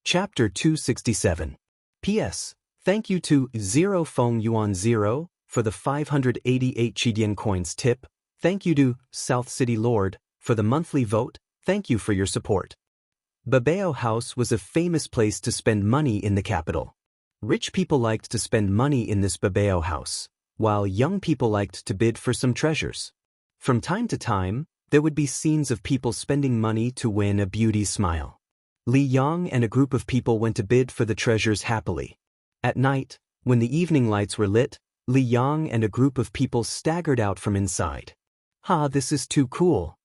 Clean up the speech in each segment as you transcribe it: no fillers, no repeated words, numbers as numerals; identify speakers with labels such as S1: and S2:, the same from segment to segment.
S1: Chapter 267. P.S. Thank you to 0 Feng Yuan 0 for the 588 Chidian coins tip. Thank you to South City Lord for the monthly vote. Thank you for your support. Babao House was a famous place to spend money in the capital. Rich people liked to spend money in this Babao House, while young people liked to bid for some treasures. From time to time, there would be scenes of people spending money to win a beauty smile. Li Yang and a group of people went to bid for the treasures happily. At night, when the evening lights were lit, Li Yang and a group of people staggered out from inside. "Ha, this is too cool."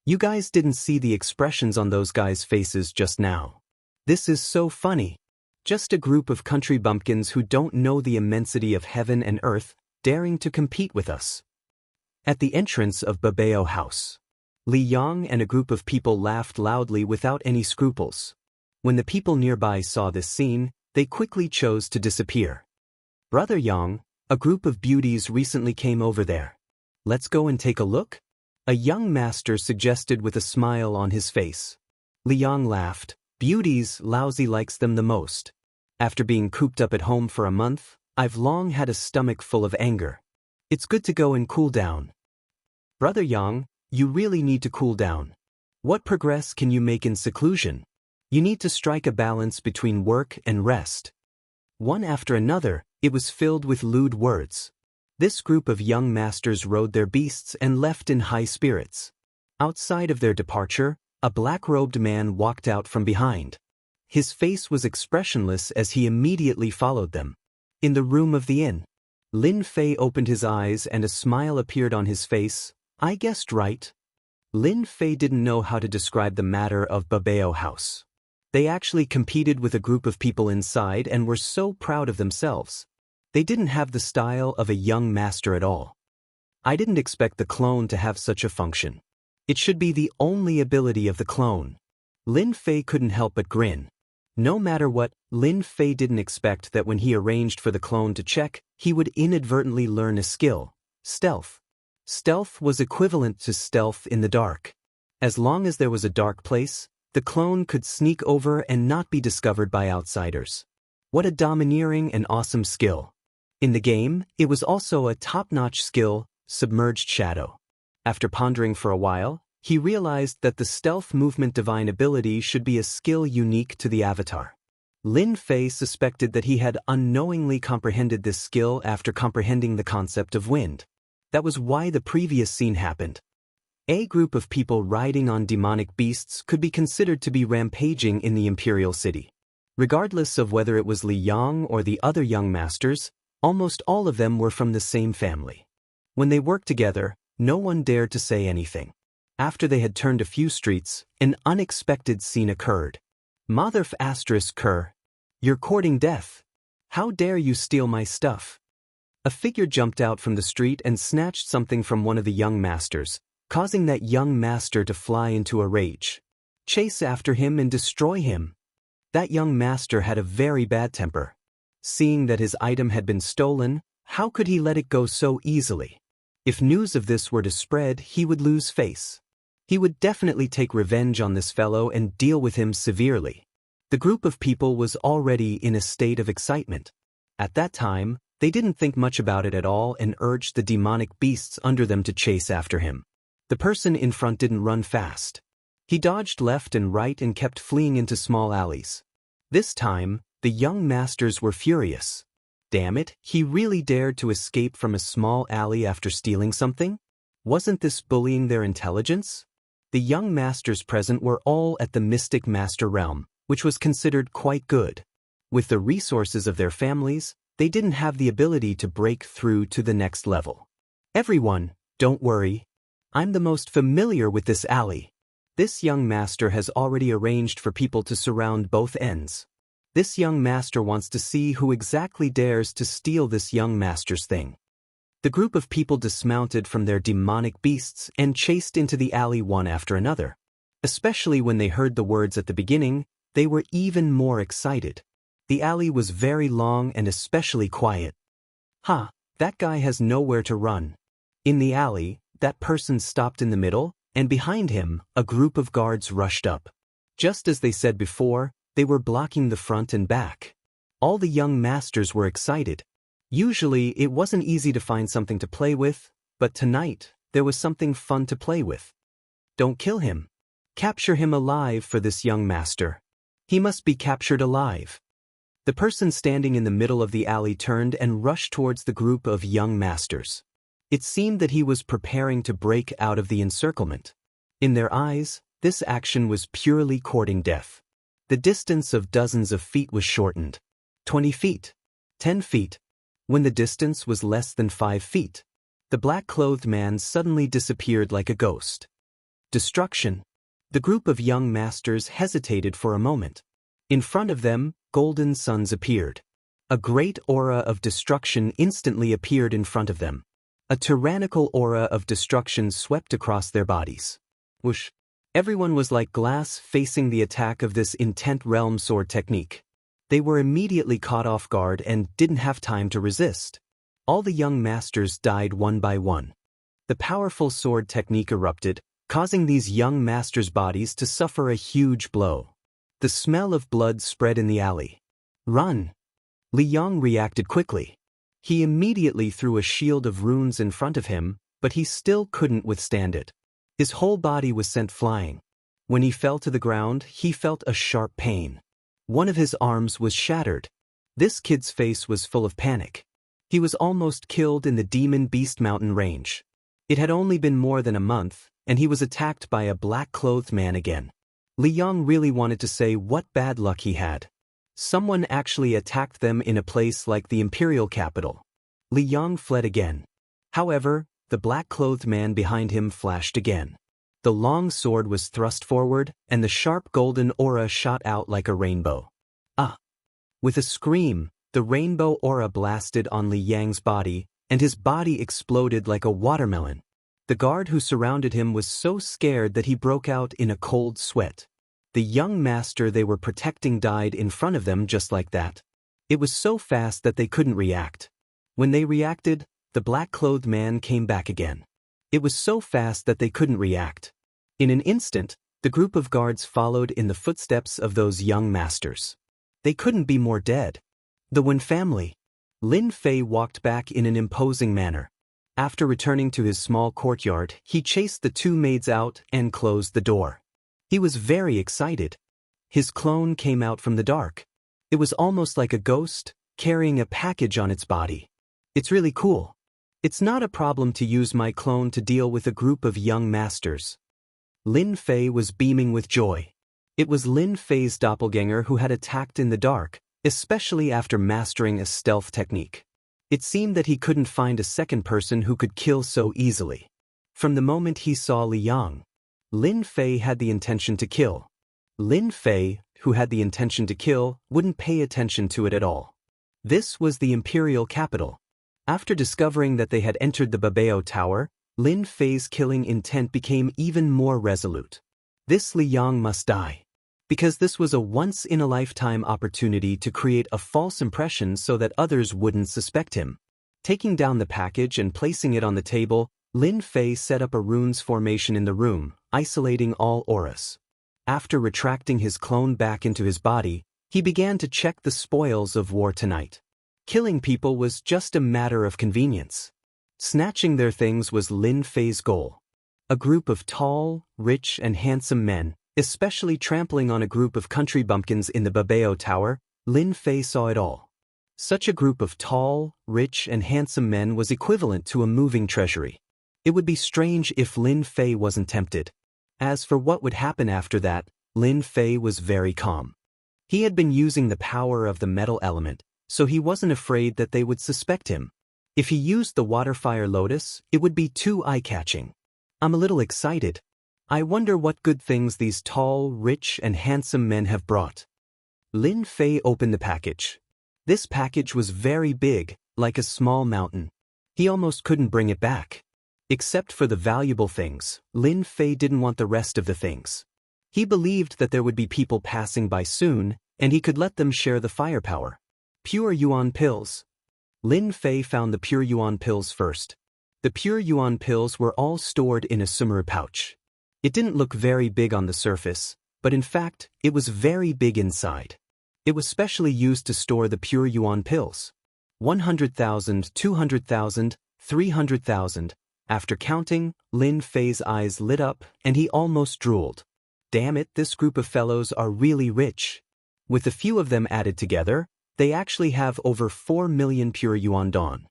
S1: You guys didn't see the expressions on those guys' faces just now. This is so funny. Just a group of country bumpkins who don't know the immensity of heaven and earth, daring to compete with us. At the entrance of Babao House, Li Yang and a group of people laughed loudly without any scruples. When the people nearby saw this scene, they quickly chose to disappear. "Brother Yang, a group of beauties recently came over there. Let's go and take a look?" A young master suggested with a smile on his face. Li Yang laughed. "Beauties, Lousy likes them the most. After being cooped up at home for a month, I've long had a stomach full of anger. It's good to go and cool down." "Brother Yang, you really need to cool down. What progress can you make in seclusion? You need to strike a balance between work and rest." One after another, it was filled with lewd words. This group of young masters rode their beasts and left in high spirits. Outside of their departure, a black-robed man walked out from behind. His face was expressionless as he immediately followed them. In the room of the inn, Lin Fei opened his eyes and a smile appeared on his face. "I guessed right." Lin Fei didn't know how to describe the matter of Babao House. They actually competed with a group of people inside and were so proud of themselves. They didn't have the style of a young master at all. I didn't expect the clone to have such a function. It should be the only ability of the clone. Lin Fei couldn't help but grin. No matter what, Lin Fei didn't expect that when he arranged for the clone to check, he would inadvertently learn a skill: stealth. Stealth was equivalent to stealth in the dark. As long as there was a dark place, the clone could sneak over and not be discovered by outsiders. What a domineering and awesome skill. In the game, it was also a top-notch skill: submerged shadow. After pondering for a while, he realized that the stealth movement divine ability should be a skill unique to the avatar. Lin Fei suspected that he had unknowingly comprehended this skill after comprehending the concept of wind. That was why the previous scene happened. A group of people riding on demonic beasts could be considered to be rampaging in the Imperial City. Regardless of whether it was Li Yang or the other young masters, almost all of them were from the same family. When they worked together, no one dared to say anything. After they had turned a few streets, an unexpected scene occurred. "Motherf asterisk cur. You're courting death. How dare you steal my stuff?" A figure jumped out from the street and snatched something from one of the young masters, causing that young master to fly into a rage. Chase after him and destroy him. That young master had a very bad temper. Seeing that his item had been stolen, how could he let it go so easily? If news of this were to spread, he would lose face. He would definitely take revenge on this fellow and deal with him severely. The group of people was already in a state of excitement. At that time, they didn't think much about it at all and urged the demonic beasts under them to chase after him. The person in front didn't run fast. He dodged left and right and kept fleeing into small alleys. This time, the young masters were furious. Damn it, he really dared to escape from a small alley after stealing something? Wasn't this bullying their intelligence? The young masters present were all at the Mystic Master realm, which was considered quite good. With the resources of their families, they didn't have the ability to break through to the next level. "Everyone, don't worry. I'm the most familiar with this alley. This young master has already arranged for people to surround both ends. This young master wants to see who exactly dares to steal this young master's thing." The group of people dismounted from their demonic beasts and chased into the alley one after another. Especially when they heard the words at the beginning, they were even more excited. The alley was very long and especially quiet. "Ha, that guy has nowhere to run." In the alley, that person stopped in the middle, and behind him, a group of guards rushed up. Just as they said before, They were blocking the front and back. All the young masters were excited. Usually, it wasn't easy to find something to play with, but tonight, there was something fun to play with. Don't kill him. Capture him alive for this young master. He must be captured alive. The person standing in the middle of the alley turned and rushed towards the group of young masters. It seemed that he was preparing to break out of the encirclement. In their eyes, this action was purely courting death. The distance of dozens of feet was shortened. 20 feet. 10 feet. When the distance was less than 5 feet, the black-clothed man suddenly disappeared like a ghost. Destruction. The group of young masters hesitated for a moment. In front of them, golden suns appeared. A great aura of destruction instantly appeared in front of them. A tyrannical aura of destruction swept across their bodies. Whoosh! Everyone was like glass facing the attack of this intent realm sword technique. They were immediately caught off guard and didn't have time to resist. All the young masters died one by one. The powerful sword technique erupted, causing these young masters' bodies to suffer a huge blow. The smell of blood spread in the alley. Run! Li Yong reacted quickly. He immediately threw a shield of runes in front of him, but he still couldn't withstand it. His whole body was sent flying. When he fell to the ground, he felt a sharp pain. One of his arms was shattered. This kid's face was full of panic. He was almost killed in the Demon Beast Mountain range. It had only been more than a month, and he was attacked by a black-clothed man again. Li Yong really wanted to say what bad luck he had. Someone actually attacked them in a place like the imperial capital. Li Yong fled again. However, the black-clothed man behind him flashed again. The long sword was thrust forward, and the sharp golden aura shot out like a rainbow. Ah! With a scream, the rainbow aura blasted on Li Yang's body, and his body exploded like a watermelon. The guard who surrounded him was so scared that he broke out in a cold sweat. The young master they were protecting died in front of them just like that. It was so fast that they couldn't react. When they reacted, the black-clothed man came back again. It was so fast that they couldn't react. In an instant, the group of guards followed in the footsteps of those young masters. They couldn't be more dead. The Wen family. Lin Fei walked back in an imposing manner. After returning to his small courtyard, he chased the two maids out and closed the door. He was very excited. His clone came out from the dark. It was almost like a ghost, carrying a package on its body. It's really cool. It's not a problem to use my clone to deal with a group of young masters. Lin Fei was beaming with joy. It was Lin Fei's doppelganger who had attacked in the dark, especially after mastering a stealth technique. It seemed that he couldn't find a second person who could kill so easily. From the moment he saw Li Yong, Lin Fei had the intention to kill. Lin Fei, who had the intention to kill, wouldn't pay attention to it at all. This was the imperial capital. After discovering that they had entered the Babao Tower, Lin Fei's killing intent became even more resolute. This Li Yong must die. Because this was a once-in-a-lifetime opportunity to create a false impression so that others wouldn't suspect him. Taking down the package and placing it on the table, Lin Fei set up a runes formation in the room, isolating all auras. After retracting his clone back into his body, he began to check the spoils of war tonight. Killing people was just a matter of convenience. Snatching their things was Lin Fei's goal. A group of tall, rich, and handsome men, especially trampling on a group of country bumpkins in the Babao Tower, Lin Fei saw it all. Such a group of tall, rich, and handsome men was equivalent to a moving treasury. It would be strange if Lin Fei wasn't tempted. As for what would happen after that, Lin Fei was very calm. He had been using the power of the metal element, so he wasn't afraid that they would suspect him. If he used the water-fire lotus, it would be too eye-catching. I'm a little excited. I wonder what good things these tall, rich, and handsome men have brought. Lin Fei opened the package. This package was very big, like a small mountain. He almost couldn't bring it back. Except for the valuable things, Lin Fei didn't want the rest of the things. He believed that there would be people passing by soon, and he could let them share the firepower. Pure Yuan pills. Lin Fei found the Pure Yuan pills first. The Pure Yuan pills were all stored in a sumeru pouch. It didn't look very big on the surface, but in fact, it was very big inside. It was specially used to store the pure yuan pills. 100,000, 200,000, 300,000. After counting, Lin Fei's eyes lit up and he almost drooled. Damn it, this group of fellows are really rich. With a few of them added together, they actually have over 4 million pure yuan don.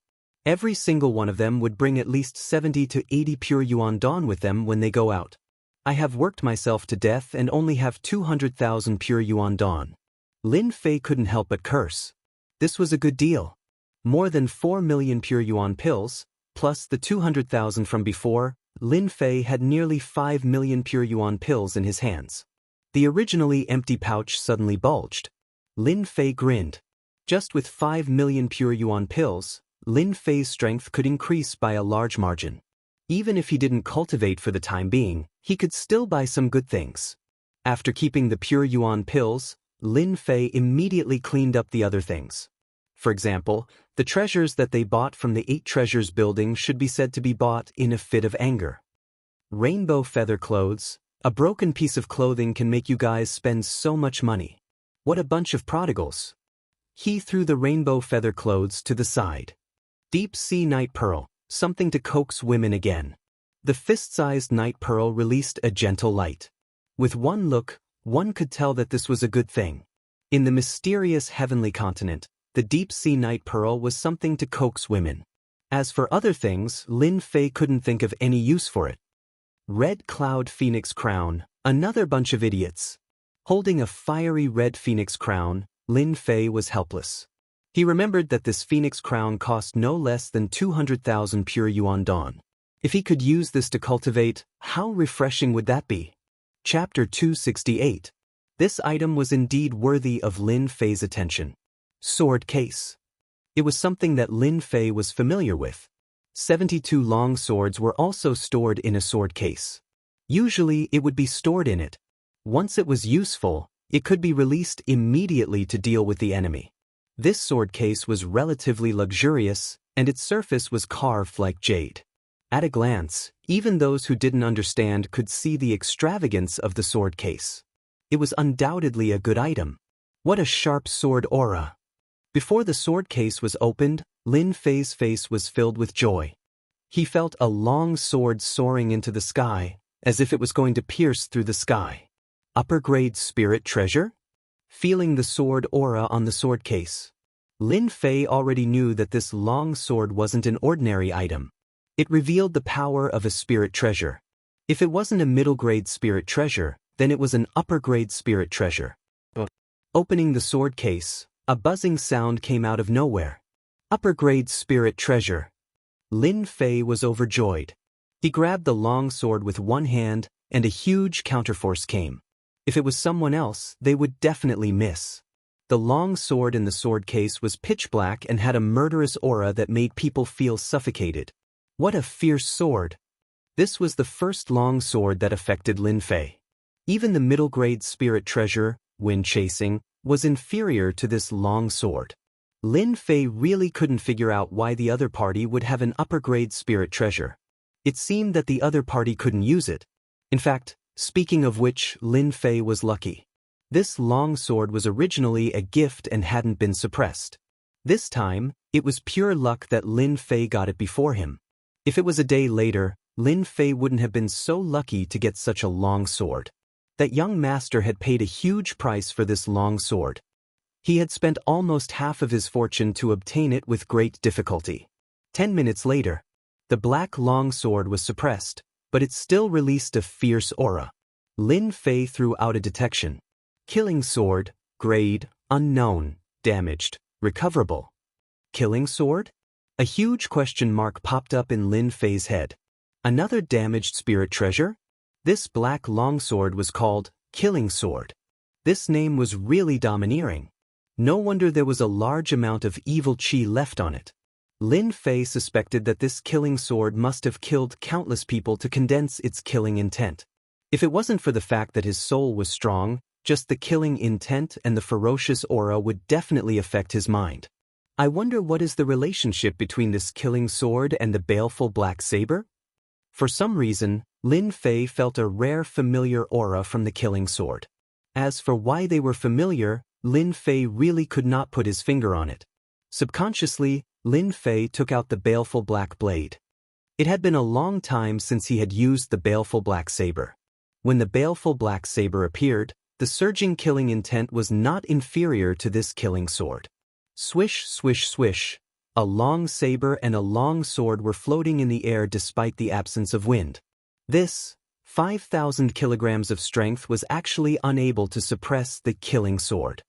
S1: Every single one of them would bring at least 70 to 80 pure yuan don with them when they go out. I have worked myself to death and only have 200,000 pure yuan don. Lin Fei couldn't help but curse. This was a good deal. More than 4 million pure yuan pills, plus the 200,000 from before, Lin Fei had nearly 5 million pure yuan pills in his hands. The originally empty pouch suddenly bulged. Lin Fei grinned. Just with 5 million pure yuan pills, Lin Fei's strength could increase by a large margin. Even if he didn't cultivate for the time being, he could still buy some good things. After keeping the pure yuan pills, Lin Fei immediately cleaned up the other things. For example, the treasures that they bought from the 8 Treasures building should be said to be bought in a fit of anger. Rainbow feather clothes. A broken piece of clothing can make you guys spend so much money. What a bunch of prodigals. He threw the rainbow feather clothes to the side. Deep sea night pearl, something to coax women again. The fist-sized night pearl released a gentle light. With one look, one could tell that this was a good thing. In the mysterious heavenly continent, the deep sea night pearl was something to coax women. As for other things, Lin Fei couldn't think of any use for it. Red cloud phoenix crown, another bunch of idiots. Holding a fiery red phoenix crown, Lin Fei was helpless. He remembered that this phoenix crown cost no less than 200,000 pure yuan don. If he could use this to cultivate, how refreshing would that be? Chapter 268. This item was indeed worthy of Lin Fei's attention. Sword case. It was something that Lin Fei was familiar with. 72 long swords were also stored in a sword case. Usually it would be stored in it. Once it was useful, it could be released immediately to deal with the enemy. This sword case was relatively luxurious, and its surface was carved like jade. At a glance, even those who didn't understand could see the extravagance of the sword case. It was undoubtedly a good item. What a sharp sword aura! Before the sword case was opened, Lin Fei's face was filled with joy. He felt a long sword soaring into the sky, as if it was going to pierce through the sky. Upper-grade spirit treasure? Feeling the sword aura on the sword case, Lin Fei already knew that this long sword wasn't an ordinary item. It revealed the power of a spirit treasure. If it wasn't a middle-grade spirit treasure, then it was an upper-grade spirit treasure. Opening the sword case, a buzzing sound came out of nowhere. Upper-grade spirit treasure. Lin Fei was overjoyed. He grabbed the long sword with one hand, and a huge counterforce came. If it was someone else, they would definitely miss. The long sword in the sword case was pitch black and had a murderous aura that made people feel suffocated. What a fierce sword! This was the first long sword that affected Lin Fei. Even the middle-grade spirit treasure, wind chasing, was inferior to this long sword. Lin Fei really couldn't figure out why the other party would have an upper-grade spirit treasure. It seemed that the other party couldn't use it. In fact, speaking of which, Lin Fei was lucky. This long sword was originally a gift and hadn't been suppressed. This time, it was pure luck that Lin Fei got it before him. If it was a day later, Lin Fei wouldn't have been so lucky to get such a long sword. That young master had paid a huge price for this long sword. He had spent almost half of his fortune to obtain it with great difficulty. 10 minutes later, the black long sword was suppressed, but it still released a fierce aura. Lin Fei threw out a detection. Killing sword, grade, unknown, damaged, recoverable. Killing sword? A huge question mark popped up in Lin Fei's head. Another damaged spirit treasure? This black longsword was called Killing Sword. This name was really domineering. No wonder there was a large amount of evil chi left on it. Lin Fei suspected that this killing sword must have killed countless people to condense its killing intent. If it wasn't for the fact that his soul was strong, just the killing intent and the ferocious aura would definitely affect his mind. I wonder what is the relationship between this killing sword and the baleful black saber? For some reason, Lin Fei felt a rare familiar aura from the killing sword. As for why they were familiar, Lin Fei really could not put his finger on it. Subconsciously, Lin Fei took out the baleful black blade. It had been a long time since he had used the baleful black saber. When the baleful black saber appeared, the surging killing intent was not inferior to this killing sword. Swish, swish, swish. A long saber and a long sword were floating in the air despite the absence of wind. This 5,000 kilograms of strength was actually unable to suppress the killing sword.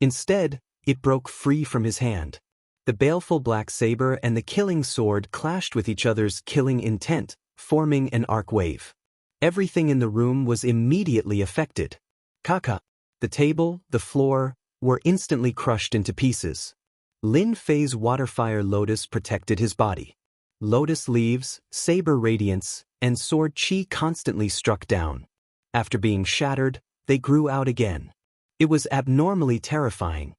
S1: Instead, it broke free from his hand. The baleful black saber and the killing sword clashed with each other's killing intent, forming an arc wave. Everything in the room was immediately affected. Kaka. The table, the floor, were instantly crushed into pieces. Lin Fei's waterfire lotus protected his body. Lotus leaves, saber radiance, and sword chi constantly struck down. After being shattered, they grew out again. It was abnormally terrifying.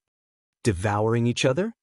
S1: Devouring each other?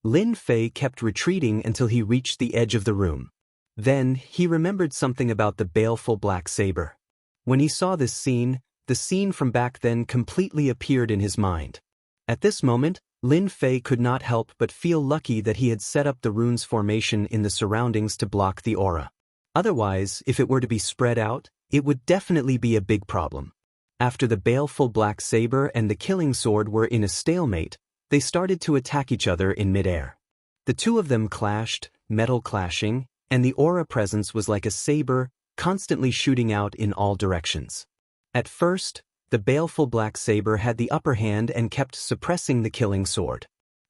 S1: Lin Fei kept retreating until he reached the edge of the room. Then, he remembered something about the baleful black saber. When he saw this scene, the scene from back then completely appeared in his mind. At this moment, Lin Fei could not help but feel lucky that he had set up the rune's formation in the surroundings to block the aura. Otherwise, if it were to be spread out, it would definitely be a big problem. After the baleful black saber and the killing sword were in a stalemate, they started to attack each other in midair. The two of them clashed, metal clashing, and the aura presence was like a saber, constantly shooting out in all directions. At first, the baleful black saber had the upper hand and kept suppressing the killing sword.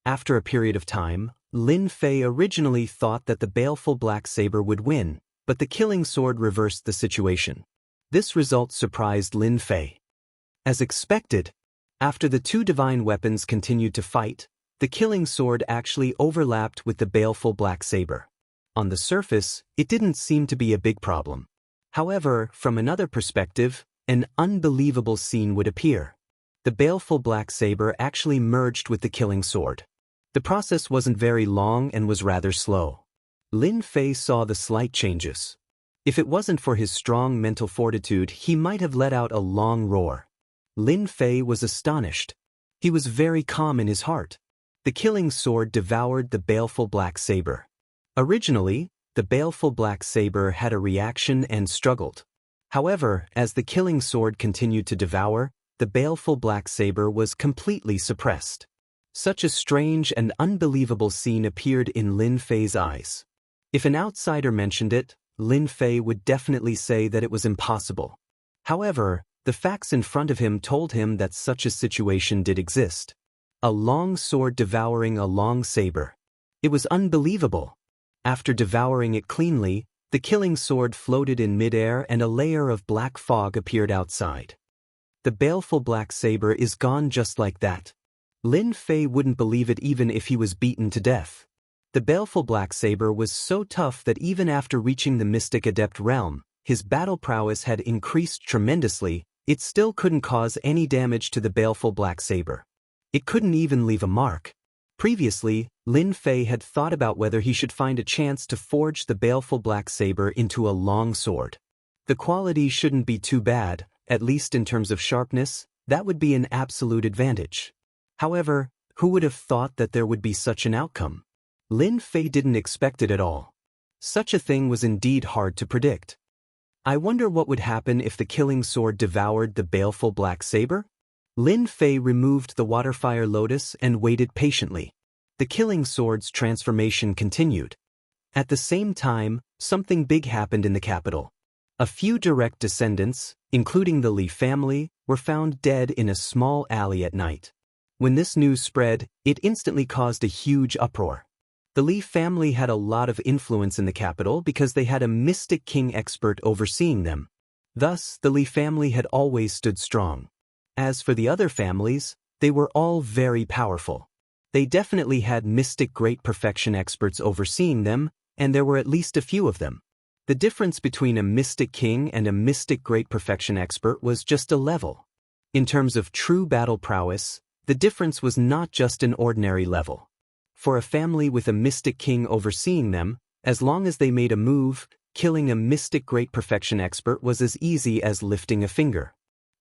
S1: After a period of time, Lin Fei originally thought that the baleful black saber would win, but the killing sword reversed the situation. This result surprised Lin Fei. As expected, after the two divine weapons continued to fight, the killing sword actually overlapped with the baleful black saber. On the surface, it didn't seem to be a big problem. However, from another perspective, an unbelievable scene would appear. The baleful black saber actually merged with the killing sword. The process wasn't very long and was rather slow. Lin Fei saw the slight changes. If it wasn't for his strong mental fortitude, he might have let out a long roar. Lin Fei was astonished. He was very calm in his heart. The killing sword devoured the baleful black saber. Originally, the baleful black saber had a reaction and struggled. However, as the killing sword continued to devour, the baleful black saber was completely suppressed. Such a strange and unbelievable scene appeared in Lin Fei's eyes. If an outsider mentioned it, Lin Fei would definitely say that it was impossible. However, the facts in front of him told him that such a situation did exist. A long sword devouring a long saber. It was unbelievable. After devouring it cleanly, the killing sword floated in midair and a layer of black fog appeared outside. The baleful black saber is gone just like that. Lin Fei wouldn't believe it even if he was beaten to death. The baleful black saber was so tough that even after reaching the mystic adept realm, his battle prowess had increased tremendously, it still couldn't cause any damage to the baleful black saber. It couldn't even leave a mark. Previously, Lin Fei had thought about whether he should find a chance to forge the baleful black saber into a long sword. The quality shouldn't be too bad, at least in terms of sharpness, that would be an absolute advantage. However, who would have thought that there would be such an outcome? Lin Fei didn't expect it at all. Such a thing was indeed hard to predict. I wonder what would happen if the killing sword devoured the baleful black saber? Lin Fei removed the waterfire lotus and waited patiently. The killing sword's transformation continued. At the same time, something big happened in the capital. A few direct descendants, including the Li family, were found dead in a small alley at night. When this news spread, it instantly caused a huge uproar. The Li family had a lot of influence in the capital because they had a mystic king expert overseeing them. Thus, the Li family had always stood strong. As for the other families, they were all very powerful. They definitely had mystic great perfection experts overseeing them, and there were at least a few of them. The difference between a mystic king and a mystic great perfection expert was just a level. In terms of true battle prowess, the difference was not just an ordinary level. For a family with a mystic king overseeing them, as long as they made a move, killing a mystic great perfection expert was as easy as lifting a finger.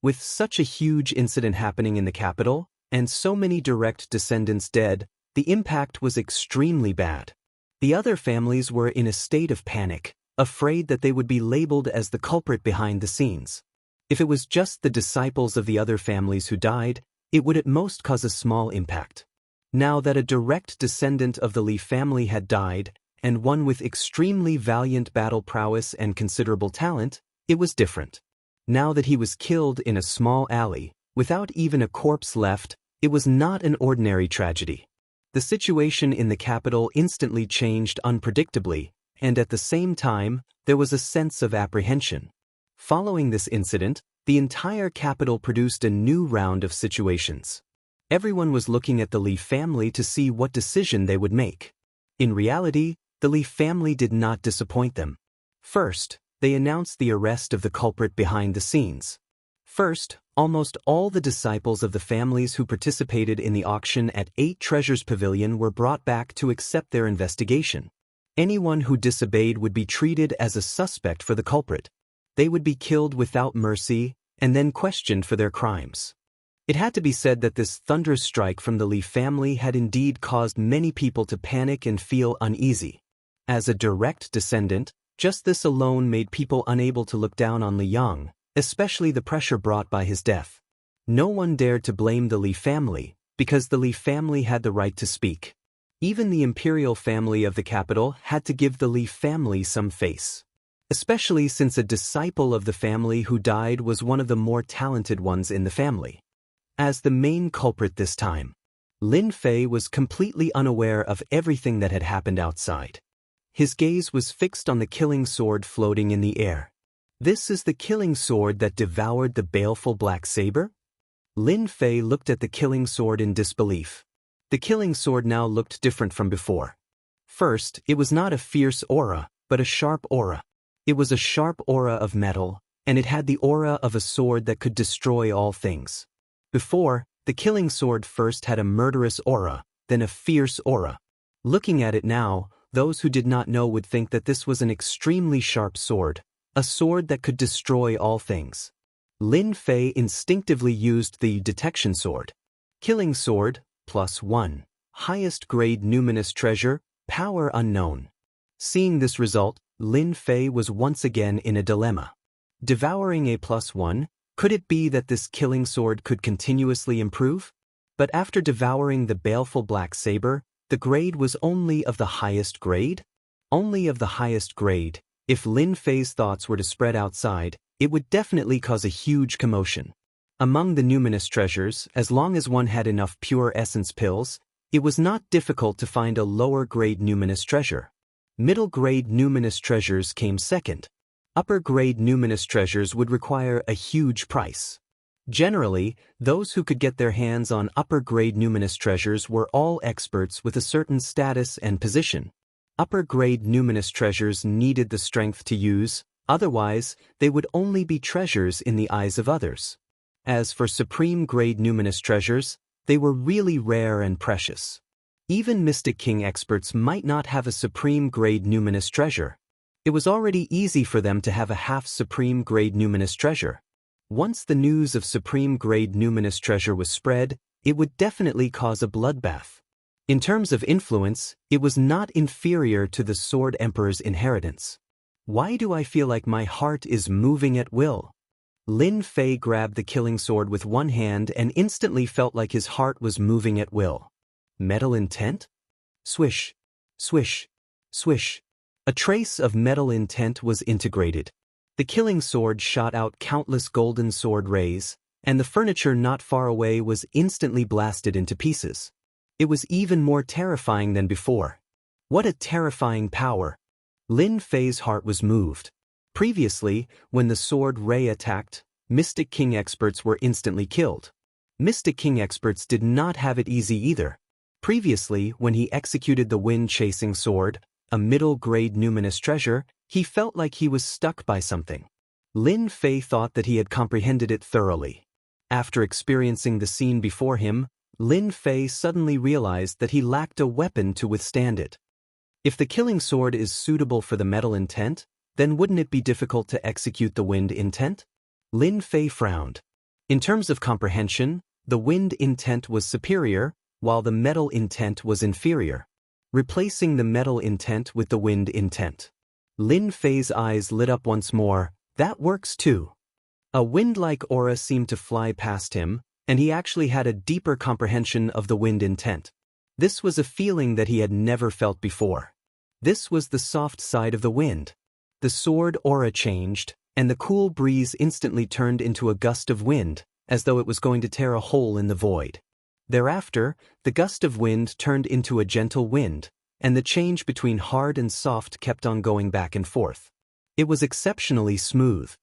S1: With such a huge incident happening in the capital, and so many direct descendants dead, the impact was extremely bad. The other families were in a state of panic, afraid that they would be labeled as the culprit behind the scenes. If it was just the disciples of the other families who died, it would at most cause a small impact. Now that a direct descendant of the Li family had died, and one with extremely valiant battle prowess and considerable talent, it was different. Now that he was killed in a small alley, without even a corpse left, it was not an ordinary tragedy. The situation in the capital instantly changed unpredictably, and at the same time, there was a sense of apprehension. Following this incident, the entire capital produced a new round of situations. Everyone was looking at the Li family to see what decision they would make. In reality, the Li family did not disappoint them. First, they announced the arrest of the culprit behind the scenes. First, almost all the disciples of the families who participated in the auction at 8 Treasures Pavilion were brought back to accept their investigation. Anyone who disobeyed would be treated as a suspect for the culprit. They would be killed without mercy and then questioned for their crimes. It had to be said that this thunderous strike from the Li family had indeed caused many people to panic and feel uneasy. As a direct descendant, just this alone made people unable to look down on Li Yang, especially the pressure brought by his death. No one dared to blame the Li family, because the Li family had the right to speak. Even the imperial family of the capital had to give the Li family some face. Especially since a disciple of the family who died was one of the more talented ones in the family. As the main culprit this time, Lin Fei was completely unaware of everything that had happened outside. His gaze was fixed on the killing sword floating in the air. This is the killing sword that devoured the baleful black saber? Lin Fei looked at the killing sword in disbelief. The killing sword now looked different from before. First, it was not a fierce aura, but a sharp aura. It was a sharp aura of metal, and it had the aura of a sword that could destroy all things. Before, the killing sword first had a murderous aura, then a fierce aura. Looking at it now, those who did not know would think that this was an extremely sharp sword, a sword that could destroy all things. Lin Fei instinctively used the detection sword. Killing sword, +1. Highest grade numinous treasure, power unknown. Seeing this result, Lin Fei was once again in a dilemma. Devouring a +1, could it be that this killing sword could continuously improve? But after devouring the baleful black saber, the grade was only of the highest grade? Only of the highest grade. If Lin Fei's thoughts were to spread outside, it would definitely cause a huge commotion. Among the numinous treasures, as long as one had enough pure essence pills, it was not difficult to find a lower grade numinous treasure. Middle grade numinous treasures came second. Upper grade numinous treasures would require a huge price. Generally, those who could get their hands on upper grade numinous treasures were all experts with a certain status and position. Upper grade numinous treasures needed the strength to use, otherwise, they would only be treasures in the eyes of others. As for supreme grade numinous treasures, they were really rare and precious. Even Mystic King experts might not have a supreme grade numinous treasure. It was already easy for them to have a half supreme grade numinous treasure. Once the news of supreme grade numinous treasure was spread, it would definitely cause a bloodbath. In terms of influence, it was not inferior to the Sword Emperor's inheritance. Why do I feel like my heart is moving at will? Lin Fei grabbed the killing sword with one hand and instantly felt like his heart was moving at will. Metal intent? Swish, swish, swish. A trace of metal intent was integrated. The killing sword shot out countless golden sword rays, and the furniture not far away was instantly blasted into pieces. It was even more terrifying than before. What a terrifying power! Lin Fei's heart was moved. Previously, when the sword ray attacked, Mystic King experts were instantly killed. Mystic King experts did not have it easy either. Previously, when he executed the wind-chasing sword, a middle-grade numinous treasure, he felt like he was stuck by something. Lin Fei thought that he had comprehended it thoroughly. After experiencing the scene before him, Lin Fei suddenly realized that he lacked a weapon to withstand it. If the killing sword is suitable for the metal intent, then wouldn't it be difficult to execute the wind intent? Lin Fei frowned. In terms of comprehension, the wind intent was superior, while the metal intent was inferior. Replacing the metal intent with the wind intent. Lin Fei's eyes lit up once more. That works too. A wind-like aura seemed to fly past him, and he actually had a deeper comprehension of the wind intent. This was a feeling that he had never felt before. This was the soft side of the wind. The sword aura changed, and the cool breeze instantly turned into a gust of wind, as though it was going to tear a hole in the void. Thereafter, the gust of wind turned into a gentle wind, and the change between hard and soft kept on going back and forth. It was exceptionally smooth.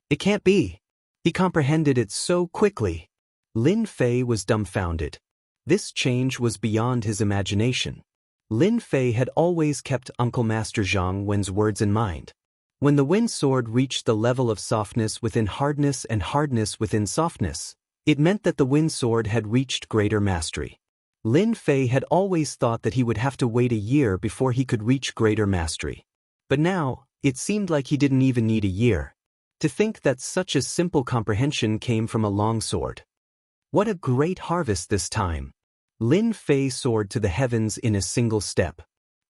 S1: It can't be. He comprehended it so quickly. Lin Fei was dumbfounded. This change was beyond his imagination. Lin Fei had always kept Uncle Master Zhang Wen's words in mind. When the wind sword reached the level of softness within hardness and hardness within softness, it meant that the wind sword had reached greater mastery. Lin Fei had always thought that he would have to wait a year before he could reach greater mastery. But now, it seemed like he didn't even need a year. To think that such a simple comprehension came from a longsword. What a great harvest this time! Lin Fei soared to the heavens in a single step.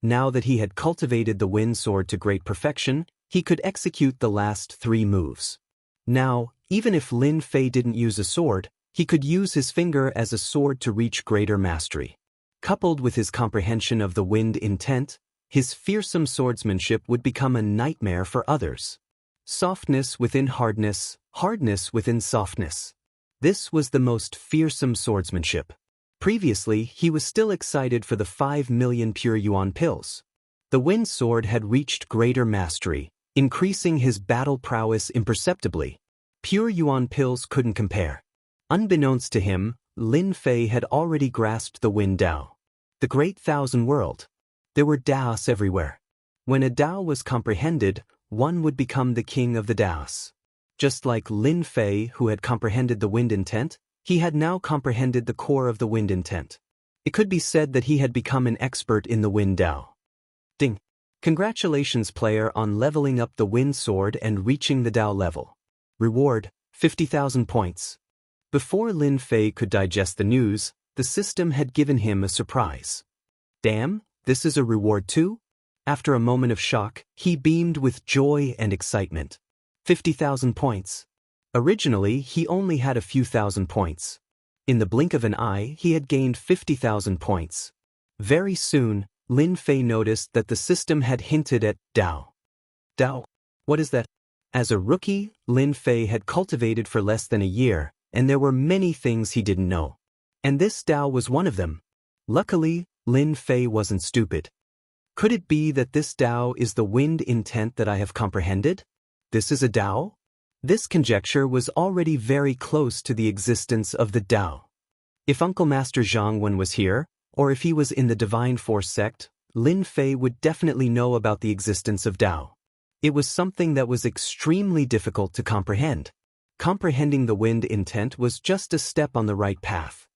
S1: Now that he had cultivated the wind sword to great perfection, he could execute the last 3 moves. Now, even if Lin Fei didn't use a sword, he could use his finger as a sword to reach greater mastery. Coupled with his comprehension of the wind intent, his fearsome swordsmanship would become a nightmare for others. Softness within hardness, hardness within softness. This was the most fearsome swordsmanship. Previously, he was still excited for the 5 million pure yuan pills. The wind sword had reached greater mastery, increasing his battle prowess imperceptibly. Pure yuan pills couldn't compare. Unbeknownst to him, Lin Fei had already grasped the wind Dao. The great thousand world. There were Daos everywhere. When a Dao was comprehended, one would become the king of the Daos. Just like Lin Fei, who had comprehended the wind intent, he had now comprehended the core of the wind intent. It could be said that he had become an expert in the wind Dao. Ding! Congratulations, player, on leveling up the wind sword and reaching the Dao level. Reward, 50,000 points. Before Lin Fei could digest the news, the system had given him a surprise. Damn, this is a reward too? After a moment of shock, he beamed with joy and excitement. 50,000 points. Originally, he only had a few thousand points. In the blink of an eye, he had gained 50,000 points. Very soon, Lin Fei noticed that the system had hinted at Dao. Dao? What is that? As a rookie, Lin Fei had cultivated for less than a year, and there were many things he didn't know. And this Dao was one of them. Luckily, Lin Fei wasn't stupid. Could it be that this Dao is the wind intent that I have comprehended? This is a Dao? This conjecture was already very close to the existence of the Dao. If Uncle Master Zhang Wen was here, or if he was in the Divine Force sect, Lin Fei would definitely know about the existence of Dao. It was something that was extremely difficult to comprehend. Comprehending the wind intent was just a step on the right path.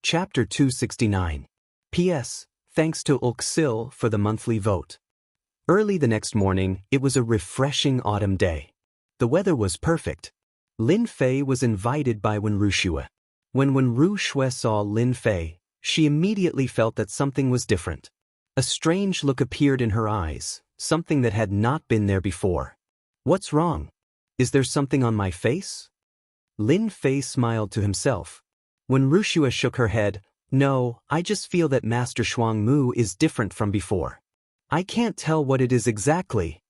S1: Chapter 269. P.S. Thanks to Ulxil for the monthly vote. Early the next morning, it was a refreshing autumn day. The weather was perfect. Lin Fei was invited by Wenru Xue. When Wenru Xue saw Lin Fei, she immediately felt that something was different. A strange look appeared in her eyes, something that had not been there before. What's wrong? Is there something on my face? Lin Fei smiled to himself. Wenru Xue shook her head. No, I just feel that Master Shuang Mu is different from before. I can't tell what it is exactly.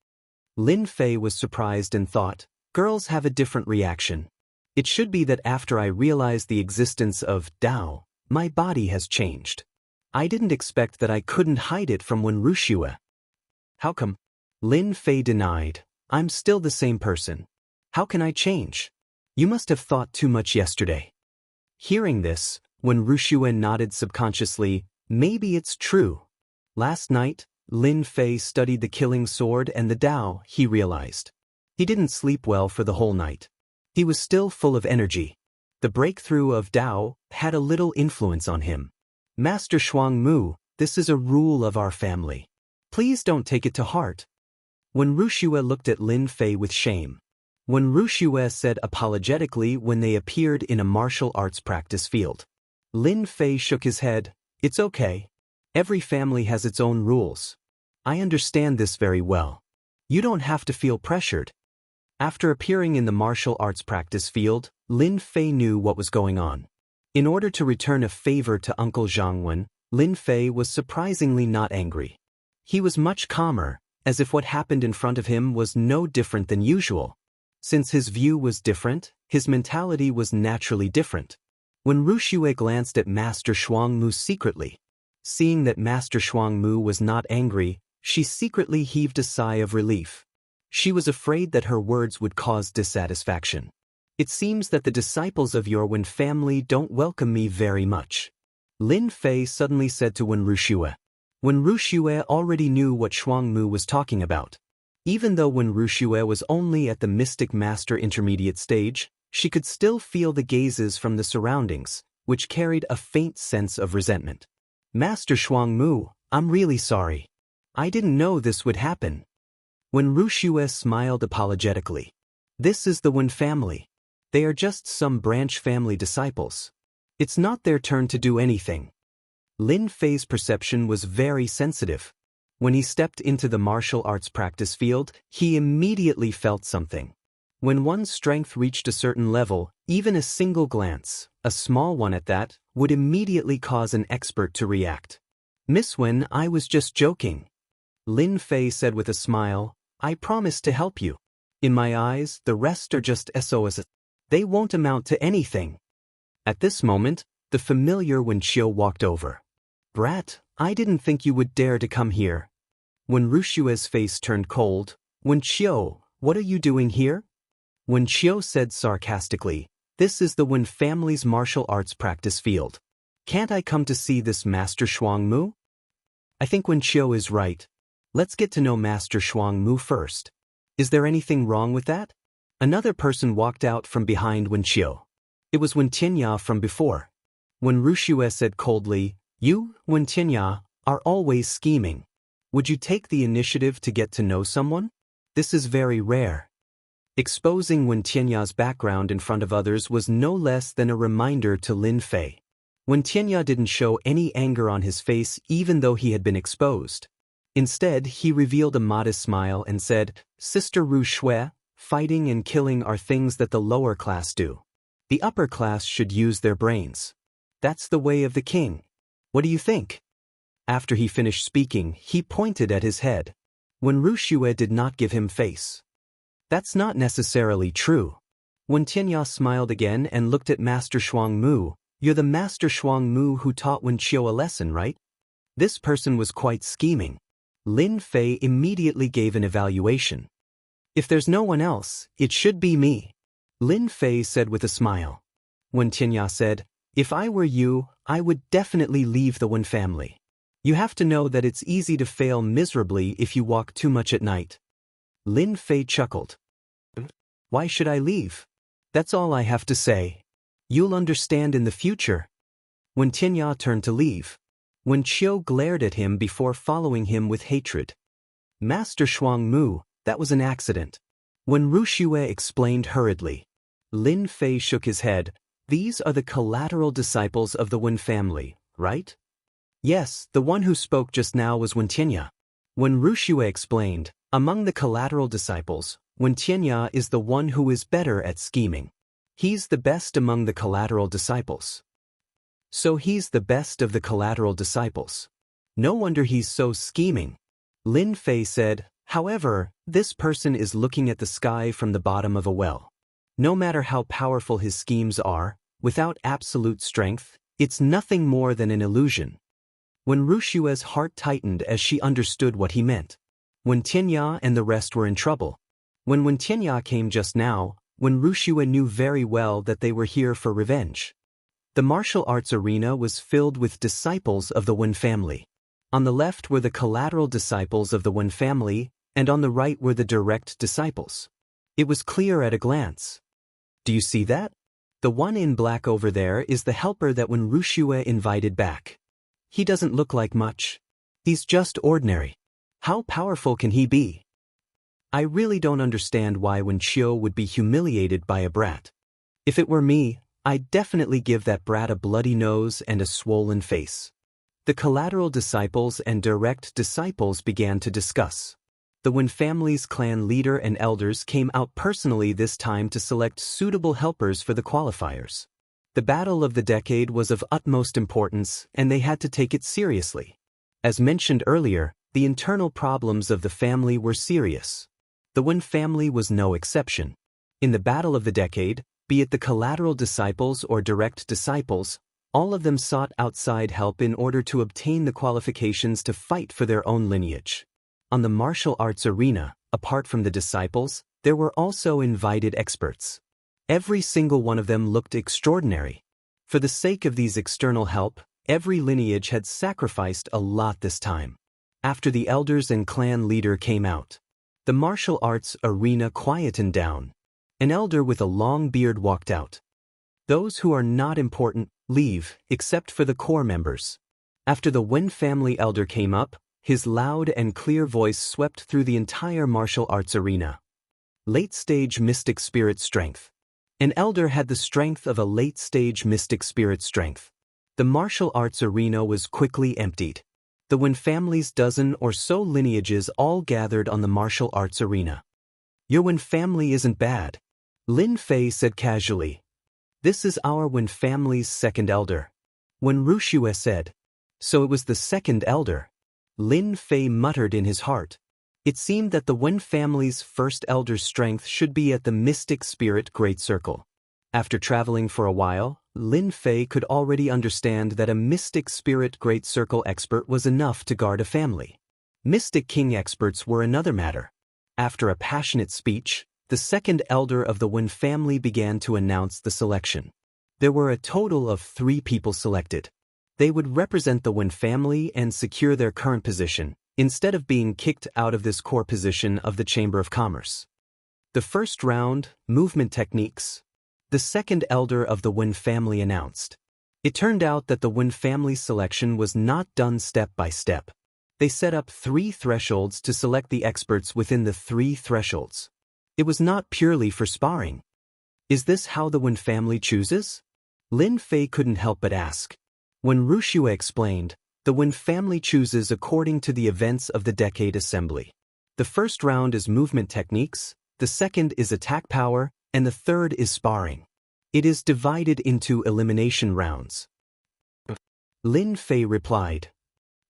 S1: Lin Fei was surprised and thought, girls have a different reaction. It should be that after I realized the existence of Dao, my body has changed. I didn't expect that I couldn't hide it from Wenru Xue. How come? Lin Fei denied. I'm still the same person. How can I change? You must have thought too much yesterday. Hearing this, Wenru Xue nodded subconsciously. Maybe it's true. Last night, Lin Fei studied the killing sword and the Dao, he realized. He didn't sleep well for the whole night. He was still full of energy. The breakthrough of Dao had a little influence on him. Master Shuang Mu, this is a rule of our family. Please don't take it to heart. Wenru Xue looked at Lin Fei with shame. Wen Ruxue said apologetically when they appeared in a martial arts practice field. Lin Fei shook his head. It's okay. Every family has its own rules. I understand this very well. You don't have to feel pressured. After appearing in the martial arts practice field, Lin Fei knew what was going on. In order to return a favor to Uncle Zhangwen, Lin Fei was surprisingly not angry. He was much calmer, as if what happened in front of him was no different than usual. Since his view was different, his mentality was naturally different. When Ruxue glanced at Master Shuangmu secretly, seeing that Master Shuangmu was not angry, she secretly heaved a sigh of relief. She was afraid that her words would cause dissatisfaction. It seems that the disciples of your Wen family don't welcome me very much. Lin Fei suddenly said to Wen Ruxue. Wen Ruxue already knew what Shuangmu was talking about. Even though Wen Ruxue was only at the Mystic Master intermediate stage, she could still feel the gazes from the surroundings, which carried a faint sense of resentment. Master Shuangmu, I'm really sorry. I didn't know this would happen. Wen Ruxue smiled apologetically. This is the Wen family. They are just some branch family disciples. It's not their turn to do anything. Lin Fei's perception was very sensitive. When he stepped into the martial arts practice field, he immediately felt something. When one's strength reached a certain level, even a single glance, a small one at that, would immediately cause an expert to react. Miss Wen, I was just joking. Lin Fei said with a smile, I promise to help you. In my eyes, the rest are just SOS. They won't amount to anything. At this moment, the familiar Wen Qiu walked over. Brat, I didn't think you would dare to come here. When Ruxue's face turned cold, Wen Qiu, what are you doing here? Wen Qiu said sarcastically, this is the Wen family's martial arts practice field. Can't I come to see this Master Shuangmu? I think Wen Qiu is right. Let's get to know Master Shuangmu first. Is there anything wrong with that? Another person walked out from behind Wen Qiu. It was Wen Tianya from before. When Ruxue said coldly, you, Wen Tianya, are always scheming. Would you take the initiative to get to know someone? This is very rare. Exposing Wen Tianya's background in front of others was no less than a reminder to Lin Fei. Wen Tianya didn't show any anger on his face even though he had been exposed. Instead, he revealed a modest smile and said, Sister Ruxue, fighting and killing are things that the lower class do. The upper class should use their brains. That's the way of the king. What do you think? After he finished speaking, he pointed at his head. Wen Ruxue did not give him face. That's not necessarily true. Wen Tianya smiled again and looked at Master Shuangmu. You're the Master Shuangmu who taught Wen Qiu a lesson, right? This person was quite scheming. Lin Fei immediately gave an evaluation. If there's no one else, it should be me. Lin Fei said with a smile. Wen Tianya said, if I were you, I would definitely leave the Wen family. You have to know that it's easy to fail miserably if you walk too much at night. Lin Fei chuckled. Why should I leave? That's all I have to say. You'll understand in the future. When Tianya turned to leave, Wen Qiu glared at him before following him with hatred. Master Shuangmu, that was an accident. When Ruxue explained hurriedly, Lin Fei shook his head. These are the collateral disciples of the Wen family, right? Yes, the one who spoke just now was Wen Tianya. When Ruxue explained, among the collateral disciples, Wen Tianya is the one who is better at scheming. He's the best among the collateral disciples. So he's the best of the collateral disciples. No wonder he's so scheming. Lin Fei said, however, this person is looking at the sky from the bottom of a well. No matter how powerful his schemes are, without absolute strength, it's nothing more than an illusion. When Ruxue's heart tightened as she understood what he meant. When Tianya and the rest were in trouble. When Tianya came just now, when Ruxue knew very well that they were here for revenge. The martial arts arena was filled with disciples of the Wen family. On the left were the collateral disciples of the Wen family, and on the right were the direct disciples. It was clear at a glance. Do you see that? The one in black over there is the helper that Wen Ruxue invited back. He doesn't look like much. He's just ordinary. How powerful can he be? I really don't understand why Wen Qiu would be humiliated by a brat. If it were me, I'd definitely give that brat a bloody nose and a swollen face. The collateral disciples and direct disciples began to discuss. The Wen family's clan leader and elders came out personally this time to select suitable helpers for the qualifiers. The battle of the decade was of utmost importance, and they had to take it seriously. As mentioned earlier, the internal problems of the family were serious. The Wen family was no exception. In the battle of the decade, be it the collateral disciples or direct disciples, all of them sought outside help in order to obtain the qualifications to fight for their own lineage. On the martial arts arena, apart from the disciples, there were also invited experts. Every single one of them looked extraordinary. For the sake of these external help, every lineage had sacrificed a lot this time. After the elders and clan leader came out, the martial arts arena quietened down. An elder with a long beard walked out. Those who are not important leave, except for the core members. After the Wen family elder came up, his loud and clear voice swept through the entire martial arts arena. Late-stage mystic spirit strength. An elder had the strength of a late-stage mystic spirit strength. The martial arts arena was quickly emptied. The Wen family's dozen or so lineages all gathered on the martial arts arena. Your Wen family isn't bad, Lin Fei said casually. This is our Wen family's second elder. Wen Ruxue said. So it was the second elder. Lin Fei muttered in his heart. It seemed that the Wen family's first elder's strength should be at the Mystic Spirit Great Circle. After traveling for a while, Lin Fei could already understand that a Mystic Spirit Great Circle expert was enough to guard a family. Mystic King experts were another matter. After a passionate speech, the second elder of the Wen family began to announce the selection. There were a total of 3 people selected. They would represent the Wen family and secure their current position, instead of being kicked out of this core position of the Chamber of Commerce. The first round, movement techniques. The second elder of the Wen family announced. It turned out that the Wen family selection was not done step by step. They set up 3 thresholds to select the experts within the 3 thresholds. It was not purely for sparring. Is this how the Wen family chooses? Lin Fei couldn't help but ask. When Ruxue explained, the Wen family chooses according to the events of the Decade Assembly. The first round is movement techniques, the second is attack power, and the third is sparring. It is divided into elimination rounds. Lin Fei replied.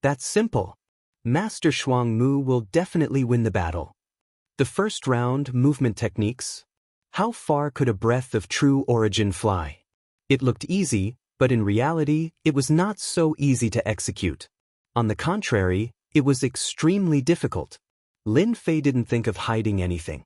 S1: That's simple. Master Shuang Mu will definitely win the battle. The first round, movement techniques. How far could a breath of true origin fly? It looked easy, but in reality, it was not so easy to execute. On the contrary, it was extremely difficult. Lin Fei didn't think of hiding anything.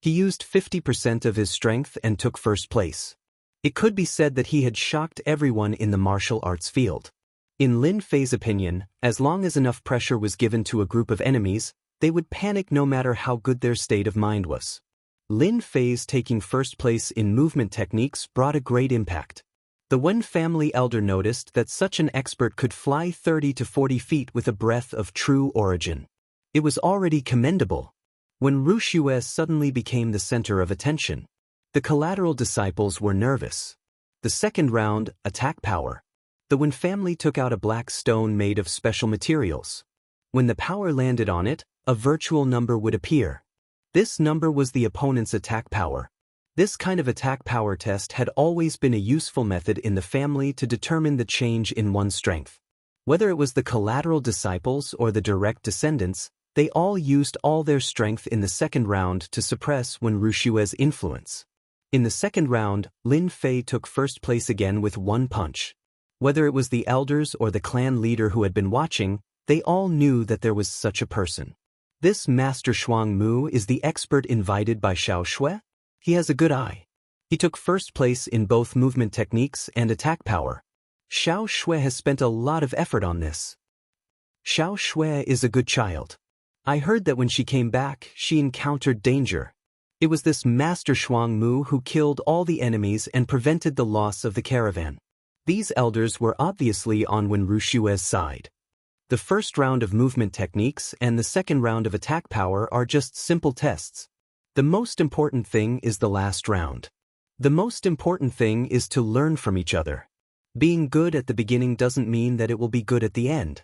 S1: He used 50% of his strength and took first place. It could be said that he had shocked everyone in the martial arts field. In Lin Fei's opinion, as long as enough pressure was given to a group of enemies, they would panic no matter how good their state of mind was. Lin Fei's taking first place in movement techniques brought a great impact. The Wen family elder noticed that such an expert could fly 30 to 40 feet with a breath of true origin. It was already commendable. When Ruxue suddenly became the center of attention, the collateral disciples were nervous. The second round, attack power. The Wen family took out a black stone made of special materials. When the power landed on it, a virtual number would appear. This number was the opponent's attack power. This kind of attack power test had always been a useful method in the family to determine the change in one's strength. Whether it was the collateral disciples or the direct descendants, they all used all their strength in the second round to suppress Wen Ruxue's influence. In the second round, Lin Fei took first place again with 1 punch. Whether it was the elders or the clan leader who had been watching, they all knew that there was such a person. This Master Shuang Mu is the expert invited by Xiao Shui? He has a good eye. He took first place in both movement techniques and attack power. Xiao Shui has spent a lot of effort on this. Xiao Shui is a good child. I heard that when she came back, she encountered danger. It was this Master Shuang Mu who killed all the enemies and prevented the loss of the caravan. These elders were obviously on Wen Ruxue's side. The first round of movement techniques and the second round of attack power are just simple tests. The most important thing is the last round. The most important thing is to learn from each other. Being good at the beginning doesn't mean that it will be good at the end.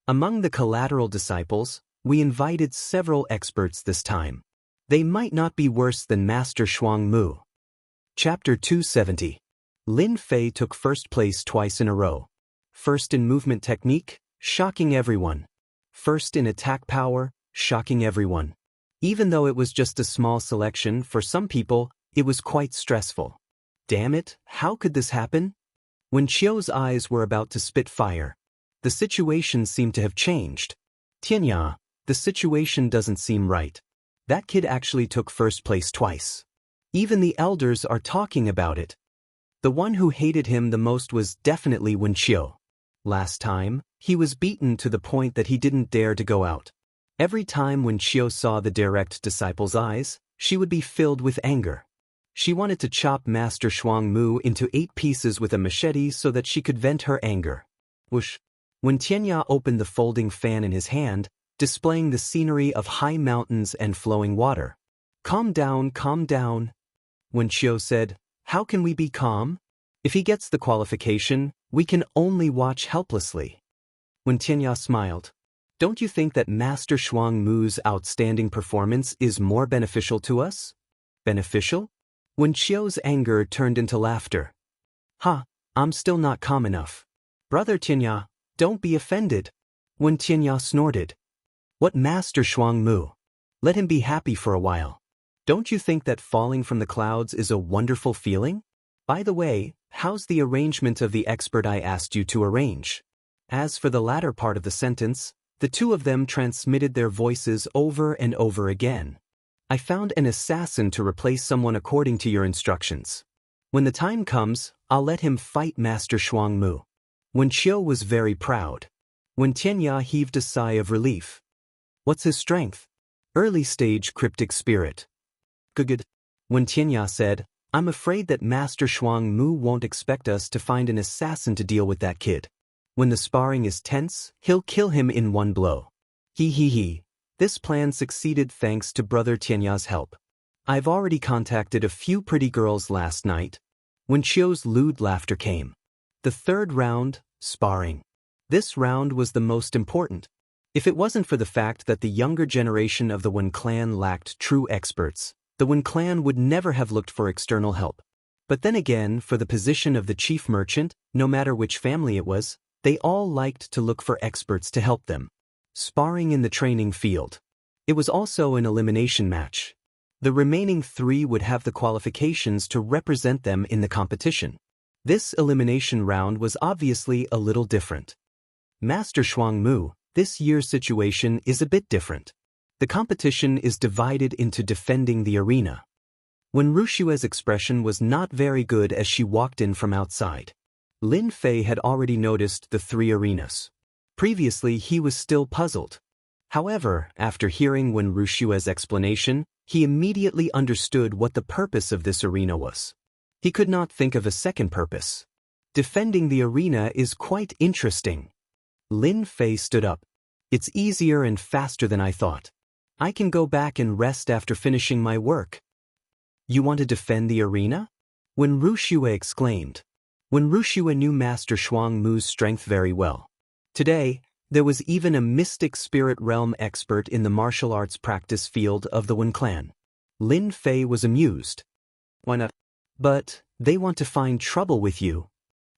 S1: Among the collateral disciples, we invited several experts this time. They might not be worse than Master Shuang Mu. Chapter 270. Lin Fei took first place twice in a row. First in movement technique, shocking everyone. First in attack power, shocking everyone. Even though it was just a small selection, for some people, it was quite stressful. Damn it, how could this happen? When Qiu's eyes were about to spit fire, the situation seemed to have changed. Tianya, the situation doesn't seem right. That kid actually took first place twice. Even the elders are talking about it. The one who hated him the most was definitely Wen Qiu. Last time, he was beaten to the point that he didn't dare to go out. Every time Wen Qiu saw the direct disciple's eyes, she would be filled with anger. She wanted to chop Master Shuang Mu into 8 pieces with a machete so that she could vent her anger. Whoosh! When Tianya opened the folding fan in his hand, displaying the scenery of high mountains and flowing water. Calm down, calm down. Wen Qiu said, how can we be calm? If he gets the qualification, we can only watch helplessly. When Tianya smiled, don't you think that Master Shuang Mu's outstanding performance is more beneficial to us? Beneficial? Wen Qiu's anger turned into laughter. Ha, I'm still not calm enough. Brother Tianya, don't be offended. When Tianya snorted. What Master Shuang Mu? Let him be happy for a while. Don't you think that falling from the clouds is a wonderful feeling? By the way, how's the arrangement of the expert I asked you to arrange? As for the latter part of the sentence, the two of them transmitted their voices over and over again. I found an assassin to replace someone according to your instructions. When the time comes, I'll let him fight Master Shuang Mu. Wen Qiu was very proud. When Tianya heaved a sigh of relief. What's his strength? Early stage cryptic spirit. Good. When Tianya said, I'm afraid that Master Shuang Mu won't expect us to find an assassin to deal with that kid. When the sparring is tense, he'll kill him in one blow. He. This plan succeeded thanks to Brother Tianya's help. I've already contacted a few pretty girls last night. When Qiu's lewd laughter came. The third round, sparring. This round was the most important. If it wasn't for the fact that the younger generation of the Wen clan lacked true experts, the Wen clan would never have looked for external help. But then again, for the position of the chief merchant, no matter which family it was, they all liked to look for experts to help them. Sparring in the training field. It was also an elimination match. The remaining 3 would have the qualifications to represent them in the competition. This elimination round was obviously a little different. Master Shuang Mu, this year's situation is a bit different. The competition is divided into defending the arena. When Rushua's expression was not very good as she walked in from outside. Lin Fei had already noticed the 3 arenas. Previously he was still puzzled. However, after hearing Wen Rushua's explanation, he immediately understood what the purpose of this arena was. He could not think of a second purpose. Defending the arena is quite interesting. Lin Fei stood up. It's easier and faster than I thought. I can go back and rest after finishing my work. You want to defend the arena? Wen Rushua exclaimed. Wen Rushua knew Master Shuang Mu's strength very well. Today, there was even a mystic spirit realm expert in the martial arts practice field of the Wen clan. Lin Fei was amused. Why not? But they want to find trouble with you.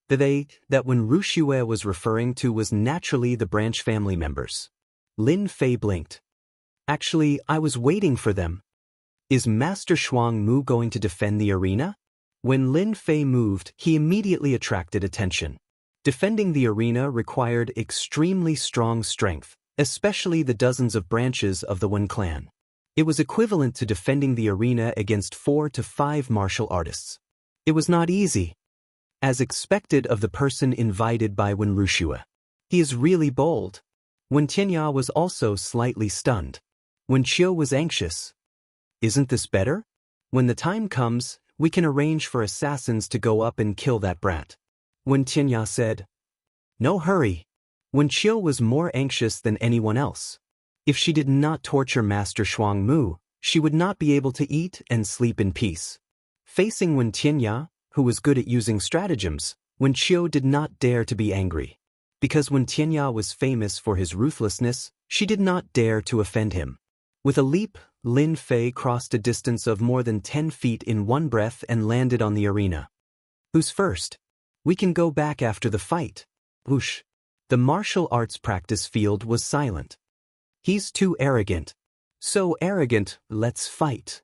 S1: The they that Wen Rushua was referring to was naturally the branch family members. Lin Fei blinked. Actually, I was waiting for them. Is Master Shuang Mu going to defend the arena? When Lin Fei moved, he immediately attracted attention. Defending the arena required extremely strong strength, especially the dozens of branches of the Wen clan. It was equivalent to defending the arena against 4 to 5 martial artists. It was not easy. As expected of the person invited by Wen Rushua. He is really bold. Wen Tianya was also slightly stunned. Wen Qiu was anxious. Isn't this better? When the time comes, we can arrange for assassins to go up and kill that brat. Wen Tianya said. No hurry. Wen Qiu was more anxious than anyone else. If she did not torture Master Shuang Mu, she would not be able to eat and sleep in peace. Facing Wen Tianya, who was good at using stratagems, Wen Qiu did not dare to be angry. Because Wen Tianya was famous for his ruthlessness, she did not dare to offend him. With a leap, Lin Fei crossed a distance of more than 10 feet in one breath and landed on the arena. Who's first? We can go back after the fight. Whoosh. The martial arts practice field was silent. He's too arrogant. So arrogant, let's fight.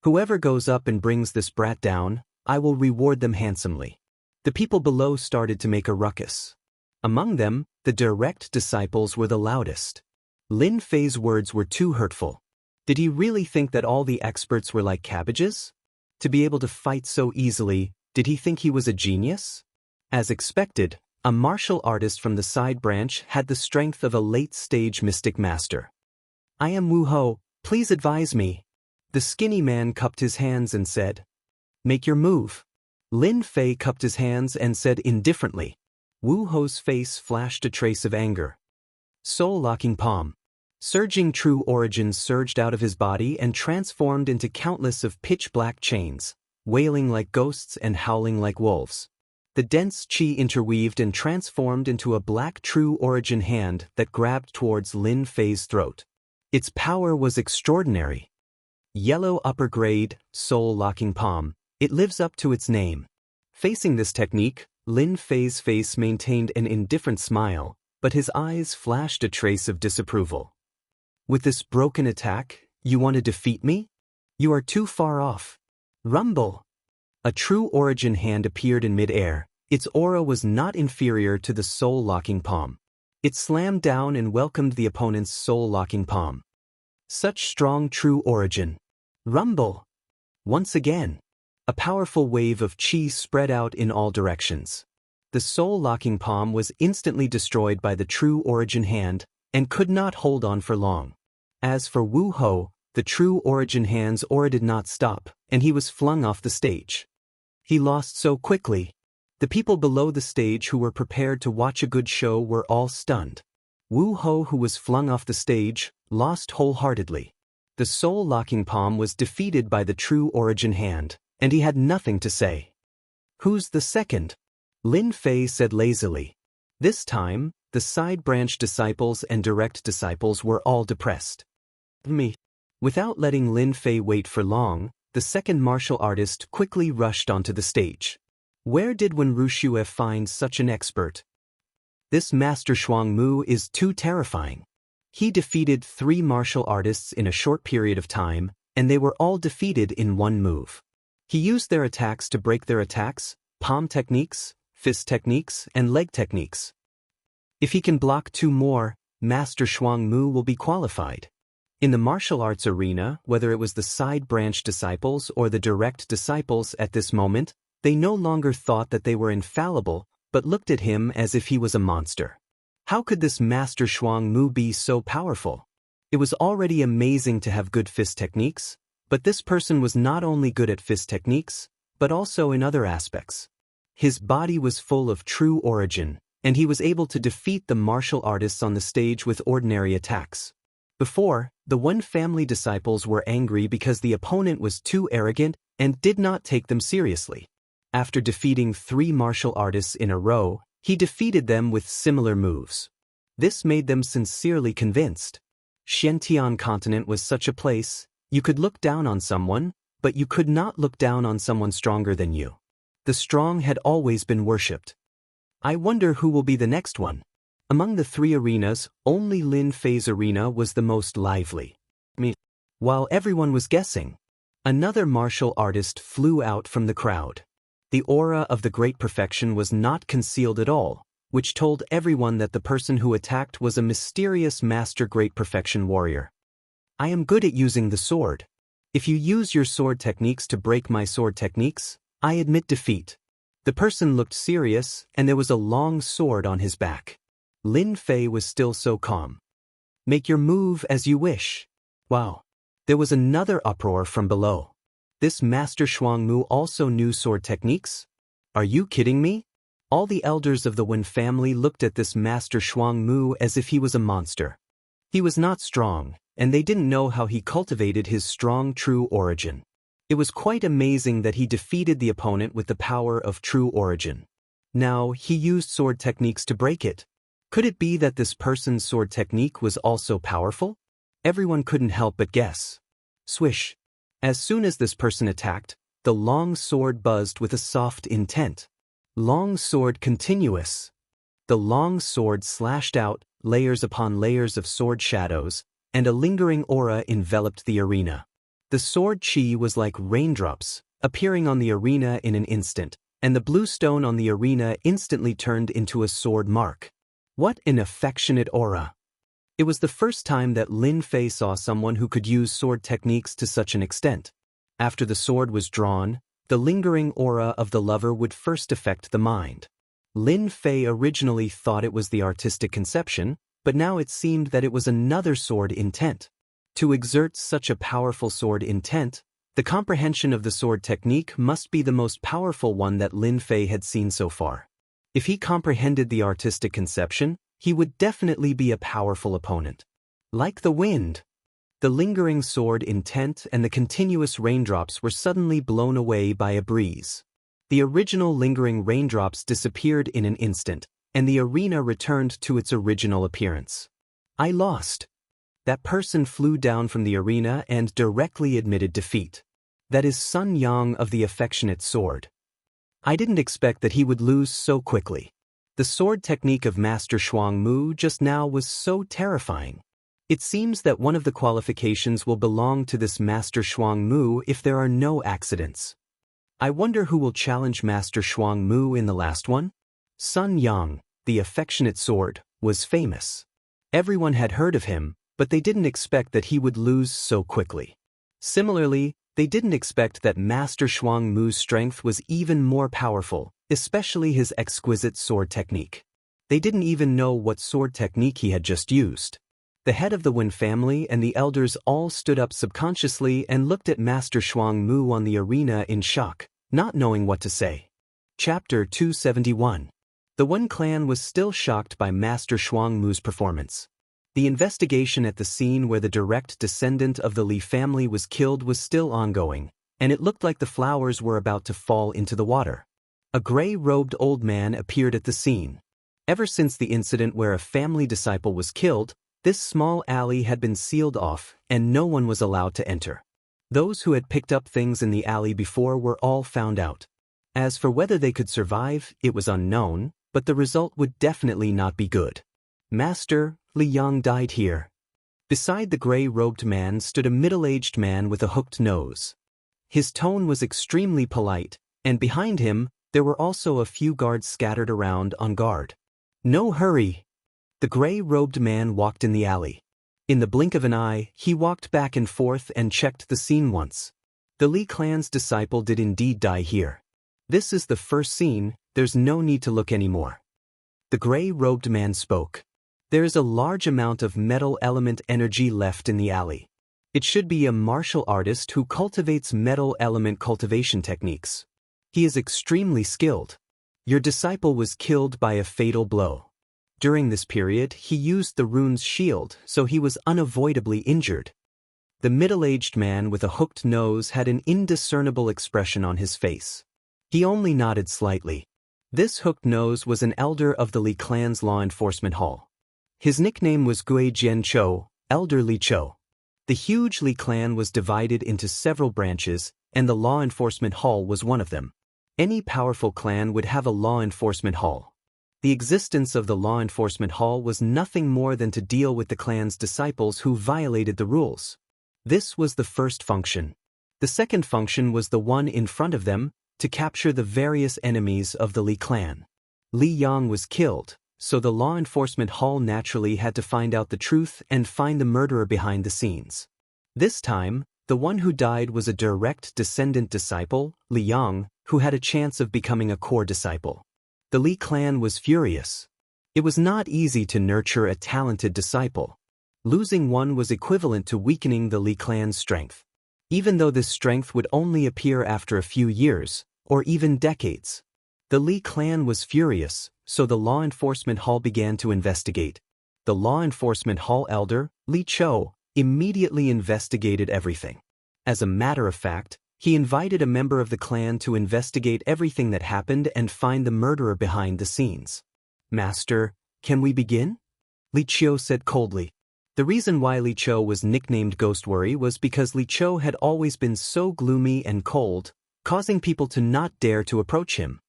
S1: Whoever goes up and brings this brat down, I will reward them handsomely. The people below started to make a ruckus. Among them, the direct disciples were the loudest. Lin Fei's words were too hurtful. Did he really think that all the experts were like cabbages? To be able to fight so easily, did he think he was a genius? As expected, a martial artist from the side branch had the strength of a late-stage mystic master. I am Wu Ho, please advise me. The skinny man cupped his hands and said, Make your move. Lin Fei cupped his hands and said indifferently. Wu Ho's face flashed a trace of anger. Soul-locking palm. Surging true origins surged out of his body and transformed into countless of pitch-black chains, wailing like ghosts and howling like wolves. The dense chi interweaved and transformed into a black true origin hand that grabbed towards Lin Fei's throat. Its power was extraordinary. Yellow upper grade, soul-locking palm, it lives up to its name. Facing this technique, Lin Fei's face maintained an indifferent smile, but his eyes flashed a trace of disapproval. With this broken attack, you want to defeat me? You are too far off. Rumble! A true origin hand appeared in mid-air. Its aura was not inferior to the soul-locking palm. It slammed down and welcomed the opponent's soul-locking palm. Such strong true origin. Rumble! Once again, a powerful wave of chi spread out in all directions. The soul-locking palm was instantly destroyed by the true origin hand and could not hold on for long. As for Wu Ho, the true origin hand's aura did not stop, and he was flung off the stage. He lost so quickly. The people below the stage who were prepared to watch a good show were all stunned. Wu Ho, who was flung off the stage, lost wholeheartedly. The soul-locking palm was defeated by the true origin hand, and he had nothing to say. Who's the second? Lin Fei said lazily. This time, the side branch disciples and direct disciples were all depressed. Me. Without letting Lin Fei wait for long, the second martial artist quickly rushed onto the stage. Where did Wen Ruxue find such an expert? This Master Shuang Mu is too terrifying. He defeated 3 martial artists in a short period of time, and they were all defeated in one move. He used their attacks to break their attacks, palm techniques, fist techniques, and leg techniques. If he can block 2 more, Master Shuang Mu will be qualified. In the martial arts arena, whether it was the side branch disciples or the direct disciples at this moment, they no longer thought that they were infallible, but looked at him as if he was a monster. How could this Master Shuang Mu be so powerful? It was already amazing to have good fist techniques, but this person was not only good at fist techniques, but also in other aspects. His body was full of true origin, and he was able to defeat the martial artists on the stage with ordinary attacks. Before, the Wen family disciples were angry because the opponent was too arrogant and did not take them seriously. After defeating 3 martial artists in a row, he defeated them with similar moves. This made them sincerely convinced. Xiantian continent was such a place, you could look down on someone, but you could not look down on someone stronger than you. The strong had always been worshipped. I wonder who will be the next one. Among the 3 arenas, only Lin Fei's arena was the most lively. While everyone was guessing, another martial artist flew out from the crowd. The aura of the great perfection was not concealed at all, which told everyone that the person who attacked was a mysterious master great perfection warrior. I am good at using the sword. If you use your sword techniques to break my sword techniques, I admit defeat. The person looked serious, and there was a long sword on his back. Lin Fei was still so calm. Make your move as you wish. Wow. There was another uproar from below. This Master Shuang Mu also knew sword techniques? Are you kidding me? All the elders of the Wen family looked at this Master Shuang Mu as if he was a monster. He was not strong, and they didn't know how he cultivated his strong true origin. It was quite amazing that he defeated the opponent with the power of true origin. Now, he used sword techniques to break it. Could it be that this person's sword technique was also powerful? Everyone couldn't help but guess. Swish. As soon as this person attacked, the long sword buzzed with a soft intent. Long sword continuous. The long sword slashed out, layers upon layers of sword shadows, and a lingering aura enveloped the arena. The sword chi was like raindrops, appearing on the arena in an instant, and the blue stone on the arena instantly turned into a sword mark. What an affectionate aura! It was the first time that Lin Fei saw someone who could use sword techniques to such an extent. After the sword was drawn, the lingering aura of the lover would first affect the mind. Lin Fei originally thought it was the artistic conception, but now it seemed that it was another sword intent. To exert such a powerful sword intent, the comprehension of the sword technique must be the most powerful one that Lin Fei had seen so far. If he comprehended the artistic conception, he would definitely be a powerful opponent. Like the wind. The lingering sword intent and the continuous raindrops were suddenly blown away by a breeze. The original lingering raindrops disappeared in an instant, and the arena returned to its original appearance. I lost. That person flew down from the arena and directly admitted defeat. That is Sun Yang of the affectionate sword. I didn't expect that he would lose so quickly. The sword technique of Master Shuang Mu just now was so terrifying. It seems that one of the qualifications will belong to this Master Shuang Mu if there are no accidents. I wonder who will challenge Master Shuang Mu in the last one? Sun Yang, the affectionate sword, was famous. Everyone had heard of him, but they didn't expect that he would lose so quickly. Similarly, they didn't expect that Master Shuang Mu's strength was even more powerful, especially his exquisite sword technique. They didn't even know what sword technique he had just used. The head of the Wen family and the elders all stood up subconsciously and looked at Master Shuang Mu on the arena in shock, not knowing what to say. Chapter 271. The Wen clan was still shocked by Master Shuang Mu's performance. The investigation at the scene where the direct descendant of the Li family was killed was still ongoing, and it looked like the flowers were about to fall into the water. A gray-robed old man appeared at the scene. Ever since the incident where a family disciple was killed, this small alley had been sealed off, and no one was allowed to enter. Those who had picked up things in the alley before were all found out. As for whether they could survive, it was unknown, but the result would definitely not be good. Master, Li Yang died here. Beside the gray-robed man stood a middle-aged man with a hooked nose. His tone was extremely polite, and behind him, there were also a few guards scattered around on guard. No hurry. The gray-robed man walked in the alley. In the blink of an eye, he walked back and forth and checked the scene once. The Li clan's disciple did indeed die here. This is the first scene, there's no need to look anymore. The gray-robed man spoke. There is a large amount of metal element energy left in the alley. It should be a martial artist who cultivates metal element cultivation techniques. He is extremely skilled. Your disciple was killed by a fatal blow. During this period, he used the rune's shield, so he was unavoidably injured. The middle-aged man with a hooked nose had an indiscernible expression on his face. He only nodded slightly. This hooked nose was an elder of the Li clan's law enforcement hall. His nickname was Gui Jian Chou, Elder Li Chou. The huge Li clan was divided into several branches, and the law enforcement hall was one of them. Any powerful clan would have a law enforcement hall. The existence of the law enforcement hall was nothing more than to deal with the clan's disciples who violated the rules. This was the first function. The second function was the one in front of them, to capture the various enemies of the Li clan. Li Yang was killed, so the law enforcement hall naturally had to find out the truth and find the murderer behind the scenes. This time, the one who died was a direct descendant disciple, Li Yang, who had a chance of becoming a core disciple. The Li clan was furious. It was not easy to nurture a talented disciple. Losing one was equivalent to weakening the Li clan's strength. Even though this strength would only appear after a few years, or even decades. The Li clan was furious, so the law enforcement hall began to investigate. The law enforcement hall elder, Li Cho, immediately investigated everything. As a matter of fact, he invited a member of the clan to investigate everything that happened and find the murderer behind the scenes. "Master, can we begin?" Li Cho said coldly. The reason why Li Cho was nicknamed Ghost Worry was because Li Cho had always been so gloomy and cold, causing people to not dare to approach him.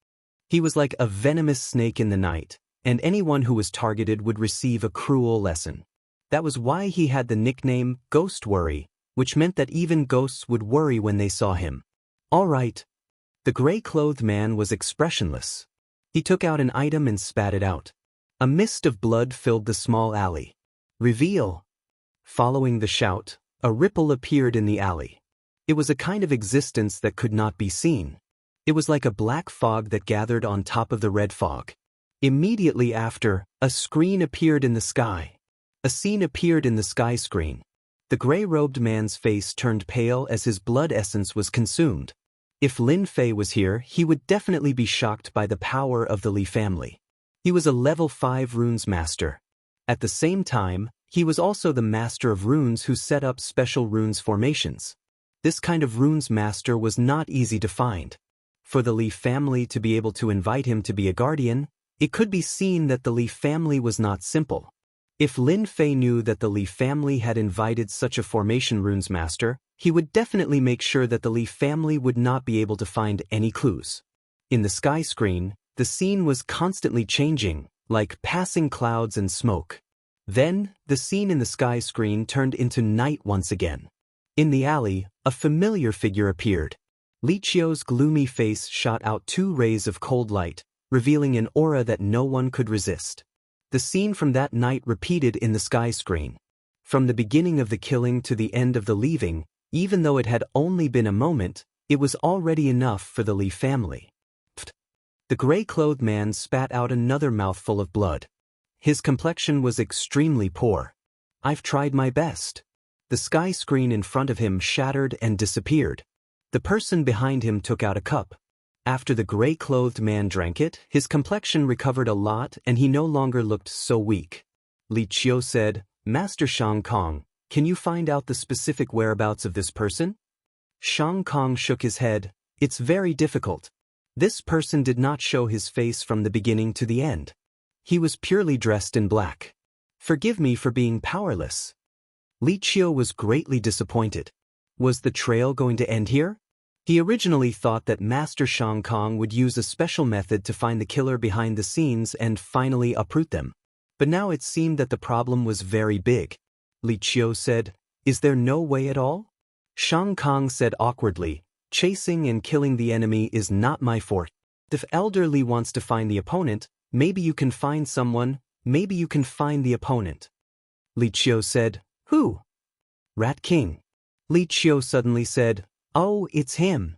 S1: He was like a venomous snake in the night, and anyone who was targeted would receive a cruel lesson. That was why he had the nickname Ghost Worry, which meant that even ghosts would worry when they saw him. "All right." The gray-clothed man was expressionless. He took out an item and spat it out. A mist of blood filled the small alley. "Reveal!" Following the shout, a ripple appeared in the alley. It was a kind of existence that could not be seen. It was like a black fog that gathered on top of the red fog. Immediately after, a screen appeared in the sky. A scene appeared in the sky screen. The gray-robed man's face turned pale as his blood essence was consumed. If Lin Fei was here, he would definitely be shocked by the power of the Li family. He was a level 5 runes master. At the same time, he was also the master of runes who set up special runes formations. This kind of runes master was not easy to find. For the Li family to be able to invite him to be a guardian, it could be seen that the Li family was not simple. If Lin Fei knew that the Li family had invited such a formation runes master, he would definitely make sure that the Li family would not be able to find any clues. In the sky screen, the scene was constantly changing, like passing clouds and smoke. Then, the scene in the sky screen turned into night once again. In the alley, a familiar figure appeared. Li Chio's gloomy face shot out 2 rays of cold light, revealing an aura that no one could resist. The scene from that night repeated in the sky screen. From the beginning of the killing to the end of the leaving, even though it had only been a moment, it was already enough for the Li family. Pfft. The gray-clothed man spat out another mouthful of blood. His complexion was extremely poor. "I've tried my best." The sky screen in front of him shattered and disappeared. The person behind him took out a cup. After the gray-clothed man drank it, his complexion recovered a lot and he no longer looked so weak. Li Chio said, "Master Shang Kong, can you find out the specific whereabouts of this person?" Shang Kong shook his head. "It's very difficult. This person did not show his face from the beginning to the end. He was purely dressed in black. Forgive me for being powerless." Li Chio was greatly disappointed. Was the trail going to end here? He originally thought that Master Shang Kong would use a special method to find the killer behind the scenes and finally uproot them. But now it seemed that the problem was very big. Li Chio said, "Is there no way at all?" Shang Kong said awkwardly, "Chasing and killing the enemy is not my forte. If Elder Li wants to find the opponent, maybe you can find someone, maybe you can find the opponent." Li Chio said, "Who?" "Rat King." Li Chio suddenly said, "Oh, it's him."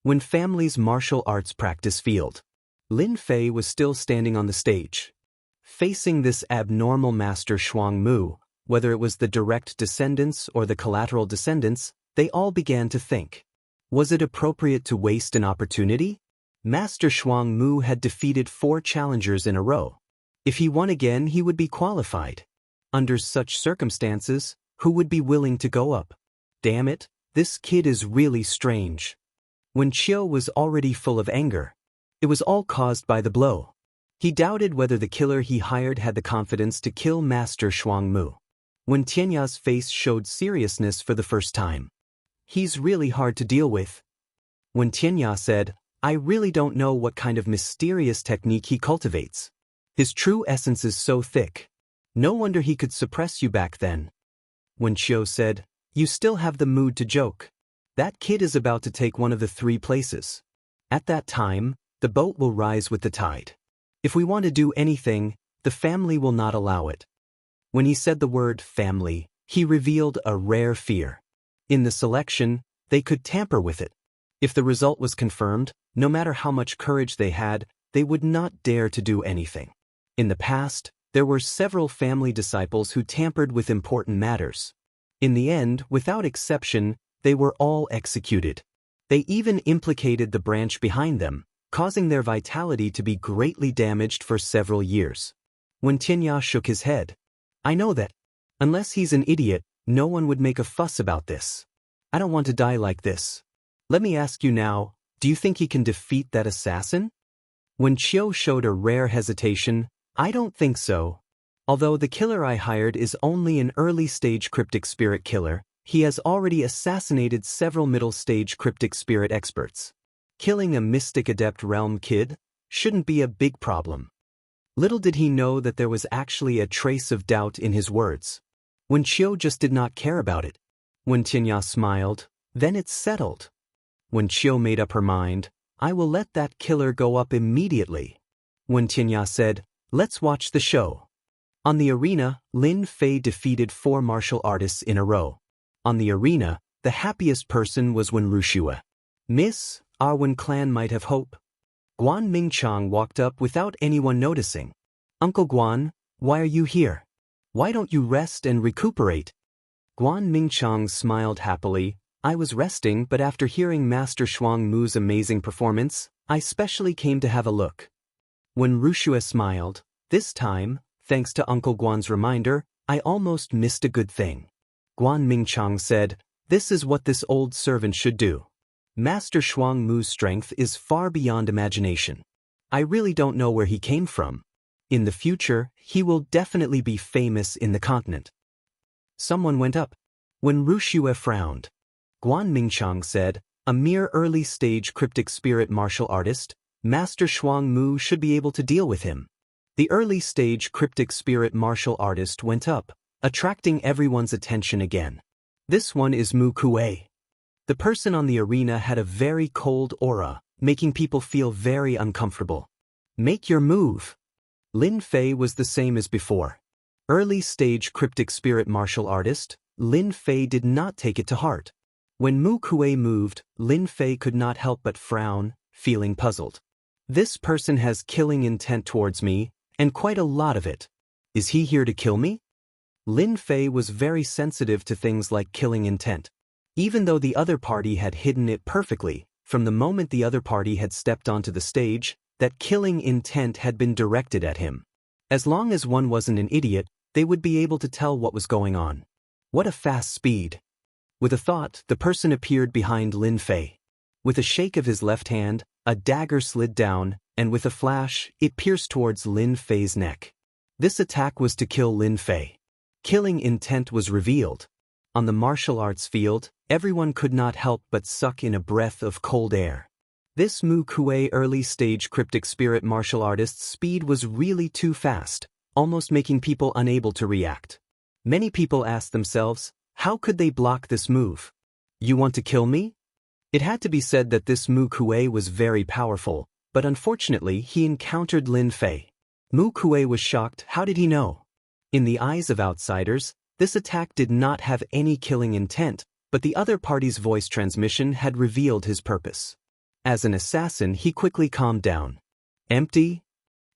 S1: When family's martial arts practice field. Lin Fei was still standing on the stage. Facing this abnormal master Shuang Mu, whether it was the direct descendants or the collateral descendants, they all began to think. Was it appropriate to waste an opportunity? Master Shuang Mu had defeated 4 challengers in a row. If he won again, he would be qualified. Under such circumstances, who would be willing to go up? Damn it, this kid is really strange. When Chiu was already full of anger. It was all caused by the blow. He doubted whether the killer he hired had the confidence to kill Master Shuang Mu. When Tianya's face showed seriousness for the first time. He's really hard to deal with. When Tianya said, "I really don't know what kind of mysterious technique he cultivates. His true essence is so thick. No wonder he could suppress you back then." When Chiu said, "You still have the mood to joke. That kid is about to take one of the 3 places. At that time, the boat will rise with the tide. If we want to do anything, the family will not allow it." When he said the word family, he revealed a rare fear. In the selection, they could tamper with it. If the result was confirmed, no matter how much courage they had, they would not dare to do anything. In the past, there were several family disciples who tampered with important matters. In the end, without exception, they were all executed. They even implicated the branch behind them, causing their vitality to be greatly damaged for several years. Wen Tianya shook his head. I know that. Unless he's an idiot, no one would make a fuss about this. I don't want to die like this. Let me ask you now, do you think he can defeat that assassin? When Chiu showed a rare hesitation, I don't think so. Although the killer I hired is only an early-stage cryptic spirit killer, he has already assassinated several middle-stage cryptic spirit experts. Killing a mystic adept realm kid shouldn't be a big problem. Little did he know that there was actually a trace of doubt in his words. When Chiu just did not care about it. When Tianya smiled, then it's settled. When Chiu made up her mind, I will let that killer go up immediately. When Tianya said, let's watch the show. On the arena, Lin Fei defeated 4 martial artists in a row. On the arena, the happiest person was Wen Rushua. Miss, our Wen clan might have hope. Guan Mingchang walked up without anyone noticing. Uncle Guan, why are you here? Why don't you rest and recuperate? Guan Mingchang smiled happily. I was resting, but after hearing Master Shuang Mu's amazing performance, I specially came to have a look. When Rushua smiled, this time, thanks to Uncle Guan's reminder, I almost missed a good thing. Guan Mingchang said, this is what this old servant should do. Master Shuang Mu's strength is far beyond imagination. I really don't know where he came from. In the future, he will definitely be famous in the continent. Someone went up. When Rushua frowned, Guan Mingchang said, a mere early-stage cryptic spirit martial artist, Master Shuang Mu should be able to deal with him. The early-stage cryptic spirit martial artist went up, attracting everyone's attention again. This one is Mu Kuei. The person on the arena had a very cold aura, making people feel very uncomfortable. Make your move. Lin Fei was the same as before. Early-stage cryptic spirit martial artist, Lin Fei did not take it to heart. When Mu Kuei moved, Lin Fei could not help but frown, feeling puzzled. This person has killing intent towards me, and quite a lot of it. Is he here to kill me? Lin Fei was very sensitive to things like killing intent. Even though the other party had hidden it perfectly, from the moment the other party had stepped onto the stage, that killing intent had been directed at him. As long as one wasn't an idiot, they would be able to tell what was going on. What a fast speed. With a thought, the person appeared behind Lin Fei. With a shake of his left hand, a dagger slid down, and with a flash, it pierced towards Lin Fei's neck. This attack was to kill Lin Fei. Killing intent was revealed. On the martial arts field, everyone could not help but suck in a breath of cold air. This Mu Kuei early-stage cryptic spirit martial artist's speed was really too fast, almost making people unable to react. Many people asked themselves, how could they block this move? You want to kill me? It had to be said that this Mu Kuei was very powerful, but unfortunately he encountered Lin Fei. Mu Kuei was shocked. How did he know? In the eyes of outsiders, this attack did not have any killing intent, but the other party's voice transmission had revealed his purpose. As an assassin, he quickly calmed down. Empty?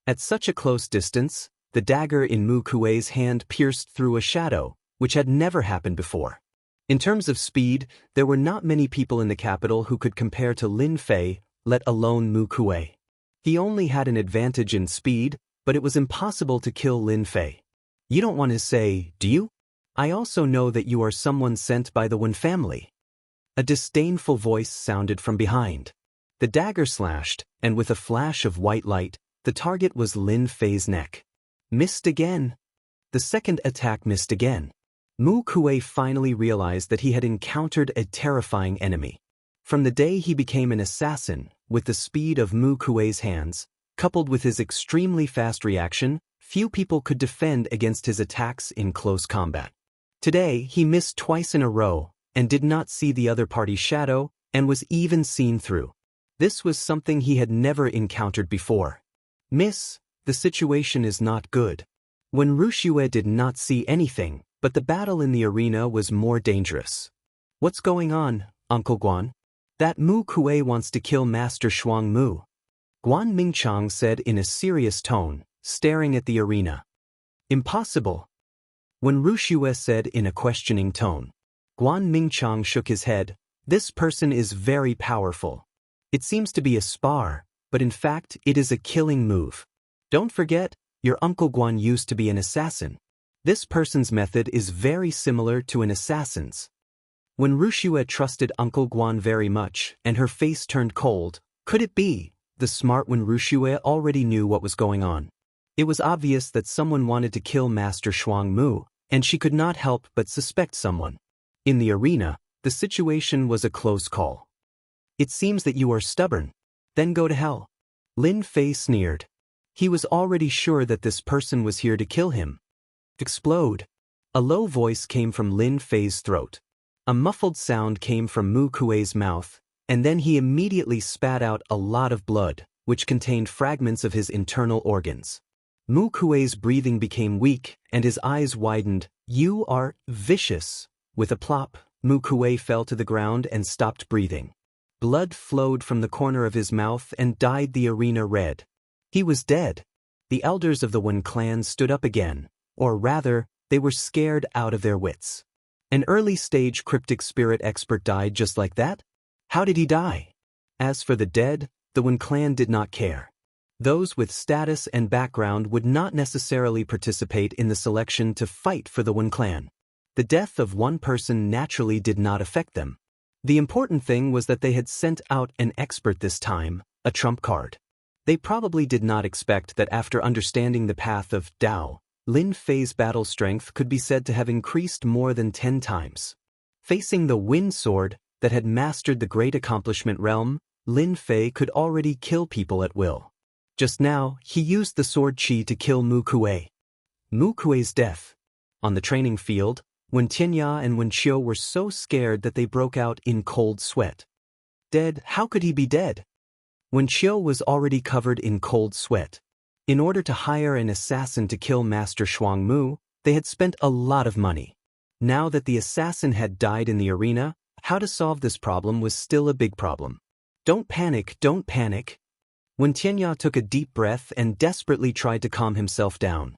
S1: At such a close distance, the dagger in Mu Kuei's hand pierced through a shadow, which had never happened before. In terms of speed, there were not many people in the capital who could compare to Lin Fei, let alone Mu Kuei. He only had an advantage in speed, but it was impossible to kill Lin Fei. You don't want to say, do you? I also know that you are someone sent by the Wen family. A disdainful voice sounded from behind. The dagger slashed, and with a flash of white light, the target was Lin Fei's neck. Missed again. The second attack missed again. Mu Kuei finally realized that he had encountered a terrifying enemy. From the day he became an assassin, with the speed of Mu Kuei's hands, coupled with his extremely fast reaction, few people could defend against his attacks in close combat. Today, he missed twice in a row, and did not see the other party's shadow, and was even seen through. This was something he had never encountered before. Miss, the situation is not good. When Rushue did not see anything, but the battle in the arena was more dangerous. What's going on, Uncle Guan? That Mu Kuei wants to kill Master Shuang Mu. Guan Mingchang said in a serious tone, staring at the arena. Impossible. When Rushue said in a questioning tone. Guan Mingchang shook his head. This person is very powerful. It seems to be a spar, but in fact it is a killing move. Don't forget, your Uncle Guan used to be an assassin. This person's method is very similar to an assassin's. When Rushue trusted Uncle Guan very much and her face turned cold, could it be the smart when Rushue already knew what was going on? It was obvious that someone wanted to kill Master Shuang Mu, and she could not help but suspect someone. In the arena, the situation was a close call. It seems that you are stubborn. Then go to hell. Lin Fei sneered. He was already sure that this person was here to kill him. Explode. A low voice came from Lin Fei's throat. A muffled sound came from Mu Kuei's mouth, and then he immediately spat out a lot of blood, which contained fragments of his internal organs. Mu Kuei's breathing became weak, and his eyes widened. You are vicious. With a plop, Mu Kuei fell to the ground and stopped breathing. Blood flowed from the corner of his mouth and dyed the arena red. He was dead. The elders of the Wen clan stood up again, or rather, they were scared out of their wits. An early-stage cryptic spirit expert died just like that? How did he die? As for the dead, the Wen clan did not care. Those with status and background would not necessarily participate in the selection to fight for the Wen clan. The death of one person naturally did not affect them. The important thing was that they had sent out an expert this time, a trump card. They probably did not expect that after understanding the path of Dao, Lin Fei's battle strength could be said to have increased more than 10 times. Facing the wind sword that had mastered the great accomplishment realm, Lin Fei could already kill people at will. Just now, he used the sword chi to kill Mu Kuei. Mu Kuei's death. On the training field, Wen Tianya and Wen Qiu were so scared that they broke out in cold sweat. Dead? How could he be dead? Wen Qiu was already covered in cold sweat. In order to hire an assassin to kill Master Shuang Mu, they had spent a lot of money. Now that the assassin had died in the arena, how to solve this problem was still a big problem. Don't panic, don't panic. Wen Tianya took a deep breath and desperately tried to calm himself down.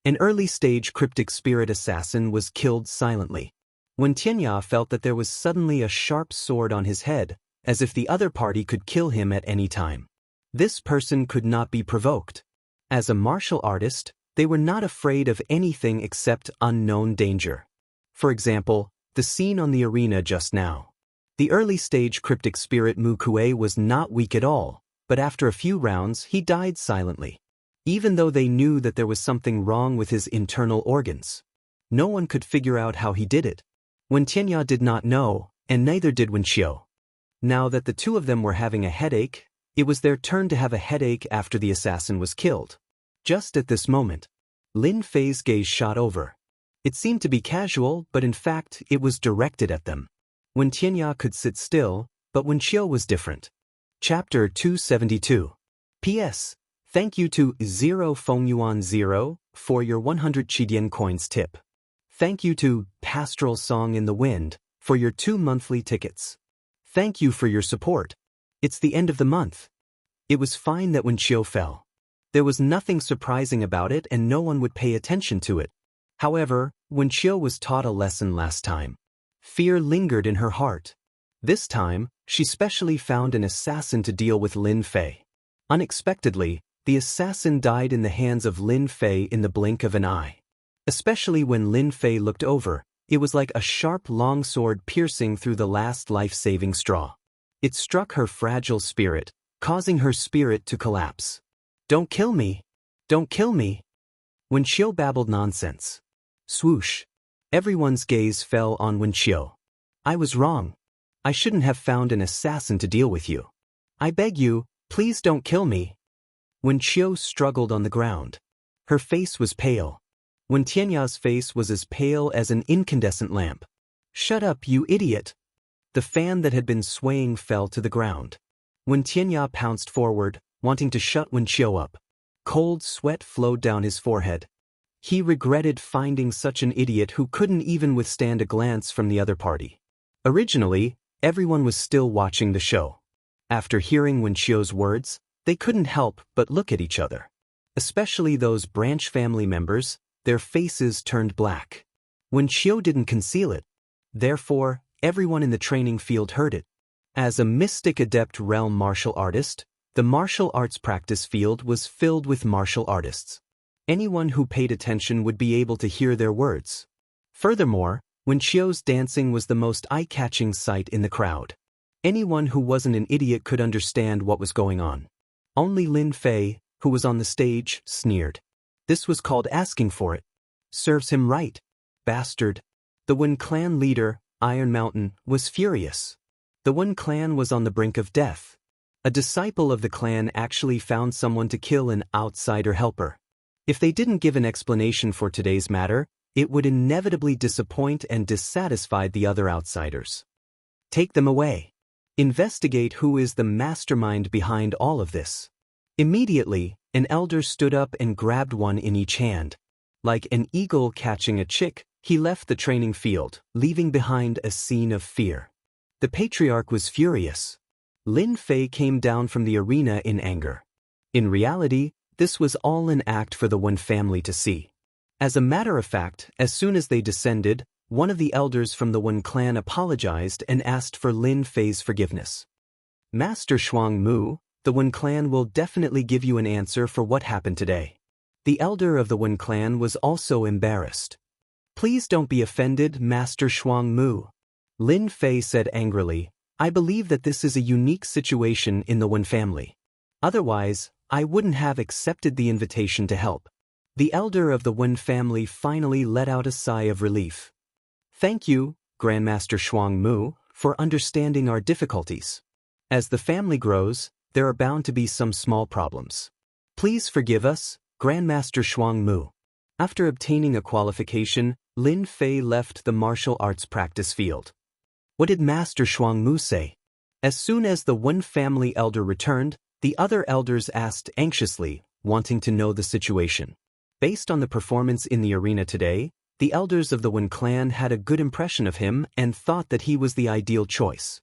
S1: An early-stage cryptic spirit assassin was killed silently. Wen Tianya felt that there was suddenly a sharp sword on his head, as if the other party could kill him at any time. This person could not be provoked. As a martial artist, they were not afraid of anything except unknown danger. For example, the scene on the arena just now. The early-stage cryptic spirit Mu Kuei was not weak at all, but after a few rounds he died silently. Even though they knew that there was something wrong with his internal organs. No one could figure out how he did it. Wen Tianya did not know, and neither did Wen Qiu. Now that the two of them were having a headache, it was their turn to have a headache after the assassin was killed. Just at this moment, Lin Fei's gaze shot over. It seemed to be casual, but in fact it was directed at them. Wen Tianya could sit still, but Wen Qiu was different. Chapter 272. P.S. Thank you to 0 Feng Yuan 0 for your 100 Qidian coins tip. Thank you to Pastoral Song in the Wind for your 2 monthly tickets. Thank you for your support. It's the end of the month. It was fine that Wen Qiu fell. There was nothing surprising about it and no one would pay attention to it. However, Wen Qiu was taught a lesson last time. Fear lingered in her heart. This time, she specially found an assassin to deal with Lin Fei. Unexpectedly, the assassin died in the hands of Lin Fei in the blink of an eye. Especially when Lin Fei looked over, it was like a sharp long sword piercing through the last life-saving straw. It struck her fragile spirit, causing her spirit to collapse. Don't kill me! Don't kill me! Wen Qiu babbled nonsense. Swoosh! Everyone's gaze fell on Wen Qiu. I was wrong. I shouldn't have found an assassin to deal with you. I beg you, please don't kill me. Wen Qiu struggled on the ground. Her face was pale. Wen Tianya's face was as pale as an incandescent lamp. Shut up, you idiot! The fan that had been swaying fell to the ground. Wen Tianya pounced forward, wanting to shut Wen Qiu up. Cold sweat flowed down his forehead. He regretted finding such an idiot who couldn't even withstand a glance from the other party. Originally, everyone was still watching the show. After hearing Wen Qiu's words, they couldn't help but look at each other. Especially those branch family members, their faces turned black. Wen Qiu didn't conceal it. Therefore, everyone in the training field heard it. As a mystic adept realm martial artist, The martial arts practice field was filled with martial artists. Anyone who paid attention would be able to hear their words. Furthermore, Wen Qiu's dancing was the most eye-catching sight in the crowd. Anyone who wasn't an idiot could understand what was going on. Only Lin Fei, who was on the stage, sneered. This was called asking for it. Serves him right. Bastard. The Wen clan leader, Iron Mountain, was furious. The Wen clan was on the brink of death. A disciple of the clan actually found someone to kill an outsider helper. If they didn't give an explanation for today's matter, it would inevitably disappoint and dissatisfy the other outsiders. Take them away. Investigate who is the mastermind behind all of this. Immediately, an elder stood up and grabbed one in each hand. Like an eagle catching a chick, he left the training field, leaving behind a scene of fear. The patriarch was furious. Lin Fei came down from the arena in anger. In reality, this was all an act for the Wen family to see. As a matter of fact, as soon as they descended, one of the elders from the Wen clan apologized and asked for Lin Fei's forgiveness. Master Shuang Mu, the Wen clan will definitely give you an answer for what happened today. The elder of the Wen clan was also embarrassed. Please don't be offended, Master Shuang Mu. Lin Fei said angrily, I believe that this is a unique situation in the Wen family. Otherwise, I wouldn't have accepted the invitation to help. The elder of the Wen family finally let out a sigh of relief. Thank you, Grandmaster Shuang Mu, for understanding our difficulties. As the family grows, there are bound to be some small problems. Please forgive us, Grandmaster Shuang Mu. After obtaining a qualification, Lin Fei left the martial arts practice field. What did Master Shuang Mu say? As soon as the Wen family elder returned, the other elders asked anxiously, wanting to know the situation. Based on the performance in the arena today, the elders of the Wen clan had a good impression of him and thought that he was the ideal choice.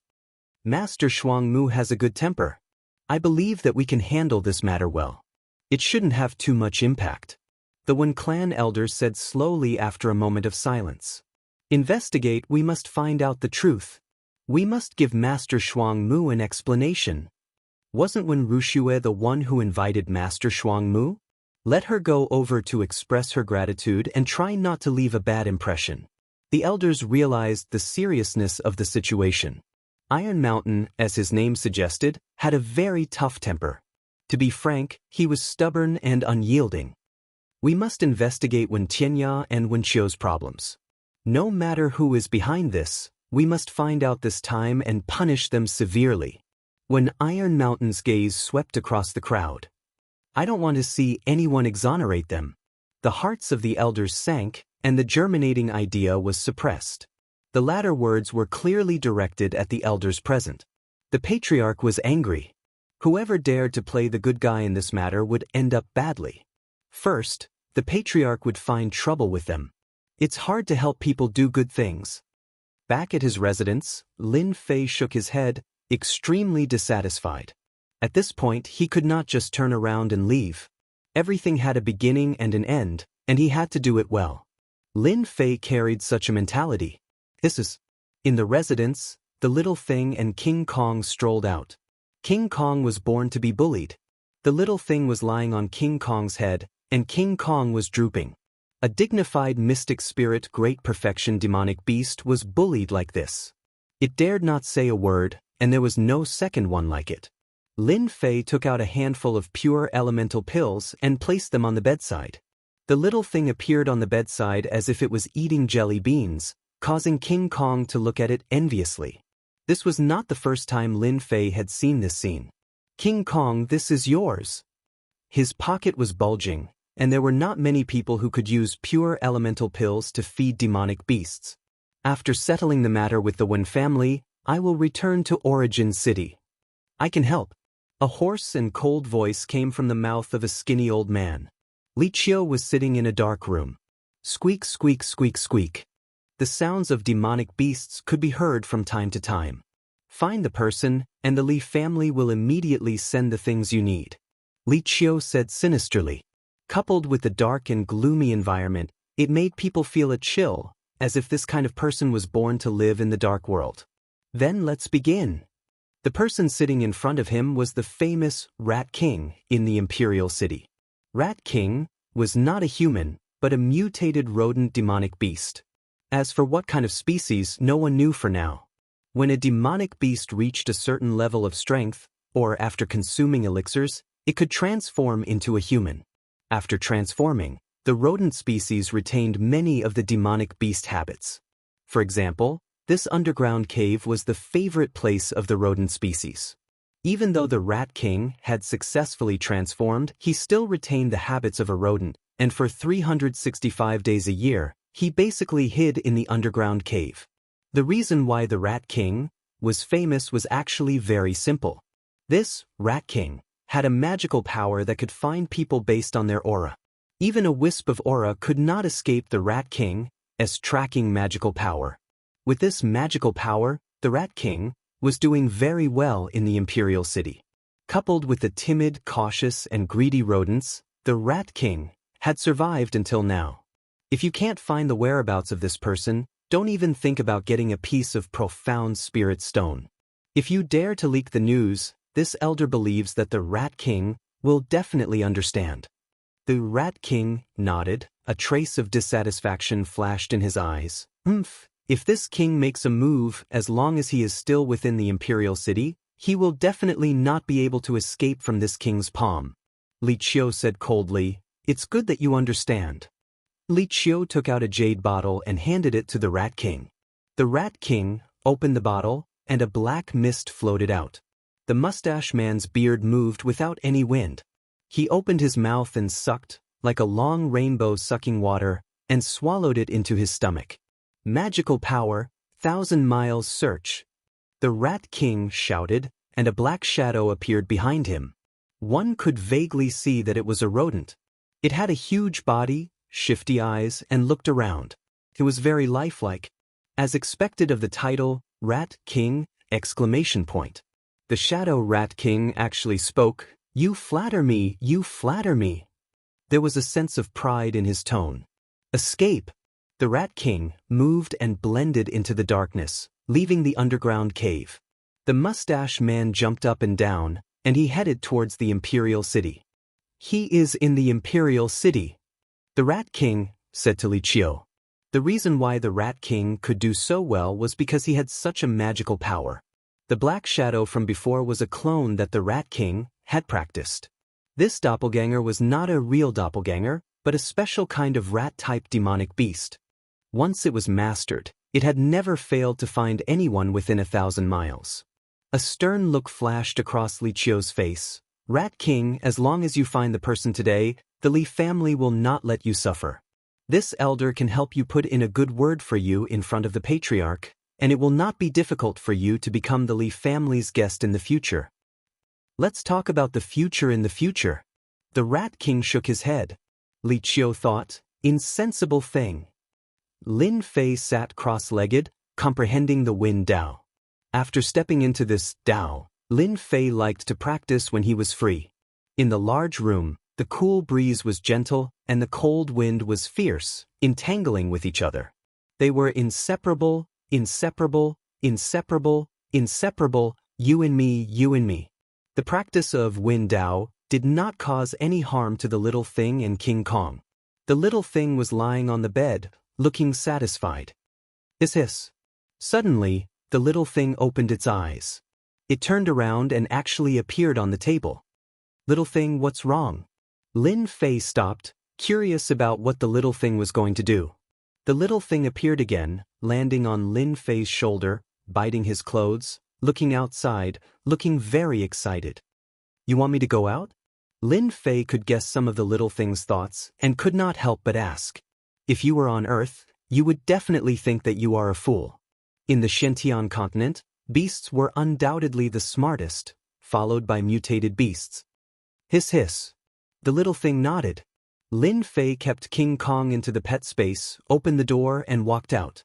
S1: Master Shuang Mu has a good temper. I believe that we can handle this matter well. It shouldn't have too much impact. The Wen clan elder said slowly after a moment of silence. Investigate, we must find out the truth. We must give Master Shuang Mu an explanation. Wasn't Wen Ruxue the one who invited Master Shuang Mu? Let her go over to express her gratitude and try not to leave a bad impression. The elders realized the seriousness of the situation. Iron Mountain, as his name suggested, had a very tough temper. To be frank, he was stubborn and unyielding. We must investigate Wen Tianya and Wen Qiu's problems. No matter who is behind this, we must find out this time and punish them severely. When Iron Mountain's gaze swept across the crowd, I don't want to see anyone exonerate them. The hearts of the elders sank, and the germinating idea was suppressed. The latter words were clearly directed at the elders present. The patriarch was angry. Whoever dared to play the good guy in this matter would end up badly. First, the patriarch would find trouble with them. It's hard to help people do good things. Back at his residence, Lin Fei shook his head, extremely dissatisfied. At this point, he could not just turn around and leave. Everything had a beginning and an end, and he had to do it well. Lin Fei carried such a mentality. In the residence, the little thing and King Kong strolled out. King Kong was born to be bullied. The little thing was lying on King Kong's head, and King Kong was drooping. A dignified mystic spirit, great perfection demonic beast was bullied like this. It dared not say a word, and there was no second one like it. Lin Fei took out a handful of pure elemental pills and placed them on the bedside. The little thing appeared on the bedside as if it was eating jelly beans, causing King Kong to look at it enviously. This was not the first time Lin Fei had seen this scene. King Kong, this is yours. His pocket was bulging, and there were not many people who could use pure elemental pills to feed demonic beasts. After settling the matter with the Wen family, I will return to Origin City. I can help. A hoarse and cold voice came from the mouth of a skinny old man. Li Qiu was sitting in a dark room. Squeak, squeak, squeak, squeak. The sounds of demonic beasts could be heard from time to time. Find the person, and the Li family will immediately send the things you need. Li Qiu said sinisterly. Coupled with the dark and gloomy environment, it made people feel a chill, as if this kind of person was born to live in the dark world. Then let's begin. The person sitting in front of him was the famous Rat King in the Imperial City. Rat King was not a human, but a mutated rodent demonic beast. As for what kind of species, no one knew for now. When a demonic beast reached a certain level of strength, or after consuming elixirs, it could transform into a human. After transforming, the rodent species retained many of the demonic beast habits. For example, this underground cave was the favorite place of the rodent species. Even though the Rat King had successfully transformed, he still retained the habits of a rodent, and for 365 days a year, he basically hid in the underground cave. The reason why the Rat King was famous was actually very simple. This Rat King had a magical power that could find people based on their aura. Even a wisp of aura could not escape the Rat King's tracking magical power. With this magical power, the Rat King was doing very well in the Imperial City. Coupled with the timid, cautious, and greedy rodents, the Rat King had survived until now. If you can't find the whereabouts of this person, don't even think about getting a piece of profound spirit stone. If you dare to leak the news, this elder believes that the Rat King will definitely understand. The Rat King nodded, a trace of dissatisfaction flashed in his eyes. If this king makes a move, as long as he is still within the Imperial City, he will definitely not be able to escape from this king's palm. Li Qiu said coldly, "It's good that you understand." Li Qiu took out a jade bottle and handed it to the Rat King. The Rat King opened the bottle, and a black mist floated out. The mustache man's beard moved without any wind. He opened his mouth and sucked, like a long rainbow sucking water, and swallowed it into his stomach. Magical power, 1,000 miles search. The Rat King shouted, and a black shadow appeared behind him. One could vaguely see that it was a rodent. It had a huge body, shifty eyes, and looked around. It was very lifelike. As expected of the title, Rat King! The Shadow Rat King actually spoke, "You flatter me, you flatter me." There was a sense of pride in his tone. "Escape!" The Rat King moved and blended into the darkness, leaving the underground cave. The mustache man jumped up and down, and he headed towards the Imperial City. "He is in the Imperial City," the Rat King said to Li Qiu. The reason why the Rat King could do so well was because he had such a magical power. The black shadow from before was a clone that the Rat King had practiced. This doppelganger was not a real doppelganger, but a special kind of rat-type demonic beast. Once it was mastered, it had never failed to find anyone within 1,000 miles. A stern look flashed across Li Qiu's face. "Rat King, as long as you find the person today, the Li family will not let you suffer. This elder can help you put in a good word for you in front of the patriarch, and it will not be difficult for you to become the Li family's guest in the future." Let's talk about the future in the future. The Rat King shook his head. Li Qiu thought, insensible thing. Lin Fei sat cross-legged, comprehending the Wind Dao. After stepping into this Dao, Lin Fei liked to practice when he was free. In the large room, the cool breeze was gentle, and the cold wind was fierce, entangling with each other. They were inseparable, inseparable, inseparable, inseparable, you and me, you and me. The practice of Wind Dao did not cause any harm to the little thing and King Kong. The little thing was lying on the bed, looking satisfied. Hiss. Suddenly, the little thing opened its eyes. It turned around and actually appeared on the table. "Little thing, what's wrong?" Lin Fei stopped, curious about what the little thing was going to do. The little thing appeared again, landing on Lin Fei's shoulder, biting his clothes, looking outside, looking very excited. "You want me to go out?" Lin Fei could guess some of the little thing's thoughts and could not help but ask. If you were on Earth, you would definitely think that you are a fool. In the Shentian continent, beasts were undoubtedly the smartest, followed by mutated beasts. Hiss. The little thing nodded. Lin Fei kept King Kong into the pet space, opened the door, and walked out.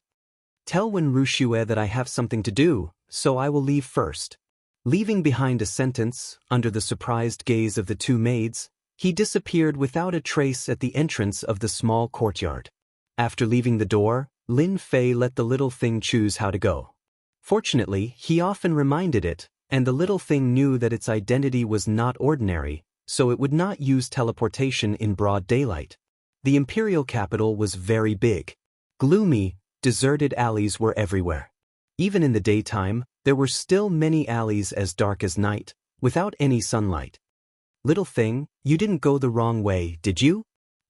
S1: "Tell Wen Ruxue that I have something to do, so I will leave first." Leaving behind a sentence, under the surprised gaze of the two maids, he disappeared without a trace at the entrance of the small courtyard. After leaving the door, Lin Fei let the little thing choose how to go. Fortunately, he often reminded it, and the little thing knew that its identity was not ordinary, so it would not use teleportation in broad daylight. The imperial capital was very big. Gloomy, deserted alleys were everywhere. Even in the daytime, there were still many alleys as dark as night, without any sunlight. Little thing, you didn't go the wrong way, did you?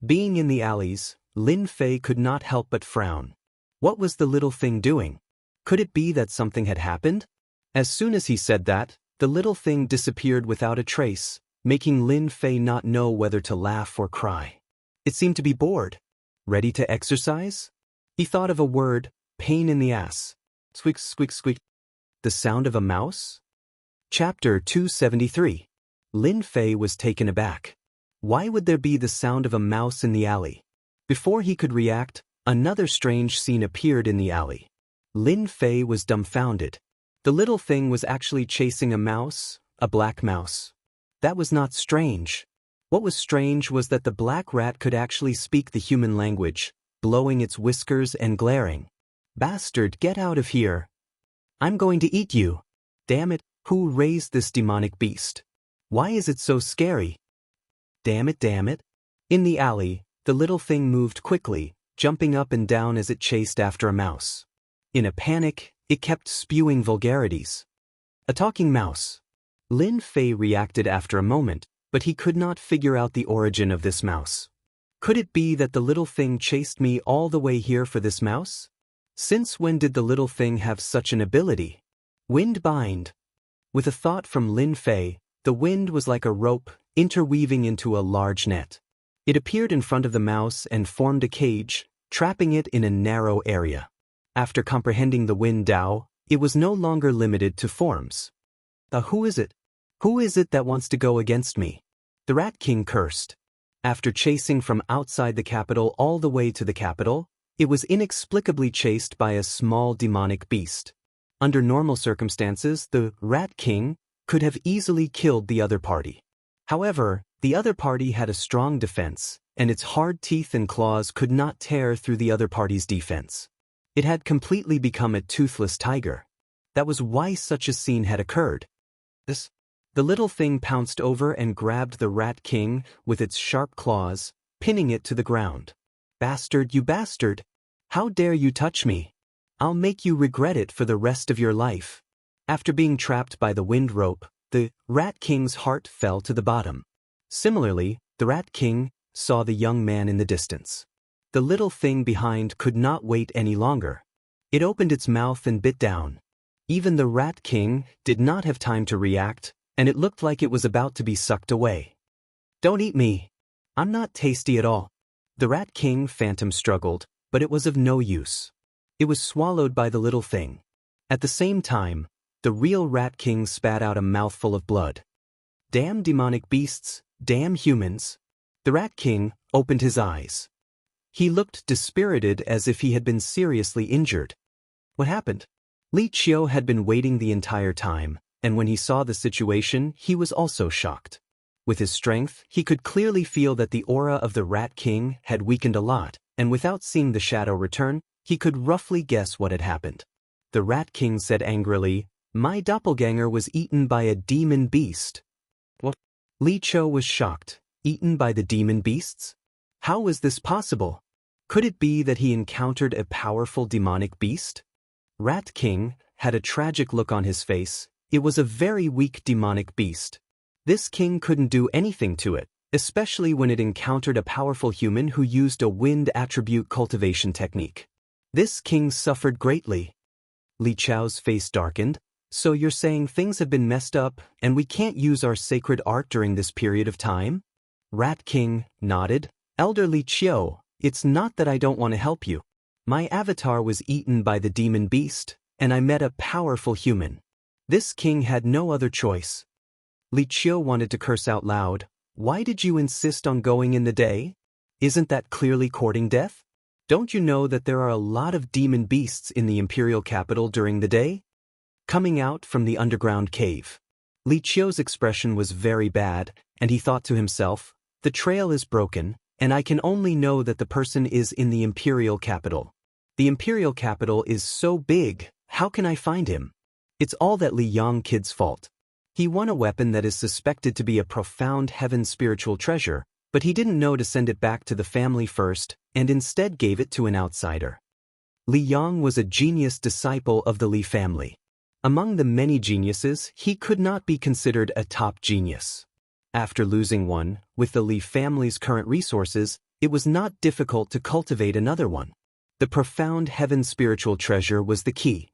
S1: Being in the alleys, Lin Fei could not help but frown. What was the little thing doing? Could it be that something had happened? As soon as he said that, the little thing disappeared without a trace, making Lin Fei not know whether to laugh or cry. It seemed to be bored. Ready to exercise? He thought of a word, pain in the ass. Squeak, squeak, squeak. The sound of a mouse? Chapter 273. Lin Fei was taken aback. Why would there be the sound of a mouse in the alley? Before he could react, another strange scene appeared in the alley. Lin Fei was dumbfounded. The little thing was actually chasing a mouse, a black mouse. That was not strange. What was strange was that the black rat could actually speak the human language, blowing its whiskers and glaring. Bastard, get out of here. I'm going to eat you. Damn it, who raised this demonic beast? Why is it so scary? Damn it, damn it. In the alley, the little thing moved quickly, jumping up and down as it chased after a mouse. In a panic, it kept spewing vulgarities. A talking mouse. Lin Fei reacted after a moment, but he could not figure out the origin of this mouse. Could it be that the little thing chased me all the way here for this mouse? Since when did the little thing have such an ability? Wind bind. With a thought from Lin Fei, the wind was like a rope, interweaving into a large net. It appeared in front of the mouse and formed a cage, trapping it in a narrow area. After comprehending the wind Tao, it was no longer limited to forms. Who is it? Who is it that wants to go against me? The Rat King cursed. After chasing from outside the capital all the way to the capital, it was inexplicably chased by a small demonic beast. Under normal circumstances, the Rat King could have easily killed the other party. However, the other party had a strong defense, and its hard teeth and claws could not tear through the other party's defense. It had completely become a toothless tiger. That was why such a scene had occurred. The little thing pounced over and grabbed the Rat King with its sharp claws, pinning it to the ground. Bastard, you bastard! How dare you touch me? I'll make you regret it for the rest of your life. After being trapped by the wind rope, the Rat King's heart fell to the bottom. Similarly, the Rat King saw the young man in the distance. The little thing behind could not wait any longer. It opened its mouth and bit down. Even the Rat King did not have time to react, and it looked like it was about to be sucked away. Don't eat me. I'm not tasty at all. The Rat King phantom struggled, but it was of no use. It was swallowed by the little thing. At the same time, the real Rat King spat out a mouthful of blood. Damn demonic beasts, damn humans. The Rat King opened his eyes. He looked dispirited as if he had been seriously injured. What happened? Li Qiu had been waiting the entire time, and when he saw the situation, he was also shocked. With his strength, he could clearly feel that the aura of the Rat King had weakened a lot, and without seeing the shadow return, he could roughly guess what had happened. The Rat King said angrily, "My doppelganger was eaten by a demon beast." What? Li Qiu was shocked. Eaten by the demon beasts? How was this possible? Could it be that he encountered a powerful demonic beast? Rat King had a tragic look on his face. It was a very weak demonic beast. This king couldn't do anything to it, especially when it encountered a powerful human who used a wind attribute cultivation technique. This king suffered greatly. Li Qiu's face darkened. So you're saying things have been messed up and we can't use our sacred art during this period of time? Rat King nodded. Elder Li Qiu, it's not that I don't want to help you. My avatar was eaten by the demon beast, and I met a powerful human. This king had no other choice. Li Qiu wanted to curse out loud. Why did you insist on going in the day? Isn't that clearly courting death? Don't you know that there are a lot of demon beasts in the imperial capital during the day? Coming out from the underground cave. Li Qiu's expression was very bad, and he thought to himself, the trail is broken, and I can only know that the person is in the imperial capital. The imperial capital is so big, how can I find him? It's all that Li Yang kid's fault. He won a weapon that is suspected to be a profound heaven spiritual treasure, but he didn't know to send it back to the family first, and instead gave it to an outsider. Li Yang was a genius disciple of the Li family. Among the many geniuses, he could not be considered a top genius. After losing one, with the Li family's current resources, it was not difficult to cultivate another one. The profound heaven spiritual treasure was the key.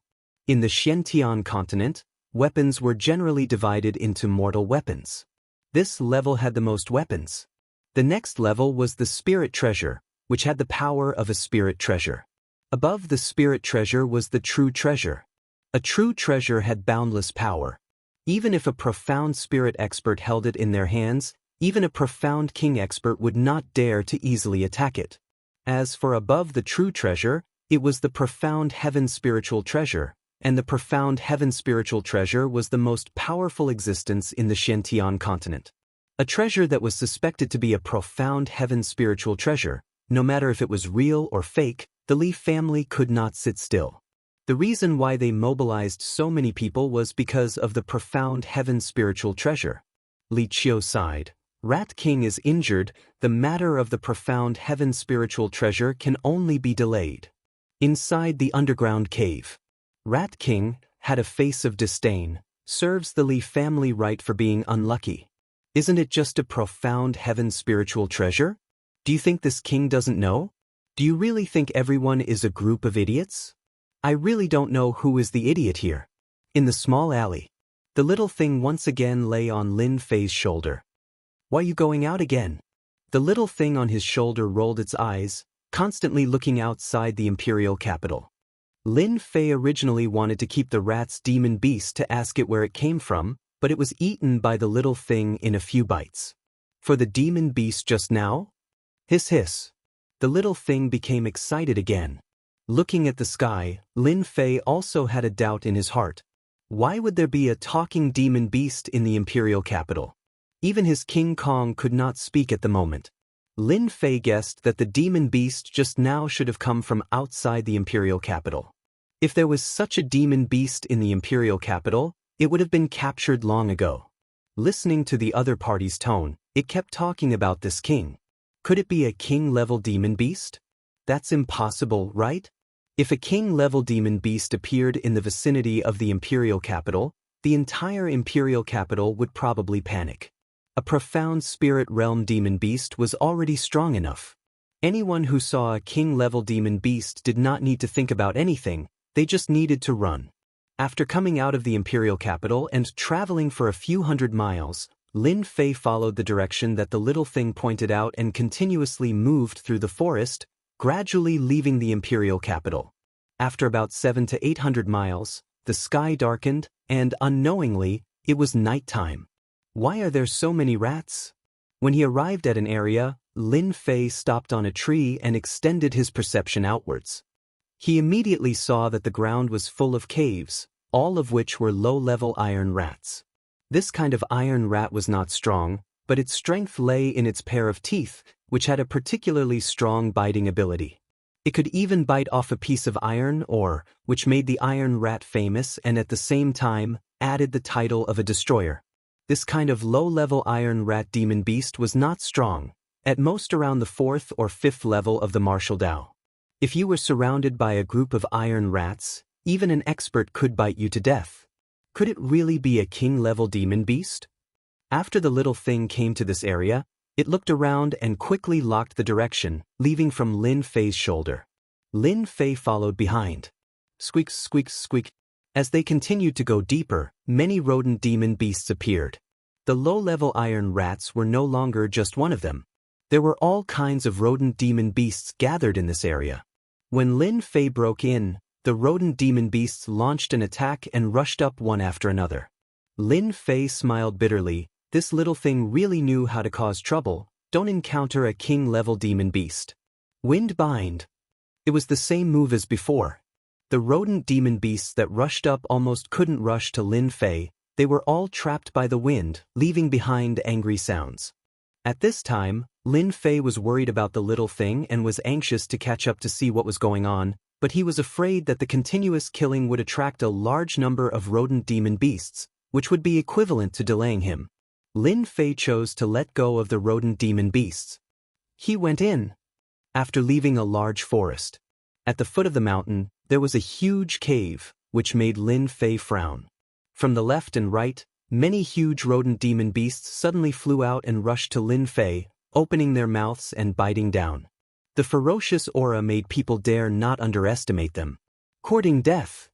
S1: In the Xiantian continent, weapons were generally divided into mortal weapons. This level had the most weapons. The next level was the spirit treasure, which had the power of a spirit treasure. Above the spirit treasure was the true treasure. A true treasure had boundless power. Even if a profound spirit expert held it in their hands, even a profound king expert would not dare to easily attack it. As for above the true treasure, it was the profound heaven spiritual treasure, and the profound heaven spiritual treasure was the most powerful existence in the Xiantian continent. A treasure that was suspected to be a profound heaven spiritual treasure, no matter if it was real or fake, the Li family could not sit still. The reason why they mobilized so many people was because of the profound heaven spiritual treasure. Li Qiu sighed. Rat King is injured, the matter of the profound heaven spiritual treasure can only be delayed. Inside the underground cave, Rat King had a face of disdain. Serves the Li family right for being unlucky. Isn't it just a profound heaven spiritual treasure? Do you think this king doesn't know? Do you really think everyone is a group of idiots? I really don't know who is the idiot here. In the small alley, the little thing once again lay on Lin Fei's shoulder. Why you going out again? The little thing on his shoulder rolled its eyes, constantly looking outside the imperial capital. Lin Fei originally wanted to keep the rat's demon beast to ask it where it came from, but it was eaten by the little thing in a few bites. For the demon beast just now? Hiss hiss. The little thing became excited again. Looking at the sky, Lin Fei also had a doubt in his heart. Why would there be a talking demon beast in the imperial capital? Even his King Kong could not speak at the moment. Lin Fei guessed that the demon beast just now should have come from outside the imperial capital. If there was such a demon beast in the imperial capital, it would have been captured long ago. Listening to the other party's tone, it kept talking about this king. Could it be a king-level demon beast? That's impossible, right? If a king-level demon beast appeared in the vicinity of the imperial capital, the entire imperial capital would probably panic. A profound spirit realm demon beast was already strong enough. Anyone who saw a king-level demon beast did not need to think about anything, they just needed to run. After coming out of the imperial capital and traveling for a few hundred miles, Lin Fei followed the direction that the little thing pointed out and continuously moved through the forest, gradually leaving the imperial capital. After about 700 to 800 miles, the sky darkened, and unknowingly, it was nighttime. Why are there so many rats? When he arrived at an area, Lin Fei stopped on a tree and extended his perception outwards. He immediately saw that the ground was full of caves, all of which were low-level iron rats. This kind of iron rat was not strong, but its strength lay in its pair of teeth, which had a particularly strong biting ability. It could even bite off a piece of iron ore, which made the iron rat famous and at the same time added the title of a destroyer. This kind of low-level iron rat demon beast was not strong, at most around the 4th or 5th level of the martial Dao. If you were surrounded by a group of iron rats, even an expert could bite you to death. Could it really be a king-level demon beast? After the little thing came to this area, it looked around and quickly locked the direction, leaving from Lin Fei's shoulder. Lin Fei followed behind. Squeak, squeak, squeak. As they continued to go deeper, many rodent demon beasts appeared. The low-level iron rats were no longer just one of them. There were all kinds of rodent demon beasts gathered in this area. When Lin Fei broke in, the rodent demon beasts launched an attack and rushed up one after another. Lin Fei smiled bitterly. This little thing really knew how to cause trouble. Don't encounter a king-level demon beast. Wind bind. It was the same move as before. The rodent demon beasts that rushed up almost couldn't rush to Lin Fei. They were all trapped by the wind, leaving behind angry sounds. At this time, Lin Fei was worried about the little thing and was anxious to catch up to see what was going on. but he was afraid that the continuous killing would attract a large number of rodent demon beasts, which would be equivalent to delaying him. Lin Fei chose to let go of the rodent demon beasts. He went in. After leaving a large forest. At the foot of the mountain, there was a huge cave, which made Lin Fei frown. From the left and right, many huge rodent demon beasts suddenly flew out and rushed to Lin Fei, opening their mouths and biting down. The ferocious aura made people dare not underestimate them. Courting death.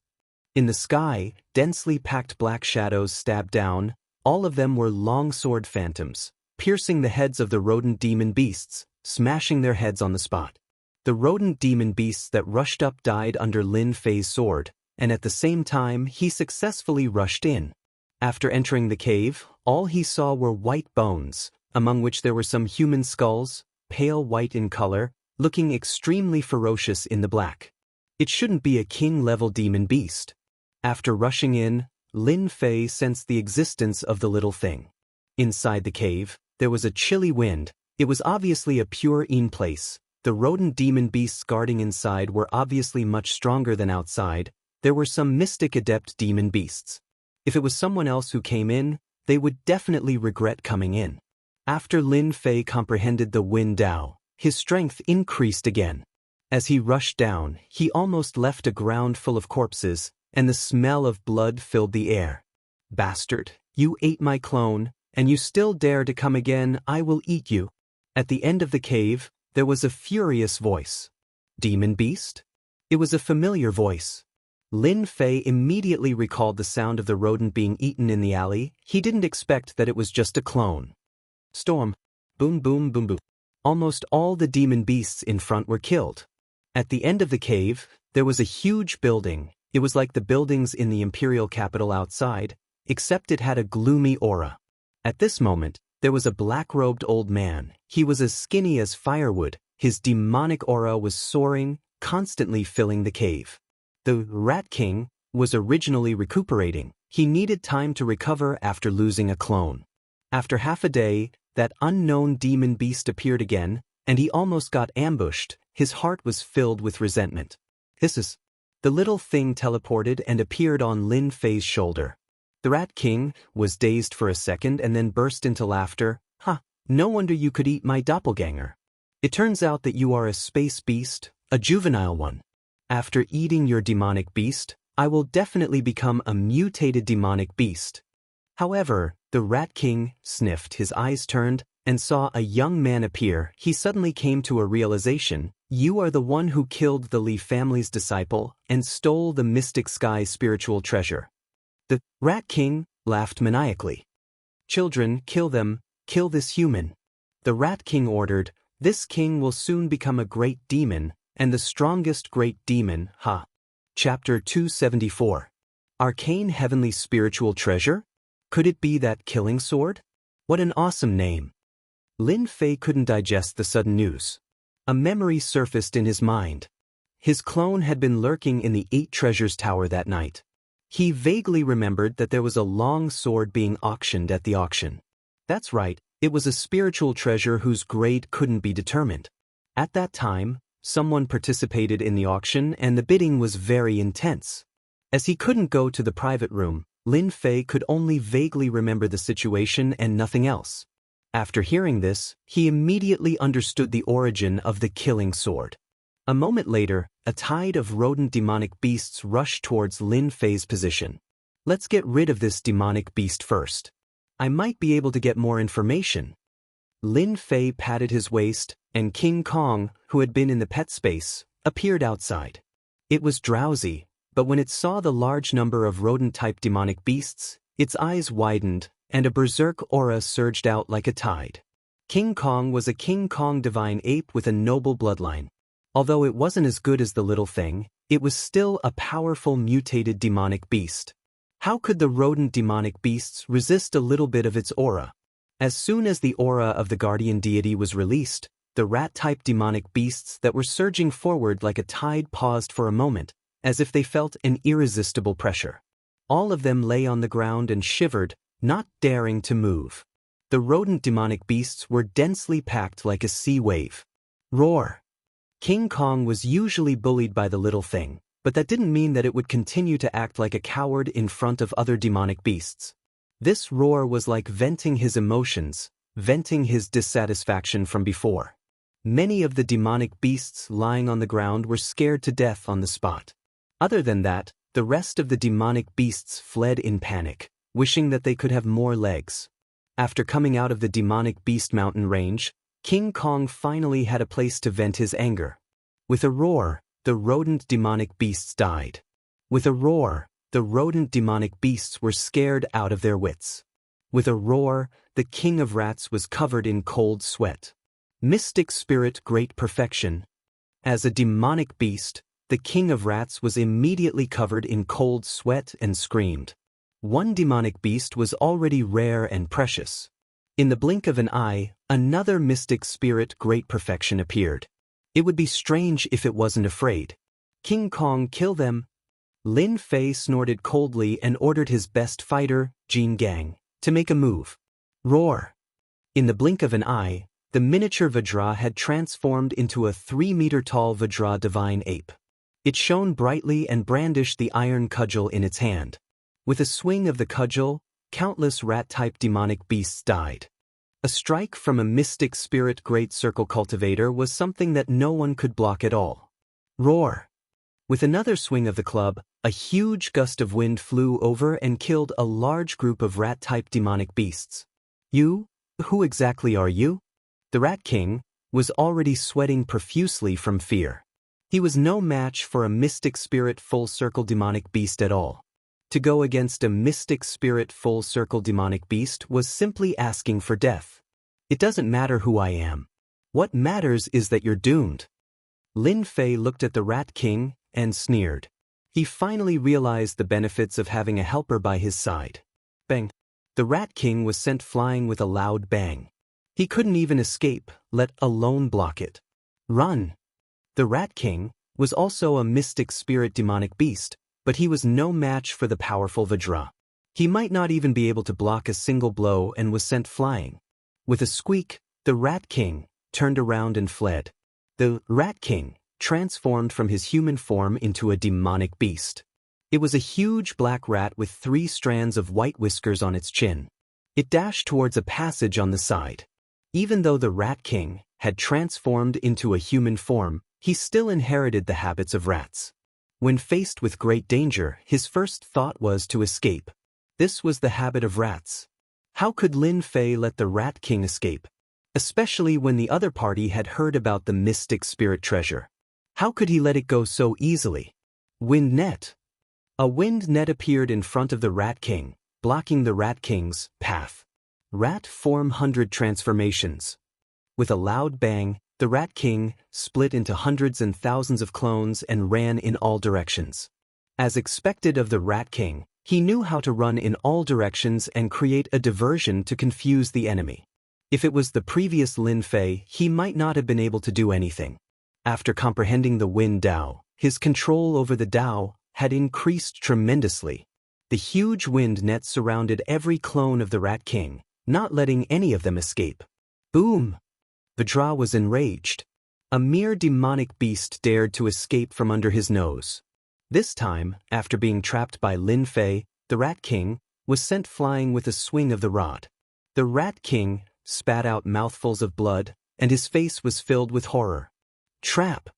S1: In the sky, densely packed black shadows stabbed down. All of them were long-sword phantoms, piercing the heads of the rodent demon beasts, smashing their heads on the spot. The rodent demon beasts that rushed up died under Lin Fei's sword, and at the same time he successfully rushed in. After entering the cave, all he saw were white bones, among which there were some human skulls, pale white in color, looking extremely ferocious in the black. It shouldn't be a king-level demon beast. After rushing in, Lin Fei sensed the existence of the little thing. Inside the cave, there was a chilly wind. It was obviously a pure place. The rodent demon beasts guarding inside were obviously much stronger than outside. There were some mystic adept demon beasts. If it was someone else who came in, they would definitely regret coming in. After Lin Fei comprehended the Wind Dao, his strength increased again. As he rushed down, he almost left a ground full of corpses, and the smell of blood filled the air. Bastard, you ate my clone, and you still dare to come again, I will eat you. At the end of the cave, there was a furious voice. Demon beast? It was a familiar voice. Lin Fei immediately recalled the sound of the rodent being eaten in the alley. He didn't expect that it was just a clone. Storm. Boom boom boom boom. Almost all the demon beasts in front were killed. At the end of the cave, there was a huge building. It was like the buildings in the imperial capital outside, except it had a gloomy aura. At this moment, there was a black-robed old man. He was as skinny as firewood. His demonic aura was soaring, constantly filling the cave. The Rat King was originally recuperating. He needed time to recover after losing a clone. After half a day, that unknown demon beast appeared again, and he almost got ambushed. His heart was filled with resentment. Hisses. The little thing teleported and appeared on Lin Fei's shoulder. The Rat King was dazed for a second and then burst into laughter. No wonder you could eat my doppelganger. It turns out that you are a space beast, a juvenile one. After eating your demonic beast, I will definitely become a mutated demonic beast. However, the Rat King sniffed, his eyes turned, and saw a young man appear. He suddenly came to a realization. You are the one who killed the Li family's disciple and stole the Mystic Sky's spiritual treasure. The Rat King laughed maniacally. Children, kill them, kill this human. The Rat King ordered. This king will soon become a great demon, and the strongest great demon, Chapter 274. Arcane Heavenly Spiritual Treasure? Could it be that killing sword? What an awesome name. Lin Fei couldn't digest the sudden news. A memory surfaced in his mind. His clone had been lurking in the 8 Treasures Tower that night. He vaguely remembered that there was a long sword being auctioned at the auction. That's right, it was a spiritual treasure whose grade couldn't be determined. At that time, someone participated in the auction and the bidding was very intense. As he couldn't go to the private room, Lin Fei could only vaguely remember the situation and nothing else. After hearing this, he immediately understood the origin of the killing sword. A moment later, a tide of rodent demonic beasts rushed towards Lin Fei's position. Let's get rid of this demonic beast first. I might be able to get more information. Lin Fei patted his waist, and King Kong, who had been in the pet space, appeared outside. It was drowsy, but when it saw the large number of rodent-type demonic beasts, its eyes widened, and a berserk aura surged out like a tide. King Kong was a King Kong divine ape with a noble bloodline. Although it wasn't as good as the little thing, it was still a powerful mutated demonic beast. How could the rodent demonic beasts resist a little bit of its aura? As soon as the aura of the guardian deity was released, the rat-type demonic beasts that were surging forward like a tide paused for a moment, as if they felt an irresistible pressure. All of them lay on the ground and shivered, not daring to move. The rodent demonic beasts were densely packed like a sea wave. Roar! King Kong was usually bullied by the little thing, but that didn't mean that it would continue to act like a coward in front of other demonic beasts. This roar was like venting his emotions, venting his dissatisfaction from before. Many of the demonic beasts lying on the ground were scared to death on the spot. Other than that, the rest of the demonic beasts fled in panic, wishing that they could have more legs. After coming out of the demonic beast mountain range, King Kong finally had a place to vent his anger. With a roar, the rodent demonic beasts died. With a roar, the rodent demonic beasts were scared out of their wits. With a roar, the king of rats was covered in cold sweat. Mystic spirit great perfection. As a demonic beast, the king of rats was immediately covered in cold sweat and screamed. One demonic beast was already rare and precious. In the blink of an eye, another mystic spirit great perfection appeared. It would be strange if it wasn't afraid. King Kong, kill them. Lin Fei snorted coldly and ordered his best fighter, Jin Gang, to make a move. Roar! In the blink of an eye, the miniature Vajra had transformed into a 3-meter-tall Vajra divine ape. It shone brightly and brandished the iron cudgel in its hand. With a swing of the cudgel, countless rat-type demonic beasts died. A strike from a mystic spirit great circle cultivator was something that no one could block at all. Roar! With another swing of the club, a huge gust of wind flew over and killed a large group of rat-type demonic beasts. You? Who exactly are you? The Rat King was already sweating profusely from fear. He was no match for a mystic spirit full-circle demonic beast at all. To go against a mystic spirit full-circle demonic beast was simply asking for death. It doesn't matter who I am. What matters is that you're doomed. Lin Fei looked at the Rat King and sneered. He finally realized the benefits of having a helper by his side. Bang! The Rat King was sent flying with a loud bang. He couldn't even escape, let alone block it. Run! The Rat King was also a mystic spirit demonic beast, but he was no match for the powerful Vajra. He might not even be able to block a single blow and was sent flying. With a squeak, the Rat King turned around and fled. The Rat King transformed from his human form into a demonic beast. It was a huge black rat with 3 strands of white whiskers on its chin. It dashed towards a passage on the side. Even though the Rat King had transformed into a human form, he still inherited the habits of rats. When faced with great danger, his first thought was to escape. This was the habit of rats. How could Lin Fei let the Rat King escape? Especially when the other party had heard about the mystic spirit treasure. How could he let it go so easily? Wind net. A wind net appeared in front of the Rat King, blocking the Rat King's path. Rat form 100 transformations. With a loud bang, the Rat King split into hundreds and thousands of clones and ran in all directions. As expected of the Rat King, he knew how to run in all directions and create a diversion to confuse the enemy. If it was the previous Lin Fei, he might not have been able to do anything. After comprehending the Wind Dao, his control over the Dao had increased tremendously. The huge wind net surrounded every clone of the Rat King, not letting any of them escape. Boom! Vajra was enraged. A mere demonic beast dared to escape from under his nose. This time, after being trapped by Lin Fei, the Rat King was sent flying with a swing of the rod. The Rat King spat out mouthfuls of blood, and his face was filled with horror. Trap!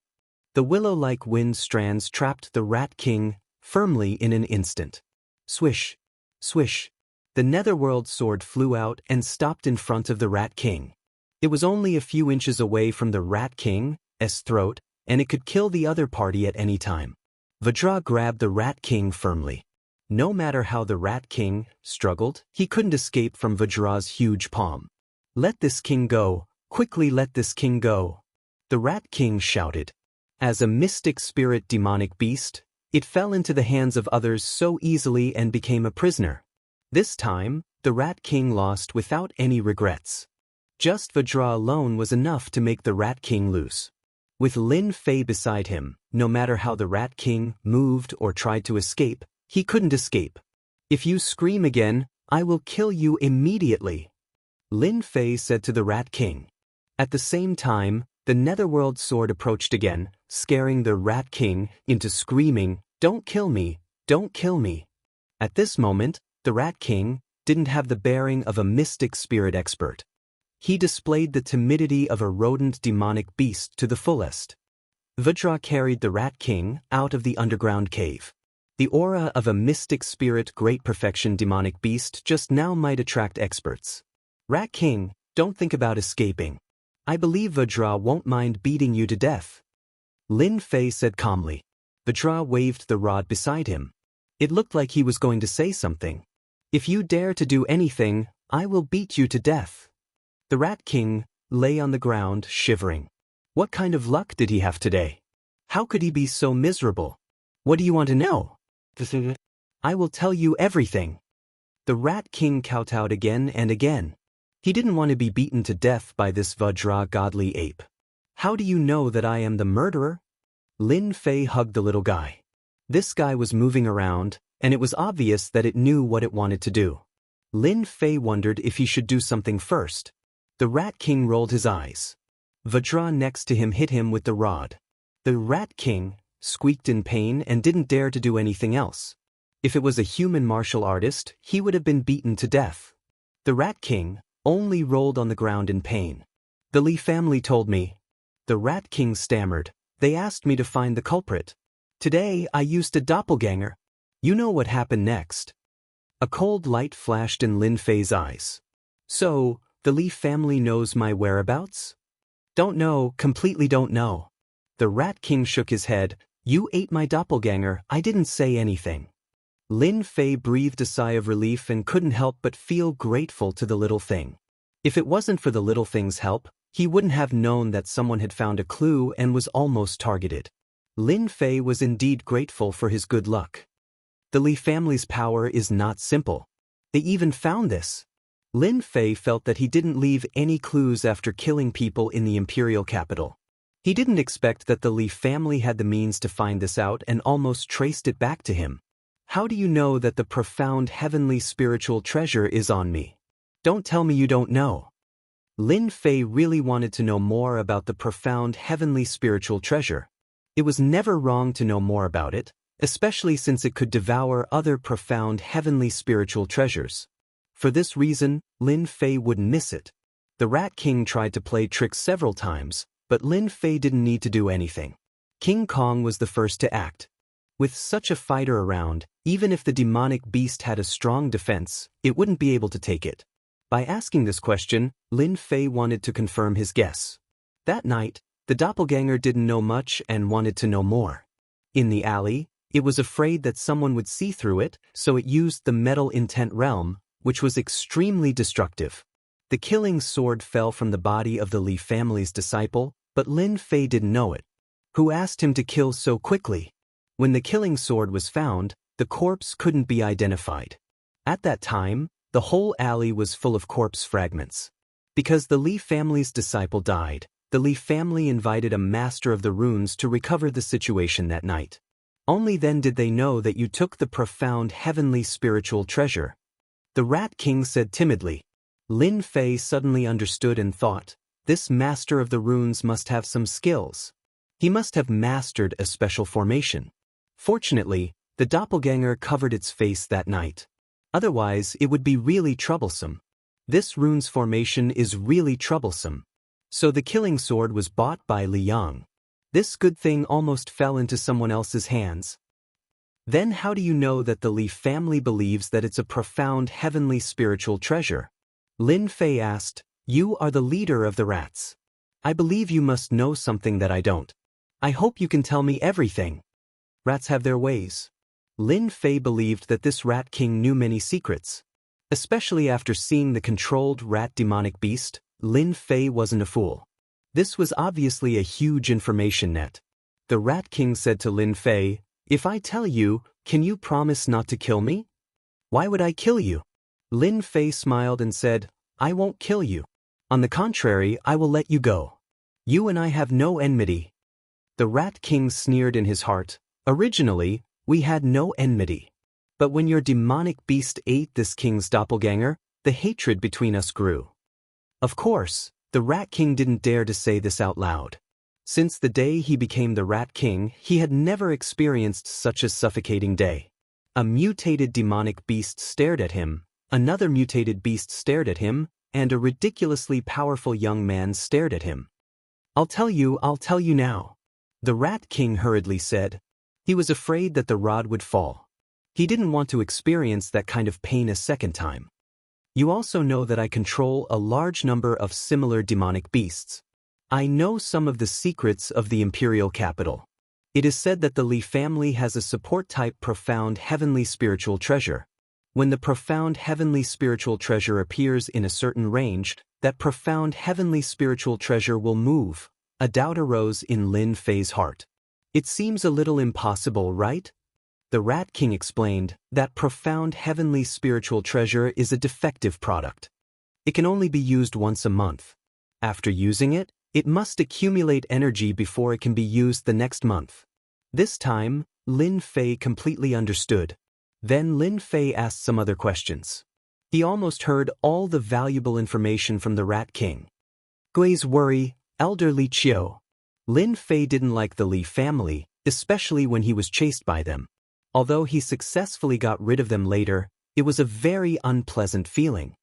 S1: The willow-like wind strands trapped the Rat King firmly in an instant. Swish! Swish! The netherworld sword flew out and stopped in front of the Rat King. It was only a few inches away from the Rat King's throat, and it could kill the other party at any time. Vajra grabbed the Rat King firmly. No matter how the Rat King struggled, he couldn't escape from Vajra's huge palm. Let this king go, quickly let this king go. The Rat King shouted. As a mystic spirit demonic beast, it fell into the hands of others so easily and became a prisoner. This time, the Rat King lost without any regrets. Just Vajra alone was enough to make the Rat King loose. With Lin Fei beside him, no matter how the Rat King moved or tried to escape, he couldn't escape. If you scream again, I will kill you immediately, Lin Fei said to the Rat King. At the same time, The netherworld sword approached again, scaring the Rat King into screaming, "Don't kill me! Don't kill me!" At this moment, the Rat King didn't have the bearing of a mystic spirit expert. He displayed the timidity of a rodent demonic beast to the fullest. Vajra carried the Rat King out of the underground cave. The aura of a mystic spirit great perfection demonic beast just now might attract experts. Rat King, don't think about escaping. I believe Vajra won't mind beating you to death. Lin Fei said calmly. Vajra waved the rod beside him. It looked like he was going to say something. If you dare to do anything, I will beat you to death. The Rat King lay on the ground, shivering. What kind of luck did he have today? How could he be so miserable? What do you want to know? I will tell you everything. The Rat King kowtowed again and again. He didn't want to be beaten to death by this Vajra godly ape. How do you know that I am the murderer? Lin Fei hugged the little guy. This guy was moving around, and it was obvious that it knew what it wanted to do. Lin Fei wondered if he should do something first. The Rat King rolled his eyes. Vajra next to him hit him with the rod. The Rat King squeaked in pain and didn't dare to do anything else. If it was a human martial artist, he would have been beaten to death. The Rat King only rolled on the ground in pain. The Li family told me. The Rat King stammered. They asked me to find the culprit. Today I used a doppelganger. You know what happened next. A cold light flashed in Lin Fei's eyes. So, the Li family knows my whereabouts? Don't know, completely don't know. The Rat King shook his head. You ate my doppelganger, I didn't say anything. Lin Fei breathed a sigh of relief and couldn't help but feel grateful to the little thing. If it wasn't for the little thing's help, he wouldn't have known that someone had found a clue and was almost targeted. Lin Fei was indeed grateful for his good luck. The Li family's power is not simple. They even found this. Lin Fei felt that he didn't leave any clues after killing people in the imperial capital. He didn't expect that the Li family had the means to find this out and almost traced it back to him. How do you know that the profound heavenly spiritual treasure is on me? Don't tell me you don't know. Lin Fei really wanted to know more about the profound heavenly spiritual treasure. It was never wrong to know more about it, especially since it could devour other profound heavenly spiritual treasures. For this reason, Lin Fei wouldn't miss it. The Rat King tried to play tricks several times, but Lin Fei didn't need to do anything. King Kong was the first to act. With such a fighter around, even if the demonic beast had a strong defense, it wouldn't be able to take it. By asking this question, Lin Fei wanted to confirm his guess. That night, the doppelganger didn't know much and wanted to know more. In the alley, it was afraid that someone would see through it, so it used the metal intent realm, which was extremely destructive. The killing sword fell from the body of the Li family's disciple, but Lin Fei didn't know it. Who asked him to kill so quickly? When the killing sword was found, the corpse couldn't be identified. At that time, the whole alley was full of corpse fragments. Because the Li family's disciple died, the Li family invited a master of the runes to recover the situation that night. Only then did they know that you took the profound heavenly spiritual treasure. The Rat King said timidly. Lin Fei suddenly understood and thought, this master of the runes must have some skills. He must have mastered a special formation. Fortunately, the doppelganger covered its face that night. Otherwise, it would be really troublesome. This rune's formation is really troublesome. So the killing sword was bought by Li Yang. This good thing almost fell into someone else's hands. Then how do you know that the Li family believes that it's a profound heavenly spiritual treasure? Lin Fei asked. You are the leader of the rats. I believe you must know something that I don't. I hope you can tell me everything. Rats have their ways. Lin Fei believed that this Rat King knew many secrets. Especially after seeing the controlled rat demonic beast, Lin Fei wasn't a fool. This was obviously a huge information net. The Rat King said to Lin Fei, if I tell you, can you promise not to kill me? Why would I kill you? Lin Fei smiled and said, I won't kill you. On the contrary, I will let you go. You and I have no enmity. The Rat King sneered in his heart. Originally, we had no enmity. But when your demonic beast ate this king's doppelganger, the hatred between us grew. Of course, The Rat King didn't dare to say this out loud. Since the day he became the Rat King, he had never experienced such a suffocating day. A mutated demonic beast stared at him, another mutated beast stared at him, and a ridiculously powerful young man stared at him. I'll tell you now. The Rat King hurriedly said. He was afraid that the rod would fall. He didn't want to experience that kind of pain a second time. You also know that I control a large number of similar demonic beasts. I know some of the secrets of the imperial capital. It is said that the Li family has a support-type profound heavenly spiritual treasure. When the profound heavenly spiritual treasure appears in a certain range, that profound heavenly spiritual treasure will move. A doubt arose in Lin Fei's heart. It seems a little impossible, right? The Rat King explained that profound heavenly spiritual treasure is a defective product. It can only be used once a month. After using it, it must accumulate energy before it can be used the next month. This time, Lin Fei completely understood. Then Lin Fei asked some other questions. He almost heard all the valuable information from the Rat King. Gui's worry, Elder Li Qiu. Lin Fei didn't like the Li family, especially when he was chased by them. Although he successfully got rid of them later, it was a very unpleasant feeling.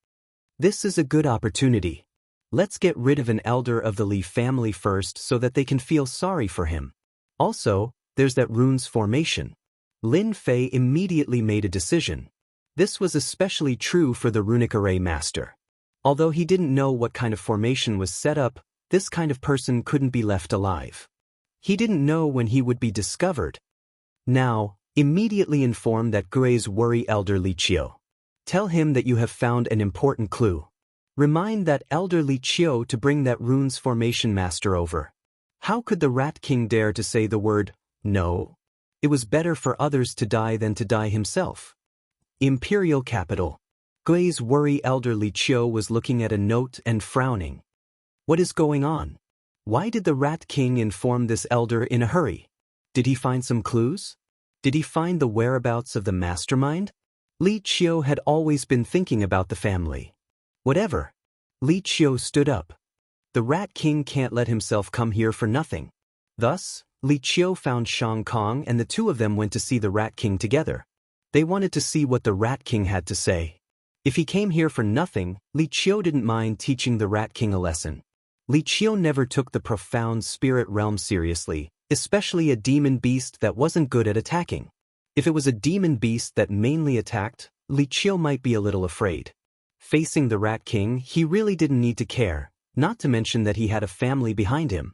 S1: This is a good opportunity. Let's get rid of an elder of the Li family first so that they can feel sorry for him. Also, there's that rune's formation. Lin Fei immediately made a decision. This was especially true for the runic array master. Although he didn't know what kind of formation was set up, this kind of person couldn't be left alive. He didn't know when he would be discovered. Now, immediately inform that Gui's worry Elder Li Qiu. Tell him that you have found an important clue. Remind that Elder Li Qiu to bring that rune's formation master over. How could the Rat King dare to say the word, no? It was better for others to die than to die himself. Imperial Capital. Gui's worry Elder Li Qiu was looking at a note and frowning. What is going on? Why did the Rat King inform this elder in a hurry? Did he find some clues? Did he find the whereabouts of the mastermind? Li Qiu had always been thinking about the family. Whatever. Li Qiu stood up. The Rat King can't let himself come here for nothing. Thus, Li Qiu found Shang Kong and the two of them went to see the Rat King together. They wanted to see what the Rat King had to say. If he came here for nothing, Li Qiu didn't mind teaching the Rat King a lesson. Li Qiu never took the profound spirit realm seriously, especially a demon beast that wasn't good at attacking. If it was a demon beast that mainly attacked, Li Qiu might be a little afraid. Facing the Rat King, he really didn't need to care, not to mention that he had a family behind him.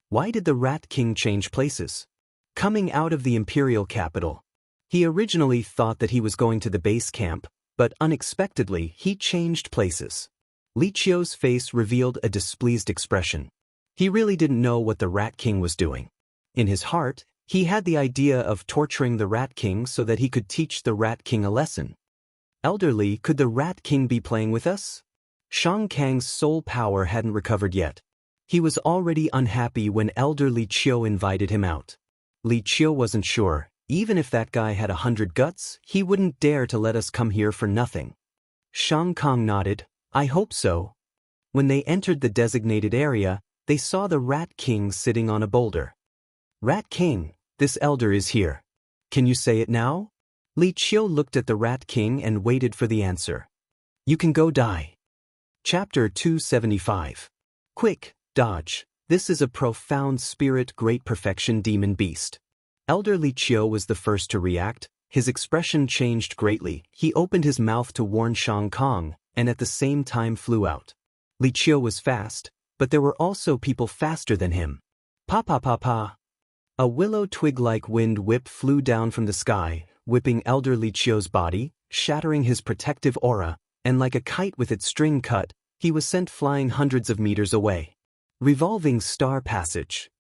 S1: Why did the Rat King change places? Coming out of the imperial capital. He originally thought that he was going to the base camp, but unexpectedly he changed places. Li Qiu's face revealed a displeased expression. He really didn't know what the Rat King was doing. In his heart, he had the idea of torturing the Rat King so that he could teach the Rat King a lesson. Elderly, could the Rat King be playing with us? Shang Kang's soul power hadn't recovered yet. He was already unhappy when Elder Li Qiu invited him out. Li Qiu wasn't sure, even if that guy had 100 guts, he wouldn't dare to let us come here for nothing. Shang Kang nodded, I hope so. When they entered the designated area, they saw the Rat King sitting on a boulder. Rat King, this elder is here. Can you say it now? Li Qiu looked at the Rat King and waited for the answer. You can go die. Chapter 275. Quick, dodge. This is a profound spirit great perfection demon beast. Elder Li Qiu was the first to react. His expression changed greatly. He opened his mouth to warn Shang Kong, and at the same time flew out. Li Qiu was fast, but there were also people faster than him. Pa pa pa pa. A willow twig-like wind whip flew down from the sky, whipping Elder Li Qiu's body, shattering his protective aura, and like a kite with its string cut, he was sent flying hundreds of meters away. Revolving Star Passage.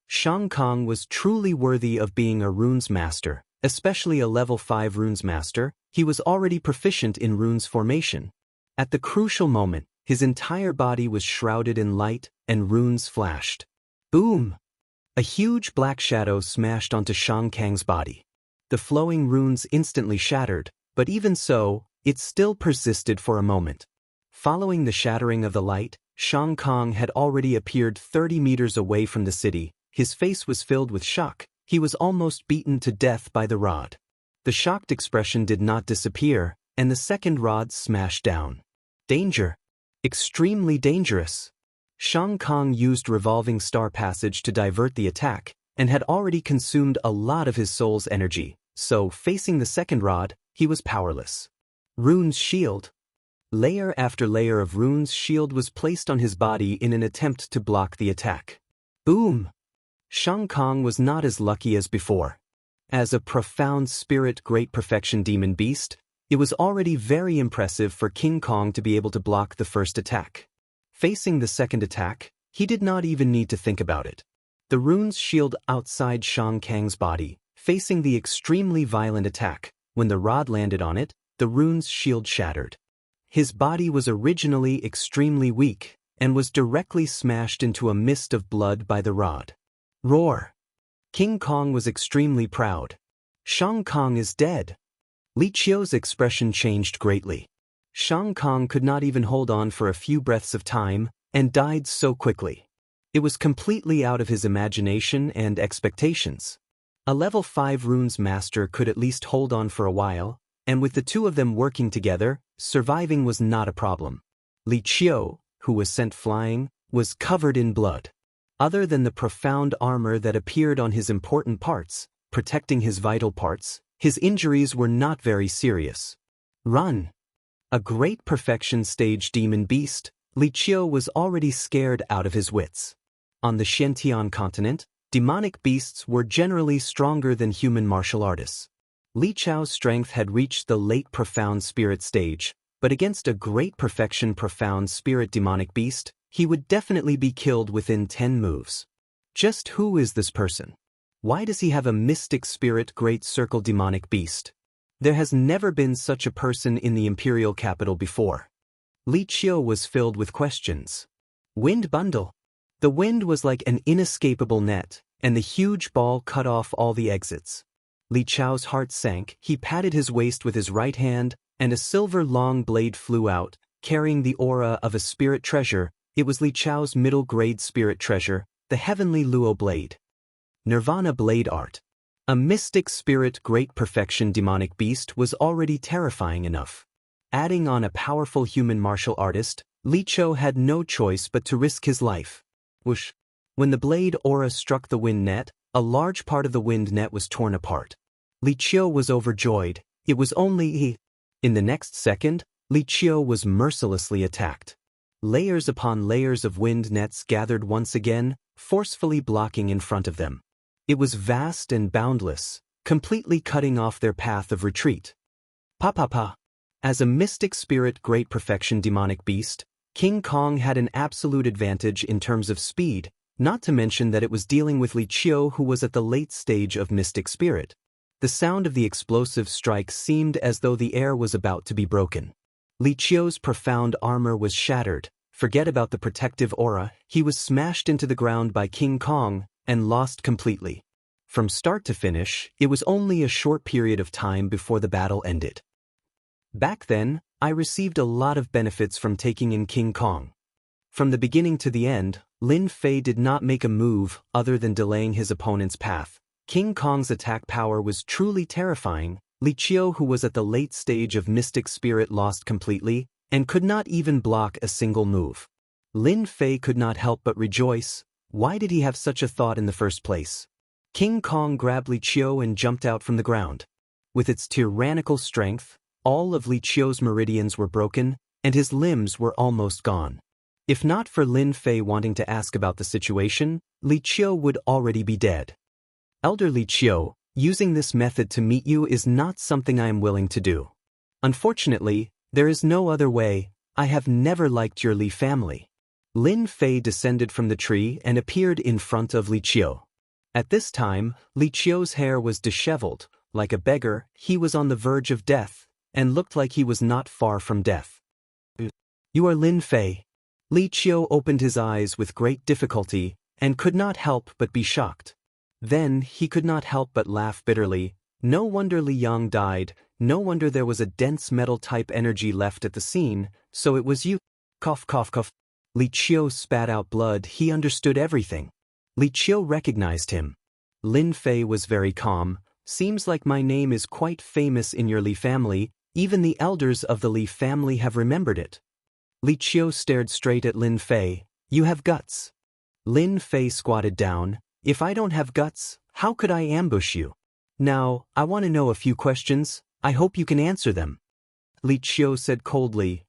S1: Shang Kong was truly worthy of being a runes master, especially a level 5 runes master. He was already proficient in runes formation. At the crucial moment, his entire body was shrouded in light, and runes flashed. Boom! A huge black shadow smashed onto Shang Kang's body. The flowing runes instantly shattered, but even so, it still persisted for a moment. Following the shattering of the light, Shang Kong had already appeared 30 meters away from the city. His face was filled with shock. He was almost beaten to death by the rod. The shocked expression did not disappear, and the second rod smashed down. Danger. Extremely dangerous. Shang Kong used revolving star passage to divert the attack, and had already consumed a lot of his soul's energy, so facing the second rod, he was powerless. Rune's shield. Layer after layer of Rune's shield was placed on his body in an attempt to block the attack. Boom! Shang Kong was not as lucky as before. As a profound spirit great perfection demon beast, it was already very impressive for King Kong to be able to block the first attack. Facing the second attack, he did not even need to think about it. The Rune's shield outside Shang Kang's body, facing the extremely violent attack, when the rod landed on it, the Rune's shield shattered. His body was originally extremely weak, and was directly smashed into a mist of blood by the rod. Roar! King Kong was extremely proud. Shang Kong is dead. Li Qiu's expression changed greatly. Shang Kong could not even hold on for a few breaths of time, and died so quickly. It was completely out of his imagination and expectations. A level 5 Runes master could at least hold on for a while, and with the two of them working together, surviving was not a problem. Li Qiu, who was sent flying, was covered in blood. Other than the profound armor that appeared on his important parts, protecting his vital parts, his injuries were not very serious. Run! A great perfection stage demon beast, Li Qiu was already scared out of his wits. On the Xiantian continent, demonic beasts were generally stronger than human martial artists. Li Qiu's strength had reached the late profound spirit stage, but against a great perfection profound spirit demonic beast, he would definitely be killed within 10 moves. Just who is this person? Why does he have a mystic spirit great circle demonic beast? There has never been such a person in the imperial capital before. Li Qiu was filled with questions. Wind bundle. The wind was like an inescapable net, and the huge ball cut off all the exits. Li Qiu's heart sank. He patted his waist with his right hand, and a silver long blade flew out, carrying the aura of a spirit treasure. It was Li Qiu's middle-grade spirit treasure, the heavenly Luo blade. Nirvana blade art. A mystic spirit great perfection demonic beast was already terrifying enough. Adding on a powerful human martial artist, Li Qiu had no choice but to risk his life. Whoosh! When the blade aura struck the wind net, a large part of the wind net was torn apart. Li Qiu was overjoyed. It was only he. In the next second, Li Qiu was mercilessly attacked. Layers upon layers of wind nets gathered once again, forcefully blocking in front of them. It was vast and boundless, completely cutting off their path of retreat. Pa. As a mystic spirit great perfection demonic beast, King Kong had an absolute advantage in terms of speed, not to mention that it was dealing with Li Qiu who was at the late stage of mystic spirit. The sound of the explosive strike seemed as though the air was about to be broken. Li Qiu's profound armor was shattered. Forget about the protective aura, he was smashed into the ground by King Kong, and lost completely. From start to finish, it was only a short period of time before the battle ended. Back then, I received a lot of benefits from taking in King Kong. From the beginning to the end, Lin Fei did not make a move other than delaying his opponent's path. King Kong's attack power was truly terrifying. Li Qiu, who was at the late stage of mystic spirit, lost completely, and could not even block a single move. Lin Fei could not help but rejoice. Why did he have such a thought in the first place? King Kong grabbed Li Qiu and jumped out from the ground. With its tyrannical strength, all of Li Qiu's meridians were broken, and his limbs were almost gone. If not for Lin Fei wanting to ask about the situation, Li Qiu would already be dead. Elder Li Qiu, using this method to meet you is not something I am willing to do. Unfortunately, there is no other way. I have never liked your Li family. Lin Fei descended from the tree and appeared in front of Li Qiu. At this time, Li Qiu's hair was disheveled. Like a beggar, he was on the verge of death, and looked like he was not far from death. You are Lin Fei. Li Qiu opened his eyes with great difficulty, and could not help but be shocked. Then he could not help but laugh bitterly. No wonder Li Yang died, no wonder there was a dense metal-type energy left at the scene, so it was you. Cough cough cough. Li Qiu spat out blood. He understood everything. Li Qiu recognized him. Lin Fei was very calm. Seems like my name is quite famous in your Li family. Even the elders of the Li family have remembered it. Li Qiu stared straight at Lin Fei. You have guts. Lin Fei squatted down. If I don't have guts, how could I ambush you? Now, I want to know a few questions. I hope you can answer them. Li Qiu said coldly.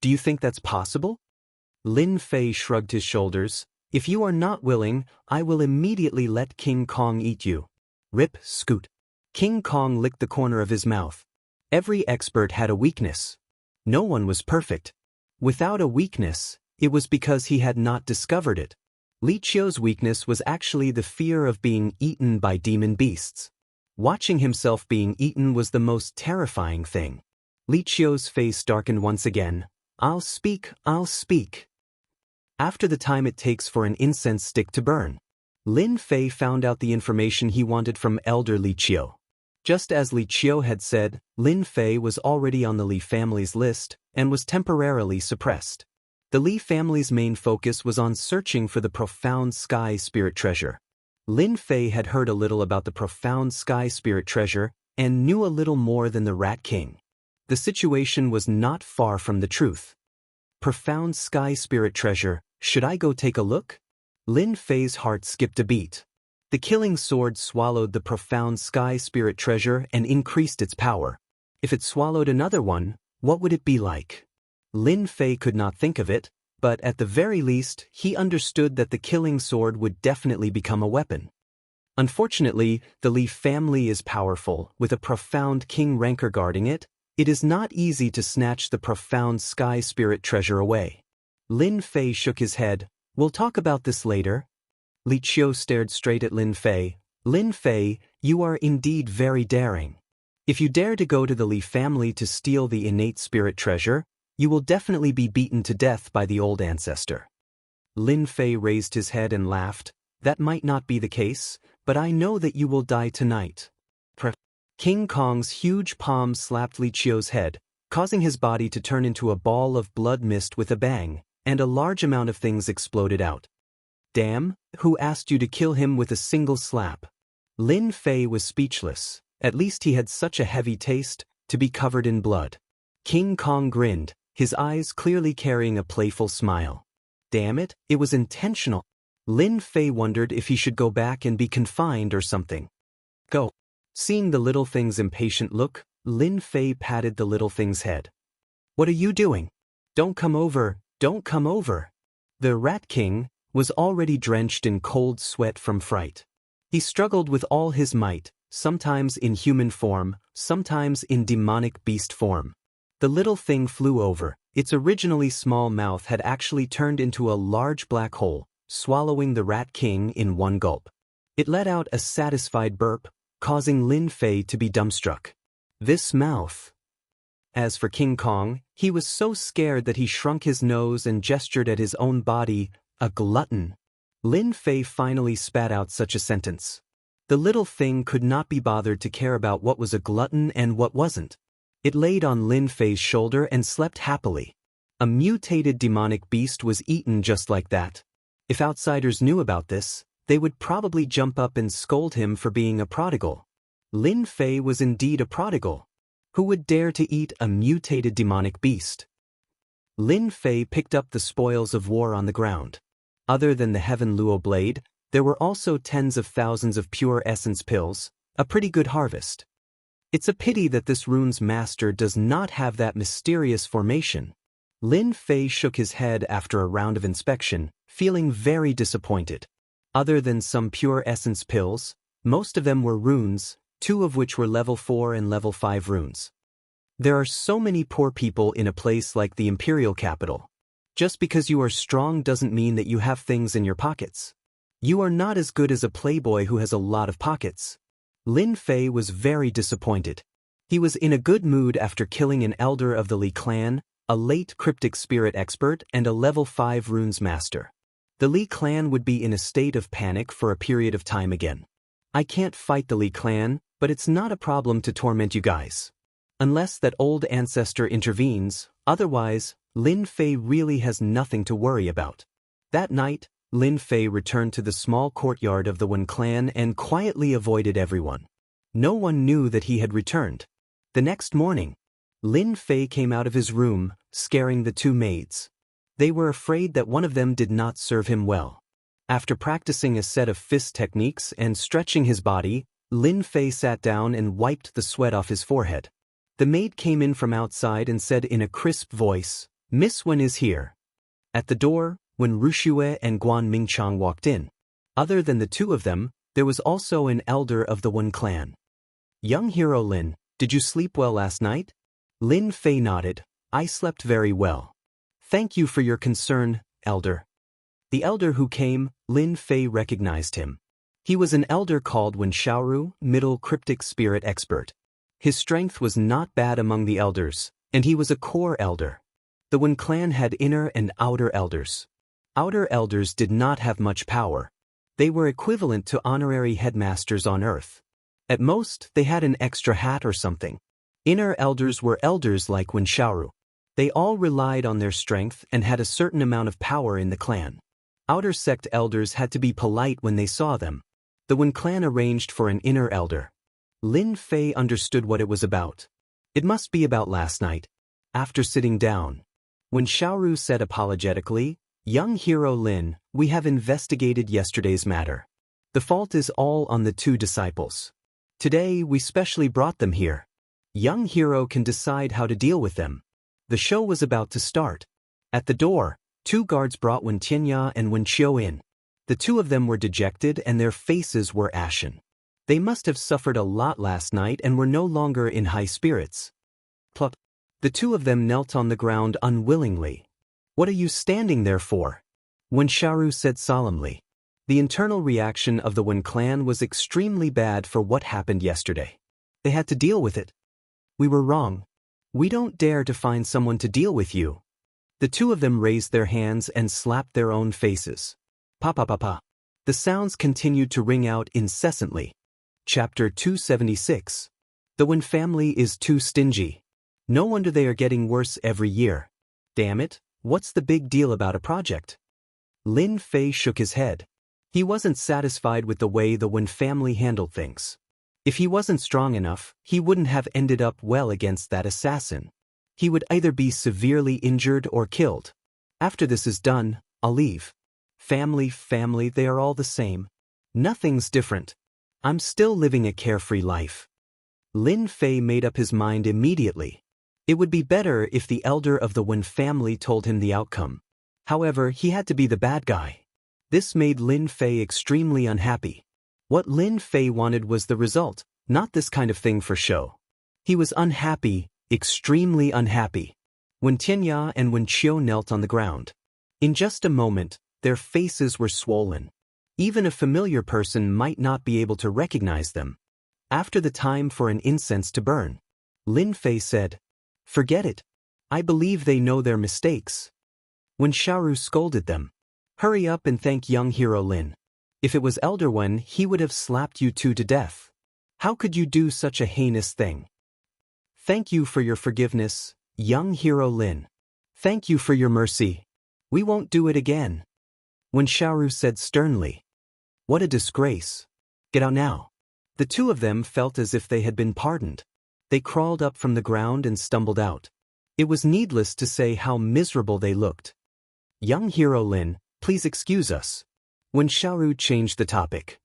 S1: Do you think that's possible? Lin Fei shrugged his shoulders. If you are not willing, I will immediately let King Kong eat you. Rip, scoot. King Kong licked the corner of his mouth. Every expert had a weakness. No one was perfect. Without a weakness, it was because he had not discovered it. Li Qiu's weakness was actually the fear of being eaten by demon beasts. Watching himself being eaten was the most terrifying thing. Li Qiu's face darkened once again. I'll speak, I'll speak. After the time it takes for an incense stick to burn, Lin Fei found out the information he wanted from Elder Li Qiu. Just as Li Qiu had said, Lin Fei was already on the Li family's list and was temporarily suppressed. The Li family's main focus was on searching for the profound sky spirit treasure. Lin Fei had heard a little about the profound sky spirit treasure and knew a little more than the Rat King. The situation was not far from the truth. Profound sky spirit treasure, should I go take a look? Lin Fei's heart skipped a beat. The killing sword swallowed the profound sky spirit treasure and increased its power. If it swallowed another one, what would it be like? Lin Fei could not think of it, but at the very least, he understood that the killing sword would definitely become a weapon. Unfortunately, the Li family is powerful, with a profound king rancor guarding it. It is not easy to snatch the profound sky spirit treasure away. Lin Fei shook his head. We'll talk about this later. Li Qiu stared straight at Lin Fei. Lin Fei, you are indeed very daring. If you dare to go to the Li family to steal the innate spirit treasure, you will definitely be beaten to death by the old ancestor. Lin Fei raised his head and laughed. That might not be the case, but I know that you will die tonight. King Kong's huge palm slapped Li Qiu's head, causing his body to turn into a ball of blood mist with a bang, and a large amount of things exploded out. Damn, who asked you to kill him with a single slap? Lin Fei was speechless. At least he had such a heavy taste, to be covered in blood. King Kong grinned, his eyes clearly carrying a playful smile. Damn it, it was intentional. Lin Fei wondered if he should go back and be confined or something. Go. Seeing the little thing's impatient look, Lin Fei patted the little thing's head. What are you doing? Don't come over, don't come over. The Rat King was already drenched in cold sweat from fright. He struggled with all his might, sometimes in human form, sometimes in demonic beast form. The little thing flew over. Its originally small mouth had actually turned into a large black hole, swallowing the Rat King in one gulp. It let out a satisfied burp, causing Lin Fei to be dumbstruck. This mouth. As for King Kong, he was so scared that he shrunk his nose and gestured at his own body, a glutton. Lin Fei finally spat out such a sentence. The little thing could not be bothered to care about what was a glutton and what wasn't. It laid on Lin Fei's shoulder and slept happily. A mutated demonic beast was eaten just like that. If outsiders knew about this, they would probably jump up and scold him for being a prodigal. Lin Fei was indeed a prodigal. Who would dare to eat a mutated demonic beast? Lin Fei picked up the spoils of war on the ground. Other than the Heaven Luo blade, there were also tens of thousands of pure essence pills, a pretty good harvest. It's a pity that this rune's master does not have that mysterious formation. Lin Fei shook his head after a round of inspection, feeling very disappointed. Other than some pure essence pills, most of them were runes, 2 of which were level 4 and level 5 runes. There are so many poor people in a place like the imperial capital. Just because you are strong doesn't mean that you have things in your pockets. You are not as good as a playboy who has a lot of pockets. Lin Fei was very disappointed. He was in a good mood after killing an elder of the Li clan, a late cryptic spirit expert and a level 5 runes master. The Li clan would be in a state of panic for a period of time again. I can't fight the Li clan, but it's not a problem to torment you guys. Unless that old ancestor intervenes, otherwise, Lin Fei really has nothing to worry about. That night, Lin Fei returned to the small courtyard of the Wen clan and quietly avoided everyone. No one knew that he had returned. The next morning, Lin Fei came out of his room, scaring the two maids. They were afraid that one of them did not serve him well. After practicing a set of fist techniques and stretching his body, Lin Fei sat down and wiped the sweat off his forehead. The maid came in from outside and said in a crisp voice, "Miss Wen is here." At the door, when Ruxue and Guan Mingchang walked in, other than the two of them, there was also an elder of the Wen clan. "Young hero Lin, did you sleep well last night?" Lin Fei nodded. "I slept very well. Thank you for your concern, elder." The elder who came, Lin Fei recognized him. He was an elder called Wen Xiaoru, middle cryptic spirit expert. His strength was not bad among the elders, and he was a core elder. The Wen clan had inner and outer elders. Outer elders did not have much power. They were equivalent to honorary headmasters on Earth. At most, they had an extra hat or something. Inner elders were elders like Wen Xiaoru. They all relied on their strength and had a certain amount of power in the clan. Outer sect elders had to be polite when they saw them. The Wen clan arranged for an inner elder. Lin Fei understood what it was about. It must be about last night. After sitting down, Wen Xiaoru said apologetically, "Young hero Lin, we have investigated yesterday's matter. The fault is all on the two disciples. Today we specially brought them here. Young hero can decide how to deal with them." The show was about to start. At the door, two guards brought Wen Tianya and Wen Qiu in. The two of them were dejected and their faces were ashen. They must have suffered a lot last night and were no longer in high spirits. Plop. The two of them knelt on the ground unwillingly. "What are you standing there for?" Wen Xiaoru said solemnly. The internal reaction of the Wen clan was extremely bad for what happened yesterday. They had to deal with it. "We were wrong. We don't dare to find someone to deal with you." The two of them raised their hands and slapped their own faces. Pa pa pa pa. The sounds continued to ring out incessantly. Chapter 276. The Wen family is too stingy. No wonder they are getting worse every year. Damn it, what's the big deal about a project? Lin Fei shook his head. He wasn't satisfied with the way the Wen family handled things. If he wasn't strong enough, he wouldn't have ended up well against that assassin. He would either be severely injured or killed. After this is done, I'll leave. Family, they are all the same. Nothing's different. I'm still living a carefree life. Lin Fei made up his mind immediately. It would be better if the elder of the Wen family told him the outcome. However, he had to be the bad guy. This made Lin Fei extremely unhappy. What Lin Fei wanted was the result, not this kind of thing for show. He was unhappy, extremely unhappy. Wen Tianya and Wen Qiu knelt on the ground. In just a moment, their faces were swollen. Even a familiar person might not be able to recognize them. After the time for an incense to burn, Lin Fei said, "Forget it. I believe they know their mistakes." When Xiaoru scolded them, "Hurry up and thank young hero Lin. If it was Elder Wen, he would have slapped you two to death. How could you do such a heinous thing? Thank you for your forgiveness, young hero Lin. Thank you for your mercy. We won't do it again." When Xiaoru said sternly, "What a disgrace. Get out now." The two of them felt as if they had been pardoned. They crawled up from the ground and stumbled out. It was needless to say how miserable they looked. "Young hero Lin, please excuse us." When Xiaoru changed the topic.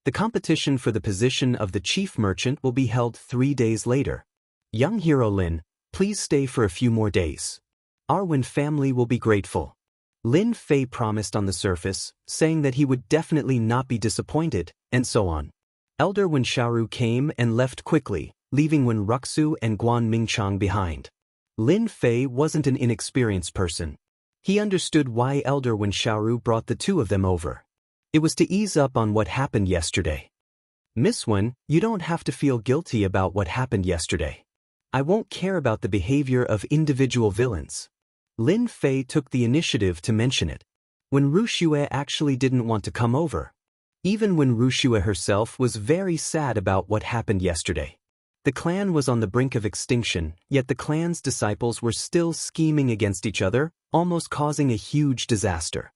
S1: "The competition for the position of the chief merchant will be held 3 days later. Young hero Lin, please stay for a few more days. Our Wen family will be grateful." Lin Fei promised on the surface, saying that he would definitely not be disappointed, and so on. Elder Wen Xiaoru came and left quickly, leaving Wen Ruxu and Guan Mingchang behind. Lin Fei wasn't an inexperienced person. He understood why Elder Wen Xiaoru brought the two of them over. It was to ease up on what happened yesterday. "Miss Wen, you don't have to feel guilty about what happened yesterday. I won't care about the behavior of individual villains." Lin Fei took the initiative to mention it. When Ruxue actually didn't want to come over. Even when Ruxue herself was very sad about what happened yesterday. The clan was on the brink of extinction, yet the clan's disciples were still scheming against each other, almost causing a huge disaster.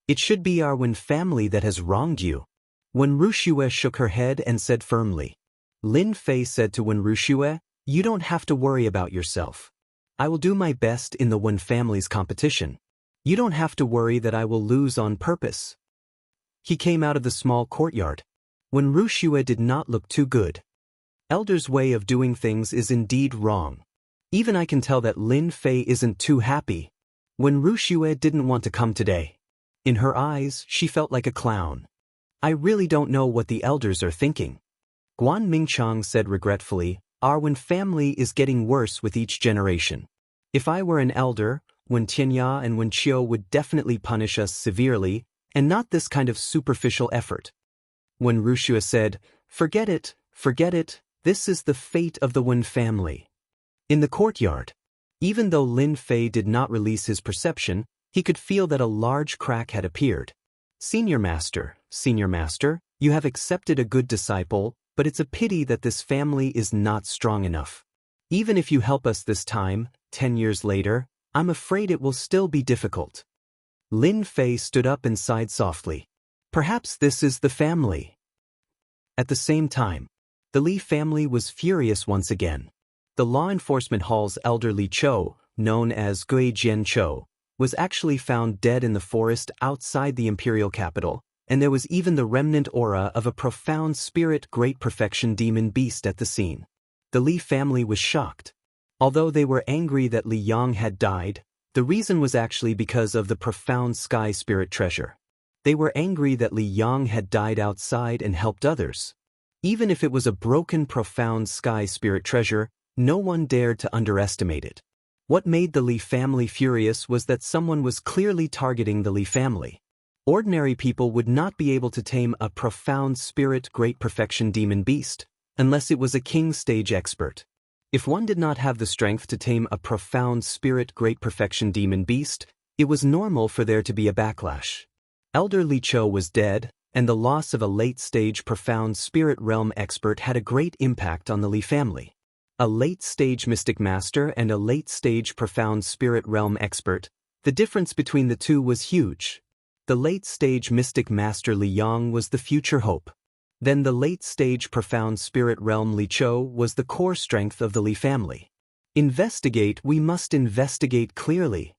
S1: It should be our Wen family that has wronged you. Wen Rushue shook her head and said firmly. Lin Fei said to Wen Rushue, you don't have to worry about yourself. I will do my best in the Wen family's competition. You don't have to worry that I will lose on purpose. He came out of the small courtyard. Wen Rushue did not look too good. Elder's way of doing things is indeed wrong. Even I can tell that Lin Fei isn't too happy. Wen Rushue didn't want to come today. In her eyes, she felt like a clown. I really don't know what the elders are thinking. Guan Mingchang said regretfully, our Wen family is getting worse with each generation. If I were an elder, Wen Tianya and Wen Qiu would definitely punish us severely, and not this kind of superficial effort. Wen Rushue said, forget it, this is the fate of the Wen family. In the courtyard, even though Lin Fei did not release his perception, he could feel that a large crack had appeared. Senior Master, you have accepted a good disciple, but it's a pity that this family is not strong enough. Even if you help us this time, 10 years later, I'm afraid it will still be difficult. Lin Fei stood up and sighed softly. Perhaps this is the family. At the same time, the Li family was furious once again. The law enforcement hall's elder Li Chou, known as Gui Jian Chou, was actually found dead in the forest outside the imperial capital, and there was even the remnant aura of a profound spirit great perfection demon beast at the scene. The Li family was shocked. Although they were angry that Li Yang had died, the reason was actually because of the profound sky spirit treasure. They were angry that Li Yang had died outside and helped others. Even if it was a broken profound sky spirit treasure, no one dared to underestimate it. What made the Li family furious was that someone was clearly targeting the Li family. Ordinary people would not be able to tame a profound spirit great perfection demon beast, unless it was a king stage expert. If one did not have the strength to tame a profound spirit great perfection demon beast, it was normal for there to be a backlash. Elder Li Chou was dead, and the loss of a late-stage profound spirit realm expert had a great impact on the Li family. A late-stage mystic master and a late-stage profound spirit realm expert, the difference between the two was huge. The late-stage mystic master Li Yang was the future hope. Then the late-stage profound spirit realm Li Chou was the core strength of the Li family. We must investigate clearly.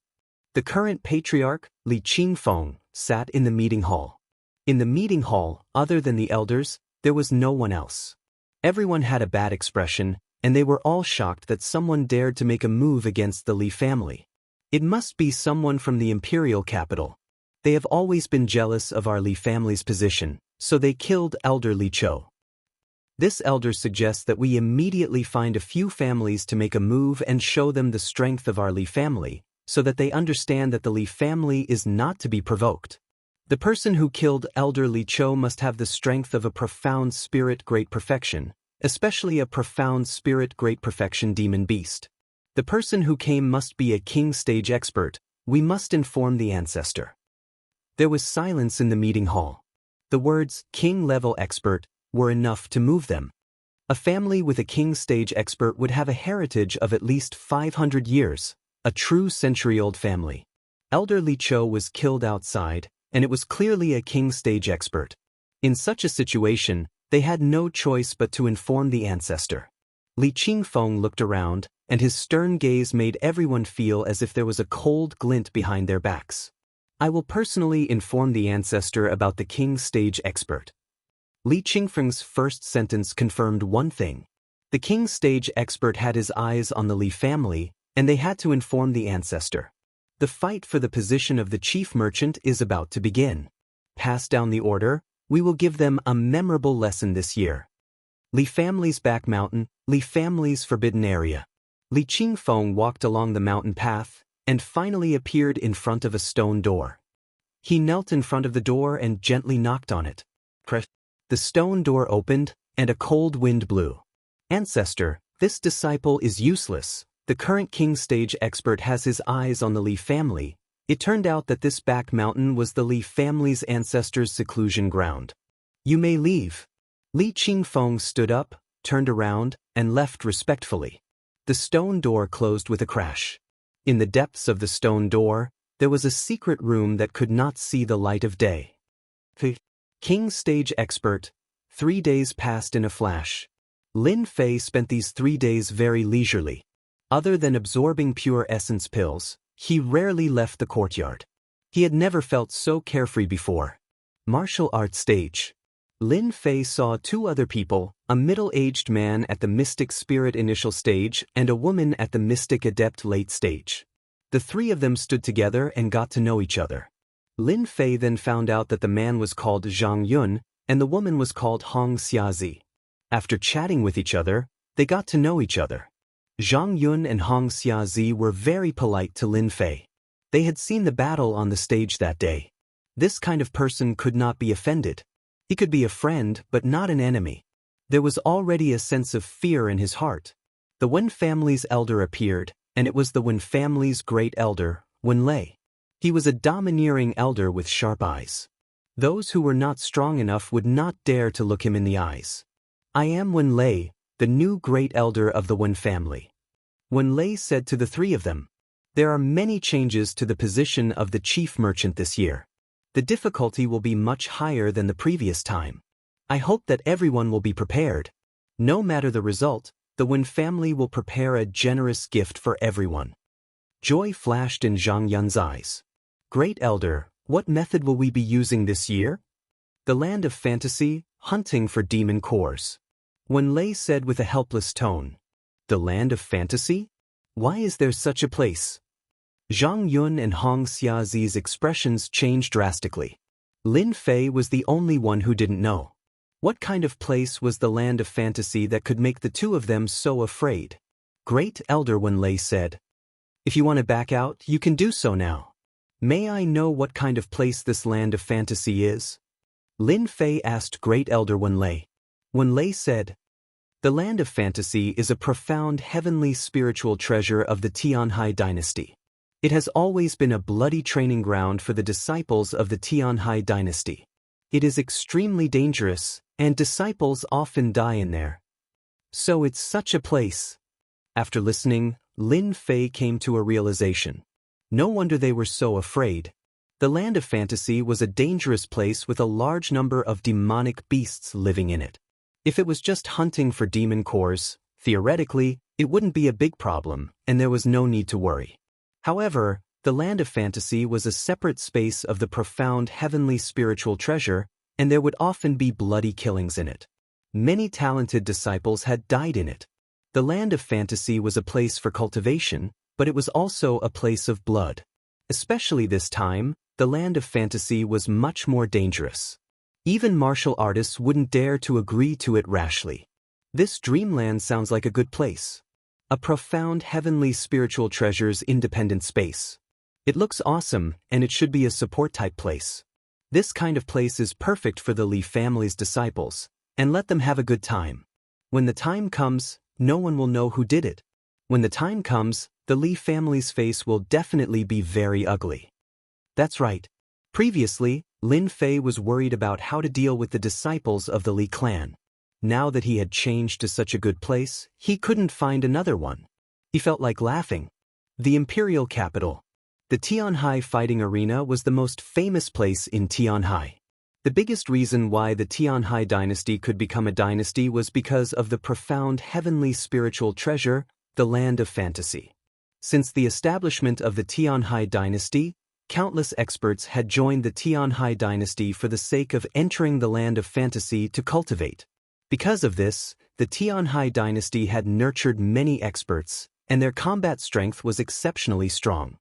S1: The current patriarch, Li Qingfeng, sat in the meeting hall. In the meeting hall, other than the elders, there was no one else. Everyone had a bad expression, and they were all shocked that someone dared to make a move against the Li family. It must be someone from the imperial capital. They have always been jealous of our Li family's position, so they killed Elder Li Chou. This elder suggests that we immediately find a few families to make a move and show them the strength of our Li family, so that they understand that the Li family is not to be provoked. The person who killed Elder Li Chou must have the strength of a profound spirit great perfection, especially a profound spirit great perfection demon beast. The person who came must be a king stage expert. We must inform the ancestor. There was silence in the meeting hall. The words king-level expert were enough to move them. A family with a king stage expert would have a heritage of at least 500 years, a true century-old family. Elder Li Chou was killed outside, and it was clearly a king stage expert. In such a situation, they had no choice but to inform the ancestor. Li Qingfeng looked around, and his stern gaze made everyone feel as if there was a cold glint behind their backs. I will personally inform the ancestor about the king stage expert. Li Qingfeng's first sentence confirmed one thing. The king stage expert had his eyes on the Li family, and they had to inform the ancestor. The fight for the position of the chief merchant is about to begin. Pass down the order, we will give them a memorable lesson this year. Li family's back mountain, Li family's forbidden area. Li Qingfeng walked along the mountain path, and finally appeared in front of a stone door. He knelt in front of the door and gently knocked on it. The stone door opened, and a cold wind blew. Ancestor, this disciple is useless. The current king stage expert has his eyes on the Li family. It turned out that this back mountain was the Li family's ancestors' seclusion ground. You may leave. Li Qingfeng stood up, turned around, and left respectfully. The stone door closed with a crash. In the depths of the stone door, there was a secret room that could not see the light of day. King Stage Expert. 3 days passed in a flash. Lin Fei spent these 3 days very leisurely. Other than absorbing pure essence pills, he rarely left the courtyard. He had never felt so carefree before. Martial arts stage. Lin Fei saw 2 other people, a middle-aged man at the Mystic Spirit initial stage and a woman at the Mystic Adept late stage. The 3 of them stood together and got to know each other. Lin Fei then found out that the man was called Zhang Yun and the woman was called Hong Xiazi. After chatting with each other, they got to know each other. Zhang Yun and Hong Xiazi were very polite to Lin Fei. They had seen the battle on the stage that day. This kind of person could not be offended. He could be a friend but not an enemy. There was already a sense of fear in his heart. The Wen family's elder appeared, and it was the Wen family's great elder, Wen Lei. He was a domineering elder with sharp eyes. Those who were not strong enough would not dare to look him in the eyes. I am Wen Lei, the new great elder of the Wen family. Wen Lei said to the 3 of them, there are many changes to the position of the chief merchant this year. The difficulty will be much higher than the previous time. I hope that everyone will be prepared. No matter the result, the Wen family will prepare a generous gift for everyone. Joy flashed in Zhang Yun's eyes. Great Elder, what method will we be using this year? The land of fantasy, hunting for demon cores. Wen Lei said with a helpless tone. The land of fantasy? Why is there such a place? Zhang Yun and Hong Xiazi's expressions changed drastically. Lin Fei was the only one who didn't know. What kind of place was the land of fantasy that could make the 2 of them so afraid? Great Elder, Wen Lei said. If you want to back out, you can do so now. May I know what kind of place this land of fantasy is? Lin Fei asked Great Elder Wen Lei. Wen Lei said, the land of fantasy is a profound heavenly spiritual treasure of the Tianhai dynasty. It has always been a bloody training ground for the disciples of the Tianhai dynasty. It is extremely dangerous, and disciples often die in there. So it's such a place. After listening, Lin Fei came to a realization. No wonder they were so afraid. The land of fantasy was a dangerous place with a large number of demonic beasts living in it. If it was just hunting for demon cores, theoretically, it wouldn't be a big problem, and there was no need to worry. However, the land of fantasy was a separate space of the profound heavenly spiritual treasure, and there would often be bloody killings in it. Many talented disciples had died in it. The land of fantasy was a place for cultivation, but it was also a place of blood. Especially this time, the land of fantasy was much more dangerous. Even martial artists wouldn't dare to agree to it rashly. This dreamland sounds like a good place. A profound heavenly spiritual treasure's independent space. It looks awesome, and it should be a support-type place. This kind of place is perfect for the Li family's disciples, and let them have a good time. When the time comes, no one will know who did it. When the time comes, the Li family's face will definitely be very ugly. That's right. Previously, Lin Fei was worried about how to deal with the disciples of the Li clan. Now that he had changed to such a good place, he couldn't find another one. He felt like laughing. The imperial capital. The Tianhai fighting arena was the most famous place in Tianhai. The biggest reason why the Tianhai dynasty could become a dynasty was because of the profound heavenly spiritual treasure, the land of fantasy. Since the establishment of the Tianhai dynasty, countless experts had joined the Tianhai dynasty for the sake of entering the land of fantasy to cultivate. Because of this, the Tianhai dynasty had nurtured many experts, and their combat strength was exceptionally strong.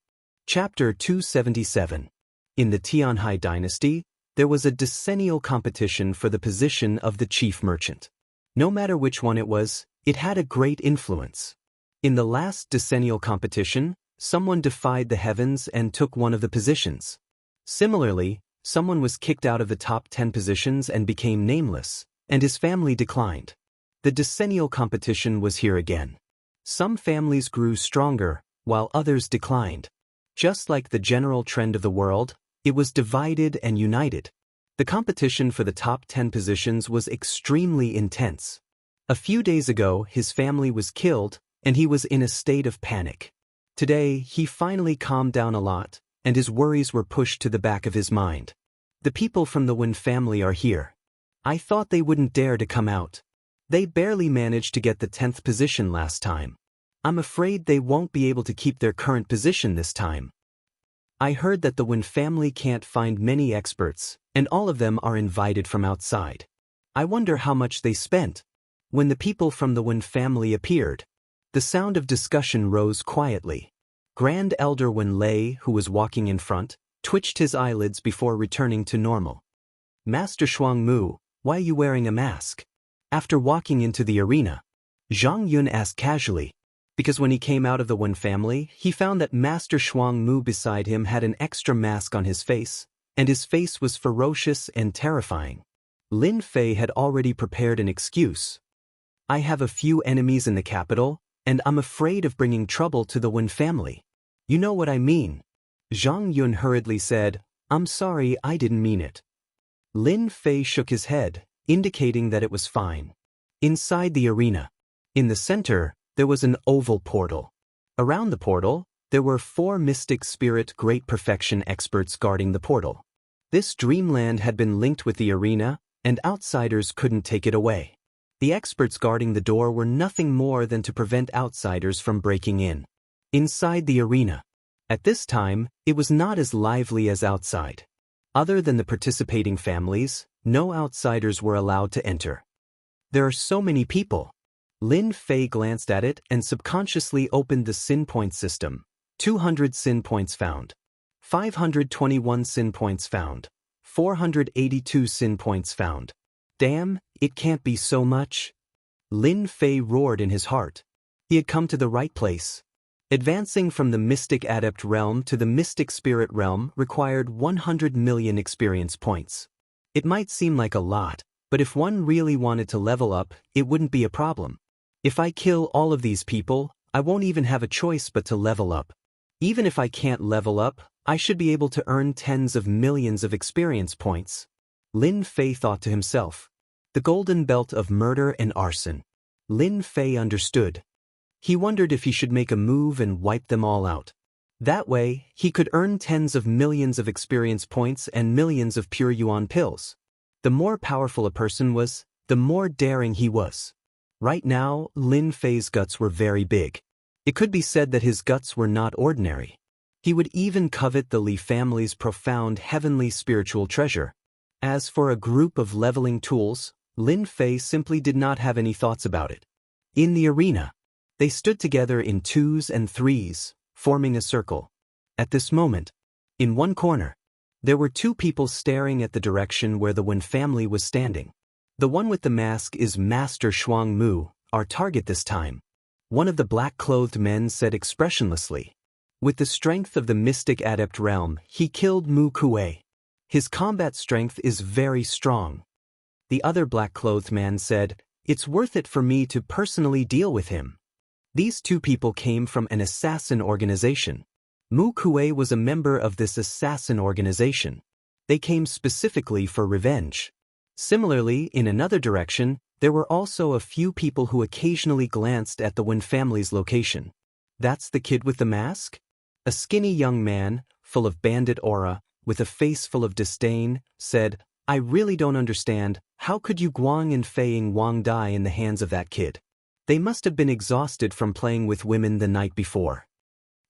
S1: Chapter 277. In the Tianhai dynasty, there was a decennial competition for the position of the chief merchant. No matter which one it was, it had a great influence. In the last decennial competition, someone defied the heavens and took one of the positions. Similarly, someone was kicked out of the top 10 positions and became nameless, and his family declined. The decennial competition was here again. Some families grew stronger, while others declined. Just like the general trend of the world, it was divided and united. The competition for the top 10 positions was extremely intense. A few days ago, his family was killed, and he was in a state of panic. Today, he finally calmed down a lot, and his worries were pushed to the back of his mind. The people from the Wen family are here. I thought they wouldn't dare to come out. They barely managed to get the 10th position last time. I'm afraid they won't be able to keep their current position this time. I heard that the Wen family can't find many experts, and all of them are invited from outside. I wonder how much they spent. When the people from the Wen family appeared, the sound of discussion rose quietly. Grand Elder Wen Lei, who was walking in front, twitched his eyelids before returning to normal. Master Shuang Mu, why are you wearing a mask? After walking into the arena, Zhang Yun asked casually, because when he came out of the Wen family, he found that Master Shuang Mu beside him had an extra mask on his face, and his face was ferocious and terrifying. Lin Fei had already prepared an excuse. I have a few enemies in the capital, and I'm afraid of bringing trouble to the Wen family. You know what I mean. Zhang Yun hurriedly said, I'm sorry, I didn't mean it. Lin Fei shook his head, indicating that it was fine. Inside the arena, in the center, there was an oval portal. Around the portal, there were 4 mystic spirit great perfection experts guarding the portal. This dreamland had been linked with the arena, and outsiders couldn't take it away. The experts guarding the door were nothing more than to prevent outsiders from breaking in. Inside the arena, at this time, it was not as lively as outside. Other than the participating families, no outsiders were allowed to enter. There are so many people. Lin Fei glanced at it and subconsciously opened the sin point system. 200 sin points found. 521 sin points found. 482 sin points found. Damn, it can't be so much. Lin Fei roared in his heart. He had come to the right place. Advancing from the Mystic Adept realm to the Mystic Spirit realm required 100 million experience points. It might seem like a lot, but if one really wanted to level up, it wouldn't be a problem. If I kill all of these people, I won't even have a choice but to level up. Even if I can't level up, I should be able to earn tens of millions of experience points. Lin Fei thought to himself. The golden belt of murder and arson. Lin Fei understood. He wondered if he should make a move and wipe them all out. That way, he could earn tens of millions of experience points and millions of pure yuan pills. The more powerful a person was, the more daring he was. Right now, Lin Fei's guts were very big. It could be said that his guts were not ordinary. He would even covet the Li family's profound heavenly spiritual treasure. As for a group of leveling tools, Lin Fei simply did not have any thoughts about it. In the arena, they stood together in 2s and 3s, forming a circle. At this moment, in one corner, there were 2 people staring at the direction where the Wen family was standing. The one with the mask is Master Shuang Mu, our target this time. One of the black-clothed men said expressionlessly. With the strength of the Mystic Adept realm, he killed Mu Kuei. His combat strength is very strong. The other black-clothed man said, it's worth it for me to personally deal with him. These 2 people came from an assassin organization. Mu Kuei was a member of this assassin organization. They came specifically for revenge. Similarly, in another direction, there were also a few people who occasionally glanced at the Wen family's location. That's the kid with the mask? A skinny young man, full of bandit aura, with a face full of disdain, said, I really don't understand, how could you Guang and Feiying Wang die in the hands of that kid? They must have been exhausted from playing with women the night before.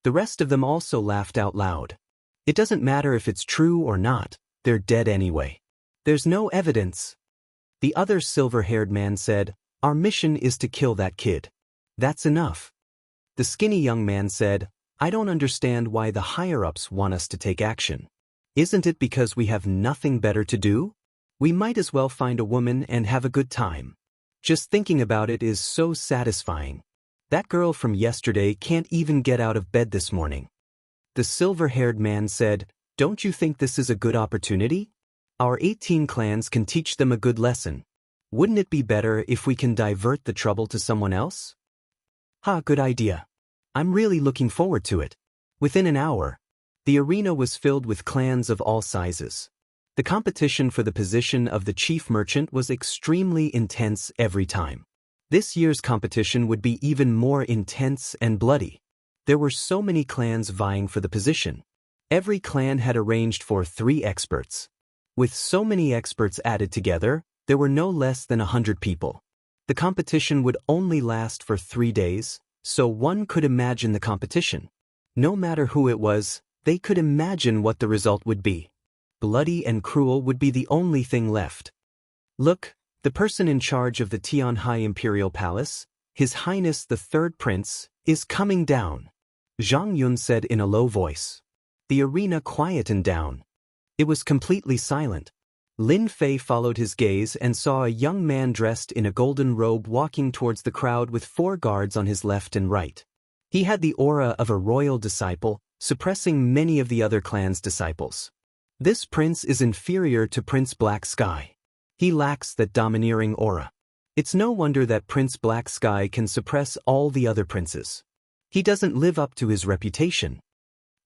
S1: The rest of them also laughed out loud. It doesn't matter if it's true or not, they're dead anyway. There's no evidence. The other silver-haired man said, our mission is to kill that kid. That's enough. The skinny young man said, I don't understand why the higher-ups want us to take action. Isn't it because we have nothing better to do? We might as well find a woman and have a good time. Just thinking about it is so satisfying. That girl from yesterday can't even get out of bed this morning. The silver-haired man said, don't you think this is a good opportunity? Our 18 clans can teach them a good lesson. Wouldn't it be better if we can divert the trouble to someone else? Good idea. I'm really looking forward to it. Within an hour, the arena was filled with clans of all sizes. The competition for the position of the chief merchant was extremely intense every time. This year's competition would be even more intense and bloody. There were so many clans vying for the position. Every clan had arranged for 3 experts. With so many experts added together, there were no less than 100 people. The competition would only last for 3 days, so one could imagine the competition. No matter who it was, they could imagine what the result would be. Bloody and cruel would be the only thing left. Look, the person in charge of the Tianhai Imperial Palace, His Highness the Third Prince, is coming down, Zhang Yun said in a low voice. The arena quietened down. It was completely silent. Lin Fei followed his gaze and saw a young man dressed in a golden robe walking towards the crowd with 4 guards on his left and right. He had the aura of a royal disciple, suppressing many of the other clan's disciples. This prince is inferior to Prince Black Sky. He lacks that domineering aura. It's no wonder that Prince Black Sky can suppress all the other princes. He doesn't live up to his reputation.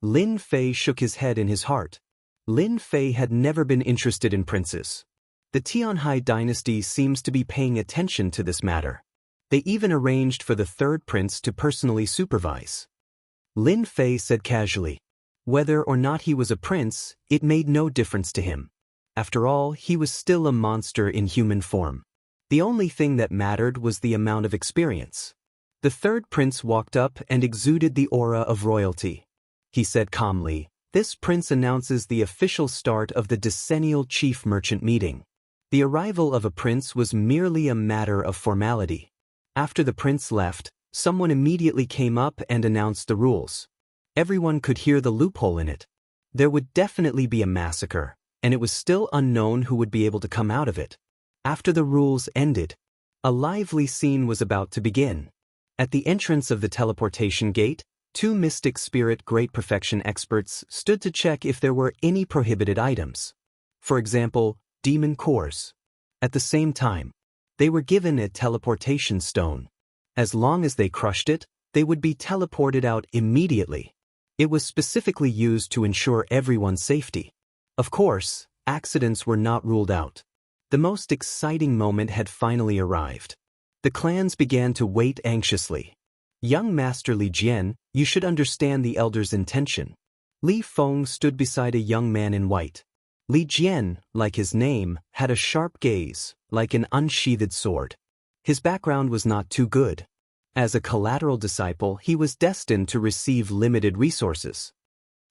S1: Lin Fei shook his head in his heart. Lin Fei had never been interested in princes. The Tianhai dynasty seems to be paying attention to this matter. They even arranged for the third prince to personally supervise. Lin Fei said casually. Whether or not he was a prince, it made no difference to him. After all, he was still a monster in human form. The only thing that mattered was the amount of experience. The third prince walked up and exuded the aura of royalty. He said calmly, "This prince announces the official start of the decennial chief merchant meeting." The arrival of a prince was merely a matter of formality. After the prince left, someone immediately came up and announced the rules. Everyone could hear the loophole in it. There would definitely be a massacre, and it was still unknown who would be able to come out of it. After the rules ended, a lively scene was about to begin. At the entrance of the teleportation gate, 2 mystic spirit great perfection experts stood to check if there were any prohibited items. For example, demon cores. At the same time, they were given a teleportation stone. As long as they crushed it, they would be teleported out immediately. It was specifically used to ensure everyone's safety. Of course, accidents were not ruled out. The most exciting moment had finally arrived. The clans began to wait anxiously. Young Master Li Jian, you should understand the elder's intention. Li Feng stood beside a young man in white. Li Jian, like his name, had a sharp gaze, like an unsheathed sword. His background was not too good. As a collateral disciple, he was destined to receive limited resources.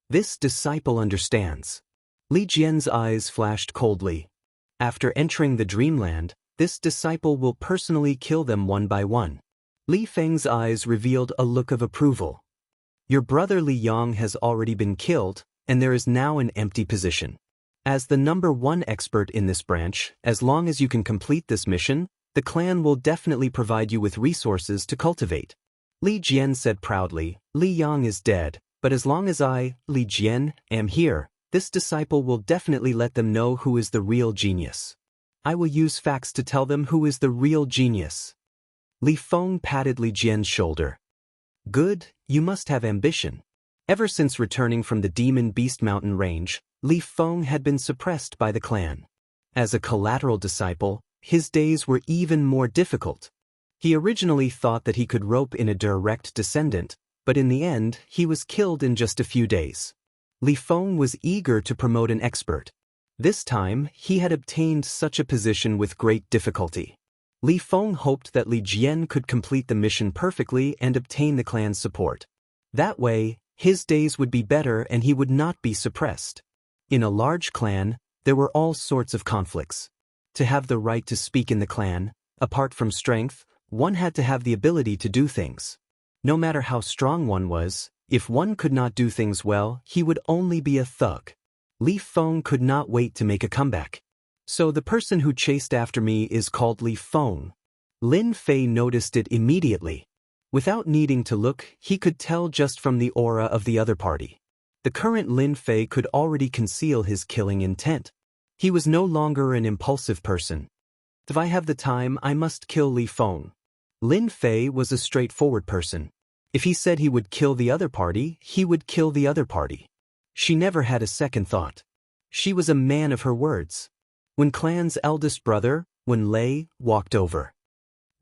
S1: This disciple understands. Li Jian's eyes flashed coldly. After entering the dreamland, this disciple will personally kill them one by one. Li Feng's eyes revealed a look of approval. Your brother Li Yang has already been killed, and there is now an empty position. As the number 1 expert in this branch, as long as you can complete this mission, the clan will definitely provide you with resources to cultivate. Li Jian said proudly, Li Yang is dead, but as long as I, Li Jian, am here, this disciple will definitely let them know who is the real genius. I will use facts to tell them who is the real genius. Li Feng patted Li Jian's shoulder. Good, you must have ambition. Ever since returning from the Demon Beast Mountain range, Li Feng had been suppressed by the clan. As a collateral disciple, his days were even more difficult. He originally thought that he could rope in a direct descendant, but in the end, he was killed in just a few days. Li Feng was eager to promote an expert. This time, he had obtained such a position with great difficulty. Li Feng hoped that Li Jian could complete the mission perfectly and obtain the clan's support. That way, his days would be better and he would not be suppressed. In a large clan, there were all sorts of conflicts. To have the right to speak in the clan, apart from strength, one had to have the ability to do things. No matter how strong one was, if one could not do things well, he would only be a thug. Li Feng could not wait to make a comeback. So the person who chased after me is called Li Feng. Lin Fei noticed it immediately. Without needing to look, he could tell just from the aura of the other party. The current Lin Fei could already conceal his killing intent. He was no longer an impulsive person. If I have the time, I must kill Li Feng. Lin Fei was a straightforward person. If he said he would kill the other party, he would kill the other party. She never had a second thought. She was a man of her words. When clan's eldest brother, Wen Lei, walked over.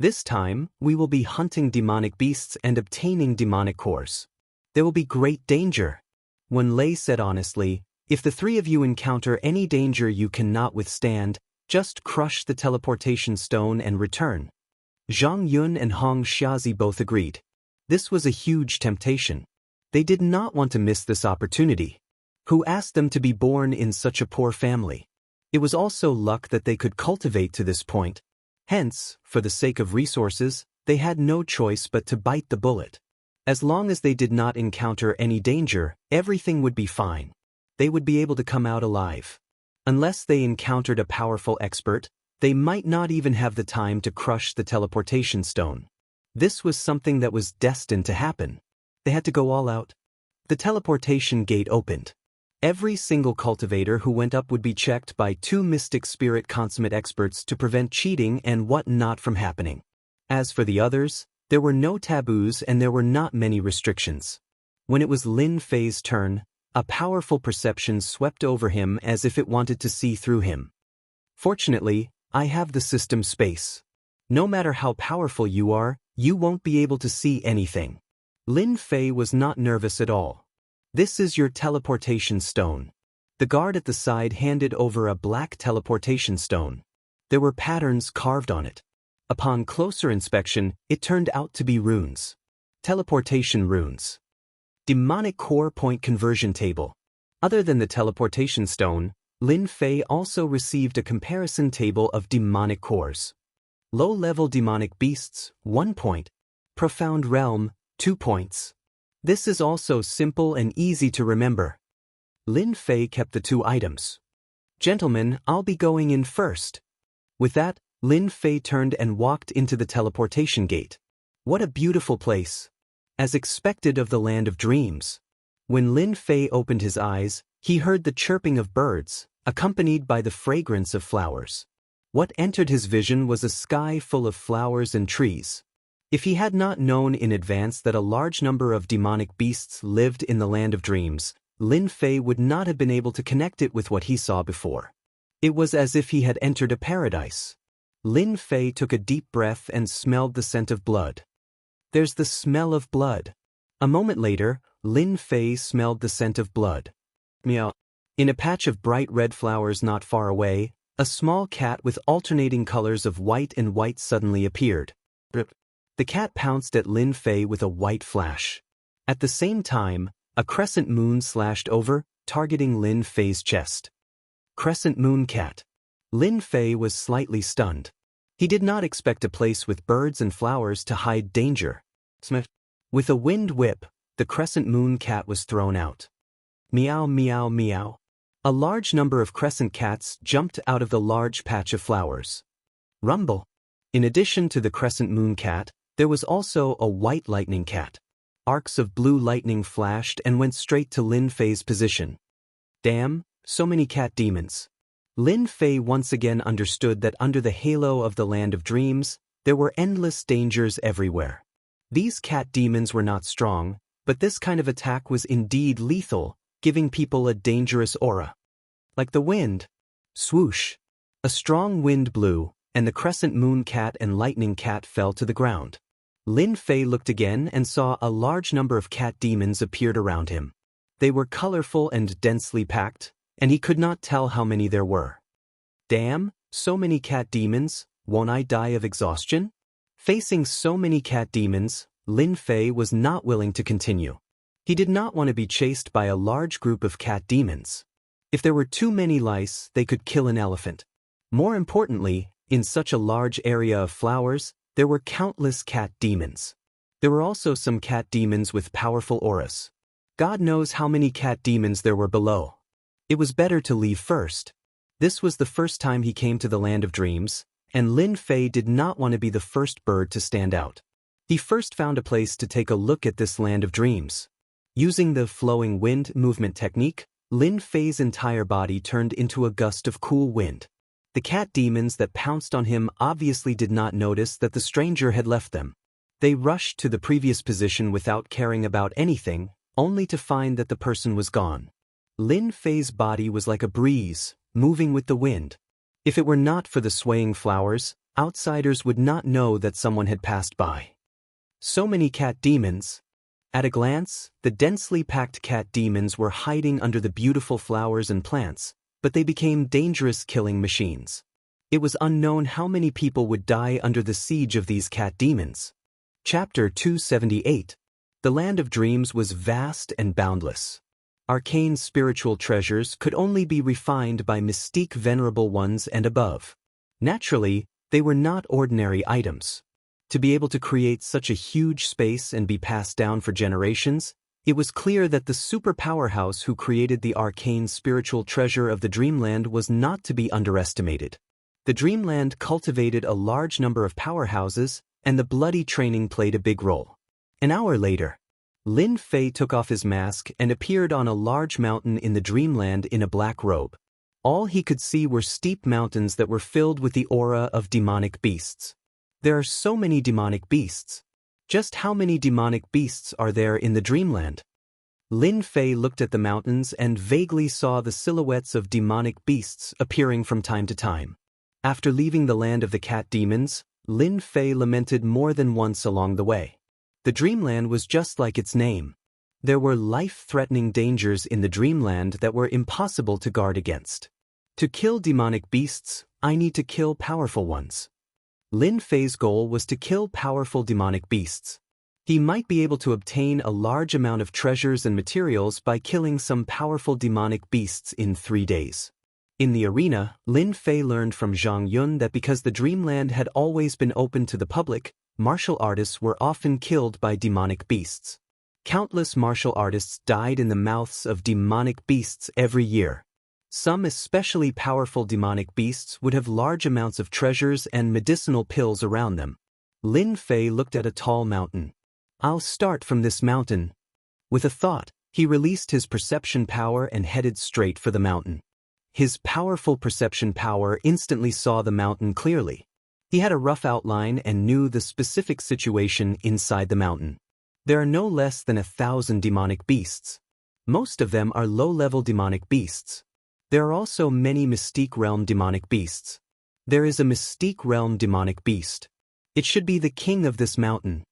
S1: This time, we will be hunting demonic beasts and obtaining demonic cores. There will be great danger. When Lei said honestly, if the three of you encounter any danger you cannot withstand, just crush the teleportation stone and return. Zhang Yun and Hong Xiazi both agreed. This was a huge temptation. They did not want to miss this opportunity. Who asked them to be born in such a poor family? It was also luck that they could cultivate to this point. Hence, for the sake of resources, they had no choice but to bite the bullet. As long as they did not encounter any danger, everything would be fine. They would be able to come out alive. Unless they encountered a powerful expert, they might not even have the time to crush the teleportation stone. This was something that was destined to happen. They had to go all out. The teleportation gate opened. Every single cultivator who went up would be checked by 2 mystic spirit consummate experts to prevent cheating and what not from happening. As for the others, there were no taboos and there were not many restrictions. When it was Lin Fei's turn, a powerful perception swept over him as if it wanted to see through him. Fortunately, I have the system space. No matter how powerful you are, you won't be able to see anything. Lin Fei was not nervous at all. This is your teleportation stone. The guard at the side handed over a black teleportation stone. There were patterns carved on it. Upon closer inspection, it turned out to be runes. Teleportation runes. Demonic core point conversion table. Other than the teleportation stone, Lin Fei also received a comparison table of demonic cores. Low-level demonic beasts, 1 point. Profound realm, 2 points. This is also simple and easy to remember. Lin Fei kept the 2 items. Gentlemen, I'll be going in first. With that, Lin Fei turned and walked into the teleportation gate. What a beautiful place. As expected of the land of dreams. When Lin Fei opened his eyes, he heard the chirping of birds, accompanied by the fragrance of flowers. What entered his vision was a sky full of flowers and trees. If he had not known in advance that a large number of demonic beasts lived in the land of dreams, Lin Fei would not have been able to connect it with what he saw before. It was as if he had entered a paradise. Lin Fei took a deep breath and smelled the scent of blood. There's the smell of blood. A moment later, Lin Fei smelled the scent of blood. Meow. In a patch of bright red flowers not far away, a small cat with alternating colors of white and white suddenly appeared. The cat pounced at Lin Fei with a white flash. At the same time, a crescent moon slashed over, targeting Lin Fei's chest. Crescent moon cat. Lin Fei was slightly stunned. He did not expect a place with birds and flowers to hide danger. With a wind whip, the crescent moon cat was thrown out. Meow meow meow. A large number of crescent cats jumped out of the large patch of flowers. Rumble. In addition to the crescent moon cat, there was also a white lightning cat. Arcs of blue lightning flashed and went straight to Lin Fei's position. Damn, so many cat demons. Lin Fei once again understood that under the halo of the land of dreams, there were endless dangers everywhere. These cat demons were not strong, but this kind of attack was indeed lethal, giving people a dangerous aura. Like the wind. Swoosh. A strong wind blew, and the crescent moon cat and lightning cat fell to the ground. Lin Fei looked again and saw a large number of cat demons appeared around him. They were colorful and densely packed, and he could not tell how many there were. Damn, so many cat demons, won't I die of exhaustion? Facing so many cat demons, Lin Fei was not willing to continue. He did not want to be chased by a large group of cat demons. If there were too many lice, they could kill an elephant. More importantly, in such a large area of flowers, there were countless cat demons. There were also some cat demons with powerful auras. God knows how many cat demons there were below. It was better to leave first. This was the first time he came to the land of dreams, and Lin Fei did not want to be the first bird to stand out. He first found a place to take a look at this land of dreams. Using the flowing wind movement technique, Lin Fei's entire body turned into a gust of cool wind. The cat demons that pounced on him obviously did not notice that the stranger had left them. They rushed to the previous position without caring about anything, only to find that the person was gone. Lin Fei's body was like a breeze, moving with the wind. If it were not for the swaying flowers, Outsiders would not know that someone had passed by. So many cat demons. At a glance, the densely packed cat demons were hiding under the beautiful flowers and plants, but they became dangerous killing machines. It was unknown how many people would die under the siege of these cat demons. Chapter 278. The land of dreams was vast and boundless. Arcane spiritual treasures could only be refined by mystique venerable ones and above. Naturally, they were not ordinary items. To be able to create such a huge space and be passed down for generations, it was clear that the super powerhouse who created the arcane spiritual treasure of the Dreamland was not to be underestimated. The Dreamland cultivated a large number of powerhouses, and the bloody training played a big role. An hour later, Lin Fei took off his mask and appeared on a large mountain in the Dreamland in a black robe. All he could see were steep mountains that were filled with the aura of demonic beasts. There are so many demonic beasts. Just how many demonic beasts are there in the Dreamland? Lin Fei looked at the mountains and vaguely saw the silhouettes of demonic beasts appearing from time to time. After leaving the land of the cat demons, Lin Fei lamented more than once along the way. The Dreamland was just like its name. There were life-threatening dangers in the Dreamland that were impossible to guard against. To kill demonic beasts, I need to kill powerful ones. Lin Fei's goal was to kill powerful demonic beasts. He might be able to obtain a large amount of treasures and materials by killing some powerful demonic beasts in 3 days. In the arena, Lin Fei learned from Zhang Yun that because the Dreamland had always been open to the public, martial artists were often killed by demonic beasts. Countless martial artists died in the mouths of demonic beasts every year. Some especially powerful demonic beasts would have large amounts of treasures and medicinal pills around them. Lin Fei looked at a tall mountain. I'll start from this mountain. With a thought, he released his perception power and headed straight for the mountain. His powerful perception power instantly saw the mountain clearly. He had a rough outline and knew the specific situation inside the mountain. There are no less than 1,000 demonic beasts. Most of them are low-level demonic beasts. There are also many Mystique Realm demonic beasts. There is a Mystique Realm demonic beast. It should be the king of this mountain.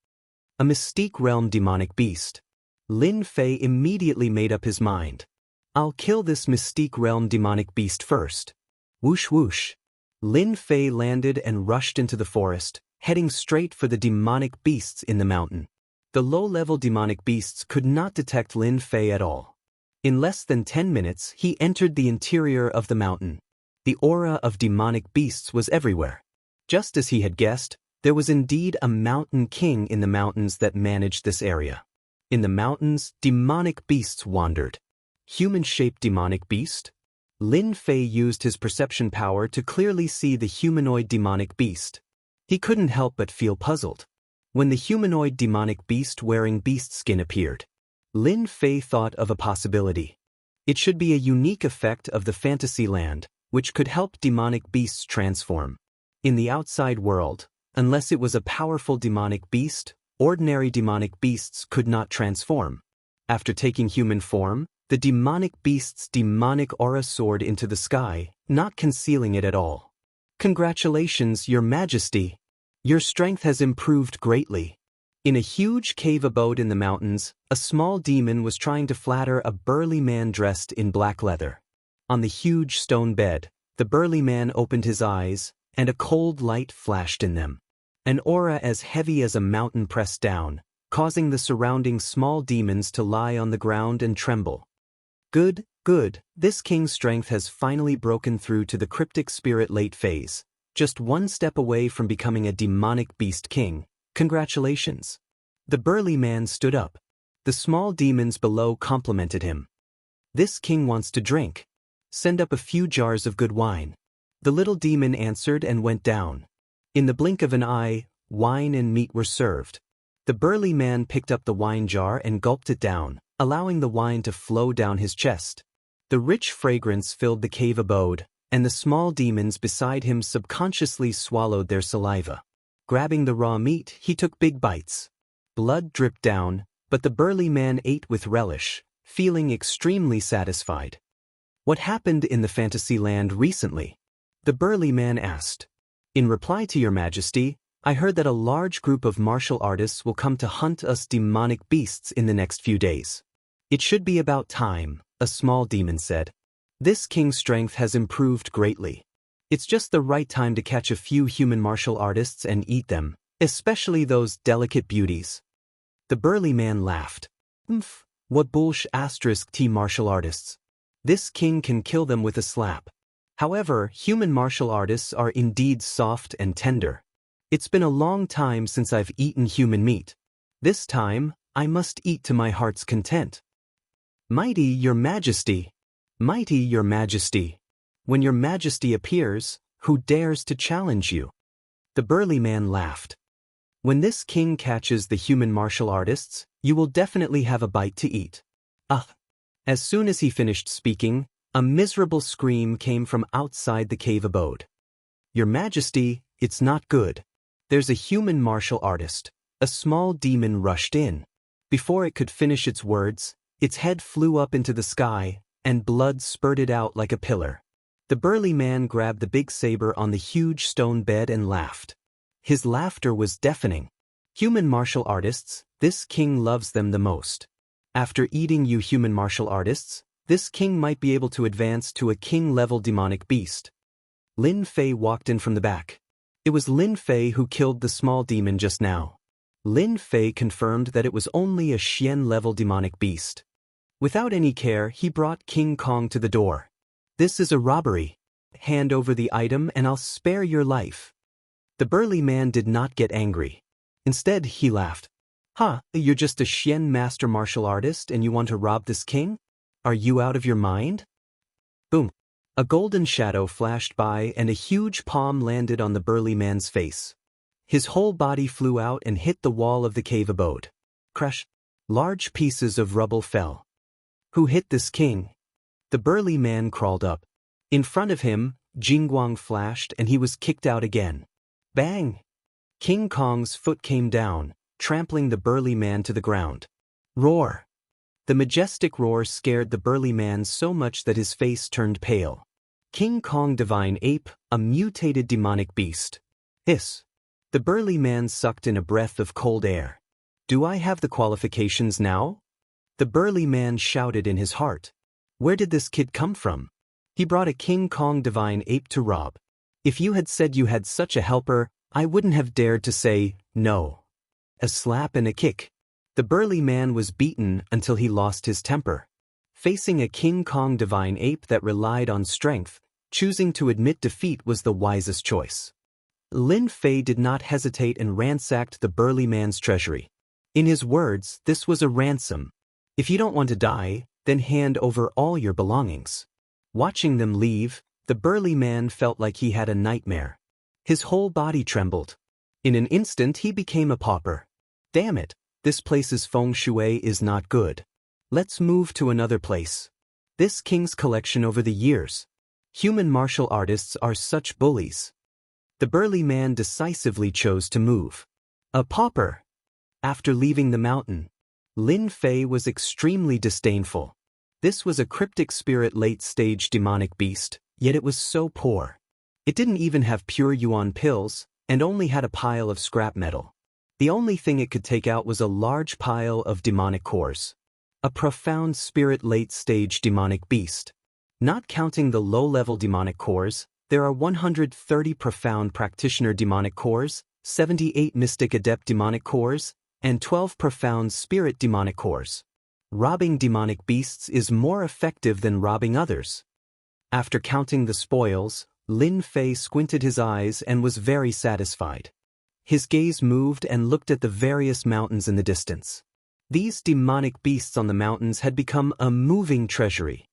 S1: A Mystique Realm demonic beast. Lin Fei immediately made up his mind. I'll kill this Mystique Realm demonic beast first. Whoosh whoosh. Lin Fei landed and rushed into the forest, heading straight for the demonic beasts in the mountain. The low-level demonic beasts could not detect Lin Fei at all. In less than 10 minutes, he entered the interior of the mountain. The aura of demonic beasts was everywhere. Just as he had guessed, there was indeed a mountain king in the mountains that managed this area. In the mountains, demonic beasts wandered. Human-shaped demonic beast? Lin Fei used his perception power to clearly see the humanoid demonic beast. He couldn't help but feel puzzled. When the humanoid demonic beast wearing beast skin appeared, Lin Fei thought of a possibility. It should be a unique effect of the fantasy land, which could help demonic beasts transform. In the outside world, unless it was a powerful demonic beast, ordinary demonic beasts could not transform. After taking human form, the demonic beast's demonic aura soared into the sky, not concealing it at all. Congratulations, Your Majesty! Your strength has improved greatly. In a huge cave abode in the mountains, a small demon was trying to flatter a burly man dressed in black leather. On the huge stone bed, the burly man opened his eyes, and a cold light flashed in them. An aura as heavy as a mountain pressed down, causing the surrounding small demons to lie on the ground and tremble. Good, good, this king's strength has finally broken through to the cryptic spirit late phase, just one step away from becoming a demonic beast king. Congratulations. The burly man stood up. The small demons below complimented him. This king wants to drink. Send up a few jars of good wine. The little demon answered and went down. In the blink of an eye, wine and meat were served. The burly man picked up the wine jar and gulped it down, allowing the wine to flow down his chest. The rich fragrance filled the cave abode, and the small demons beside him subconsciously swallowed their saliva. Grabbing the raw meat, he took big bites. Blood dripped down, but the burly man ate with relish, feeling extremely satisfied. What happened in the fantasy land recently? The burly man asked. In reply to your majesty, I heard that a large group of martial artists will come to hunt us demonic beasts in the next few days. It should be about time, a small demon said. This king's strength has improved greatly. It's just the right time to catch a few human martial artists and eat them, especially those delicate beauties. The burly man laughed. What bullsh** T martial artists. This king can kill them with a slap. However, human martial artists are indeed soft and tender. It's been a long time since I've eaten human meat. This time, I must eat to my heart's content. Mighty your majesty! Mighty your majesty! When your majesty appears, who dares to challenge you? The burly man laughed. When this king catches the human martial artists, you will definitely have a bite to eat. As soon as he finished speaking, a miserable scream came from outside the cave abode. Your majesty, it's not good. There's a human martial artist. A small demon rushed in. Before it could finish its words, its head flew up into the sky, and blood spurted out like a pillar. The burly man grabbed the big saber on the huge stone bed and laughed. His laughter was deafening. Human martial artists, this king loves them the most. After eating you human martial artists, this king might be able to advance to a king-level demonic beast. Lin Fei walked in from the back. It was Lin Fei who killed the small demon just now. Lin Fei confirmed that it was only a Xian-level demonic beast. Without any care, he brought King Kong to the door. This is a robbery. Hand over the item and I'll spare your life. The burly man did not get angry. Instead, he laughed. You're just a Xian master martial artist and you want to rob this king? Are you out of your mind? Boom. A golden shadow flashed by and a huge palm landed on the burly man's face. His whole body flew out and hit the wall of the cave abode. Crash. Large pieces of rubble fell. Who hit this king? The burly man crawled up. In front of him, Jingguang flashed and he was kicked out again. Bang! King Kong's foot came down, trampling the burly man to the ground. Roar! The majestic roar scared the burly man so much that his face turned pale. King Kong Divine Ape, a mutated demonic beast. Hiss! The burly man sucked in a breath of cold air. Do I have the qualifications now? The burly man shouted in his heart. Where did this kid come from? He brought a King Kong Divine Ape to rob. If you had said you had such a helper, I wouldn't have dared to say no. A slap and a kick. The burly man was beaten until he lost his temper. Facing a King Kong Divine Ape that relied on strength, choosing to admit defeat was the wisest choice. Lin Fei did not hesitate and ransacked the burly man's treasury. In his words, this was a ransom. If you don't want to die, then hand over all your belongings. Watching them leave, the burly man felt like he had a nightmare. His whole body trembled. In an instant he became a pauper. Damn it, this place's feng shui is not good. Let's move to another place. This king's collection over the years. Human martial artists are such bullies. The burly man decisively chose to move. A pauper. After leaving the mountain, Lin Fei was extremely disdainful. This was a cryptic spirit late-stage demonic beast, yet it was so poor. It didn't even have pure yuan pills, and only had a pile of scrap metal. The only thing it could take out was a large pile of demonic cores. A profound spirit late-stage demonic beast. Not counting the low-level demonic cores, there are 130 profound practitioner demonic cores, 78 mystic adept demonic cores, and 12 profound spirit demonic cores. Robbing demonic beasts is more effective than robbing others. After counting the spoils, Lin Fei squinted his eyes and was very satisfied. His gaze moved and looked at the various mountains in the distance. These demonic beasts on the mountains had become a moving treasury.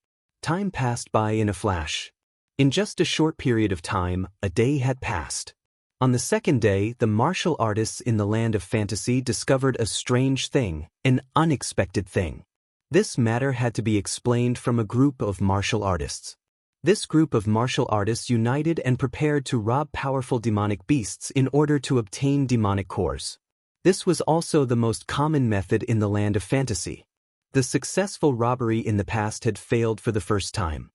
S1: Time passed by in a flash. In just a short period of time, a day had passed. On the second day, the martial artists in the land of fantasy discovered a strange thing, an unexpected thing. This matter had to be explained from a group of martial artists. This group of martial artists united and prepared to rob powerful demonic beasts in order to obtain demonic cores. This was also the most common method in the land of fantasy. The successful robbery in the past had failed for the first time.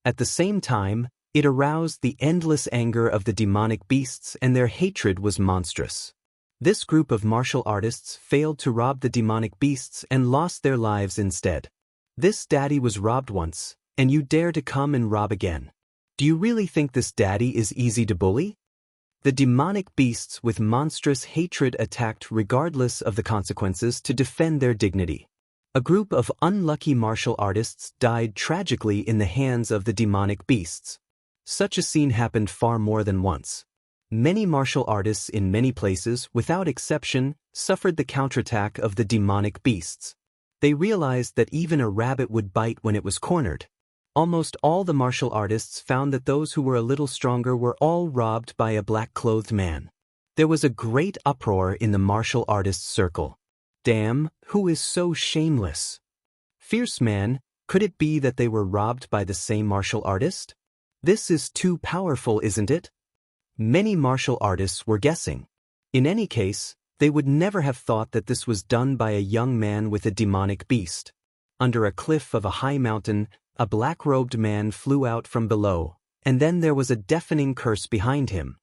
S1: At the same time, It aroused the endless anger of the demonic beasts, and their hatred was monstrous. This group of martial artists failed to rob the demonic beasts and lost their lives instead. This daddy was robbed once, and you dare to come and rob again. Do you really think this daddy is easy to bully? The demonic beasts with monstrous hatred attacked regardless of the consequences to defend their dignity. A group of unlucky martial artists died tragically in the hands of the demonic beasts. Such a scene happened far more than once. Many martial artists in many places, without exception, suffered the counterattack of the demonic beasts. They realized that even a rabbit would bite when it was cornered. Almost all the martial artists found that those who were a little stronger were all robbed by a black-clothed man. There was a great uproar in the martial artists' circle. Damn, who is so shameless? Fierce man, could it be that they were robbed by the same martial artist? This is too powerful, isn't it? Many martial artists were guessing. In any case, they would never have thought that this was done by a young man with a demonic beast. Under a cliff of a high mountain, a black-robed man flew out from below, and then there was a deafening curse behind him.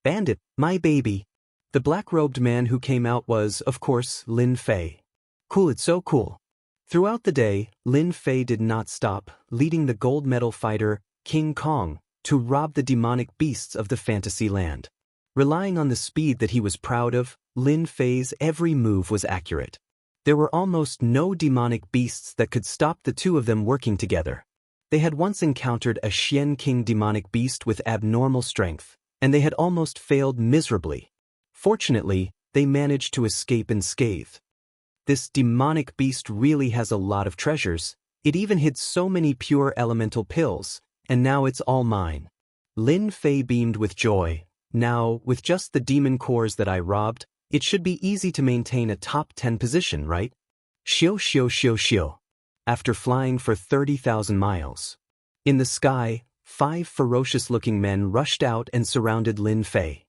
S1: Bandit, my baby. The black-robed man who came out was, of course, Lin Fei. Cool, it's so cool. Throughout the day, Lin Fei did not stop, leading the gold medal fighter, King Kong, to rob the demonic beasts of the fantasy land. Relying on the speed that he was proud of, Lin Fei's every move was accurate. There were almost no demonic beasts that could stop the two of them working together. They had once encountered a Xian King demonic beast with abnormal strength, and they had almost failed miserably. Fortunately, they managed to escape unscathed. This demonic beast really has a lot of treasures. It even hid so many pure elemental pills, and now it's all mine. Lin Fei beamed with joy. Now, with just the demon cores that I robbed, it should be easy to maintain a top 10 position, right? Xiu xiu xiu xiu. After flying for 30,000 miles. In the sky, 5 ferocious-looking men rushed out and surrounded Lin Fei.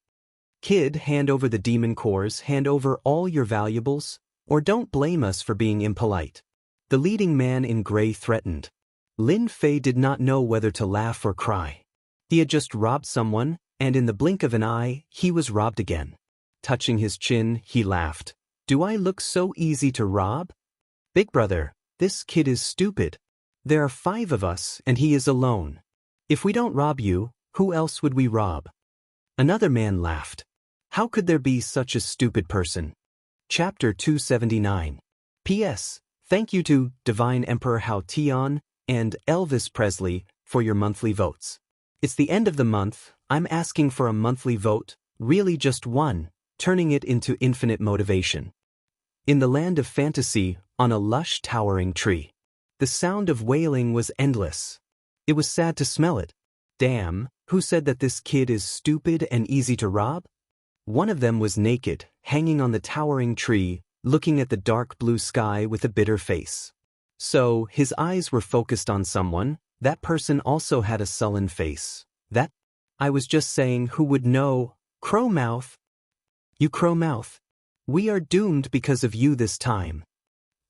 S1: Kid, hand over the demon cores, hand over all your valuables, or don't blame us for being impolite. The leading man in gray threatened. Lin Fei did not know whether to laugh or cry. He had just robbed someone, and in the blink of an eye, he was robbed again. Touching his chin, he laughed. Do I look so easy to rob? Big brother, this kid is stupid. There are 5 of us, and he is alone. If we don't rob you, who else would we rob? Another man laughed. How could there be such a stupid person? Chapter 279. P.S. Thank you to Divine Emperor Hao Tian and Elvis Presley for your monthly votes. It's the end of the month. I'm asking for a monthly vote, really just one, turning it into infinite motivation. In the land of fantasy, on a lush towering tree. The sound of wailing was endless. It was sad to smell it. Damn, who said that this kid is stupid and easy to rob? One of them was naked, hanging on the towering tree, looking at the dark blue sky with a bitter face. So, his eyes were focused on someone. That person also had a sullen face. That? I was just saying, who would know? Crowmouth. You Crowmouth. We are doomed because of you this time.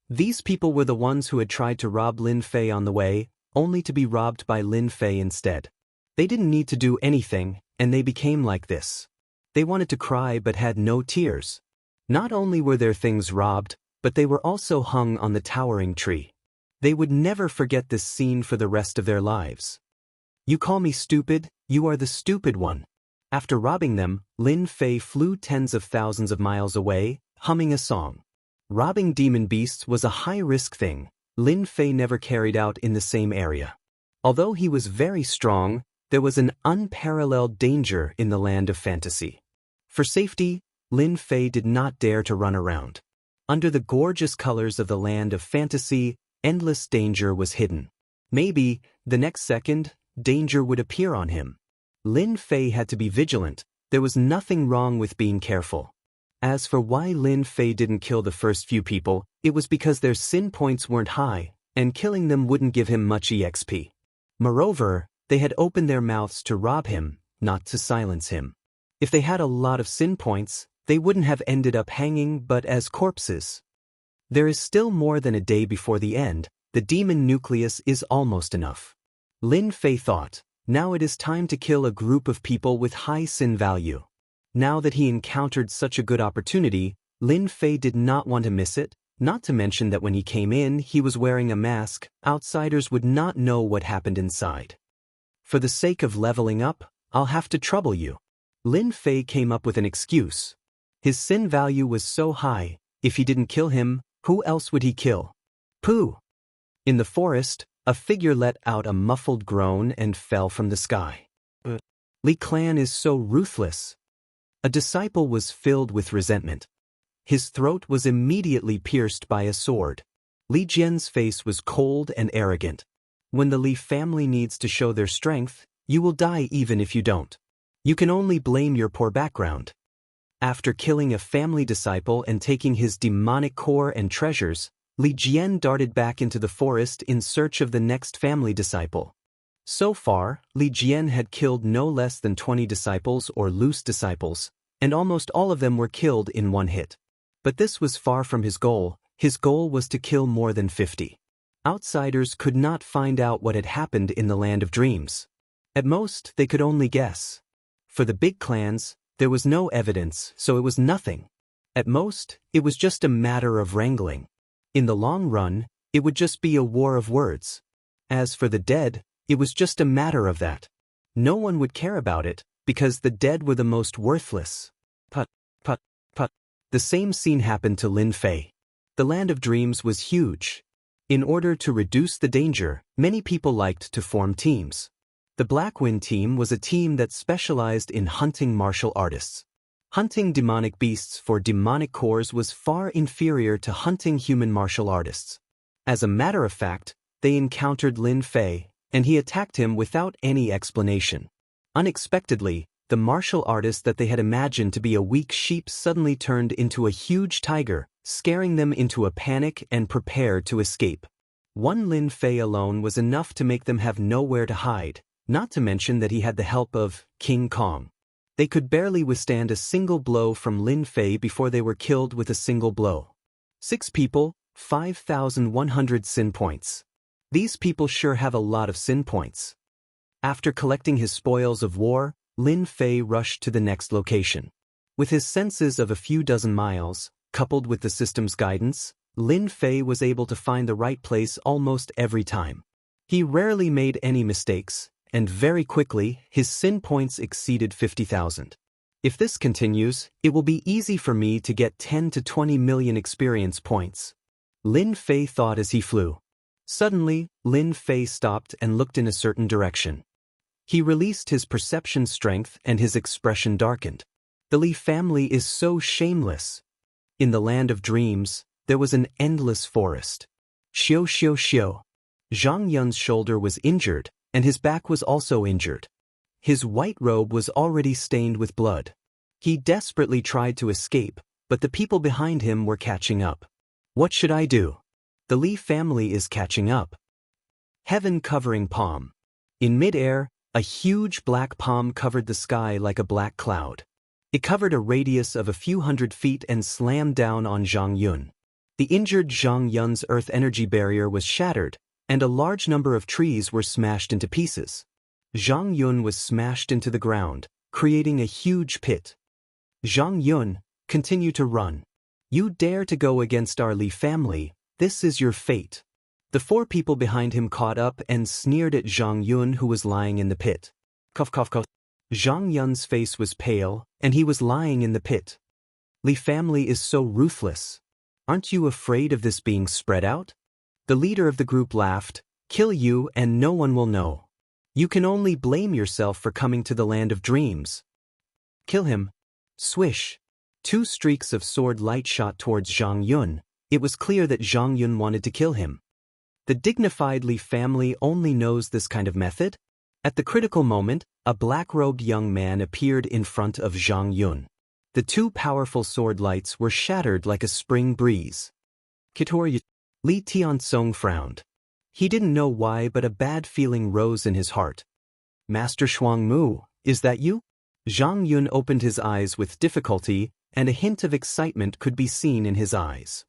S1: These people were the ones who had tried to rob Lin Fei on the way, only to be robbed by Lin Fei instead. They didn't need to do anything, and they became like this. They wanted to cry but had no tears. Not only were their things robbed, but they were also hung on the towering tree. They would never forget this scene for the rest of their lives. You call me stupid, you are the stupid one. After robbing them, Lin Fei flew tens of thousands of miles away, humming a song. Robbing demon beasts was a high-risk thing. Lin Fei never carried out in the same area. Although he was very strong, there was an unparalleled danger in the land of fantasy. For safety, Lin Fei did not dare to run around. Under the gorgeous colors of the land of fantasy, endless danger was hidden. Maybe, the next second, danger would appear on him. Lin Fei had to be vigilant. There was nothing wrong with being careful. As for why Lin Fei didn't kill the first few people, it was because their sin points weren't high, and killing them wouldn't give him much EXP. Moreover, they had opened their mouths to rob him, not to silence him. If they had a lot of sin points, they wouldn't have ended up hanging but as corpses. There is still more than a day before the end. The demon nucleus is almost enough. Lin Fei thought, Now it is time to kill a group of people with high sin value. Now that he encountered such a good opportunity, Lin Fei did not want to miss it, not to mention that when he came in he was wearing a mask, outsiders would not know what happened inside. For the sake of leveling up, I'll have to trouble you. Lin Fei came up with an excuse. His sin value was so high, if he didn't kill him, who else would he kill? Pooh! In the forest, a figure let out a muffled groan and fell from the sky. Li Clan is so ruthless. A disciple was filled with resentment. His throat was immediately pierced by a sword. Li Jian's face was cold and arrogant. When the Li family needs to show their strength, you will die even if you don't. You can only blame your poor background. After killing a family disciple and taking his demonic core and treasures, Li Jian darted back into the forest in search of the next family disciple. So far, Li Jian had killed no less than 20 disciples or loose disciples, and almost all of them were killed in one hit. But this was far from his goal. His goal was to kill more than 50. Outsiders could not find out what had happened in the Land of Dreams. At most, they could only guess. For the big clans, there was no evidence, so it was nothing. At most, it was just a matter of wrangling. In the long run, it would just be a war of words. As for the dead, it was just a matter of that. No one would care about it, because the dead were the most worthless. Put. The same scene happened to Lin Fei. The Land of Dreams was huge. In order to reduce the danger, many people liked to form teams. The Blackwind team was a team that specialized in hunting martial artists. Hunting demonic beasts for demonic cores was far inferior to hunting human martial artists. As a matter of fact, they encountered Lin Fei, and he attacked him without any explanation. Unexpectedly, the martial artist that they had imagined to be a weak sheep suddenly turned into a huge tiger, scaring them into a panic and prepared to escape. One Lin Fei alone was enough to make them have nowhere to hide, not to mention that he had the help of King Kong. They could barely withstand a single blow from Lin Fei before they were killed with a single blow. 6 people, 5,100 sin points. These people sure have a lot of sin points. After collecting his spoils of war, Lin Fei rushed to the next location. With his senses of a few dozen miles, coupled with the system's guidance, Lin Fei was able to find the right place almost every time. He rarely made any mistakes, and very quickly, his sin points exceeded 50,000. If this continues, it will be easy for me to get 10 to 20 million experience points. Lin Fei thought as he flew. Suddenly, Lin Fei stopped and looked in a certain direction. He released his perception strength and his expression darkened. The Li family is so shameless. In the Land of Dreams, there was an endless forest. Xiu. Zhang Yun's shoulder was injured, and his back was also injured. His white robe was already stained with blood. He desperately tried to escape, but the people behind him were catching up. What should I do? The Li family is catching up. Heaven covering palm. In midair, a huge black palm covered the sky like a black cloud. It covered a radius of a few hundred feet and slammed down on Zhang Yun. The injured Zhang Yun's earth energy barrier was shattered, and a large number of trees were smashed into pieces. Zhang Yun was smashed into the ground, creating a huge pit. Zhang Yun, continue to run. You dare to go against our Li family, this is your fate. The 4 people behind him caught up and sneered at Zhang Yun, who was lying in the pit. Cough. Zhang Yun's face was pale, and he was lying in the pit. Li family is so ruthless. Aren't you afraid of this being spread out? The leader of the group laughed. Kill you and no one will know. You can only blame yourself for coming to the Land of Dreams. Kill him. Swish. 2 streaks of sword light shot towards Zhang Yun. It was clear that Zhang Yun wanted to kill him. The dignified Li family only knows this kind of method. At the critical moment, a black-robed young man appeared in front of Zhang Yun. The 2 powerful sword lights were shattered like a spring breeze. Kitor. Li Tiansong frowned. He didn't know why, but a bad feeling rose in his heart. Master Shuangmu, is that you? Zhang Yun opened his eyes with difficulty, and a hint of excitement could be seen in his eyes.